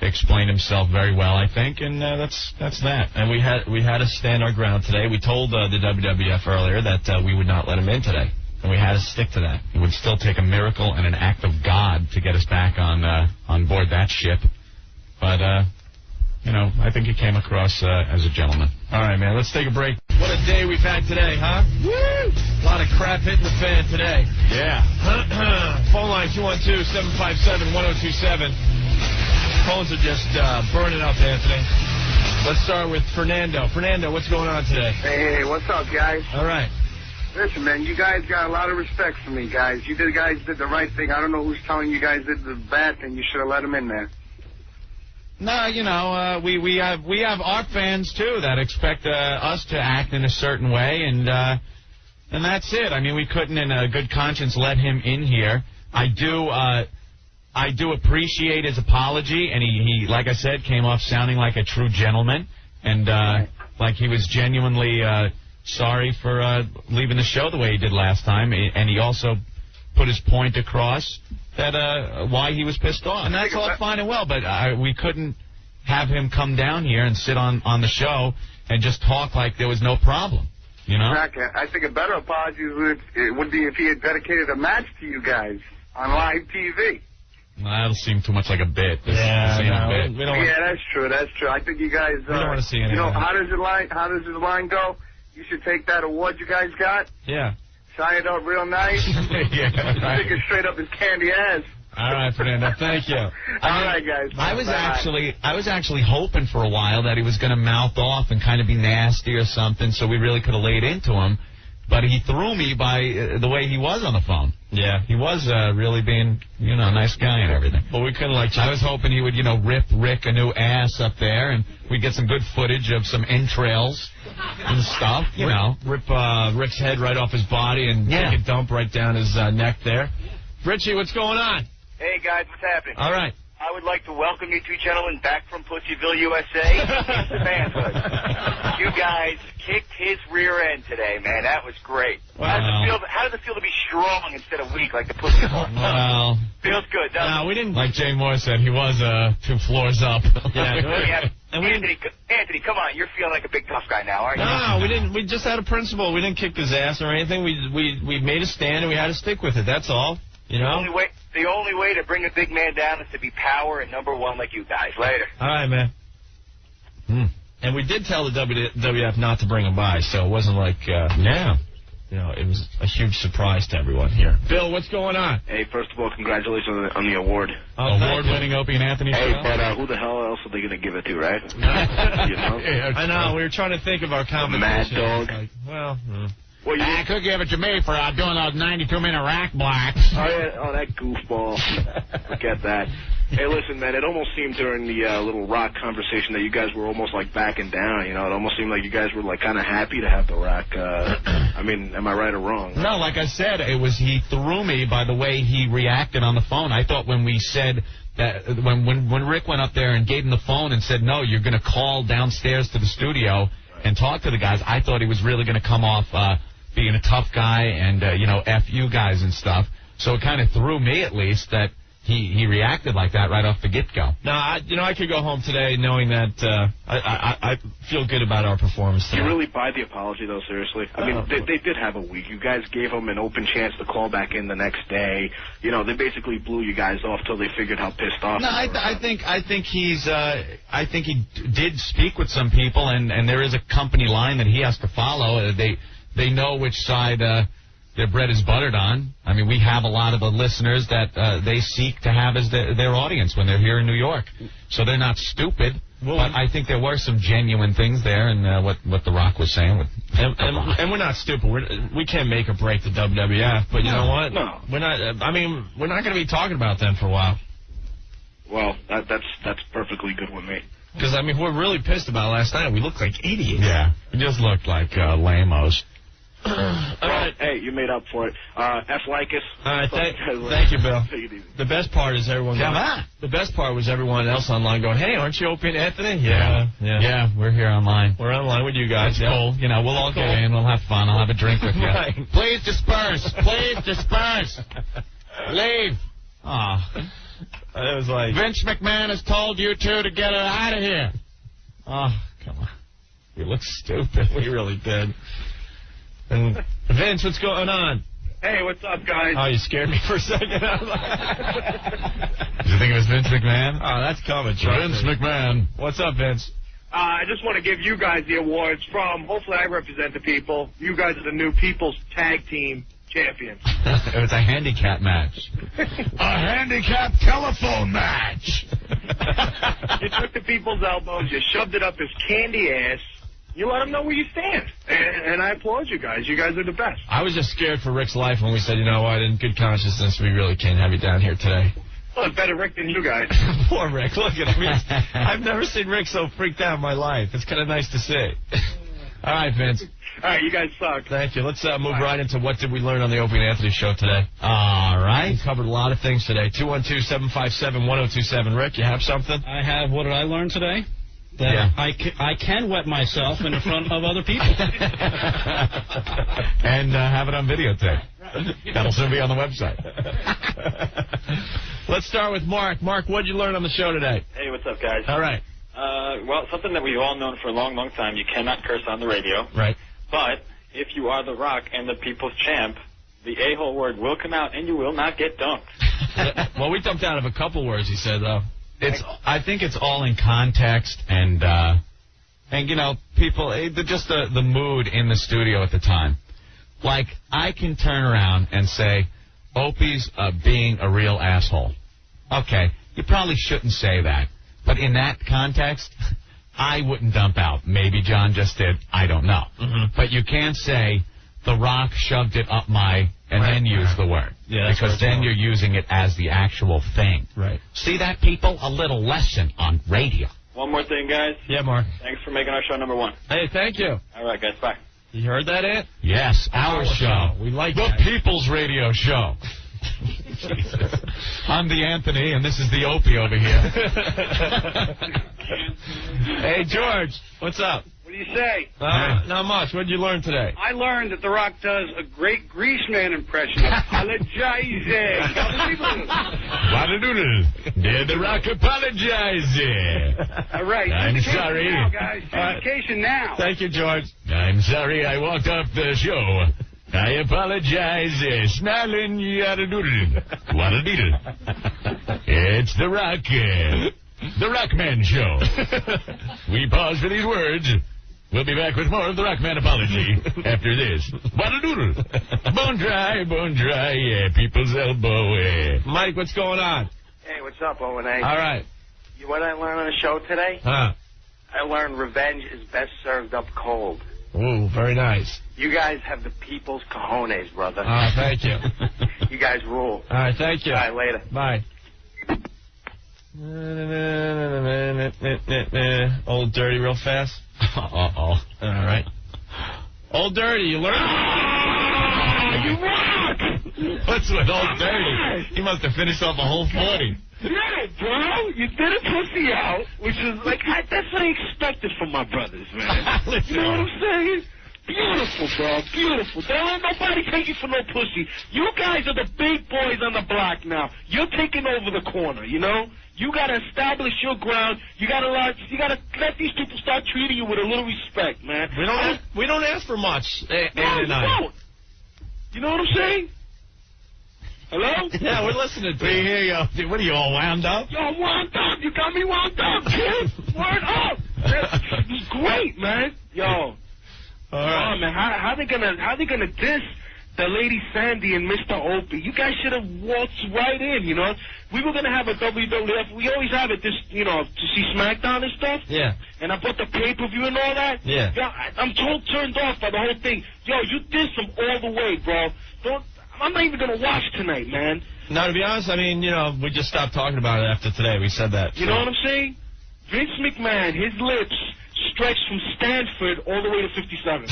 explained himself very well, I think, and that's that. And we had to stand our ground today. We told the WWF earlier that we would not let him in today, and we had to stick to that. It would still take a miracle and an act of God to get us back on board that ship, but I think he came across as a gentleman. All right, man, let's take a break. What a day we've had today, huh? Woo! A lot of crap hitting the fan today. Yeah. Phone line 212-757-1027. Phones are just burning up, Anthony. Let's start with Fernando. Fernando, what's going on today? Hey, what's up, guys? All right. Listen, man, you guys got a lot of respect for me, guys. You guys did the right thing. I don't know who's telling you guys did the bad thing. You should have let him in there. No, we have our fans too that expect us to act in a certain way, and that's it. I mean, we couldn't, in a good conscience, let him in here. I do appreciate his apology, and he, like I said, came off sounding like a true gentleman, and like he was genuinely sorry for leaving the show the way he did last time, and he also put his point across that why he was pissed off. And that's all fine and well, but we couldn't have him come down here and sit on the show and just talk like there was no problem, Exactly. I think a better apology would be if he had dedicated a match to you guys on live TV. Well, that'll seem too much like a bit. Yeah, that's true. That's true. I think you guys. We don't want to see anything. How does his line go? You should take that award you guys got. Yeah. Shine it up real nice. Yeah. Stick it straight up his candy ass. All right, Fernando. Thank you. All right, guys. I was actually hoping for a while that he was going to mouth off and kind of be nasty or something, so we really could have laid into him. But he threw me by the way he was on the phone. Yeah. He was really being, a nice guy and everything. But we couldn't I was hoping he would, rip Rick a new ass up there, and we'd get some good footage of some entrails and stuff, Rip Rick's head right off his body and take a dump right down his neck there. Richie, what's going on? Hey, guys, what's happening? All right. I would like to welcome you two gentlemen back from Pussyville, USA. It's the manhood. You guys kicked his rear end today, man. That was great. How does it feel to be strong instead of weak like the Pussyville? Well, feels good, doesn't it? We didn't. Like Jay Moore said, he was 2 floors up. Yeah. Anthony, come on. You're feeling like a big tough guy now, aren't you? No, we didn't. We just had a principle. We didn't kick his ass or anything. We made a stand and we had to stick with it. That's all. You know? The only way to bring a big man down is to be power and number one like you guys. Later. All right, man. And we did tell the WWF not to bring him by, so it wasn't like, it was a huge surprise to everyone here. Bill, what's going on? Hey, first of all, congratulations on the award. Award-winning Opie and Anthony show. Hey, but who the hell else are they going to give it to, right? You know? I know. We were trying to think of our competition. Mad Dog. Well, I could give it to me for doing those 92-minute rack blocks. Oh, that goofball. Forget that. Hey, listen, man, it almost seemed during the little Rock conversation that you guys were almost like backing down, you know? It almost seemed like you guys were like kind of happy to have the Rock. I mean, am I right or wrong? No, like I said, he threw me by the way he reacted on the phone. I thought when we said that, when Rick went up there and gave him the phone and said, no, you're going to call downstairs to the studio and talk to the guys, I thought he was really going to come off being a tough guy and, F you guys and stuff. So it kind of threw me, at least, that he reacted like that right off the get-go. No, I could go home today knowing that I feel good about our performance today. Do you really buy the apology, though, seriously? I mean, they did have a week. You guys gave them an open chance to call back in the next day. You know, they basically blew you guys off till they figured how pissed off No, I think he did speak with some people, and there is a company line that he has to follow. They know which side their bread is buttered on. I mean, we have a lot of the listeners that they seek to have as their audience when they're here in New York. So they're not stupid. But I think there were some genuine things there in what The Rock was saying. And we're not stupid. We can't make or break the WWF. But you know what? No. We're not. I mean, we're not going to be talking about them for a while. Well, that's perfectly good with me. Because, I mean, we're really pissed about last night. We looked like idiots. Yeah. We just looked like lame-os. All right. Hey, you made up for it. F like us. All right, thank you, Bill. The best part is everyone. The best part was everyone else online going, "Hey, aren't you Opie and Anthony?" Yeah, we're here online. We're online with you guys. That's cool. You know, we'll all get in. We'll have fun. I'll have a drink with you. Right. Please disperse. Please disperse. Leave. Oh. It was like Vince McMahon has told you two to get out of here. Oh, come on. We look stupid. We really did. And Vince, what's going on? Hey, what's up, guys? Oh, you scared me for a second. Did you think it was Vince McMahon? Oh, that's coming. Vince McMahon. What's up, Vince? I just want to give you guys the awards from, hopefully I represent the people. You guys are the new People's Tag Team champions. It was a handicap match. A handicap telephone match. You took the people's elbows, you shoved it up his candy ass. You let them know where you stand. And I applaud you guys. You guys are the best. I was just scared for Rick's life when we said, you know what, in good consciousness, we really can't have you down here today. Well, it's better Rick than you guys. Poor Rick. Look at him. I've never seen Rick so freaked out in my life. It's kind of nice to see. All right, Vince. All right, you guys suck. Thank you. Let's move right into what did we learn on the Opie and Anthony show today. All right. We covered a lot of things today. 212-757-1027. Rick, you have something? I have. What did I learn today? That I can wet myself in front of other people. And have it on videotape. That'll soon be on the website. Let's start with Mark. Mark, what did you learn on the show today? Hey, what's up, guys? All right. Well, something that we've all known for a long, long time. You cannot curse on the radio. Right. But if you are The Rock and the people's champ, the a-hole word will come out and you will not get dunked. Well, we dumped out of a couple words, he said, though. I think it's all in context and you know, people, just the mood in the studio at the time. Like, I can turn around and say, Opie's being a real asshole. Okay, you probably shouldn't say that. But in that context, I wouldn't dump out. Maybe John just did. I don't know. Mm-hmm. But you can't say, The Rock shoved it up my... and then use the word. Yeah, because then you're using it as the actual thing. Right. See that, people? A little lesson on radio. One more thing, guys. Yeah, Mark. Thanks for making our show number one. Hey, thank you. All right, guys. Bye. You heard that, Ant? Yes, our show. We like the that. People's Radio Show. I'm the Anthony, and this is the Opie over here. Hey, George, what's up? What do you say? Not much. What did you learn today? I learned that The Rock does a great Greaseman impression. Apologizing. Did The Rock apologize? All right. I'm Syndication sorry. now, guys. Syndication now. Thank you, George. I'm sorry I walked off the show. I apologize. Snarlin' yada-doodle. Wada-deedle. It's The Rock. The Rockman Show. We pause for these words. We'll be back with more of the Rockman apology after this. Wada-doodle. Bone dry, yeah, people's elbow. Mike, what's going on? Hey, what's up, O&A? All right. You what I learned on the show today? Huh. I learned revenge is best served up cold. Ooh, very nice. You guys have the people's cojones, brother. Thank you. You guys rule. All right, thank you. All right, later. Bye. Old Dirty real fast. Uh-oh. All right. Old Dirty, you learned? You rock! What's with Old Dirty? He must have finished off a whole 40. Yeah, bro. You did a pussy out, which is like, that's what I expected from my brothers, man. You know what I'm saying? Beautiful, bro. Beautiful. There ain't nobody taking for no pussy. You guys are the big boys on the block now. You're taking over the corner, you know? You gotta establish your ground. You gotta let these people start treating you with a little respect, man. We don't ask for much, Ann No, and you I. don't. You know what I'm saying? Hello? Yeah, we're listening to you. Here you go. What are you, all wound up? Yo, wound up. You got me wound up, kid. Word up. It's great, man. Yo. All right. Oh, man, how they gonna diss the Lady Sandy and Mr. Opie? You guys should have waltzed right in, you know? We were gonna have a WWF. We always have it, to see SmackDown and stuff. Yeah. And I bought the pay-per-view and all that. Yeah. Yo, I'm turned off by the whole thing. Yo, you diss them all the way, bro. I'm not even gonna watch tonight, man. No, to be honest, I mean, we just stopped talking about it after today. We said that. You know what I'm saying? Vince McMahon, his lips stretch from Stanford all the way to 57.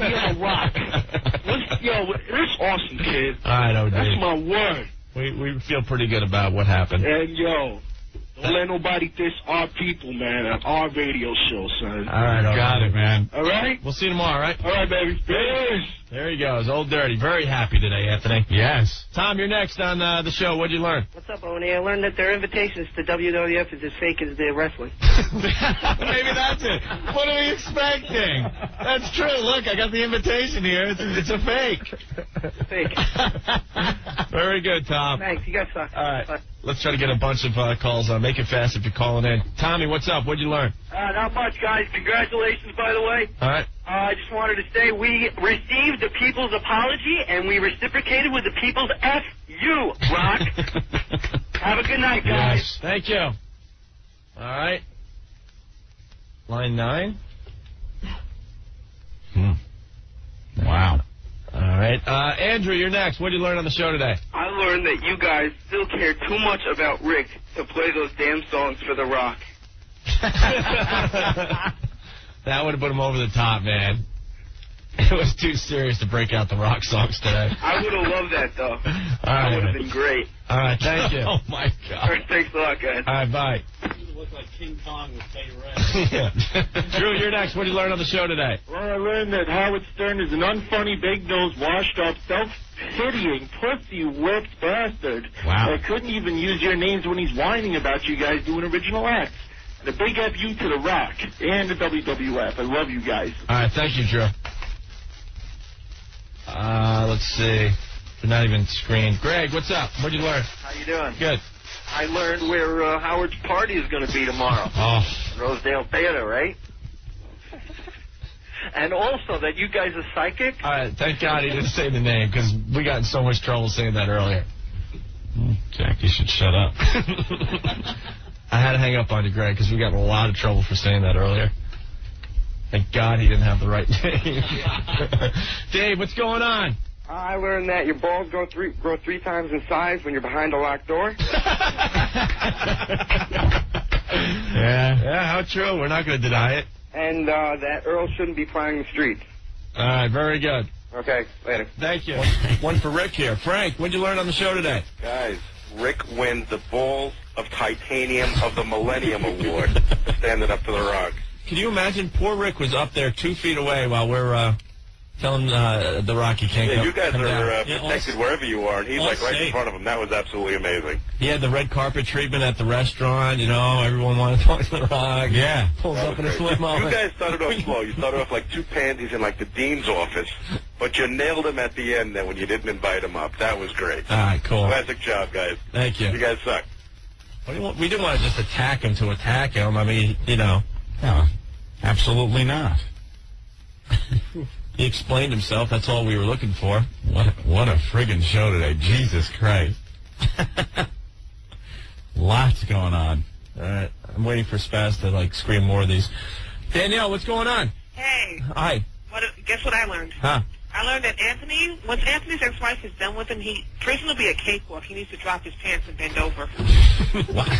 You're a rock. It's awesome, kid. I know, dude. That's my word. We feel pretty good about what happened. And, don't let nobody diss our people, man, at our radio show, son. All right, got it, man. All right? We'll see you tomorrow, all right? All right, baby. Peace. There he goes, Old Dirty. Very happy today, Anthony. Yes. Tom, you're next on the show. What'd you learn? What's up, Oni? I learned that their invitations to WWF is as fake as their wrestling. Maybe that's it. What are we expecting? That's true. Look, I got the invitation here. It's a fake. Fake. Very good, Tom. Thanks. You guys suck. All right. Let's try to get a bunch of calls on. Make it fast if you're calling in. Tommy, what's up? What'd you learn? Not much, guys. Congratulations, by the way. All right. I just wanted to say we received the people's apology, and we reciprocated with the people's F you, Rock. Have a good night, guys. Yes. Thank you. All right. Line 9. Wow. All right. Andrew, you're next. What did you learn on the show today? I learned that you guys still care too much about Rick to play those damn songs for The Rock. That would have put him over the top, man. It was too serious to break out the rock songs today. I would have loved that, though. All right. That would have been great. All right, thank you. Oh, my All God. right, thanks a lot, guys. All right, bye. You look like King Kong with Bay Red. Drew, you're next. What did you learn on the show today? Well, I learned that Howard Stern is an unfunny, big-nosed, washed-up, self-pitying, pussy-whipped bastard. Wow. That couldn't even use your names when he's whining about you guys doing original acts. The big F you to The Rock and the WWF. I love you guys. All right, thank you, Drew. Let's see. We're not even screened. Greg, what'd you learn? How you doing? Good. I learned where Howard's party is going to be tomorrow. Oh. Rosedale Theater, right? And also that you guys are psychic. All right, thank God he didn't say the name, because we got in so much trouble saying that earlier. Jack, you should shut up. I had to hang up on you, Greg, because we got in a lot of trouble for saying that earlier. Thank God he didn't have the right name. Dave, what's going on? I learned that your balls grow three times in size when you're behind a locked door. Yeah, how true. We're not going to deny it. And that Earl shouldn't be playing the streets. All right, very good. Okay, later. Thank you. One for Rick here. Frank, what'd you learn on the show today? Guys, Rick wins the Balls of Titanium of the Millennium Award for standing up to The Rock. Can you imagine? Poor Rick was up there 2 feet away while we're telling The Rock he can't Yeah, go. you guys come are down. protected wherever you are, and he's all like right in safe. front of him. That was absolutely amazing. He had the red carpet treatment at the restaurant. You know, everyone wanted to talk to The Rock. Yeah. Pulls That up in was a great. swim You guys started off slow. You started off like two pansies in like the dean's office, but you nailed him at the end then when you didn't invite him up. That was great. All right, cool. Classic job, guys. Thank you. You guys suck. What do you want? We didn't want to just attack him to attack him. I mean, you know. No, absolutely not. He explained himself. That's all we were looking for. What a friggin' show today. Jesus Christ. Lots going on. All right. I'm waiting for Spaz to, like, scream more of these. Danielle, what's going on? Hey, Hi. guess what I learned? Huh? I learned that Anthony, once Anthony's ex-wife is done with him, prison will be a cakewalk. He needs to drop his pants and bend over. What?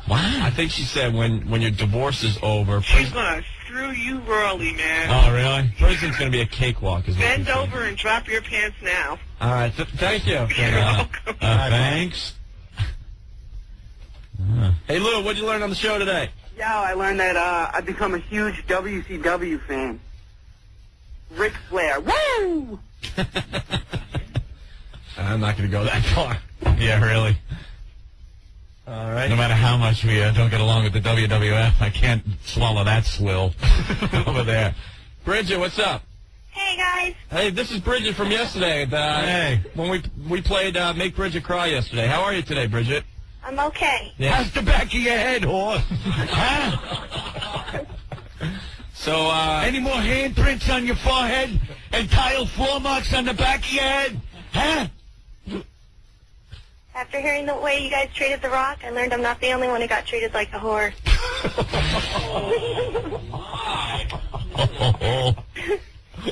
I think she said when your divorce is over. She's going to screw you royally, man. Oh, really? Prison's going to be a cakewalk. Is what Bend she said. over and drop your pants now. All right. Thank you. You're welcome. Thanks. Hey, Lou, what'd you learn on the show today? Yo, I learned that I've become a huge WCW fan. Ric Flair. Woo! I'm not going to go that far. Yeah, really. All right. No matter how much we don't get along with the WWF, I can't swallow that swill over there. Bridget, what's up? Hey, guys. Hey, this is Bridget from yesterday. Hey. When we played Make Bridget Cry yesterday. How are you today, Bridget? I'm okay. Yeah. How's the back of your head, whore? Huh? So, Any more handprints on your forehead and tile floor marks on the back of your head? Huh? After hearing the way you guys treated The Rock, I learned I'm not the only one who got treated like a whore.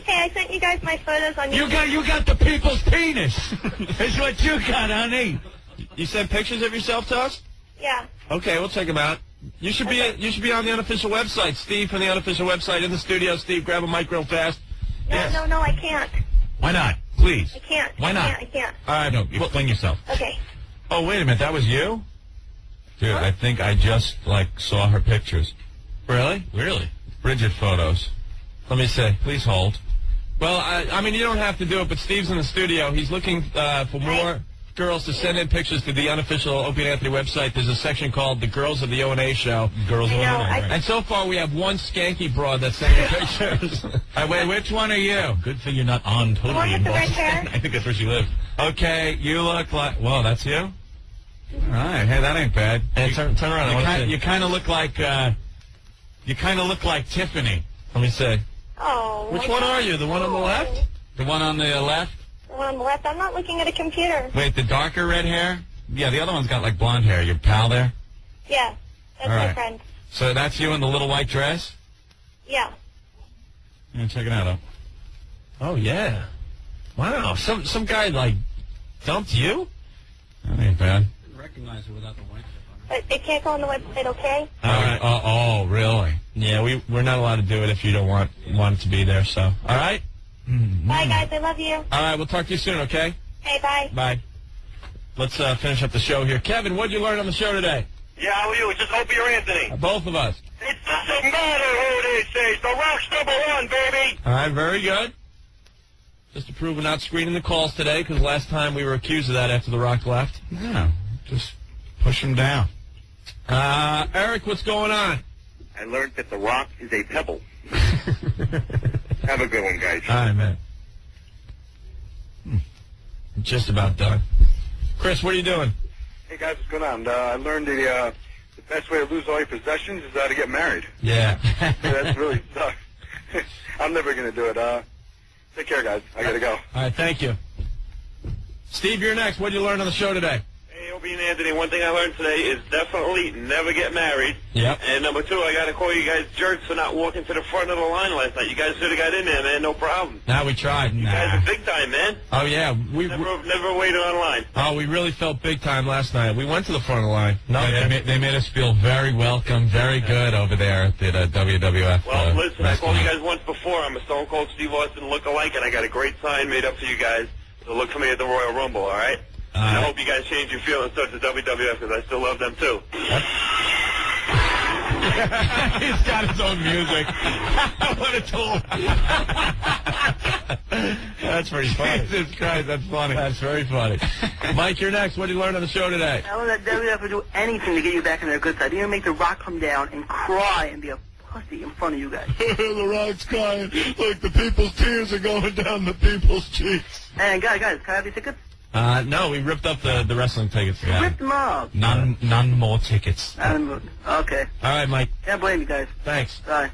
Hey, I sent you guys my photos on You got the people's penis. Is what you got, honey. you sent pictures of yourself to us? Yeah. Okay, we'll check them out. You should be on the unofficial website. Steve from the unofficial website in the studio. Steve, grab a mic real fast. No, I can't. Why not? Please. I can't. Why not? I can't. All right, no, explain yourself. Okay. Oh, wait a minute, that was you? Dude, I think I just, saw her pictures. Really? Really? Bridget photos. Let me see. Please hold. Well, I mean, you don't have to do it, but Steve's in the studio. He's looking for more girls to send in pictures to the unofficial Opie and Anthony website. There's a section called The Girls of the O&A Show. Girls of the O&A. And so far, we have one skanky broad that's sending pictures. Wait, which one are you? Good thing you're not on totally one with in the red Boston. hair? I think that's where she lives. Okay, you look like... Whoa, that's you? All right, hey, that ain't bad. Hey, turn around. I wanna see. You kind of look like... you kind of look like Tiffany. Let me see. Oh. Which one are you? The one on the left? The one on the left? The one on the left. I'm not looking at a computer. Wait, the darker red hair? Yeah, the other one's got blonde hair. Your pal there? Yeah. That's All my right. friend. So that's you in the little white dress? Yeah. Yeah, check it out. Oh, yeah. Wow. Some guy, dumped you? That ain't bad. Recognize her without the white. But it can't go on the website, okay? All right. Oh, really? Yeah, we're not allowed to do it if you don't want it to be there, so. All right? Bye, guys. I love you. All right, we'll talk to you soon, okay? Hey, bye. Bye. Let's finish up the show here. Kevin, what'd you learn on the show today? Yeah, how are you? It's just Opie or Anthony. Both of us. It doesn't matter who they say. The Rock's #1, baby. All right, very good. Just to prove we're not screening the calls today, because last time we were accused of that after The Rock left. Yeah, just push him down. Eric, what's going on? I learned that The Rock is a pebble. Have a good one, guys. All right, man. Just about done. Chris, what are you doing? Hey, guys, what's going on? I learned the best way to lose all your possessions is to get married. Yeah. That's really sucks. I'm never going to do it. Take care, guys. I got to go. All right, thank you. Steve, you're next. What did you learn on the show today? Hey, Opie and Anthony, one thing I learned today is definitely never get married. Yep. And number two, I got to call you guys jerks for not walking to the front of the line last night. You guys should have got in there, man. No problem. Nah, we tried. You guys are big time, man. Oh, yeah. Never waited online. Oh, we really felt big time last night. We went to the front of the line. No, they made us feel very welcome, very good over there at the WWF. Well, listen, I called you guys once before. I'm a Stone Cold Steve Austin look-alike, and I got a great sign made up for you guys. So look for me at the Royal Rumble, all right? And I hope you guys change your feelings towards the WWF because I still love them too. He's got his own music. What a tool. That's pretty funny. Jesus Christ, that's funny. That's very funny. Mike, you're next. What did you learn on the show today? I know that WWF would do anything to get you back on their good side. Even make The Rock come down and cry and be a pussy in front of you guys. The Rock's crying like the people's tears are going down the people's cheeks. And guys, can I have these tickets? No, we ripped up the wrestling tickets. Yeah. Ripped them up. None more tickets. Okay. All right, Mike. Can't blame you guys. Thanks. Bye.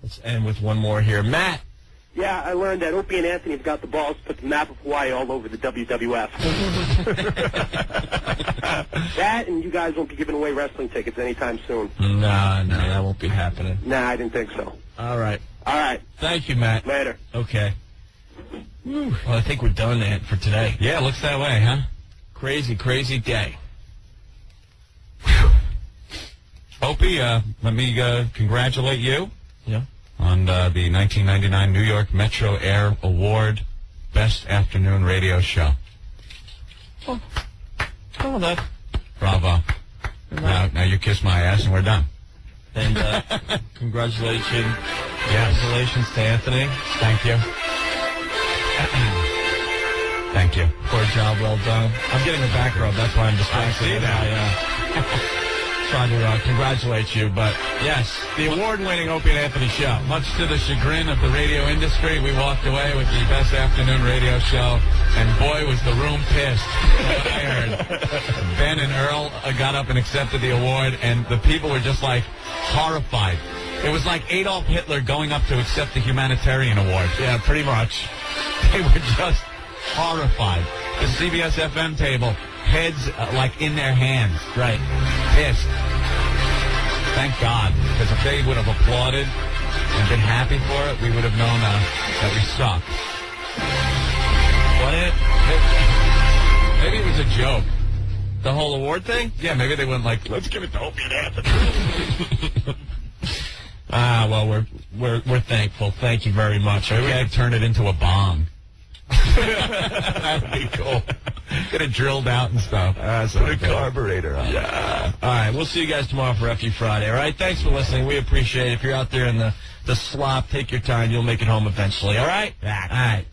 Let's end with one more here. Matt. Yeah, I learned that Opie and Anthony have got the balls to put the map of Hawaii all over the WWF. That, and you guys won't be giving away wrestling tickets anytime soon. No, that won't be happening. Nah, I didn't think so. All right. Thank you, Matt. Later. Okay. Well, I think we're done, Ant, for today. Yeah, looks that way, huh? Crazy, crazy day. Opie, let me congratulate you. Yeah. On the 1999 New York Metro Air Award Best Afternoon Radio Show. Oh, that. Bravo. Now you kiss my ass and we're done. And congratulations to Anthony. Thank you. Thank you. For a job well done. I'm getting a back rub. That's why I'm distracted. I see that. Trying to congratulate you, but yes, the award-winning Opie and Anthony show. Much to the chagrin of the radio industry, we walked away with the Best Afternoon Radio Show, and boy, was the room pissed. I heard. Ben and Earl got up and accepted the award, and the people were just like horrified. It was like Adolf Hitler going up to accept the humanitarian award. Yeah, pretty much. They were just horrified. The CBS FM table, heads like in their hands. Right. Pissed. Thank God, because if they would have applauded and been happy for it, we would have known that we suck. What it? Maybe it was a joke. The whole award thing? Yeah, maybe they went like, let's give it to Opie and Anthony. Well, we're thankful. Thank you very much. Maybe we could turn it into a bomb. That would be cool. Get it drilled out and stuff. Put a carburetor on. Yeah. All right, we'll see you guys tomorrow for FU Friday. All right, thanks for listening. We appreciate it. If you're out there in the slop, take your time. You'll make it home eventually. All right? All right.